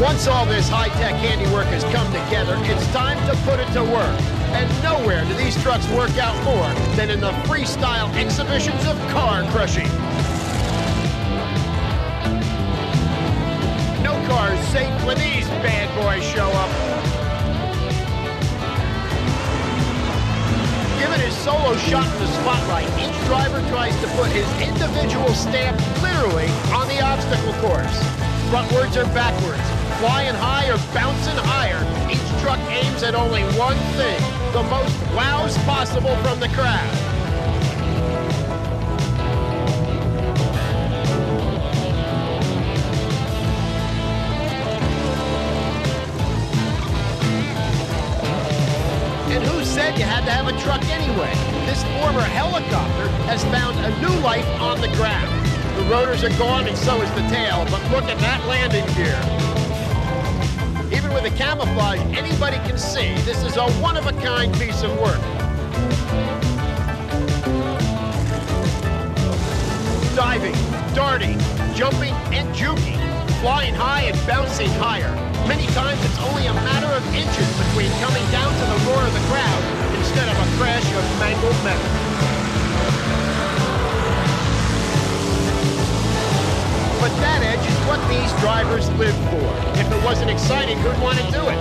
Once all this high-tech handiwork has come together, it's time to put it to work. And nowhere do these trucks work out more than in the freestyle exhibitions of car crushing. No car is safe when these bad boys show up. Given his solo shot in the spotlight, each driver tries to put his individual stamp literally on the obstacle course. Frontwards or backwards, flying high or bouncing higher, each truck aims at only one thing, the most wows possible from the crowd. And who said you had to have a truck anyway? This former helicopter has found a new life on the ground. The rotors are gone and so is the tail, but look at that landing gear. Even with the camouflage, anybody can see this is a one-of-a-kind piece of work. Diving, darting, jumping, and juking, flying high and bouncing higher. Many times it's only a matter of inches between coming down to the roar of the crowd instead of a crash of mangled metal. But that edge is what these drivers live for. If it wasn't exciting, who'd want to do it?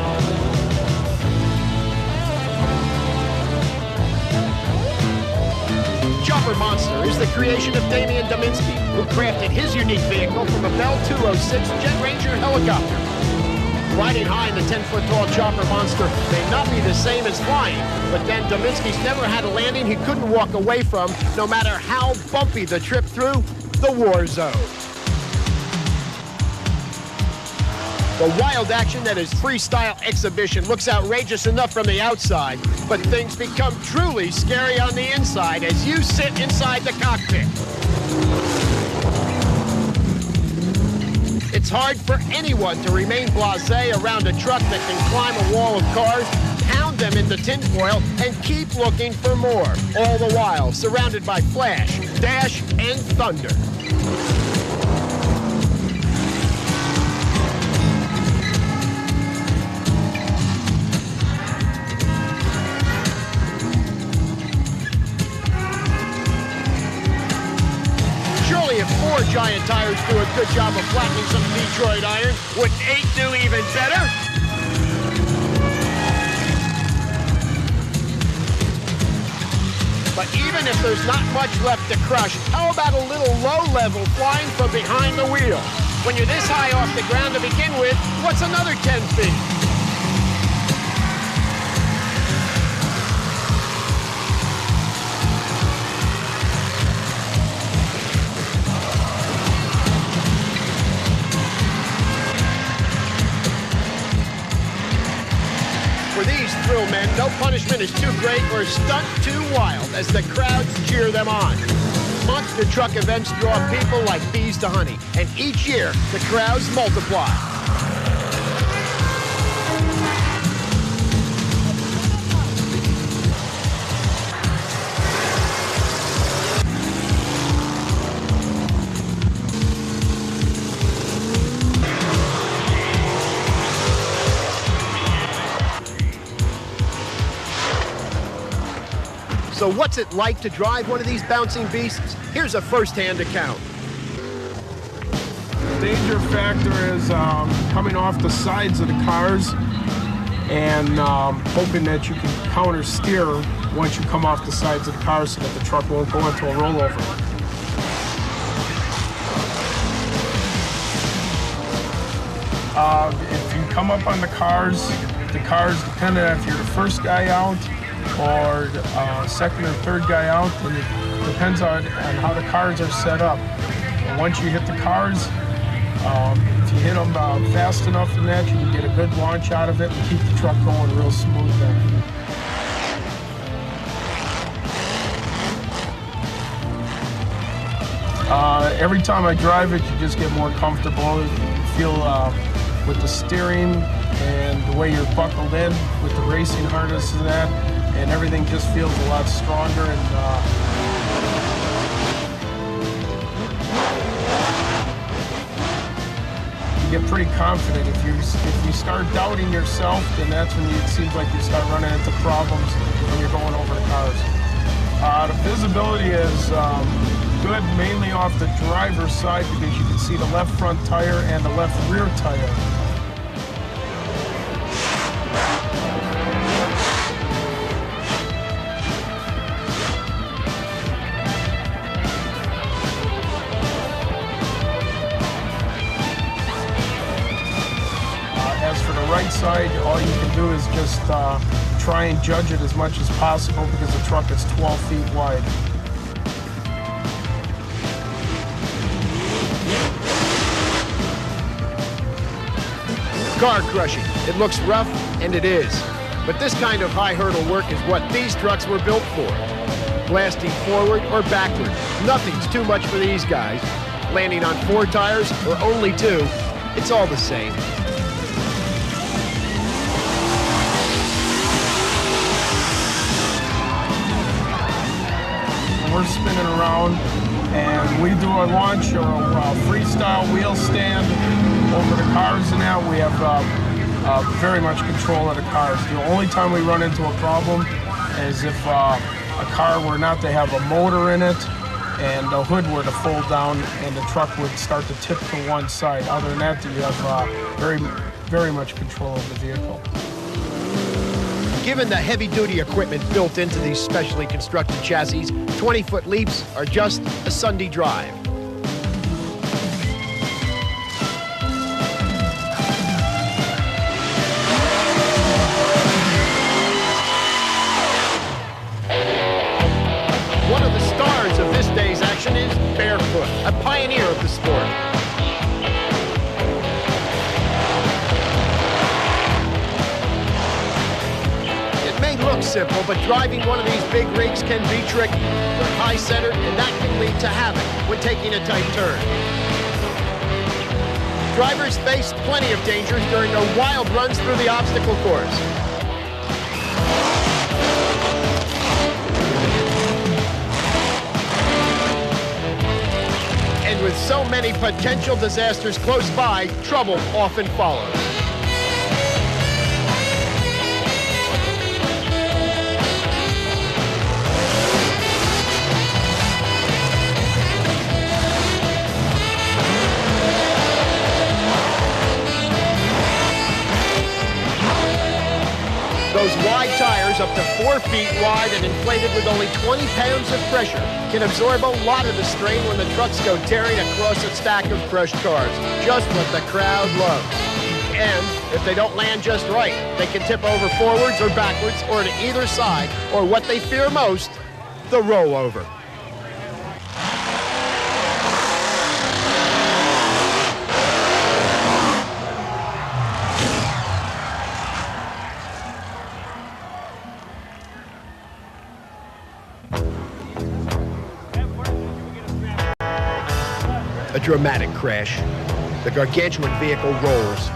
Chopper Monster is the creation of Damian Dominski, who crafted his unique vehicle from a Bell 206 Jet Ranger helicopter. Riding high in the 10-foot-tall Chopper Monster may not be the same as flying, but then Dominski's never had a landing he couldn't walk away from, no matter how bumpy the trip through the War Zone. The wild action that is freestyle exhibition looks outrageous enough from the outside, but things become truly scary on the inside as you sit inside the cockpit. It's hard for anyone to remain blasé around a truck that can climb a wall of cars, pound them into tinfoil, and keep looking for more, all the while surrounded by flash, dash, and thunder. Surely if 4 giant tires do a good job of flattening some Detroit iron, wouldn't 8 do even better? But even if there's not much left to crush, how about a little low-level flying from behind the wheel? When you're this high off the ground to begin with, what's another 10 feet? For these thrill men, no punishment is too great or a stunt too wild as the crowds cheer them on. Monster truck events draw people like bees to honey, and each year the crowds multiply. So what's it like to drive one of these bouncing beasts? Here's a first-hand account. Danger factor is coming off the sides of the cars and hoping that you can counter steer once you come off the sides of the car so that the truck won't go into a rollover. If you come up on the cars, depending on if you're the first guy out or second or third guy out, and it depends on how the cars are set up. And once you hit the cars, if you hit them fast enough in that, you can get a good launch out of it and keep the truck going real smooth then. Every time I drive it, you just get more comfortable. You feel with the steering and the way you're buckled in with the racing harness and that, and everything just feels a lot stronger. And you get pretty confident. If you start doubting yourself, then that's when it seems like you start running into problems when you're going over the cars. The visibility is good mainly off the driver's side because you can see the left front tire and the left rear tire. Right side, all you can do is just try and judge it as much as possible because the truck is 12 feet wide. Car crushing. It looks rough, and it is. But this kind of high hurdle work is what these trucks were built for. Blasting forward or backward. Nothing's too much for these guys. Landing on 4 tires or only 2, it's all the same. We're spinning around and we do a launch or a freestyle wheel stand over the cars and that. We have very much control of the cars. The only time we run into a problem is if a car were not to have a motor in it and the hood were to fold down and the truck would start to tip to one side. Other than that, you have very much control of the vehicle. Given the heavy-duty equipment built into these specially constructed chassis, 20-foot leaps are just a Sunday drive. One of the stars of this day's action is Barefoot, a pioneer of the sport. simple, but driving one of these big rigs can be tricky. They're high-centered, and that can lead to havoc when taking a tight turn. Drivers face plenty of dangers during their wild runs through the obstacle course. And with so many potential disasters close by, trouble often follows. Those wide tires, up to 4 feet wide and inflated with only 20 pounds of pressure, can absorb a lot of the strain when the trucks go tearing across a stack of crushed cars. Just what the crowd loves. And if they don't land just right, they can tip over forwards or backwards or to either side, or what they fear most, the rollover. A dramatic crash. The gargantuan vehicle rolls.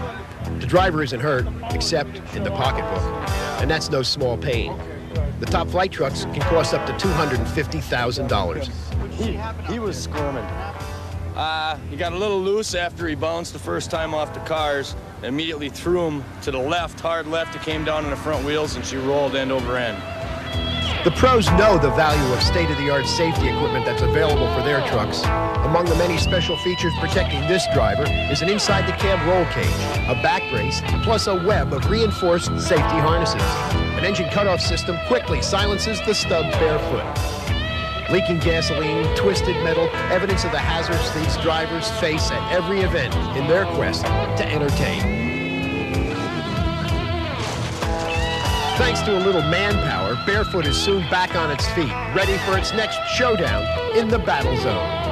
The driver isn't hurt, except in the pocketbook. And that's no small pain. The top flight trucks can cost up to $250,000. He was squirming. He got a little loose after he bounced the first time off the cars. Immediately threw him to the left, hard left. It came down on the front wheels, and she rolled end over end. The pros know the value of state-of-the-art safety equipment that's available for their trucks. Among the many special features protecting this driver is an inside-the-cab roll cage, a back brace, plus a web of reinforced safety harnesses. An engine cutoff system quickly silences the stubbed bare foot. Leaking gasoline, twisted metal, evidence of the hazards these drivers face at every event in their quest to entertain. Thanks to a little manpower, Barefoot is soon back on its feet, ready for its next showdown in the battle zone.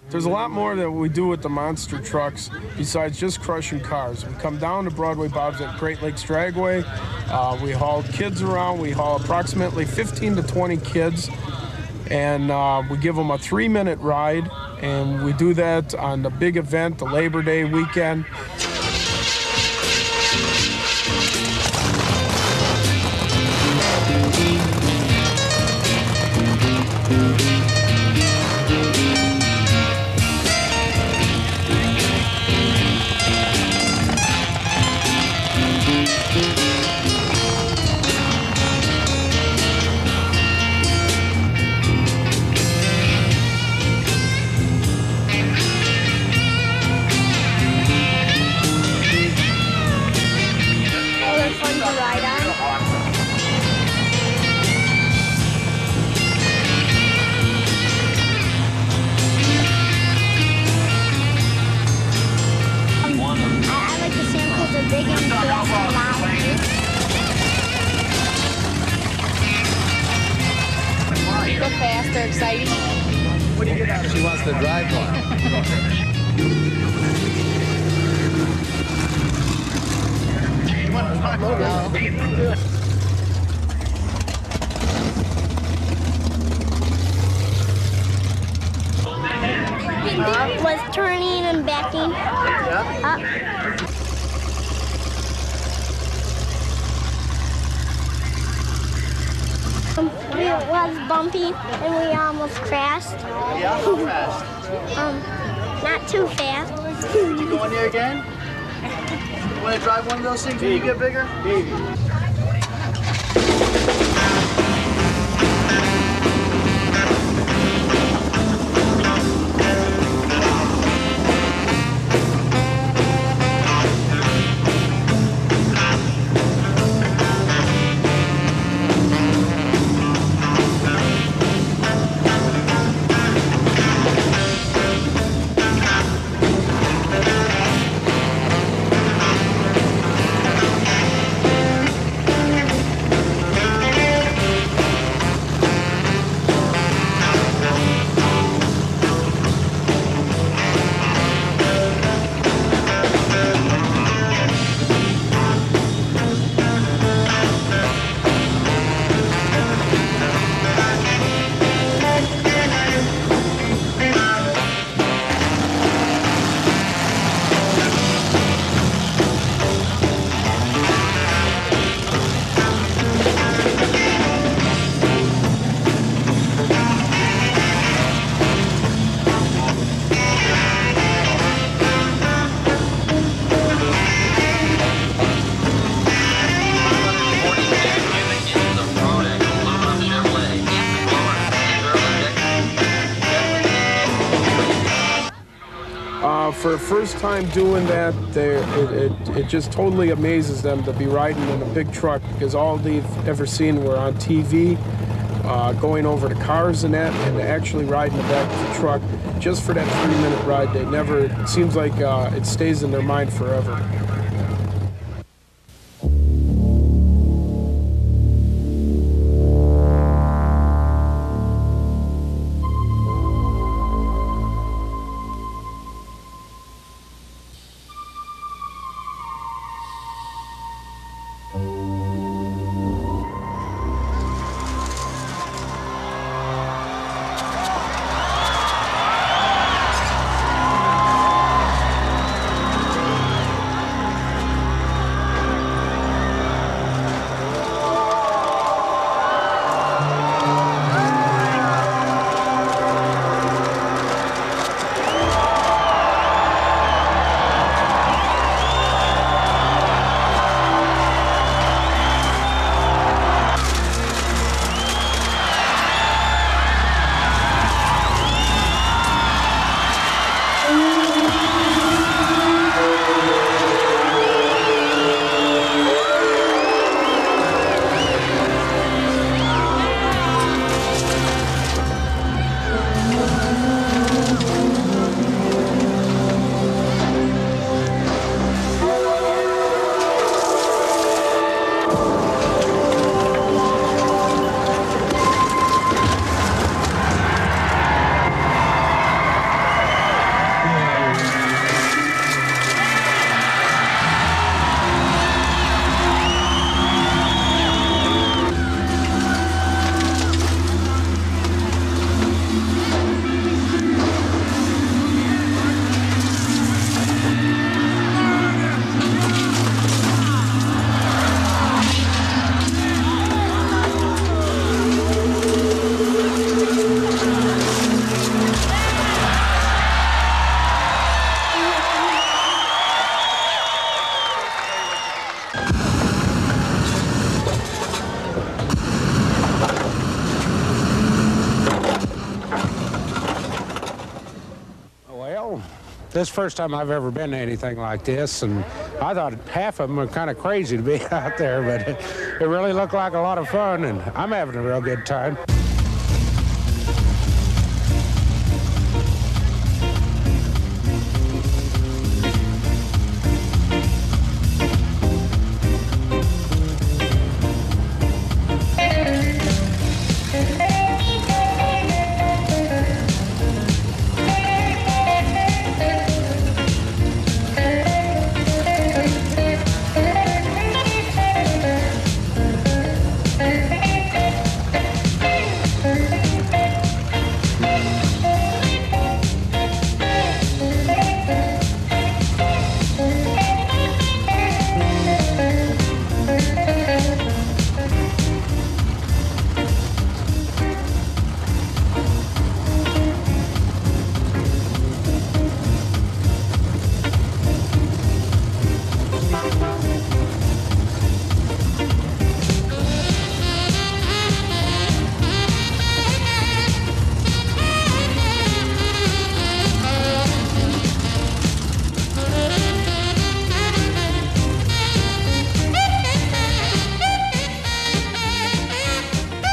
There's a lot more that we do with the monster trucks besides just crushing cars. We come down to Broadway Bob's at Great Lakes Dragway. We haul kids around. We haul approximately 15 to 20 kids, and we give them a 3-minute ride, and we do that on the big event, the Labor Day weekend. They're exciting. What do you get out of it? She wants to drive one. You want to drive Was turning and backing up. It was bumpy and we almost crashed. Yeah, how fast? Not too fast. You going there again? You want to drive one of those things when you get bigger? Maybe. For a first time doing that, it just totally amazes them to be riding in a big truck, because all they've ever seen were on TV, going over to cars and that, and actually riding the back of the truck just for that 3-minute ride. They never, it seems like it stays in their mind forever. This is the first time I've ever been to anything like this, and I thought half of them were kind of crazy to be out there, but it really looked like a lot of fun, and I'm having a real good time.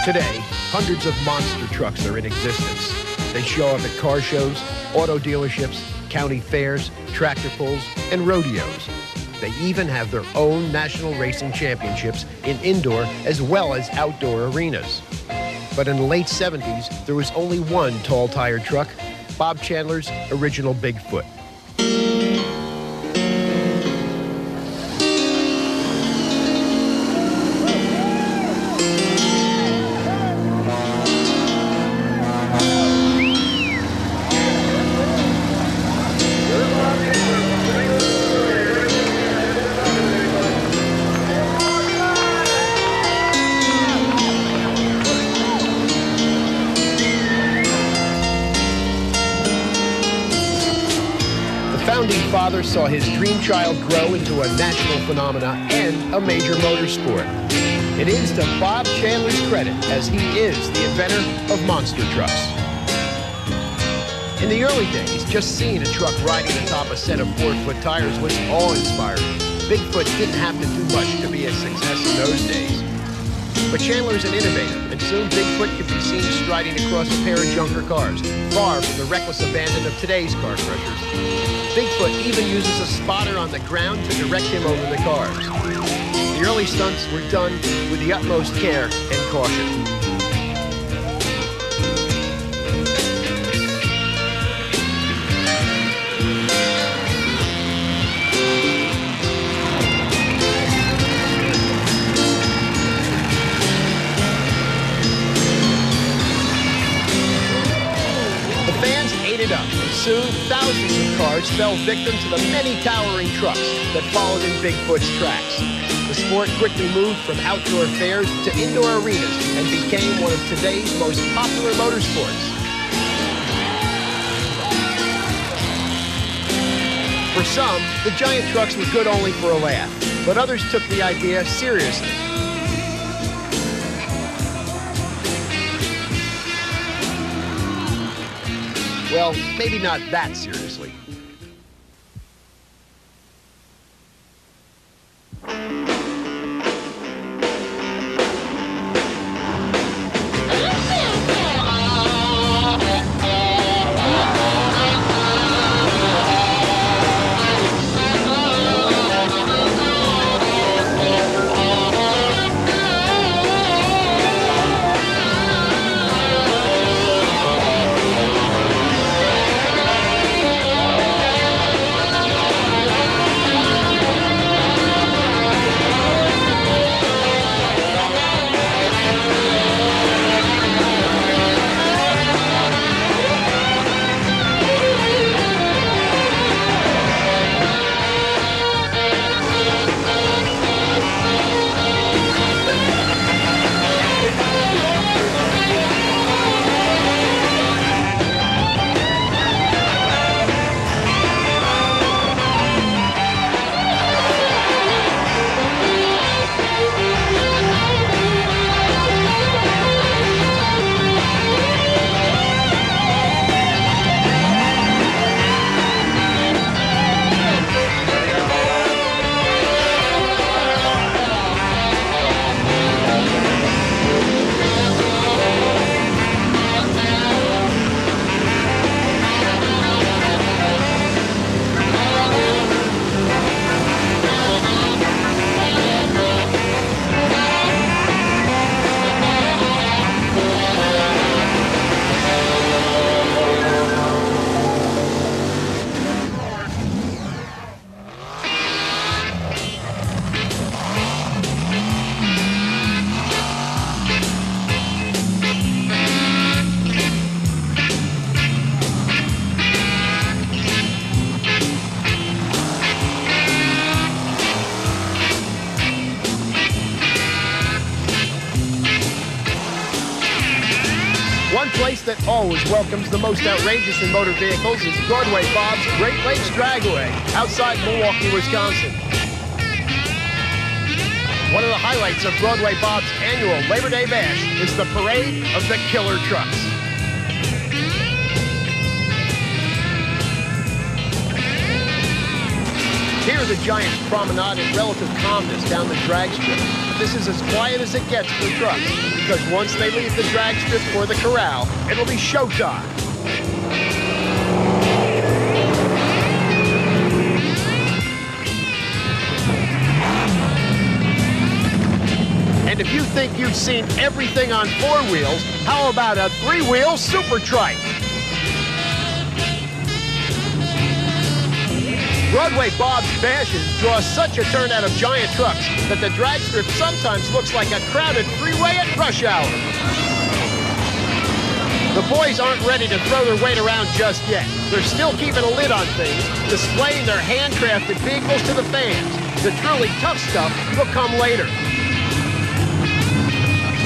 Today, hundreds of monster trucks are in existence. They show up at car shows, auto dealerships, county fairs, tractor pulls, and rodeos. They even have their own national racing championships in indoor as well as outdoor arenas. But in the late 70s, there was only one tall-tired truck, Bob Chandler's original Bigfoot. Father saw his dream child grow into a national phenomenon and a major motorsport. It is to Bob Chandler's credit, as he is the inventor of monster trucks. In the early days, just seeing a truck riding atop a set of 4-foot tires was awe-inspiring. Bigfoot didn't have to do much to be a success in those days. But Chandler's an innovator, and soon Bigfoot could be seen striding across a pair of junker cars, far from the reckless abandon of today's car crushers. Bigfoot even uses a spotter on the ground to direct him over the cars. The early stunts were done with the utmost care and caution. Soon, thousands of cars fell victim to the many towering trucks that followed in Bigfoot's tracks. The sport quickly moved from outdoor fairs to indoor arenas and became one of today's most popular motorsports. For some, the giant trucks were good only for a laugh, but others took the idea seriously. Well, maybe not that seriously. That always welcomes the most outrageous in motor vehicles is Broadway Bob's Great Lakes Dragway outside Milwaukee, Wisconsin. One of the highlights of Broadway Bob's annual Labor Day Bash is the parade of the killer trucks. Here Here the Giants promenade in relative calmness down the drag strip. This is as quiet as it gets for trucks, because once they leave the drag strip or the corral, it'll be showtime. And if you think you've seen everything on 4 wheels, how about a 3-wheel super trike? Broadway Bob's fashion draws such a turnout of giant trucks that the drag strip sometimes looks like a crowded freeway at rush hour. The boys aren't ready to throw their weight around just yet. They're still keeping a lid on things, displaying their handcrafted vehicles to the fans. The truly tough stuff will come later.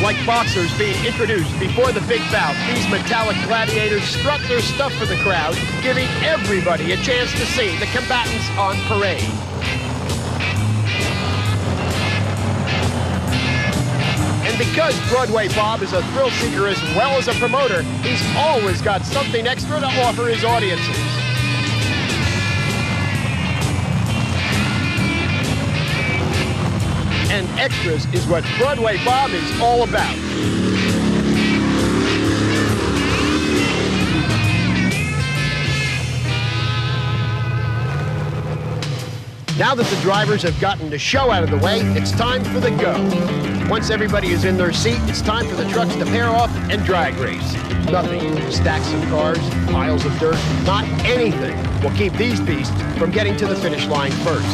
Like boxers being introduced before the big bout, these metallic gladiators strut their stuff for the crowd, giving everybody a chance to see the combatants on parade. And because Broadway Bob is a thrill seeker as well as a promoter, he's always got something extra to offer his audiences. And extras is what Broadway Bob is all about. Now that the drivers have gotten the show out of the way, it's time for the go. Once everybody is in their seat, it's time for the trucks to pair off and drag race. Nothing, stacks of cars, piles of dirt, not anything will keep these beasts from getting to the finish line first.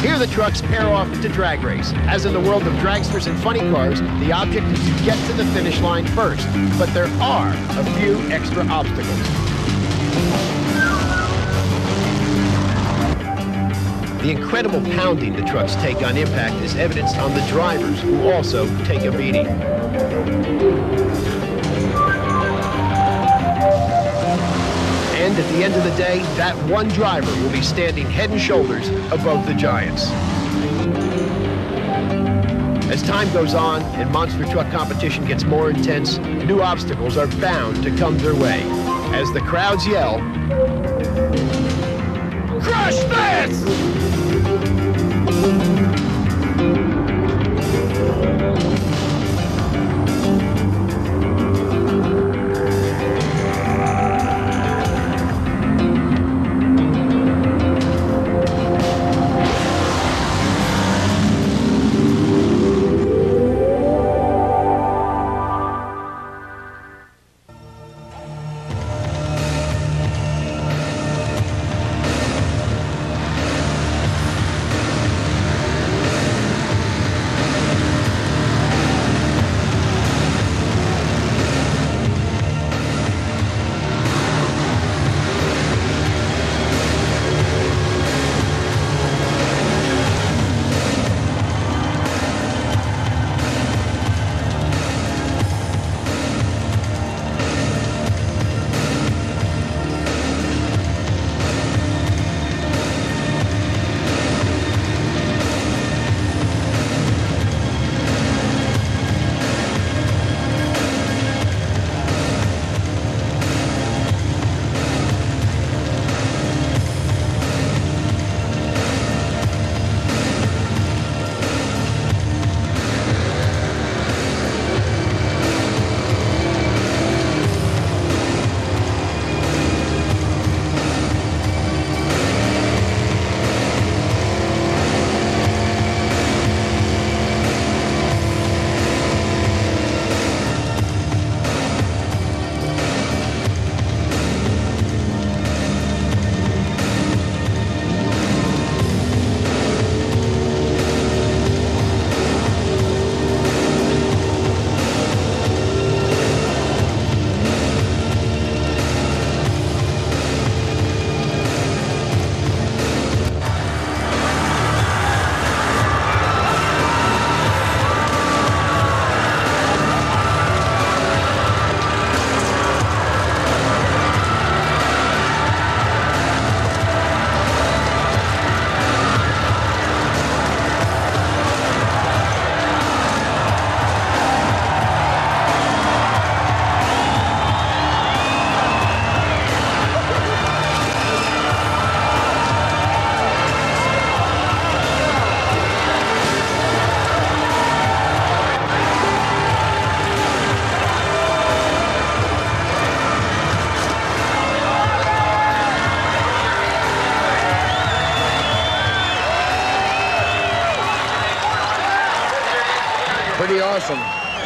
Here the trucks pair off to drag race. As in the world of dragsters and funny cars, the object is to get to the finish line first. But there are a few extra obstacles. The incredible pounding the trucks take on impact is evidenced on the drivers, who also take a beating. And at the end of the day, that one driver will be standing head and shoulders above the giants. As time goes on and monster truck competition gets more intense, new obstacles are bound to come their way. As the crowds yell, "Crush this!"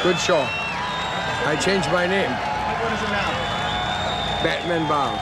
Good show. I changed my name. What is it now? Batman Bob.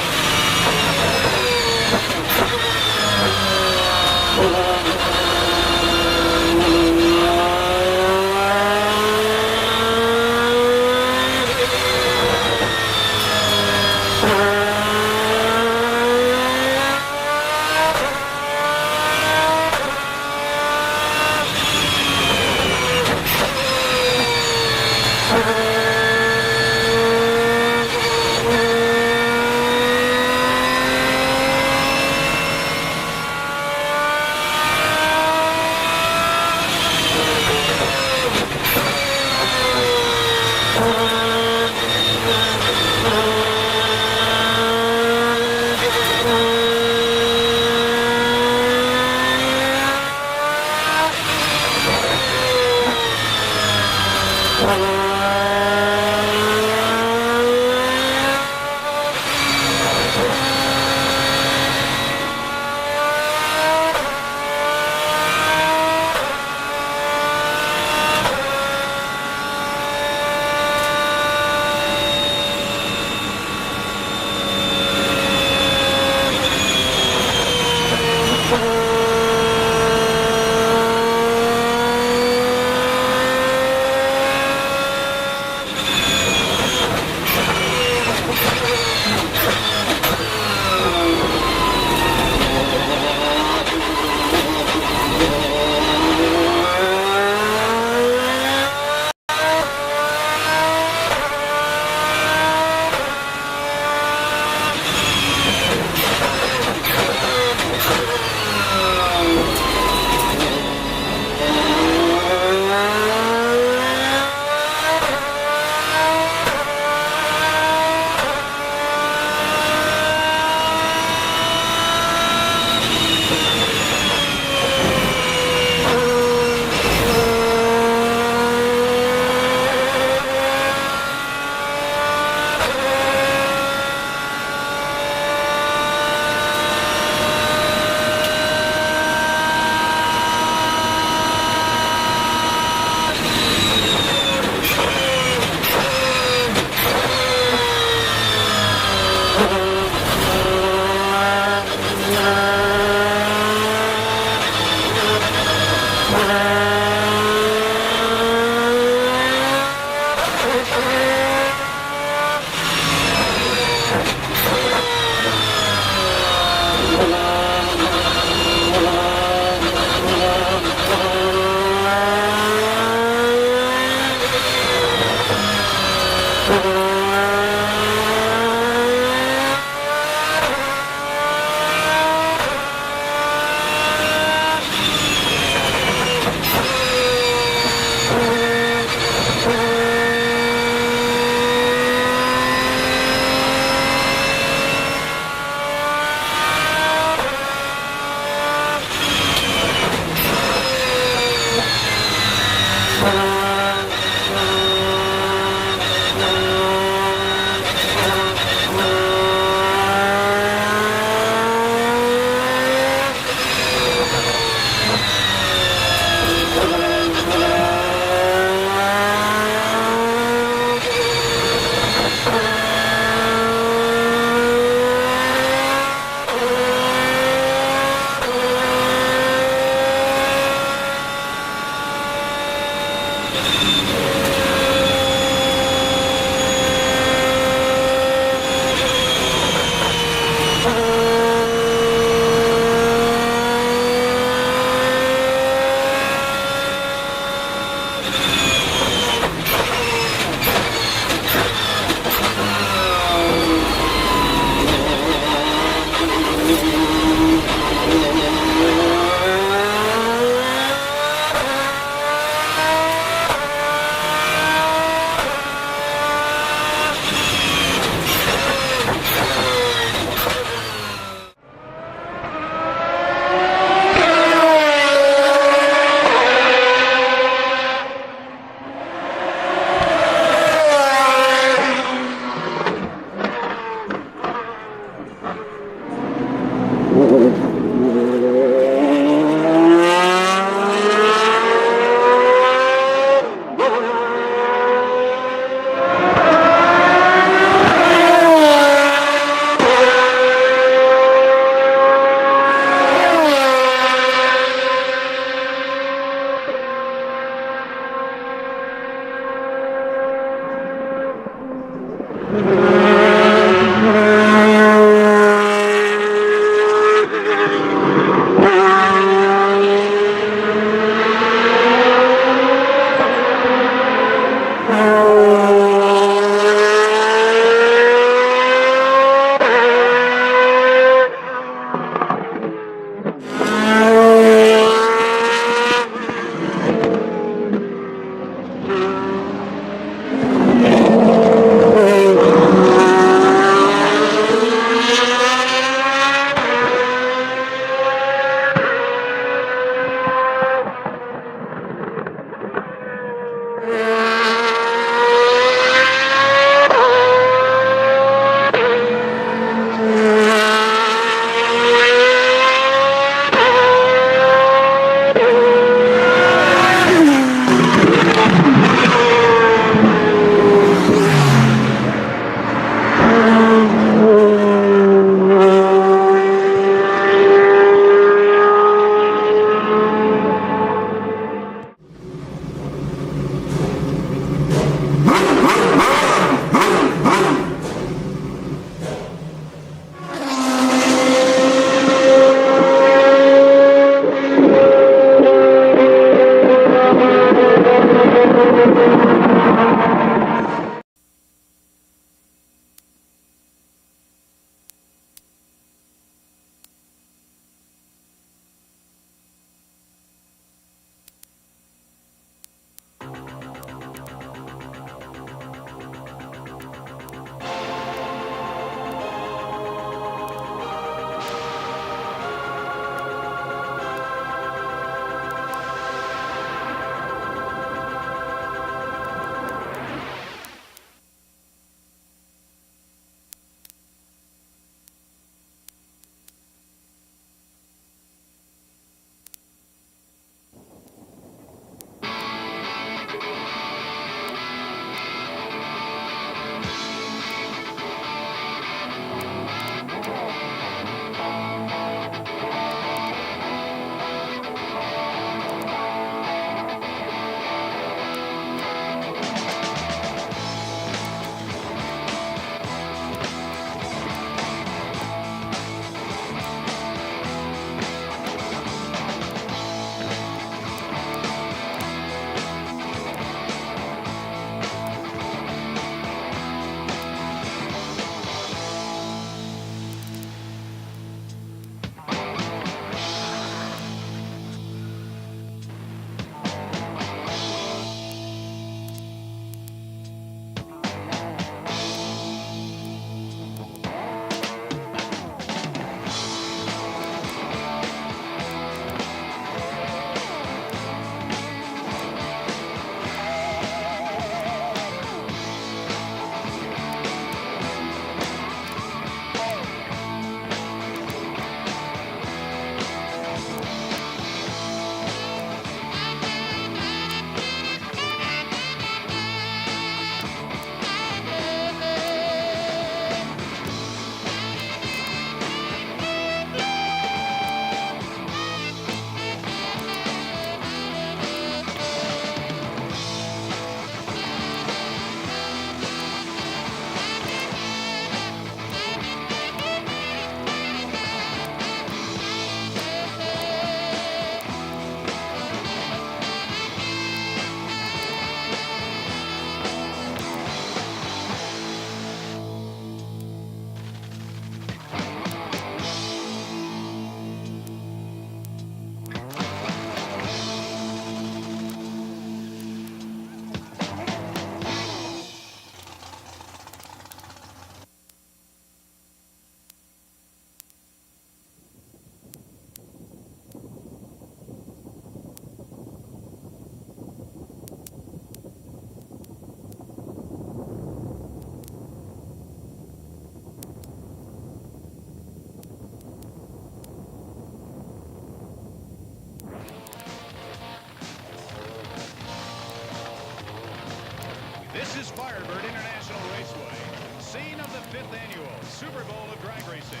Firebird International Raceway, scene of the 5th annual Super Bowl of drag racing.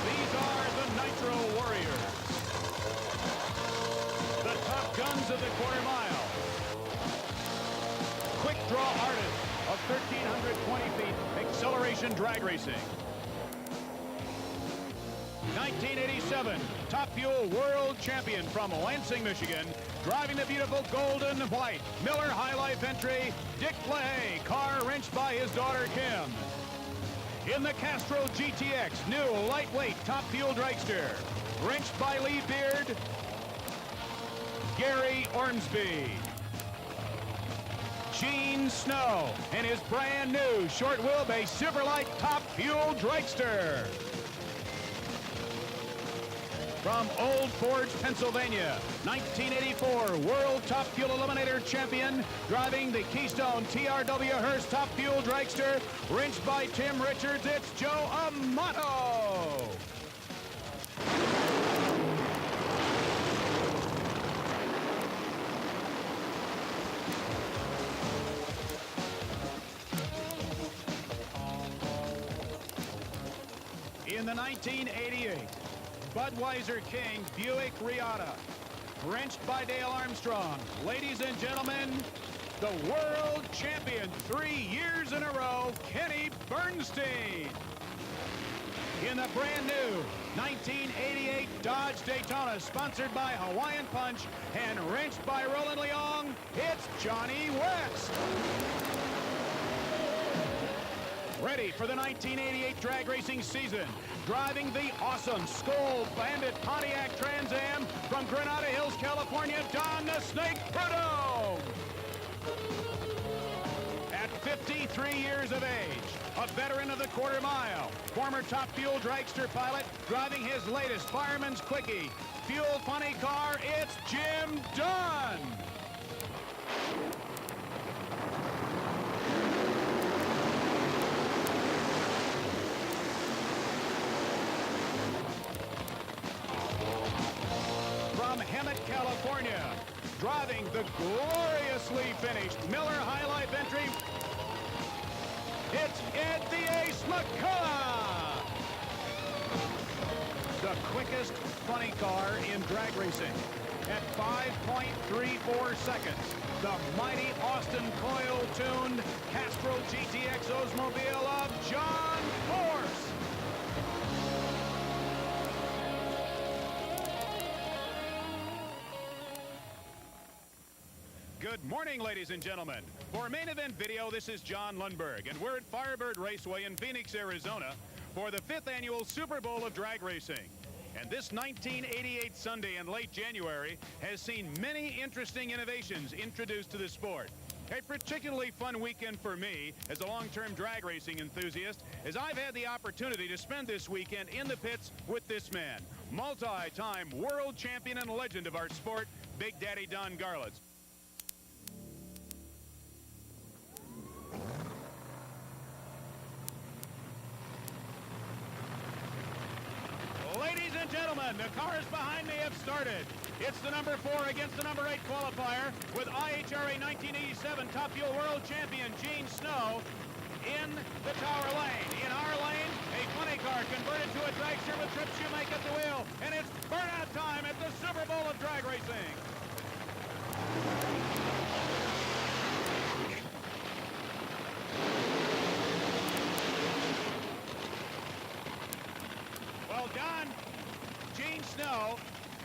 These are the Nitro Warriors, the top guns of the quarter mile, quick draw artists of 1,320 feet acceleration drag racing. 1987 Top Fuel World Champion from Lansing, Michigan, driving the beautiful golden white Miller High Life entry, Dick LaHaye, car wrenched by his daughter Kim. In the Castro GTX, new lightweight Top Fuel dragster, wrenched by Lee Beard, Gary Ormsby. Gene Snow and his brand new short wheelbase Superlight Top Fuel dragster. From Old Forge, Pennsylvania, 1984 World Top Fuel Eliminator Champion, driving the Keystone TRW Hearst Top Fuel dragster, wrenched by Tim Richards, it's Joe Amato. In the 1988 Budweiser King Buick Riata, wrenched by Dale Armstrong. Ladies and gentlemen, the world champion 3 years in a row, Kenny Bernstein. In the brand new 1988 Dodge Daytona, sponsored by Hawaiian Punch and wrenched by Roland Leong, it's Johnny West. Ready for the 1988 drag racing season, driving the awesome Skull Bandit Pontiac Trans Am from Granada Hills, California, Don the Snake Prudhomme. At 53 years of age, a veteran of the quarter mile, former Top Fuel dragster pilot, driving his latest Fireman's Quickie Fuel Funny car, it's Jim Dunn. Hemet, California, driving the gloriously finished Miller High Life entry, it's Ed the Ace McCullough. The quickest funny car in drag racing at 5.34 seconds. The mighty Austin coil-tuned Castro GTX Oldsmobile of John Force. Good morning, ladies and gentlemen. For main event video, this is John Lundberg, and we're at Firebird Raceway in Phoenix, Arizona, for the 5th annual Super Bowl of drag racing. And this 1988 Sunday in late January has seen many interesting innovations introduced to the sport. A particularly fun weekend for me as a long-term drag racing enthusiast, as I've had the opportunity to spend this weekend in the pits with this man, multi-time world champion and legend of our sport, Big Daddy Don Garlitz. Ladies and gentlemen, the cars behind me have started. It's the number 4 against the number 8 qualifier with IHRA 1987 Top Fuel World Champion Gene Snow in the tower lane. In our lane, a funny car converted to a dragster with Trip Shoemake at the wheel, and it's burnout time at the Super Bowl of drag racing. Well done. Gene Snow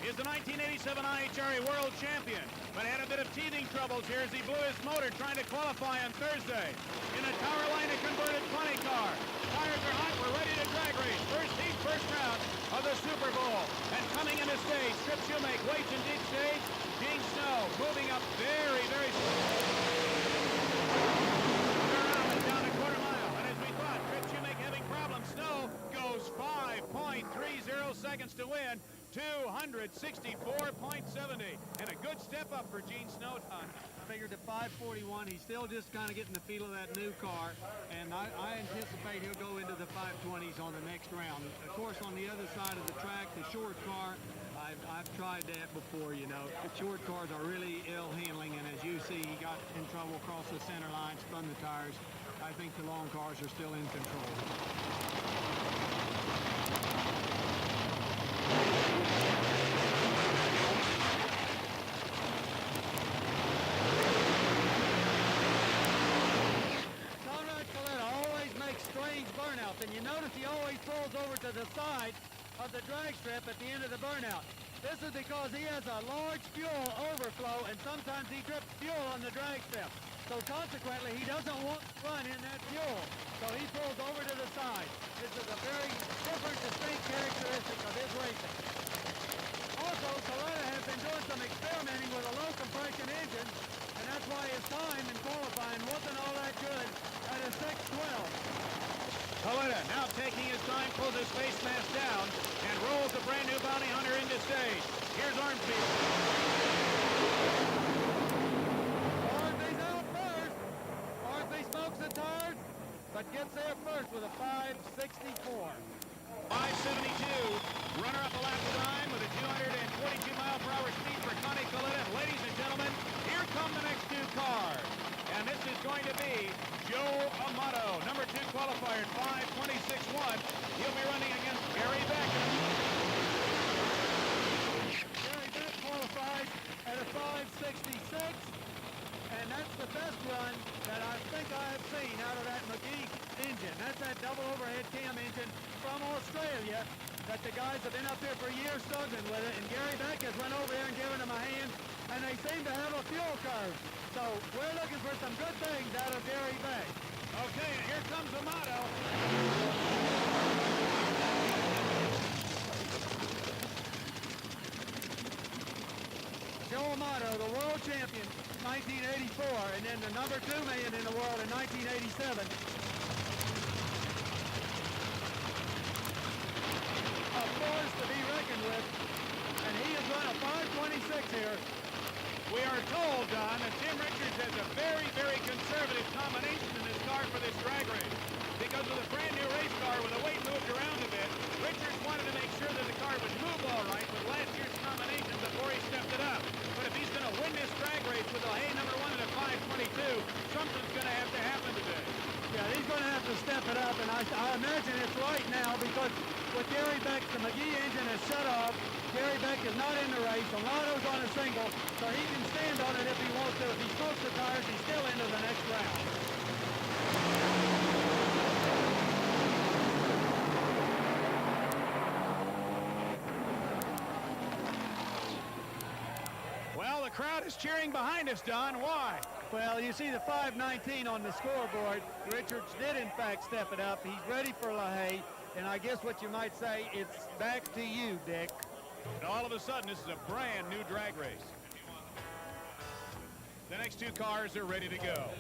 is the 1987 IHRA World Champion, but had a bit of teething troubles here as he blew his motor trying to qualify on Thursday. In a tower lane, a converted funny car. Tires are hot, we're ready to drag race. First heat, first round of the Super Bowl. And coming into stage, Trip Shoemake waits in deep stage. Gene Snow moving up very, very down a quarter mile. And as we thought, Trip Shoemake having problems. Snow goes 5.30 seconds to win. 264.70, and a good step up for Gene Snow. I figured at 541, he's still just kind of getting the feel of that new car, and I anticipate he'll go into the 520s on the next round. Of course, on the other side of the track, the short car, I've tried that before, you know. The short cars are really ill handling, and as you see, he got in trouble across the center line, spun the tires. I think the long cars are still in control. Burnouts, and you notice he always pulls over to the side of the drag strip at the end of the burnout. This is because he has a large fuel overflow, and sometimes he drips fuel on the drag strip. So consequently, he doesn't want to run in that fuel. So he pulls over to the side. This is a very different, distinct characteristic of his racing. Also, CORRIDA has been doing some experimenting with a low compression engine, and that's why his time in qualifying wasn't all that good at a 6:12. CORRIDA now taking his time, pulls his face mask down, and rolls the brand new bounty hunter into stage. Here's Armfield. Armfield's out first. Armfield smokes the tires, but gets there first with a 5:64. 5:72. Runner-up a lap time with a 242 mile/hour speed for Connie CORRIDA. And ladies and gentlemen, here come the next two cars. And this is going to be Joe Amato, number 2 qualifier at 5:26.1. He'll be running against Gary Beck. Gary Beck qualifies at a 5:66, and that's the best run that I think I have seen out of that McGee engine. That's that double overhead cam engine from Australia that the guys have been up here for years struggling with it, and Gary Beck has run over here and given them a hand, and they seem to have a fuel curve. So we're looking for some good things out of Gary Beck. Okay, and here comes Amato. Joe Amato, the world champion, 1984, and then the number 2 man in the world in 1987. A force to be reckoned with, and he has run a 5:26 here. We are told, Don, that Tim Richards has a very, very conservative combination in his car for this drag race. Because of the brand new race car with the weight moved around a bit, Richards wanted to make sure that the car would move all right with last year's combination before he stepped it up. But if he's going to win this drag race with a number 1 at a 5:22, something's going to have to happen today. Yeah, he's going to have to step it up, and I imagine it's right now because with Gary Beck, the McGee engine is shut off. Gary Beck is not in the race. Amato's on a single, so he can stand on it if he wants to. If he smokes the tires, he's still into the next round. Well, the crowd is cheering behind us, Don. Why? Well, you see the 5:19 on the scoreboard. Richards did, in fact, step it up. He's ready for LaHaye, and I guess what you might say, it's back to you, Dick. And all of a sudden, this is a brand new drag race. The next two cars are ready to go.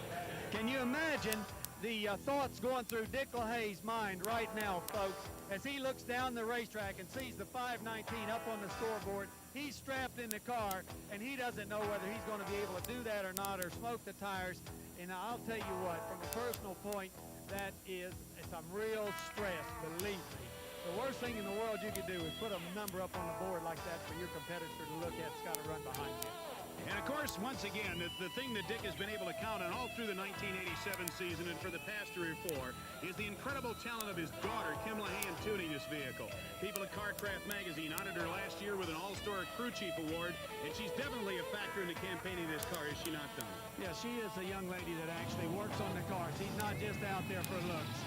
Can you imagine the thoughts going through Dick LaHaye's mind right now, folks, as he looks down the racetrack and sees the 5:19 up on the scoreboard? He's strapped in the car, and he doesn't know whether he's going to be able to do that or not, or smoke the tires. And I'll tell you what, from a personal point, that is some real stress, believe me. The worst thing in the world you could do is put a number up on the board like that for your competitor to look at. It's got to run behind you. And of course, once again, the thing that Dick has been able to count on all through the 1987 season and for the past 3 or 4 is the incredible talent of his daughter, Kim LaHaye, tuning this vehicle. People at Carcraft Magazine honored her last year with an All-Star Crew Chief Award, and she's definitely a factor in the campaigning of this car, is she not, Don? Yeah, she is a young lady that actually works on the car. She's not just out there for looks.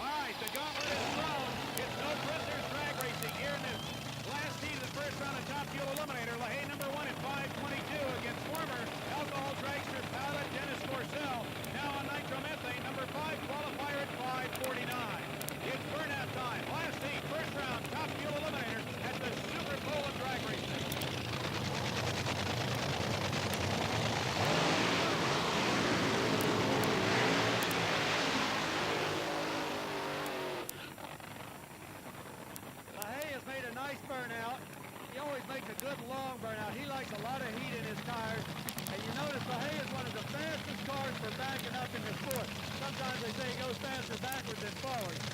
All right, the gauntlet is thrown. It's no prisoners drag racing here in this last heat of the first round of Top Fuel Eliminator. LaHaye number 1 at 5:22 against former alcohol dragster pilot Dennis Scorsell. Now on nitromethane, number 5 qualifier at 5:49. It's burnout time. Last heat, first round, Top Fuel Eliminator at the Super Bowl of drag racing. Nice burnout. He always makes a good long burnout. He likes a lot of heat in his tires. And you notice LaHaye is one of the fastest cars for backing up in the sport. Sometimes they say he goes faster backwards than forwards.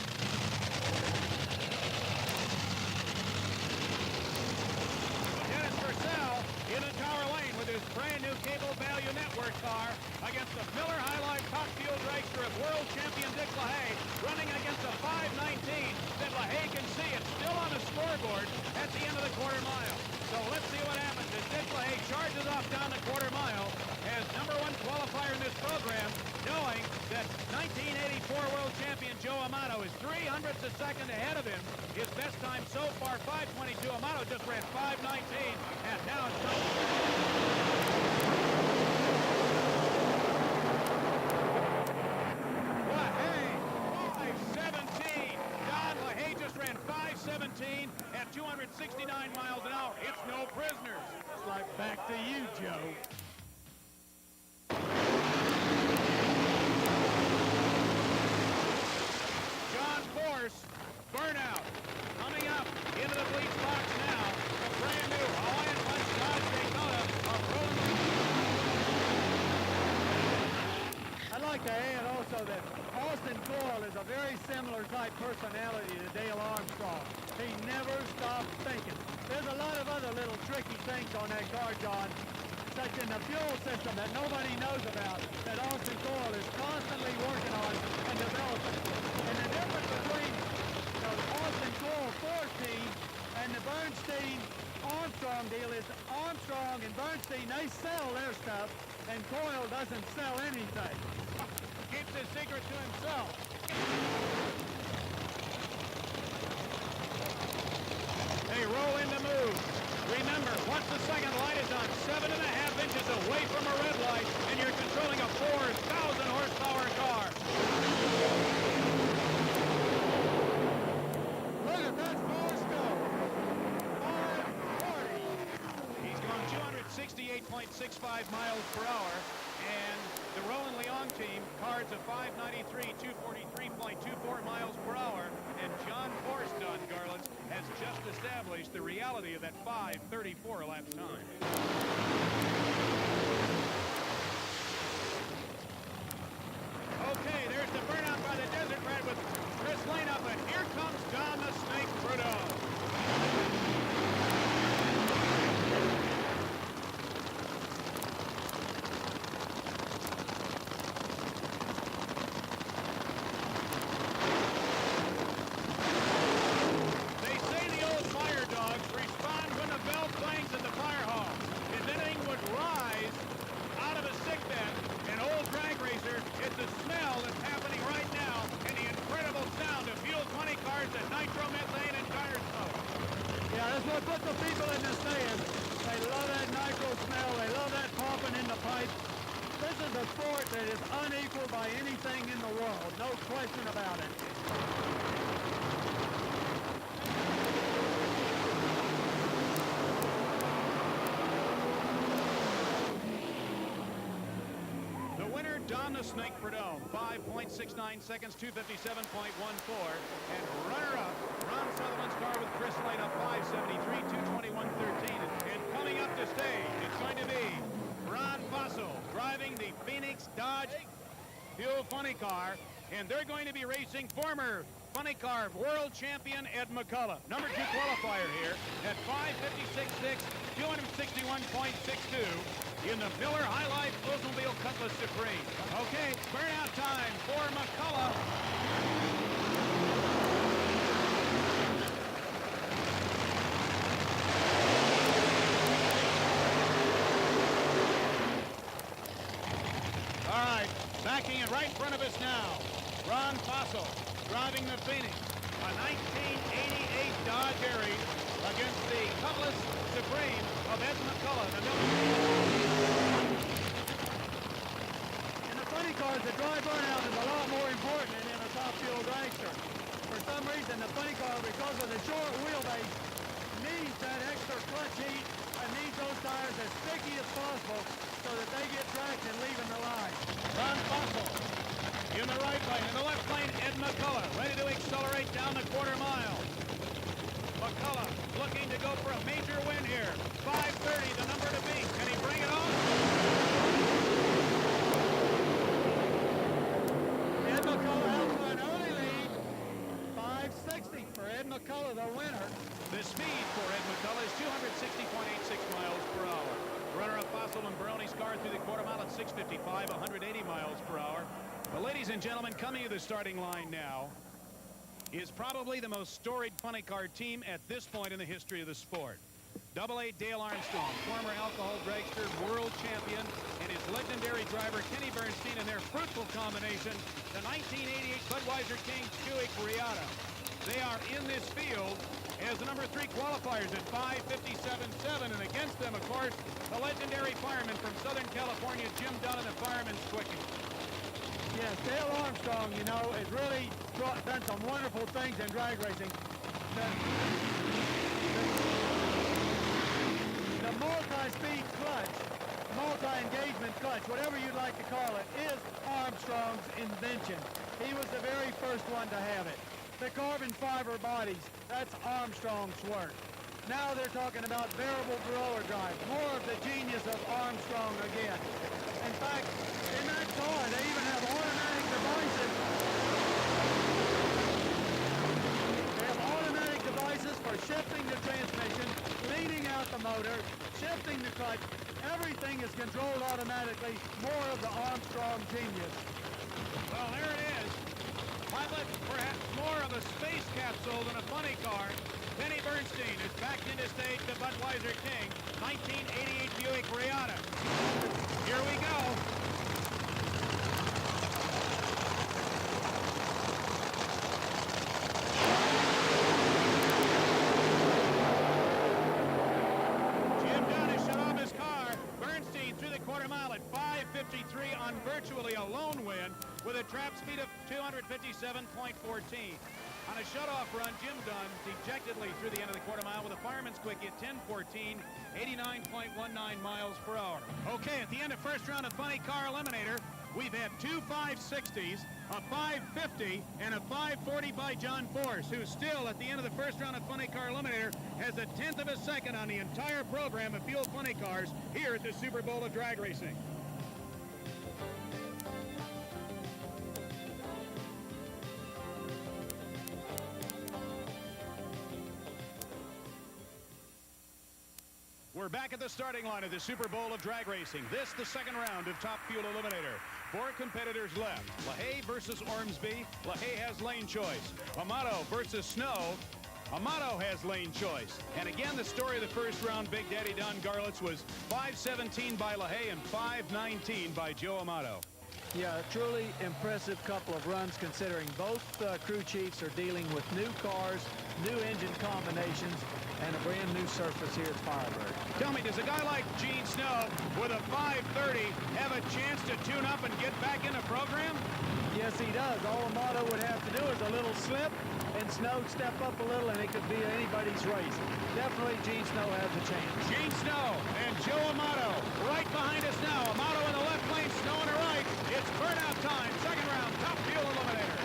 in the tower lane with his brand new Cable Value Network car against the Miller High Life Top Fuel Dragster of world champion Dick LaHaye, running against a 5:19 that LaHaye can see. It's still on the scoreboard at the end of the quarter mile. So let's see what happens as Dick LaHaye charges off down the quarter mile as #1 qualifier in this program, knowing that 1984 world champion Joe Amato is 300ths a second ahead of him. His best time so far, 5:22. Amato just ran 5:19, and now it's time. LaHaye, 5:17. John LaHaye just ran 5:17 at 269 miles an hour. It's no prisoners. It's like back to you, Joe. John Force, burnout, coming up into the bleach box now. A brand new Hawaiian Punch Dodge Daytona of rolling. I'd like to add also that Austin Coyle is a very similar type personality to Dale Armstrong. He never stops thinking. There's a lot of other little tricky things on that car, John, such in the fuel system that nobody knows about, that Austin Coyle is constantly working on and developing. And the difference between the Austin Coyle Force team and the Bernstein-Armstrong deal is Armstrong and Bernstein, they sell their stuff, and Coyle doesn't sell anything. Keeps his secret to himself. They roll into move. Remember, once the second light is on 7.5 inches away from a red light, and you're controlling a 4,000 horsepower car. Look at that Force go. 540. He's going 268.65 miles per hour, and the Roland Leong team cards a 593, 243.24 miles per hour, and John Force, Don Garland, has just established the reality of that 5:34 lap time. Okay, there's the burnout by the Desert Rat with Chris Lane up, and here comes Don the Snake Prudhomme. That is unequaled by anything in the world, no question about it. The winner, Don the Snake Prudhomme, 5.69 seconds, 257.14. And runner-up, Ron Sutherland's car with Chris Lane up 573, 221.13. And coming up to stage, it's going to be Ron Fossil driving the Phoenix Dodge Fuel Funny Car, and they're going to be racing former Funny Car world champion Ed McCullough. #2 qualifier here at 5:56.6, 261.62 in the Miller High Life Oldsmobile Cutlass Supreme. Okay, burnout time for McCullough. Backing it right in front of us now, Ron Fossil driving the Phoenix, a 1988 Dodge Aries against the Cutlass Supreme of Ed McCullough. In the funny cars, the dry burnout is a lot more important than in a top fuel dragster. For some reason, the funny car, because of the short wheelbase, needs that extra clutch heat and needs those tires as sticky as possible so that they get traction leaving the line. Ron Fossil in the right lane. In the left lane, Ed McCullough ready to accelerate down the quarter mile. McCullough looking to go for a major win here. 5:30, the number to beat. Can he bring it on? Ed McCullough out for an early lead. 5:60 for Ed McCullough, the winner. The speed for Ed McCullough is 260.86 miles per hour. Runner-up Fossil and Baroni's car through the quarter mile at 6:55, 180 miles per hour. But ladies and gentlemen, coming to the starting line now is probably the most storied funny car team at this point in the history of the sport. AA Dale Armstrong, former alcohol dragster, world champion, and his legendary driver Kenny Bernstein in their fruitful combination, the 1988 Budweiser King Buick Regatta. They are in this field as the number 3 qualifiers at 5:57.7, and against them, of course, the legendary fireman from Southern California, Jim Dunn, and the Fireman's Quickie. Yes, Dale Armstrong, you know, has really done some wonderful things in drag racing. The multi-speed clutch, multi-engagement clutch, whatever you'd like to call it, is Armstrong's invention. He was the very first one to have it. The carbon fiber bodies, that's Armstrong's work. Now they're talking about variable blower drive, more of the genius of Armstrong again. In fact, in that car, they even have automatic devices. They have automatic devices for shifting the transmission, leading out the motor, shifting the clutch. Everything is controlled automatically, more of the Armstrong genius. Well, there it is. Pilot, perhaps more of a space capsule than a funny car. Kenny Bernstein is backed into stage the Budweiser King 1988 Buick Regatta. Here we go. Jim Dunn has shut off his car. Bernstein through the quarter mile at 5:53 on virtually a lone win with a trap speed of 257.14. On a shutoff run, Jim Dunn dejectedly through the end of the quarter mile with a Fireman's Quickie at 10:14, 89.19 miles per hour. Okay, at the end of first round of Funny Car Eliminator, we've had 2 560s, a 550, and a 540 by John Force, who still, at the end of the first round of Funny Car Eliminator, has a 1/10 of a second on the entire program of field funny cars here at the Super Bowl of Drag Racing. We're back at the starting line of the Super Bowl of Drag Racing. This, the second round of Top Fuel Eliminator. 4 competitors left. LaHaye versus Ormsby. LaHaye has lane choice. Amato versus Snow. Amato has lane choice. And again, the story of the first round, Big Daddy Don Garlitz, was 5:17 by LaHaye and 5:19 by Joe Amato. Yeah, a truly impressive couple of runs considering both crew chiefs are dealing with new cars, new engine combinations, and a brand new surface here at Firebird. Tell me, does a guy like Gene Snow with a 530 have a chance to tune up and get back in the program? Yes, he does. All Amato would have to do is a little slip, and Snow step up a little, and it could be anybody's race. Definitely Gene Snow has a chance. Gene Snow and Joe Amato right behind us now. Amato in the left lane, Snow on the right. It's burnout time. Second round, Top Fuel Eliminator.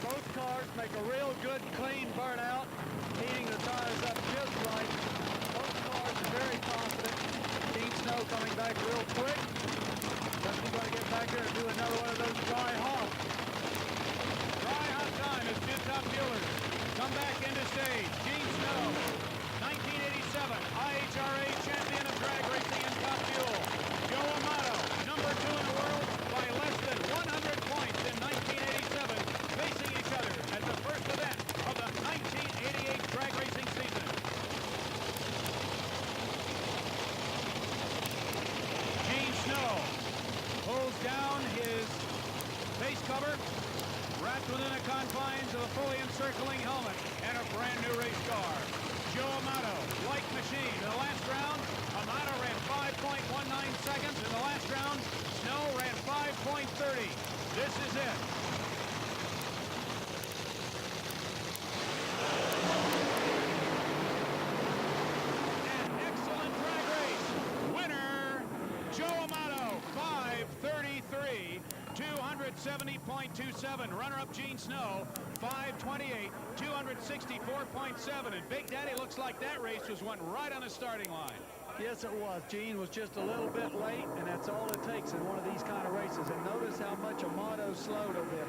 Both cars make a real good, clean burnout, heating the tires up just right. Both cars are very confident. Gene Snow coming back real quick. Just going to get back there and do another one of those dry hops. Dry hot time as 2 top fuelers come back into stage. Gene Snow, 1987 IHRA champion of drag racing and Top Fuel. Joe Amato, number 2 in the world by less than 100 points in 1987, facing each other at the first event of the 1988 drag racing season. Gene Snow pulls down his face cover, wrapped within the confines of a fully encircling helmet and a brand new race car. Joe Amato, like machine. In the last round, Amato ran 5.19 seconds. In the last round, Snow ran 5.30. This is it. An excellent drag race. Winner, Joe Amato, 5:33. 270.27. Runner-up Gene Snow, 5:28, 264.7. And Big Daddy looks like that race was won right on the starting line. Yes, it was. Gene was just a little bit late, and that's all it takes in one of these kind of races. And notice how much Amato slowed over there,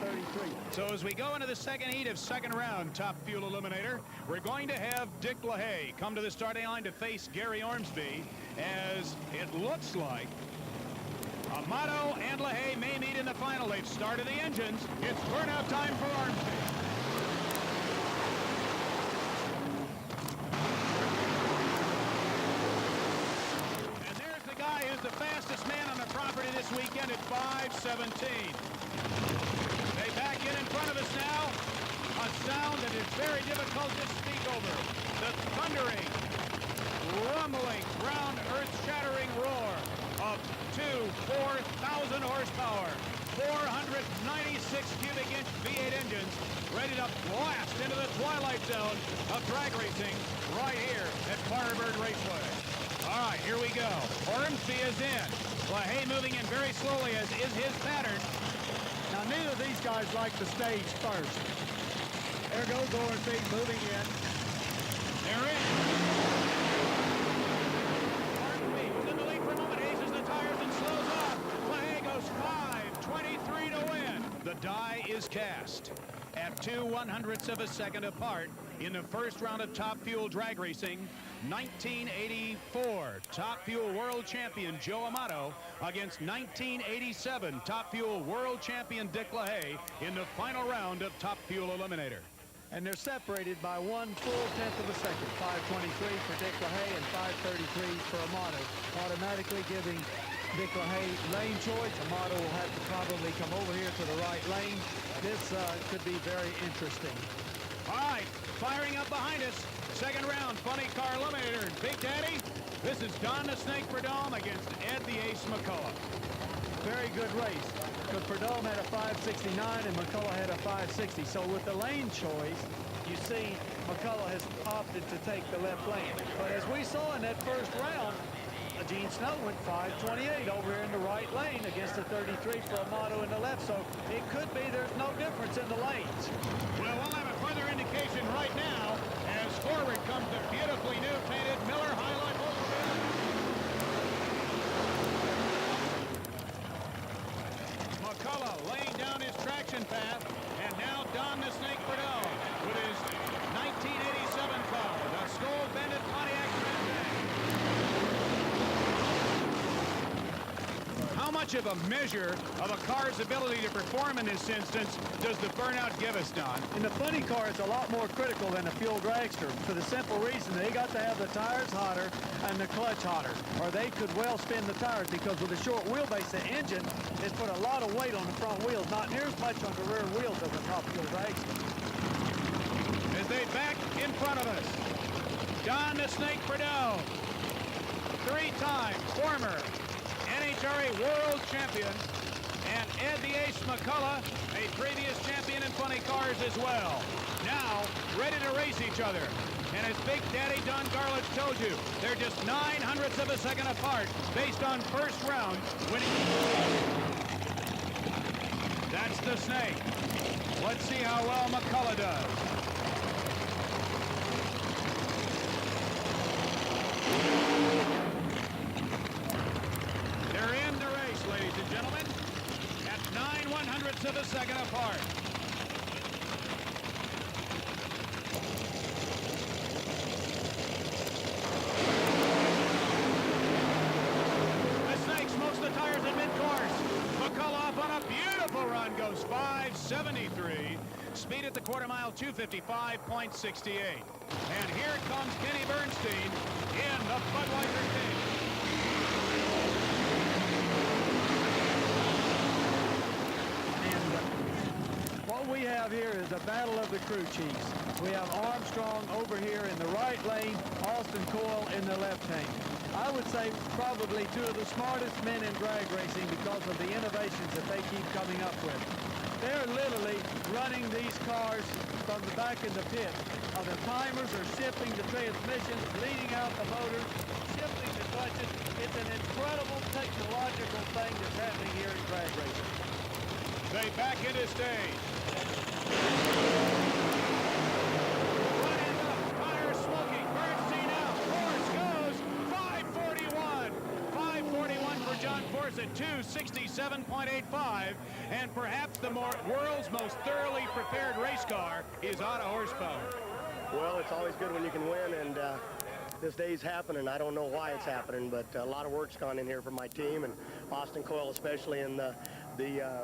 5:33. So as we go into the second heat of second round Top Fuel Eliminator, we're going to have Dick LaHaye come to the starting line to face Gary Ormsby, as it looks like Amato and LaHaye may meet in the final. They've started the engines. It's burnout time for Ormsby. And there's the guy who's the fastest man on the property this weekend at 5:17. They back in front of us now. A sound that is very difficult to speak over. The thundering, rumbling, ground earth-shattering roar of 4,000 horsepower, 496 cubic inch V8 engines ready to blast into the twilight zone of drag racing right here at Firebird Raceway. All right, here we go. Ormsby is in. LaHaye moving in very slowly, as is his pattern. Now, neither of these guys like the stage first. There goes Ormsby moving in. They're in. Ormsby was in the lead for a moment, aces the tires and slows up. LaHaye goes 5:23 to win. The die is cast at 2/100ths of a second apart in the first round of Top Fuel drag racing. 1984 Top Fuel World Champion Joe Amato against 1987 Top Fuel World Champion Dick LaHaye in the final round of Top Fuel Eliminator. And they're separated by 1/4 of a second. 5:23 for Dick LaHaye and 5:33 for Amato, automatically giving Dick LaHaye lane choice. Amato will have to probably come over here to the right lane. This could be very interesting. All right, firing up behind us. Second round, funny car eliminator. Big Daddy, this is Don the Snake Prudhomme against Ed the Ace McCullough. Very good race. But Prudhomme had a 5:69 and McCullough had a 5:60. So with the lane choice, you see McCullough has opted to take the left lane. But as we saw in that first round, Gene Snow went 5:28 over here in the right lane against the 33 for Amato in the left. So it could be there's no difference in the lanes. Well, we'll have a further indication right now as forward comes the beautifully new painted Miller Highlight Oldsmobile. McCullough laying down his traction path, and now Don the Snake Prudhomme with his 1987 car, the Skull Bended Pontiac Mustang. How much of a measure of a car's ability to perform in this instance does the burnout give us, Don? In the funny car, it's a lot more critical than a fuel dragster for the simple reason they got to have the tires hotter and the clutch hotter, or they could well spin the tires, because with a short wheelbase, the engine has put a lot of weight on the front wheels, not near as much on the rear wheels of a top fuel dragster. As they back in front of us, Don the Snake Prudhomme, 3-time former NHRA World Champion, and Ed the Ace McCullough, a previous champion in funny cars as well. Now, ready to race each other. And as Big Daddy Don Garlitz told you, they're just 9/100ths of a second apart based on first round winning. That's the Snake. Let's see how well McCullough does. They're in the race, ladies and gentlemen, at 9/100ths of a second apart. The Snake smokes the tires at mid-course. McCullough up on a beautiful run, goes 5:73. Speed at the quarter mile, 255.68. And here comes Kenny Bernstein in the Budweiser King. What we have here is a battle of the crew chiefs. We have Armstrong over here in the right lane, Austin Coyle in the left lane. I would say probably two of the smartest men in drag racing because of the innovations that they keep coming up with. They're literally running these cars from the back in the pit. The timers are shifting the transmissions, leading out the motors, shifting the clutches. It's an incredible technological thing that's happening here in drag racing. They back into stage. Running up, tires smoking, Bernstein out, course goes 5:29. at 267.85, and perhaps the world's most thoroughly prepared race car is out of horsepower. Well, it's always good when you can win, and this day's happening. I don't know why it's happening, but a lot of work's gone in here for my team, and Austin Coyle especially in the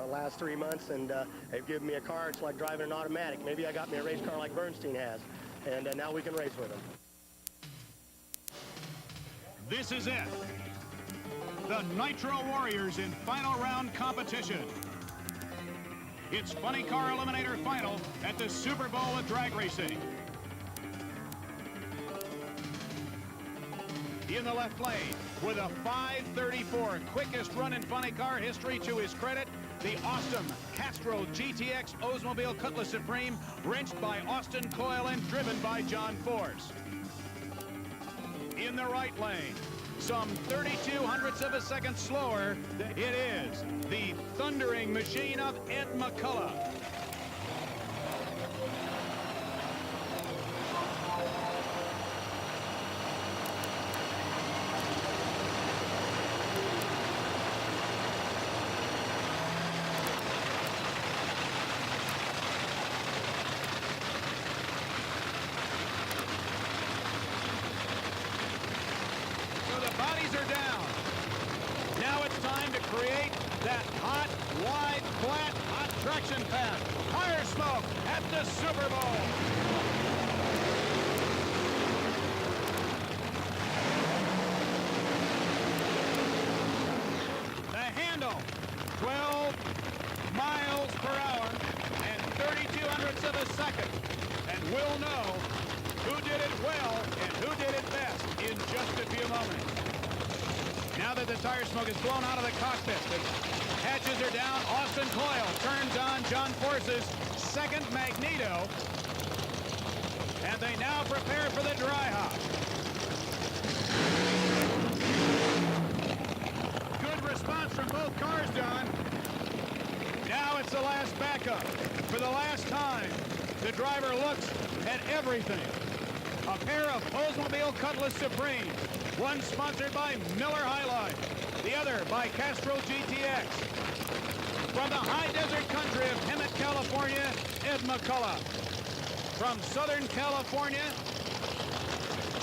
last 3 months, and they've given me a car. It's like driving an automatic. Maybe I got me a race car like Bernstein has, and now we can race with them. This is it. The Nitro Warriors in final round competition. It's Funny Car Eliminator Final at the Super Bowl of Drag Racing. In the left lane, with a 5:34, quickest run in funny car history to his credit, the awesome Castrol GTX Oldsmobile Cutlass Supreme, wrenched by Austin Coyle and driven by John Force. In the right lane, some 0.32 of a second slower, it is the thundering machine of Ed McCullough. Create that hot, wide, flat, hot traction path. Tire smoke at the Super Bowl. The handle, 12 miles per hour and 0.32 of a second. And we'll know who did it well and who did it best in just a few moments. Now that the tire smoke is blown out of the cockpit, the hatches are down. Austin Coyle turns on John Force's second magneto. And they now prepare for the dry hop. Good response from both cars, Don. Now it's the last backup. For the last time, the driver looks at everything. A pair of Oldsmobile Cutlass Supreme. One sponsored by Miller High Line, the other by Castrol GTX. From the high desert country of Hemet, California, Ed McCullough. From Southern California,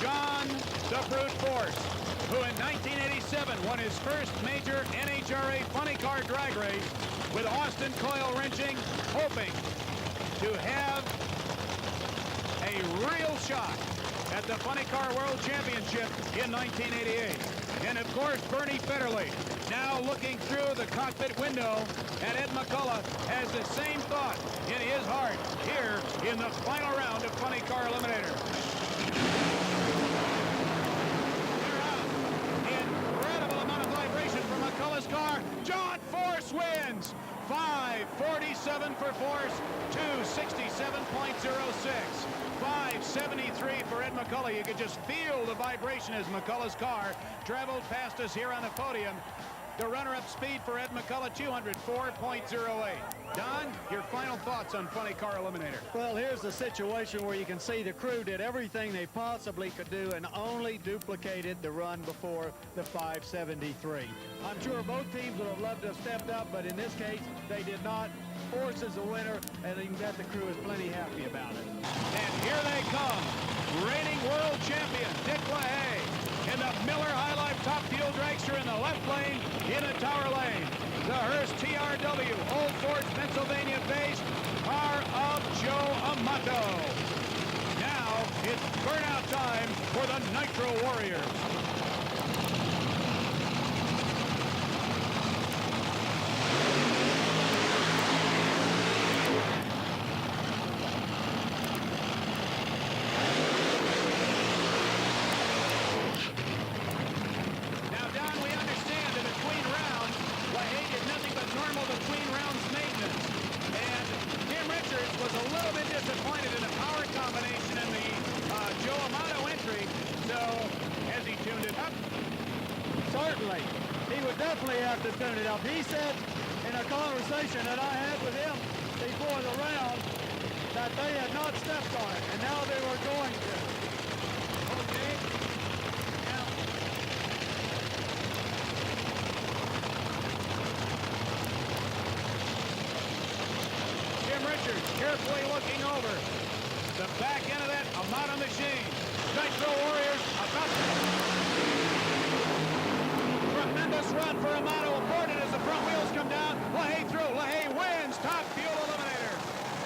John the Brute Force, who in 1987 won his first major NHRA funny car drag race with Austin Coyle wrenching, hoping to have a real shot at the Funny Car World Championship in 1988. And of course, Bernie Federley, now looking through the cockpit window at Ed McCullough, has the same thought in his heart here in the final round of Funny Car Eliminator. They're out. Incredible amount of vibration from McCullough's car. John Force wins. 5:47 for Force, 267.06. 5:73 for Ed McCullough. You could just feel the vibration as McCullough's car traveled past us here on the podium. The runner-up speed for Ed McCullough, 204.08. Don, your final thoughts on Funny Car Eliminator. Well, here's the situation where you can see the crew did everything they possibly could do and only duplicated the run before the 5:73. I'm sure both teams would have loved to have stepped up, but in this case, they did not. Force is the winner, and you can bet the crew is plenty happy about it. And here they come, reigning world champion Dick LaHaye in the Miller High Life Top Fuel Dragster in the left lane, in the tower lane. The Hearst TRW, Old Forge, Pennsylvania-based car of Joe Amato. Now it's burnout time for the Nitro Warriors. Certainly. He would definitely have to tune it up. He said in a conversation that I had with him before the round that they had not stepped on it, and now they were going to. Okay. Now, racers carefully looking over the back end of that Amato machine. Nitro Warriors about to... Tremendous run for Amato, aborted as the front wheels come down. LaHaye through. LaHaye wins. Top fuel eliminator.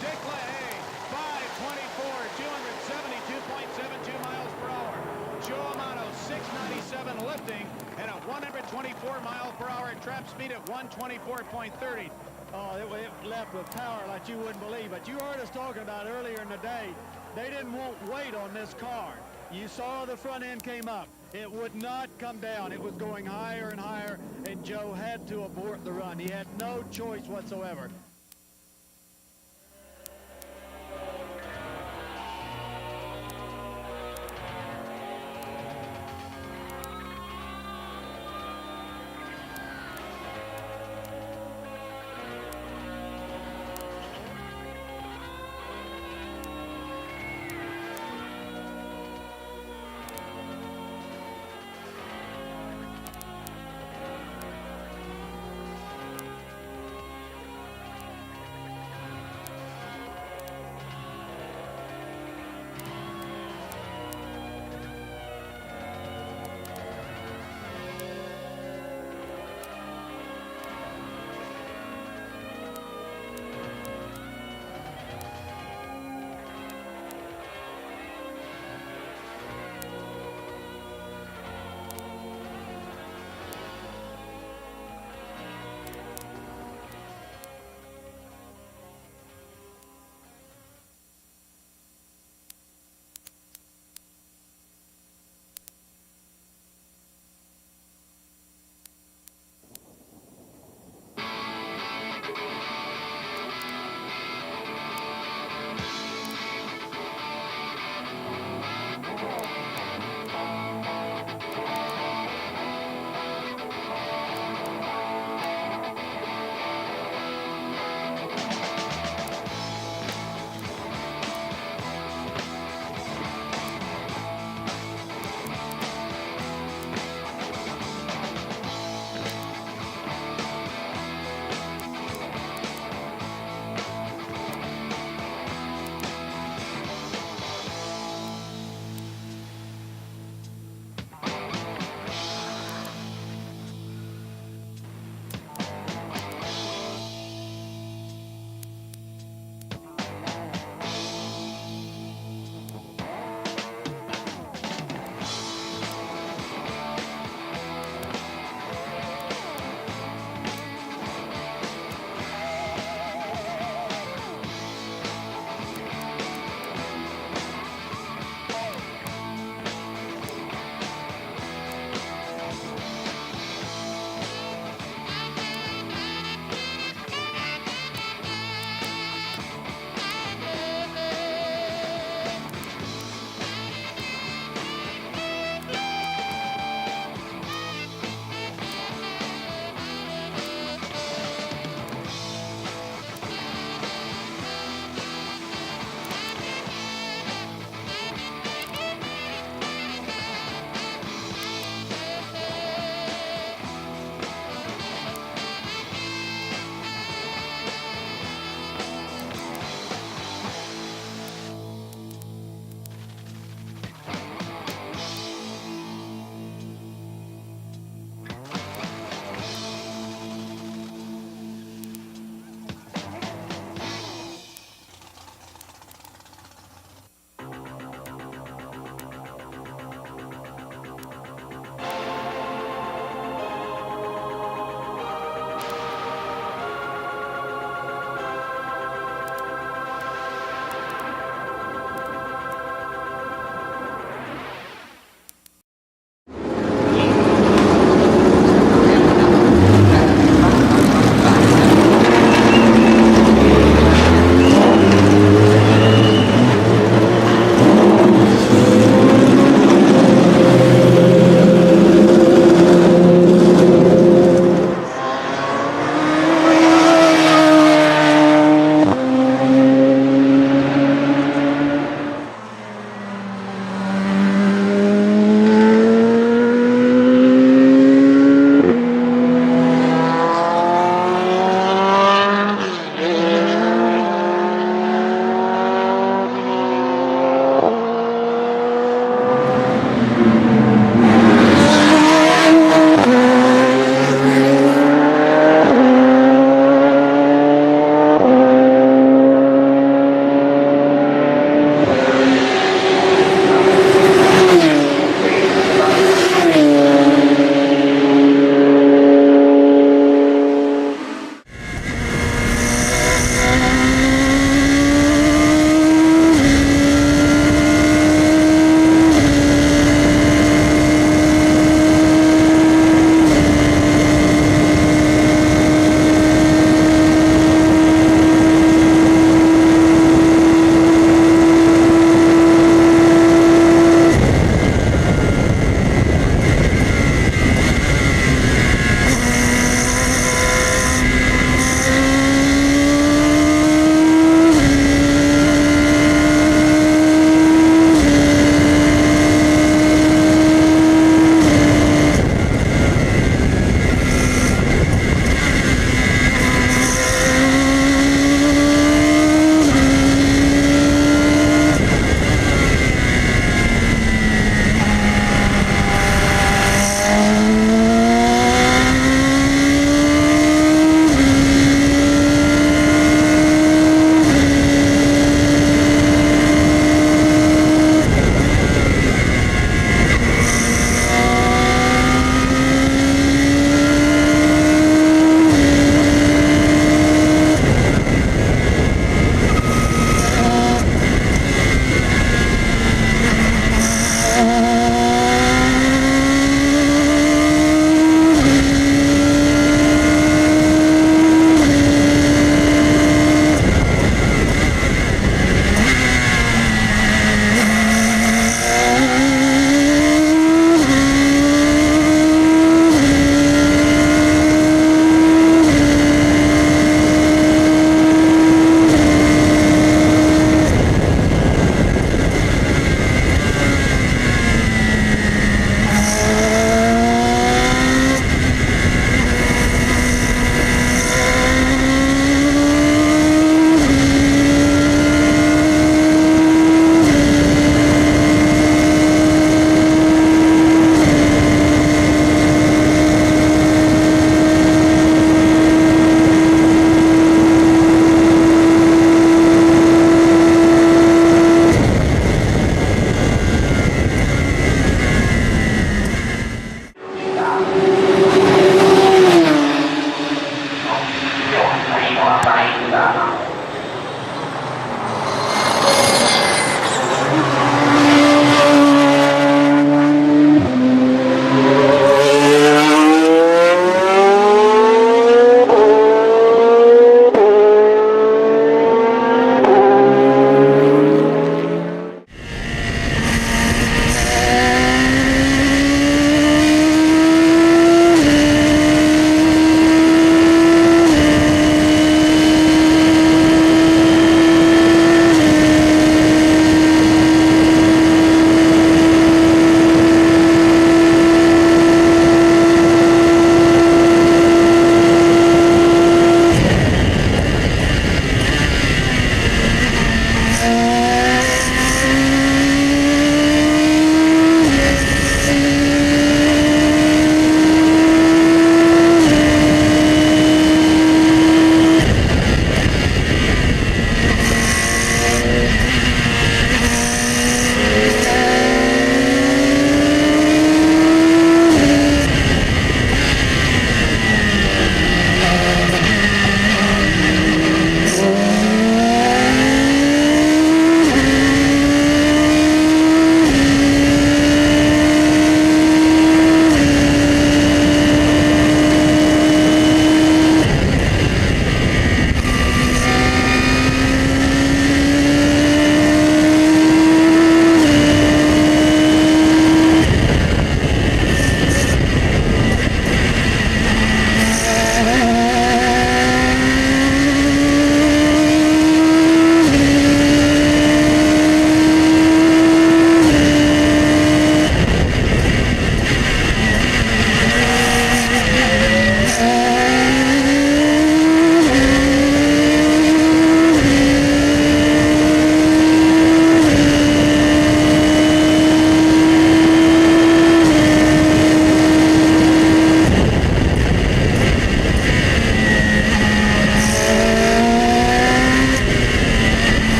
Dick LaHaye, 524, 272.72 miles per hour. Joe Amato, 697 lifting and a 124 mile per hour trap speed at 124.30. Oh, it left with power like you wouldn't believe. But you heard us talking about earlier in the day, they didn't want weight on this car. You saw the front end came up. It would not come down. It was going higher and higher, and Joe had to abort the run. He had no choice whatsoever.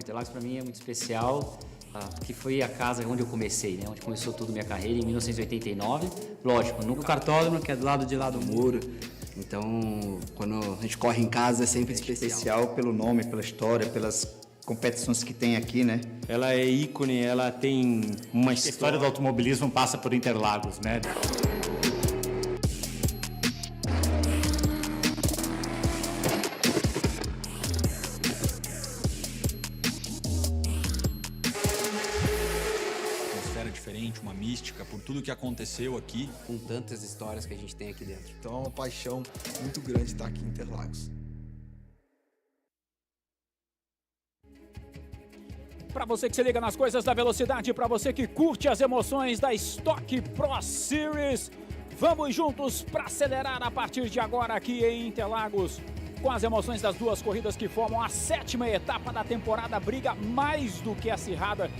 Interlagos para mim é muito especial, porque foi a casa onde eu comecei, né? Onde começou toda a minha carreira, em 1989. Lógico, no cartódromo, que é do lado de lá do muro. Então, quando a gente corre em casa é sempre especial pelo nome, pela história, pelas competições que tem aqui, né? Ela é ícone, ela tem uma história. A história do automobilismo passa por Interlagos, né? Diferente, uma mística por tudo que aconteceu aqui. Com tantas histórias que a gente tem aqui dentro. Então é uma paixão muito grande estar aqui em Interlagos. Para você que se liga nas coisas da velocidade, para você que curte as emoções da Stock Pro Series, vamos juntos para acelerar a partir de agora aqui em Interlagos, com as emoções das duas corridas que formam a 7ª etapa da temporada, briga mais do que acirrada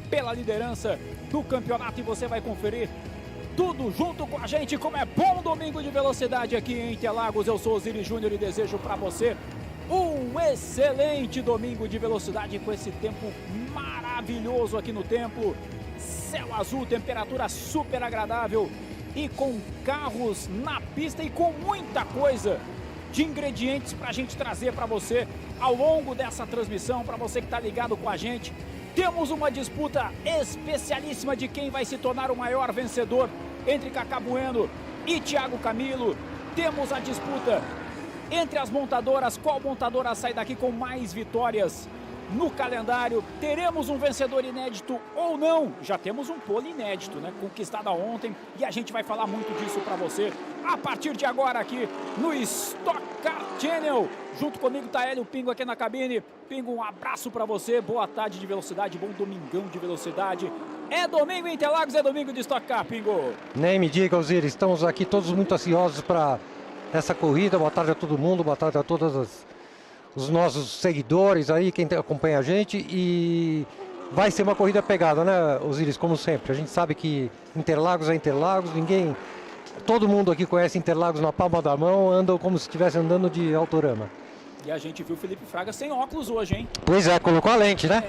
pela liderança do campeonato, e você vai conferir tudo junto com a gente, como é bom domingo de velocidade aqui em Interlagos. Eu sou Osiris Júnior e desejo para você um excelente domingo de velocidade com esse tempo maravilhoso aqui no templo, céu azul, temperatura super agradável e com carros na pista e com muita coisa de ingredientes para a gente trazer para você ao longo dessa transmissão, para você que está ligado com a gente. Temos uma disputa especialíssima de quem vai se tornar o maior vencedor entre Cacá Bueno e Thiago Camilo. Temos a disputa entre as montadoras, qual montadora sai daqui com mais vitórias no calendário. Teremos um vencedor inédito ou não? Já temos um pole inédito, né? Conquistado ontem, e a gente vai falar muito disso para você a partir de agora aqui no Stock Car Channel. Junto comigo tá Hélio Pingo aqui na cabine. Pingo, um abraço para você, boa tarde de velocidade, bom domingão de velocidade. É domingo em Interlagos, é domingo de Stock Car, Pingo. Nem me diga, Osiris, estamos aqui todos muito ansiosos para essa corrida. Boa tarde a todo mundo, boa tarde a todos os nossos seguidores aí, quem acompanha a gente. E vai ser uma corrida pegada, né, Osiris, como sempre. A gente sabe que Interlagos é Interlagos, todo mundo aqui conhece Interlagos na palma da mão, andam como se estivesse andando de autorama. E a gente viu o Felipe Fraga sem óculos hoje, hein? Pois é, colocou a lente, né?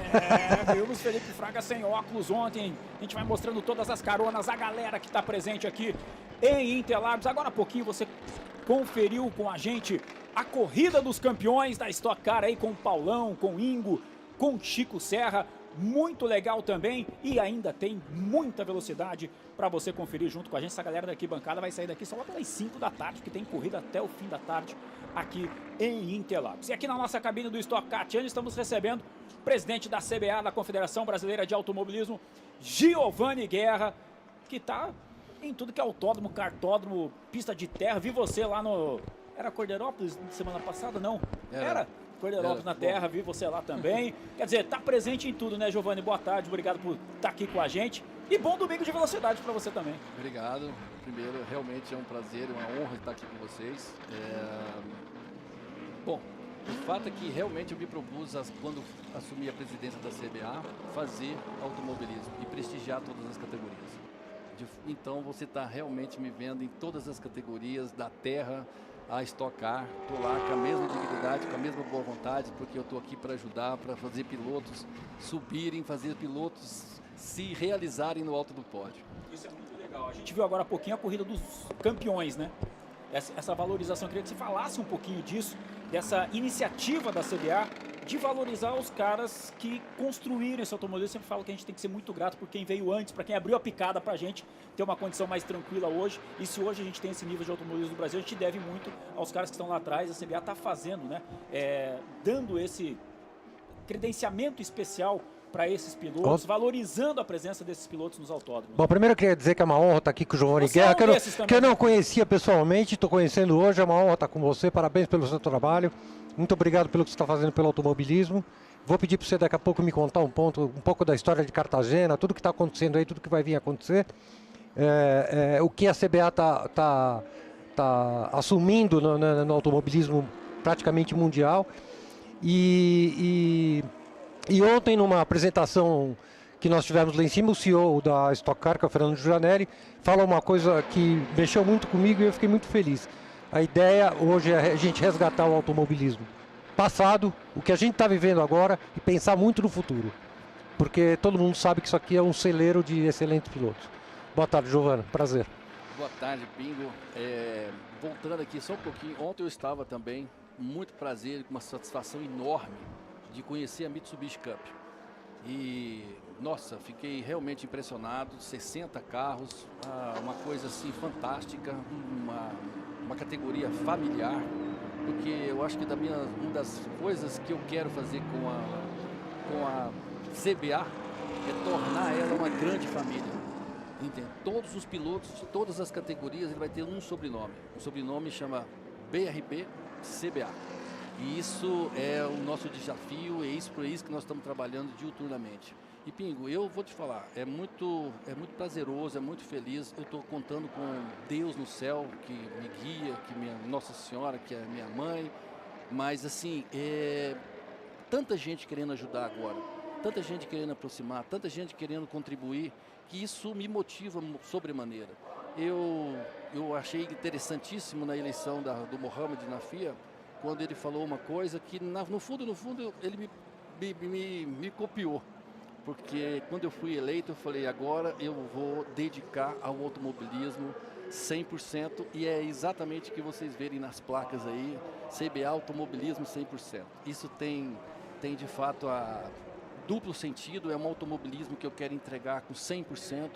Vimos Felipe Fraga sem óculos ontem. A gente vai mostrando todas as caronas, a galera que está presente aqui em Interlagos. Agora há pouquinho você conferiu com a gente a corrida dos campeões da Stock Car aí com o Paulão, com o Ingo, com o Chico Serra. Muito legal também, e ainda tem muita velocidade para você conferir junto com a gente. Essa galera daqui bancada vai sair daqui só lá pelas 5 da tarde, que tem corrida até o fim da tarde aqui em Interlagos. E aqui na nossa cabine do Stock Car Channel estamos recebendo o presidente da CBA, da Confederação Brasileira de Automobilismo, Giovanni Guerra, que está em tudo que é autódromo, cartódromo, pista de terra. Vi você lá no... Era Cordeirópolis semana passada? Não. Era Cordeirópolis na terra, vi você lá também. Quer dizer, tá presente em tudo, né, Giovanni? Boa tarde, obrigado por estar aqui com a gente. E bom domingo de velocidade para você também. Obrigado. Primeiro, realmente é um prazer, uma honra estar aqui com vocês. Bom, o fato é que realmente eu me propus, quando assumi a presidência da CBA, fazer automobilismo e prestigiar todas as categorias. Então você está realmente me vendo em todas as categorias, da terra a Stock Car. Estou lá com a mesma dignidade, com a mesma boa vontade, porque eu estou aqui para ajudar, para fazer pilotos subirem, fazer pilotos se realizarem no alto do pódio. Isso é muito legal. A gente viu agora há pouquinho a corrida dos campeões, né? Essa valorização, eu queria que você falasse um pouquinho disso, dessa iniciativa da CBA de valorizar os caras que construíram esse automobilismo. Eu sempre falo que a gente tem que ser muito grato por quem veio antes, para quem abriu a picada para a gente ter uma condição mais tranquila hoje. E se hoje a gente tem esse nível de automobilismo no Brasil, a gente deve muito aos caras que estão lá atrás. A CBA está fazendo, né? Dando esse credenciamento especial para esses pilotos, valorizando a presença desses pilotos nos autódromos. Bom, primeiro eu queria dizer que é uma honra estar aqui com o Giovanni Guerra, que eu não conhecia pessoalmente, estou conhecendo hoje, é uma honra estar com você, parabéns pelo seu trabalho, muito obrigado pelo que você está fazendo pelo automobilismo. Vou pedir para você daqui a pouco me contar um pouco da história de Cartagena, tudo que está acontecendo aí, tudo que vai vir a acontecer, o que a CBA está assumindo no automobilismo praticamente mundial. E ontem, numa apresentação que nós tivemos lá em cima, o CEO da Stock Car, que é o Fernando Giulianelli, falou uma coisa que mexeu muito comigo e eu fiquei muito feliz. A ideia hoje é a gente resgatar o automobilismo. passado, o que a gente está vivendo agora e pensar muito no futuro. Porque todo mundo sabe que isso aqui é um celeiro de excelentes pilotos. Boa tarde, Giovana. Prazer. Boa tarde, Pingo. Voltando aqui só um pouquinho, ontem eu estava também, muito prazer, com uma satisfação enorme de conhecer a Mitsubishi Cup. E, nossa, fiquei realmente impressionado, 60 carros, uma coisa assim fantástica, uma categoria familiar, porque eu acho que uma das coisas que eu quero fazer com a CBA é tornar ela uma grande família. Entende? Todos os pilotos de todas as categorias, ele vai ter um sobrenome. O sobrenome chama BRB CBA. E isso é o nosso desafio, é isso que nós estamos trabalhando diuturnamente. E Pingo, eu vou te falar, é muito prazeroso, é muito feliz. Eu estou contando com Deus no céu, que me guia, que minha Nossa Senhora, que é minha mãe. Mas assim, tanta gente querendo ajudar agora, tanta gente querendo aproximar, tanta gente querendo contribuir, que isso me motiva sobremaneira. Eu achei interessantíssimo na eleição do Mohamed na FIA, quando ele falou uma coisa que, no fundo, ele me copiou. Porque quando eu fui eleito, eu falei, agora eu vou dedicar ao automobilismo 100%, e é exatamente o que vocês verem nas placas aí, CBA Automobilismo 100%. Isso tem de fato duplo sentido, é um automobilismo que eu quero entregar com 100%,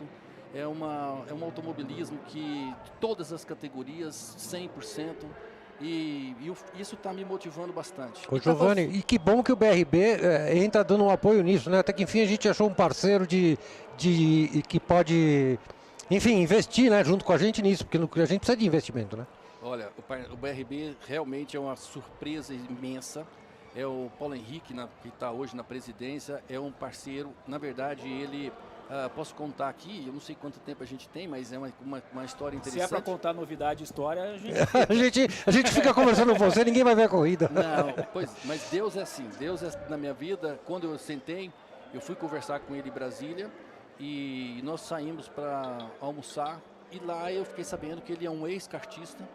é um automobilismo que de todas as categorias, 100%, e isso está me motivando bastante. Ô, Giovanni, e que bom que o BRB entra dando um apoio nisso, né? Até que enfim a gente achou um parceiro que pode, enfim, investir, né, junto com a gente nisso, porque a gente precisa de investimento, né? Olha, o BRB realmente é uma surpresa imensa. É o Paulo Henrique, que está hoje na presidência, é um parceiro. Na verdade, ele, posso contar aqui, eu não sei quanto tempo a gente tem, mas é uma história interessante. Se é para contar novidade e história, a gente... a gente fica conversando com você, ninguém vai ver a corrida. Não, mas Deus é assim, Deus é na minha vida. Quando eu sentei, eu fui conversar com ele em Brasília e nós saímos para almoçar, e lá eu fiquei sabendo que ele é um ex-kartista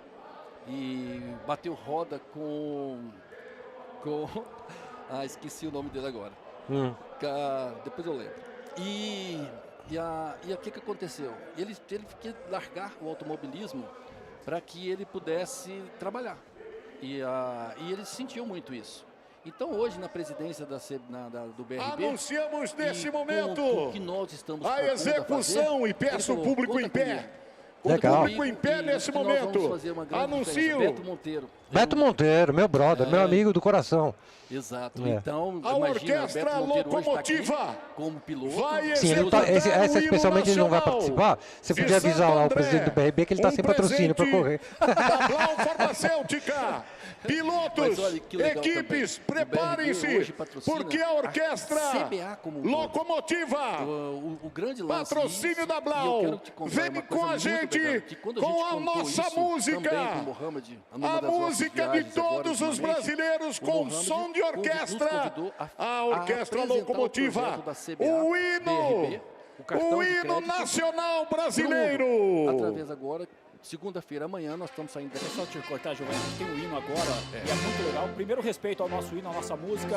e bateu roda com esqueci o nome dele agora. Depois eu lembro. E o que aconteceu? Ele quis largar o automobilismo para que ele pudesse trabalhar. E ele sentiu muito isso. Então hoje na presidência do BRB... Anunciamos nesse momento o que nós estamos a execução e peço o público em pé. Legal. O público em pé nesse momento. Anuncio. Beto Monteiro, meu brother, meu amigo do coração. Exato. Então, a orquestra locomotiva como piloto. Sim, essa especialmente ele não vai participar. Você podia avisar lá o presidente do BRB que ele está sem patrocínio para correr. Da Blau Farmacêutica. Pilotos, equipes, preparem-se, porque a orquestra locomotiva, o grande lance patrocínio da Blau, vem com a gente, com a nossa música, a música de todos os brasileiros com som de orquestra, a orquestra locomotiva, o hino nacional brasileiro. Através agora, segunda-feira, amanhã, nós estamos saindo daqui. Só te cortar, Giovanni, a gente tem um hino agora, e é muito legal. Primeiro, respeito ao nosso hino, à nossa música.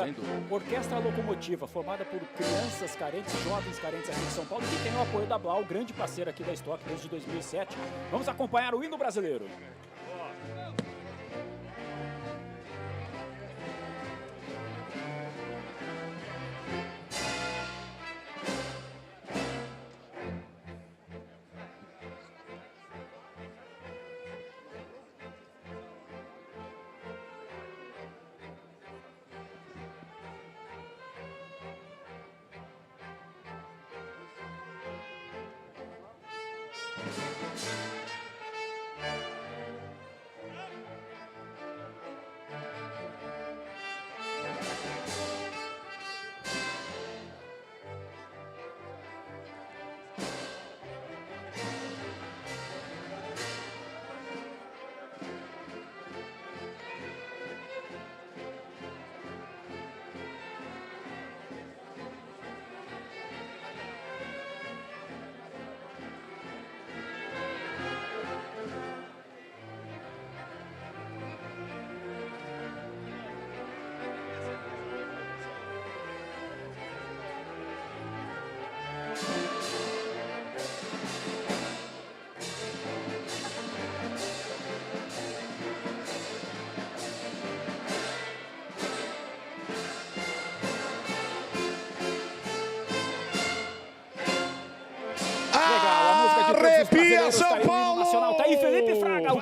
Orquestra Locomotiva, formada por crianças carentes, jovens carentes aqui de São Paulo, que tem o apoio da Blau, grande parceira aqui da Stock desde 2007. Vamos acompanhar o hino brasileiro.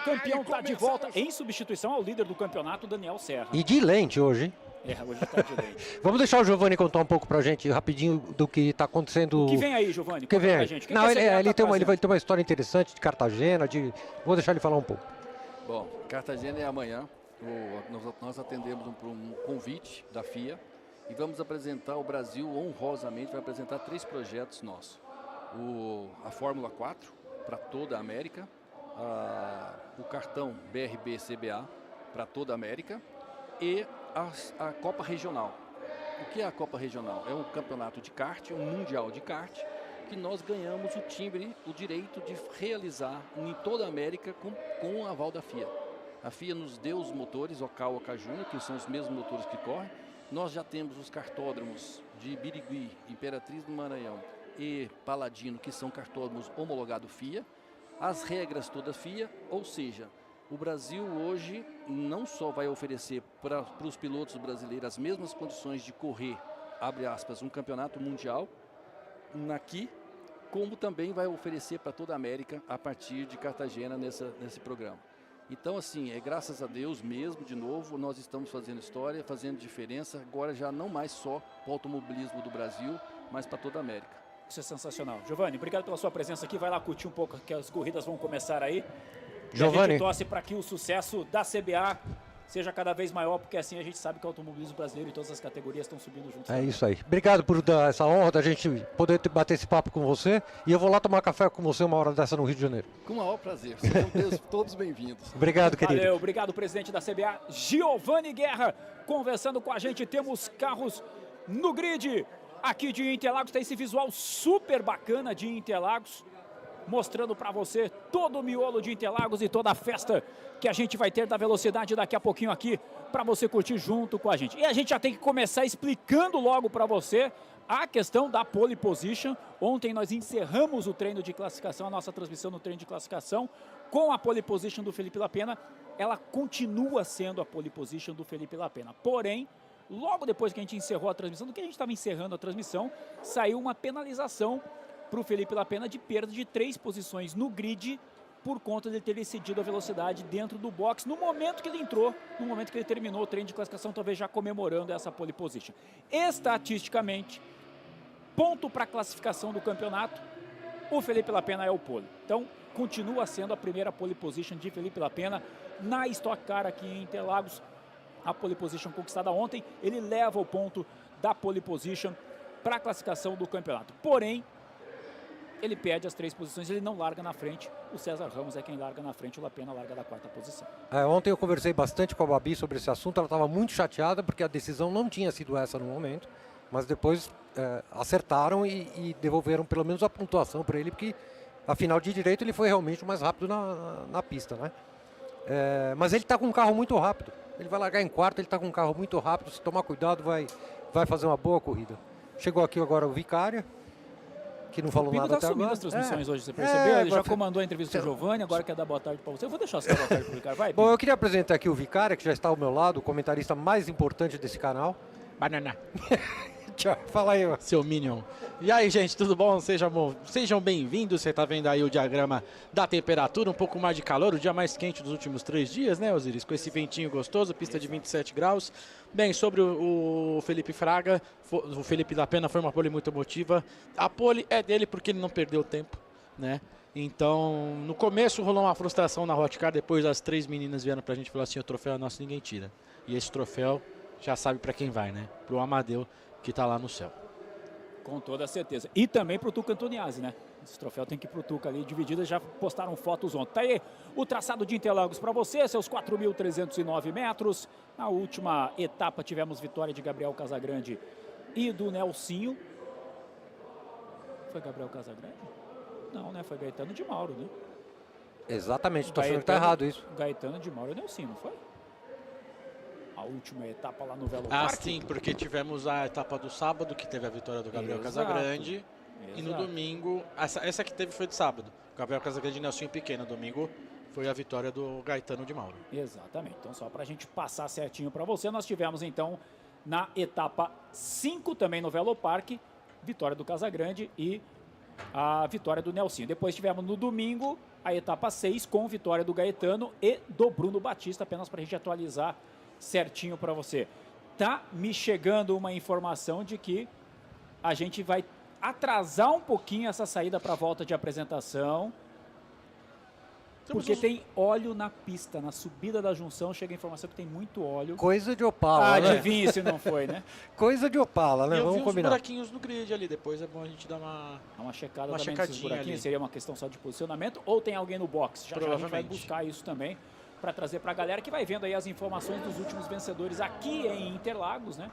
campeão está de volta em substituição ao líder do campeonato, Daniel Serra. E de lente hoje, hein? Hoje está de lente. Vamos deixar o Giovanni contar um pouco pra gente rapidinho do que está acontecendo. O que vem aí, Giovanni? O que vem aí? Gente. Não, ele vai ter uma história interessante de Cartagena, vou deixar ele falar um pouco. Bom, Cartagena é amanhã. Nós atendemos um convite da FIA e vamos apresentar, o Brasil honrosamente vai apresentar 3 projetos nossos. A Fórmula 4 para toda a América, o cartão BRB-CBA para toda a América e a Copa Regional. O que é a Copa Regional? É um campeonato de kart, um mundial de kart, que nós ganhamos o direito de realizar em toda a América com o aval da FIA. A FIA nos deu os motores Ocal Júnior, que são os mesmos motores que correm. Nós já temos os cartódromos de Birigui, Imperatriz do Maranhão e Paladino, que são cartódromos homologados FIA. As regras todas FIA, ou seja, o Brasil hoje não só vai oferecer para os pilotos brasileiros as mesmas condições de correr, abre aspas, um campeonato mundial aqui, como também vai oferecer para toda a América a partir de Cartagena nesse programa. Então, assim, graças a Deus mesmo, de novo, nós estamos fazendo história, fazendo diferença, agora já não mais só para o automobilismo do Brasil, mas para toda a América. Isso é sensacional. Giovanni, obrigado pela sua presença aqui. Vai lá curtir um pouco, que as corridas vão começar aí. Giovanni. A gente torce para que o sucesso da CBA seja cada vez maior, porque assim a gente sabe que o automobilismo brasileiro e todas as categorias estão subindo juntos. É isso aí. Obrigado por dar essa honra da gente poder bater esse papo com você. E eu vou lá tomar café com você uma hora dessa no Rio de Janeiro. Com o maior prazer. Sejam todos bem-vindos. Obrigado, querido. Valeu, obrigado, presidente da CBA, Giovanni Guerra, conversando com a gente. Temos carros no grid aqui de Interlagos. Tem esse visual super bacana de Interlagos, mostrando para você todo o miolo de Interlagos e toda a festa que a gente vai ter da velocidade daqui a pouquinho aqui para você curtir junto com a gente. E a gente já tem que começar explicando logo para você a questão da pole position. Ontem nós encerramos o treino de classificação, a nossa transmissão no treino de classificação, com a pole position do Felipe Lapena. Ela continua sendo a pole position do Felipe Lapena. Porém, logo depois que a gente encerrou a transmissão, do que a gente estava encerrando a transmissão, saiu uma penalização para o Felipe Lapena de perda de 3 posições no grid por conta de ter excedido a velocidade dentro do box no momento que ele entrou, no momento que ele terminou o treino de classificação, talvez já comemorando essa pole position. Estatisticamente, ponto para a classificação do campeonato, o Felipe Lapena é o pole. Então, continua sendo a primeira pole position de Felipe Lapena na Stock Car aqui em Interlagos. A pole position conquistada ontem, ele leva o ponto da pole position para a classificação do campeonato. Porém, ele perde as 3 posições, ele não larga na frente. O César Ramos é quem larga na frente, o Lapena larga da 4ª posição. Ontem eu conversei bastante com a Babi sobre esse assunto, ela estava muito chateada porque a decisão não tinha sido essa no momento, mas depois acertaram e devolveram pelo menos a pontuação para ele, porque afinal de direito ele foi realmente o mais rápido na pista, né? Mas ele está com um carro muito rápido, ele vai largar em 4º, ele está com um carro muito rápido, se tomar cuidado vai fazer uma boa corrida. Chegou aqui agora o Vicária, que não falou nada até agora. As transmissões hoje, você percebeu? Ele já comandou a entrevista com o Giovanni, agora quer dar boa tarde para você. Eu vou deixar você dar boa tarde para o Vicária. Vai, bom, eu queria apresentar aqui o Vicária, que já está ao meu lado, o comentarista mais importante desse canal. Banana. Tchau, fala aí, seu Minion. E aí, gente, tudo bom? Sejam bem-vindos. Você está vendo aí o diagrama da temperatura, um pouco mais de calor, o dia mais quente dos últimos 3 dias, né, Osiris? Com esse ventinho gostoso, pista de 27 graus. Bem, sobre o Felipe Fraga, o Felipe Lapena foi uma pole muito emotiva. A pole é dele porque ele não perdeu tempo, né? Então, no começo rolou uma frustração na Hot Car, depois as 3 meninas vieram pra gente e falaram assim, o troféu é nosso, ninguém tira. E esse troféu já sabe pra quem vai, né? Pro Amadeu, que tá lá no céu. Com toda certeza. E também pro Tuca Antoniazzi, né? Esse troféu tem que ir pro Tuca ali, divididas, já postaram fotos ontem. Tá aí o traçado de Interlagos para você, seus 4.309 metros. Na última etapa tivemos vitória de Gabriel Casagrande e do Nelsinho. Foi Gabriel Casagrande? Não, né? Foi Gaetano de Mauro, né? Exatamente, tô achando que tá errado isso. Gaetano de Mauro e Nelsinho, não foi? A última etapa lá no Velo Parque. Sim, porque tivemos a etapa do sábado, que teve a vitória do Gabriel Casagrande. Exato. E no domingo, essa que teve foi de sábado. Gabriel Casagrande e Nelsinho Pequeno. Domingo foi a vitória do Gaetano de Mauro. Exatamente. Então, só para a gente passar certinho para você, nós tivemos então na etapa 5 também no Velo Parque, vitória do Casagrande e a vitória do Nelsinho. Depois tivemos no domingo a etapa 6 com vitória do Gaetano e do Bruno Batista, apenas para a gente atualizar certinho para você. Tá me chegando uma informação de que a gente vai atrasar um pouquinho essa saída para a volta de apresentação, porque tem óleo na pista, na subida da junção chega a informação que tem muito óleo. Coisa de Opala, né? Adivinha se não foi, né? Coisa de Opala, né? Vamos combinar. Uns buraquinhos no grid ali, depois é bom a gente dar uma checada uma também nesses buraquinhos, ali. seria uma questão só de posicionamento, ou tem alguém no box? Já a gente vai buscar isso também, para trazer para a galera que vai vendo aí as informações dos últimos vencedores aqui em Interlagos, né?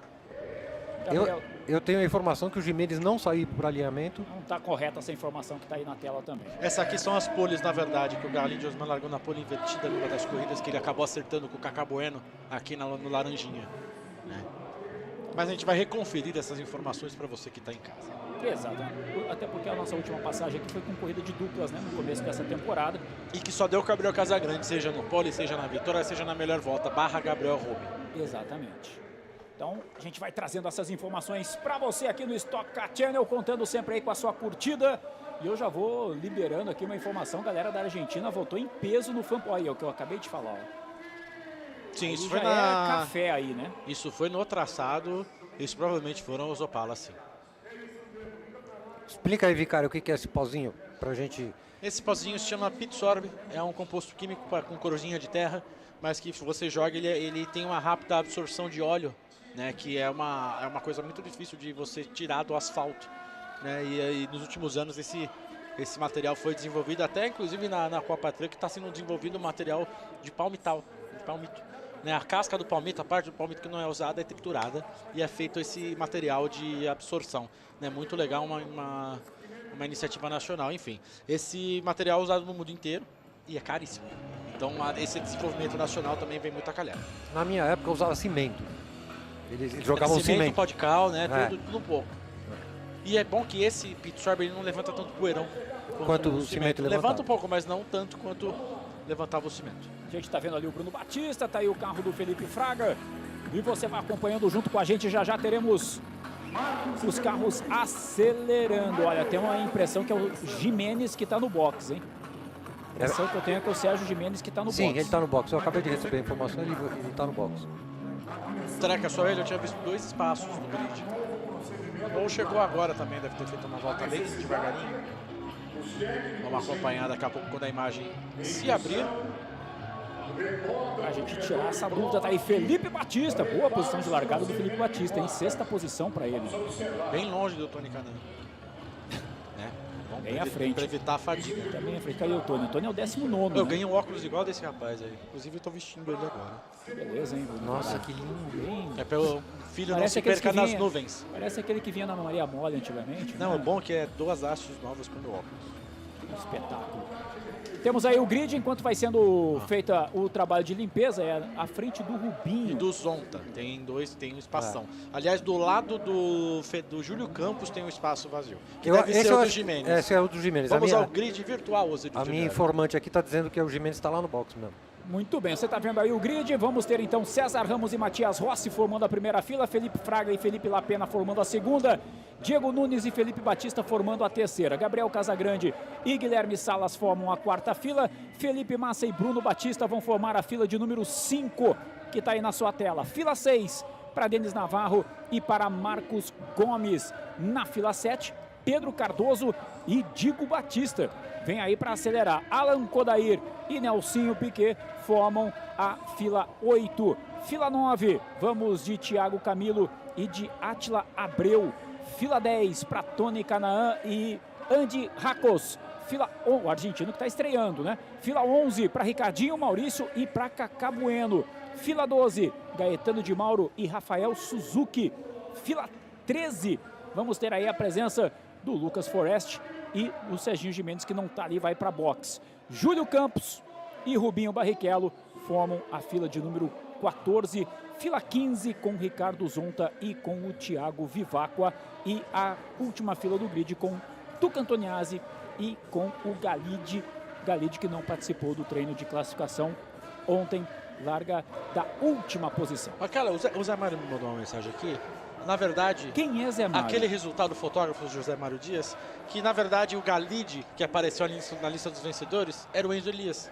Eu tenho a informação que o Gimenez não saiu para alinhamento. Não está correta essa informação que está aí na tela também. Essa aqui são as poles, na verdade, que o Carlinhos de Osman largou na pole invertida numa das corridas, que ele acabou acertando com o Cacá Bueno aqui no Laranjinha. Né? Mas a gente vai reconferir essas informações para você que está em casa. Exato, até porque a nossa última passagem aqui foi com corrida de duplas, né, no começo dessa temporada. E que só deu o Gabriel Casagrande, seja no pole, seja na vitória, seja na melhor volta, / Gabriel Rubin. Exatamente. Então, a gente vai trazendo essas informações para você aqui no Stock Car Channel, contando sempre aí com a sua curtida. E eu já vou liberando aqui uma informação, galera da Argentina voltou em peso no Fan. Olha, é o que eu acabei de falar, ó. Sim, aí isso já foi na... é café aí, né? Isso foi no traçado, isso provavelmente foram os Opala, sim. Explica aí, Vicário, o que é esse pozinho pra gente... Esse pozinho se chama Pitsorb, é um composto químico com corzinha de terra, mas que você joga, ele tem uma rápida absorção de óleo, né, que é uma coisa muito difícil de você tirar do asfalto, né, e nos últimos anos esse material foi desenvolvido, até inclusive na Copa Truck está sendo desenvolvido um material de palmito, né, a casca do palmito, a parte do palmito que não é usada é triturada e é feito esse material de absorção, né, muito legal, uma iniciativa nacional, enfim, esse material é usado no mundo inteiro e é caríssimo, então esse desenvolvimento nacional também vem muito a calhar. Na minha época eu usava cimento. Eles jogavam cimento. Pó de cal, né? Tudo um pouco. E é bom que esse Pitsorb ele não levanta tanto poeirão quanto o cimento levantava. Levanta um pouco, mas não tanto quanto levantava o cimento. A gente está vendo ali o Bruno Batista, tá aí o carro do Felipe Fraga. E você vai acompanhando junto com a gente, já teremos os carros acelerando. Olha, tem uma impressão que é o Gimenez que está no box, hein? A impressão que eu tenho é que é o Sérgio Gimenez que está no box. Sim, ele está no box. Eu acabei de receber a informação, ele está no box. Será que é só ele? Eu tinha visto 2 espaços no grid. Ou chegou agora também, deve ter feito uma volta bem devagarinho. Vamos acompanhar daqui a pouco quando a imagem se abrir. Pra gente tirar essa dúvida, tá aí Felipe Batista. Boa posição de largada do Felipe Batista, em 6ª posição para ele. Bem longe do Tony Canan. Né? Bem à frente. Para evitar a fadiga. Tá bem à frente. Caiu o Tony. O Tony é o 19º. Eu ganhei um óculos igual desse rapaz aí. Inclusive eu tô vestindo ele agora. Que beleza, hein? Nossa, que lindo, hein? É pelo filho não se perca nas nuvens. Parece aquele que vinha na Maria Mole antigamente. Não, né? o bom é que é 2 hastes novas com o meu óculos. Um espetáculo. Temos aí o grid, enquanto vai sendo feita o trabalho de limpeza, é à frente do Rubinho. E do Zonta, tem um espação. Aliás, do lado do Júlio Campos tem um espaço vazio. Que deve ser o do Gimenez. Esse é o do Gimenez. Vamos ao grid virtual, Osiris. A minha informante aqui está dizendo que o Gimenez está lá no box mesmo. Muito bem, você está vendo aí o grid. Vamos ter então César Ramos e Matias Rossi formando a primeira fila, Felipe Fraga e Felipe Lapena formando a segunda, Diego Nunes e Felipe Batista formando a terceira, Gabriel Casagrande e Guilherme Salas formam a 4ª fila, Felipe Massa e Bruno Batista vão formar a fila de número 5, que está aí na sua tela. Fila 6 para Denis Navarro e para Marcos Gomes. Na fila 7, Pedro Cardoso e Diego Batista. Vem aí para acelerar. Alan Kodair e Nelsinho Piquet formam a fila 8. Fila 9, vamos de Thiago Camilo e de Átila Abreu. Fila 10 para Tony Canaan e Andy Racos. Fila 11, o argentino que está estreando, né? Fila 11 para Ricardinho Maurício e para Cacá Bueno. Fila 12, Gaetano de Mauro e Rafael Suzuki. Fila 13, vamos ter aí a presença do Lucas Forest e o Serginho Gimenez, que não está ali, vai para box. Júlio Campos e Rubinho Barrichello formam a fila de número 14. Fila 15 com Ricardo Zonta e com o Thiago Vivacqua. E a última fila do grid com Tuca Antoniazzi e com o Galide. Galide que não participou do treino de classificação ontem, larga da última posição. Mas, cara, o Zé Mário me mandou uma mensagem aqui. na verdade... Quem é Zé Mário? Aquele resultado do fotógrafo José Mário Dias, que na verdade o Galide, que apareceu na lista dos vencedores, era o Enzo Elias.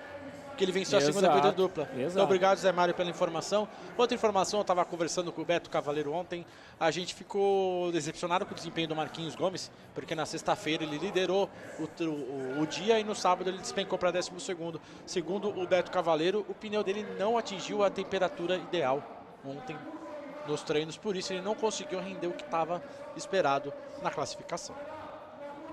Que ele venceu a segunda corrida dupla. Então, obrigado, Zé Mário, pela informação. Outra informação, eu estava conversando com o Beto Cavaleiro ontem, a gente ficou decepcionado com o desempenho do Marquinhos Gomes, porque na sexta-feira ele liderou o dia e no sábado ele despencou para 12º. Segundo o Beto Cavaleiro, o pneu dele não atingiu a temperatura ideal ontem nos treinos, por isso ele não conseguiu render o que estava esperado na classificação.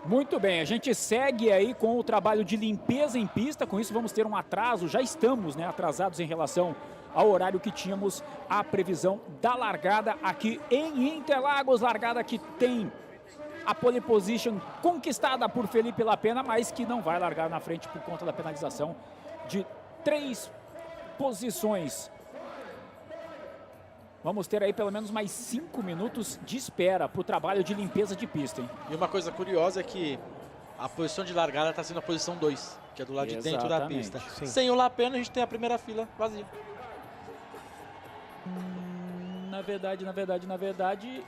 Muito bem, a gente segue aí com o trabalho de limpeza em pista, com isso vamos ter um atraso, já estamos, né, atrasados em relação ao horário que tínhamos a previsão da largada aqui em Interlagos, largada que tem a pole position conquistada por Felipe Lapena, mas que não vai largar na frente por conta da penalização de 3 posições. Vamos ter aí pelo menos mais 5 minutos de espera para o trabalho de limpeza de pista, hein? E uma coisa curiosa é que a posição de largada está sendo a posição 2, que é do lado de dentro da pista. Sim. Sem o Lapena, a gente tem a primeira fila vazia. Na verdade,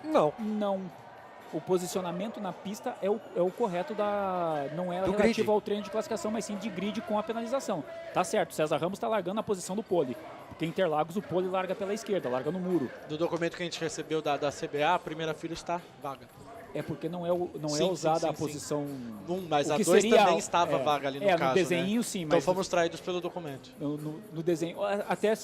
não. O posicionamento na pista é o correto não é relativo ao treino de classificação, mas sim de grid com a penalização. Tá certo, César Ramos está largando na posição do pole. Porque em Interlagos o pole larga pela esquerda, larga no muro. Do documento que a gente recebeu da CBA, a primeira fila está vaga. É porque não é usada a posição... Mas a 2 também estava vaga ali no caso, no desenho, né? sim. Então mas fomos traídos pelo documento. No desenho, até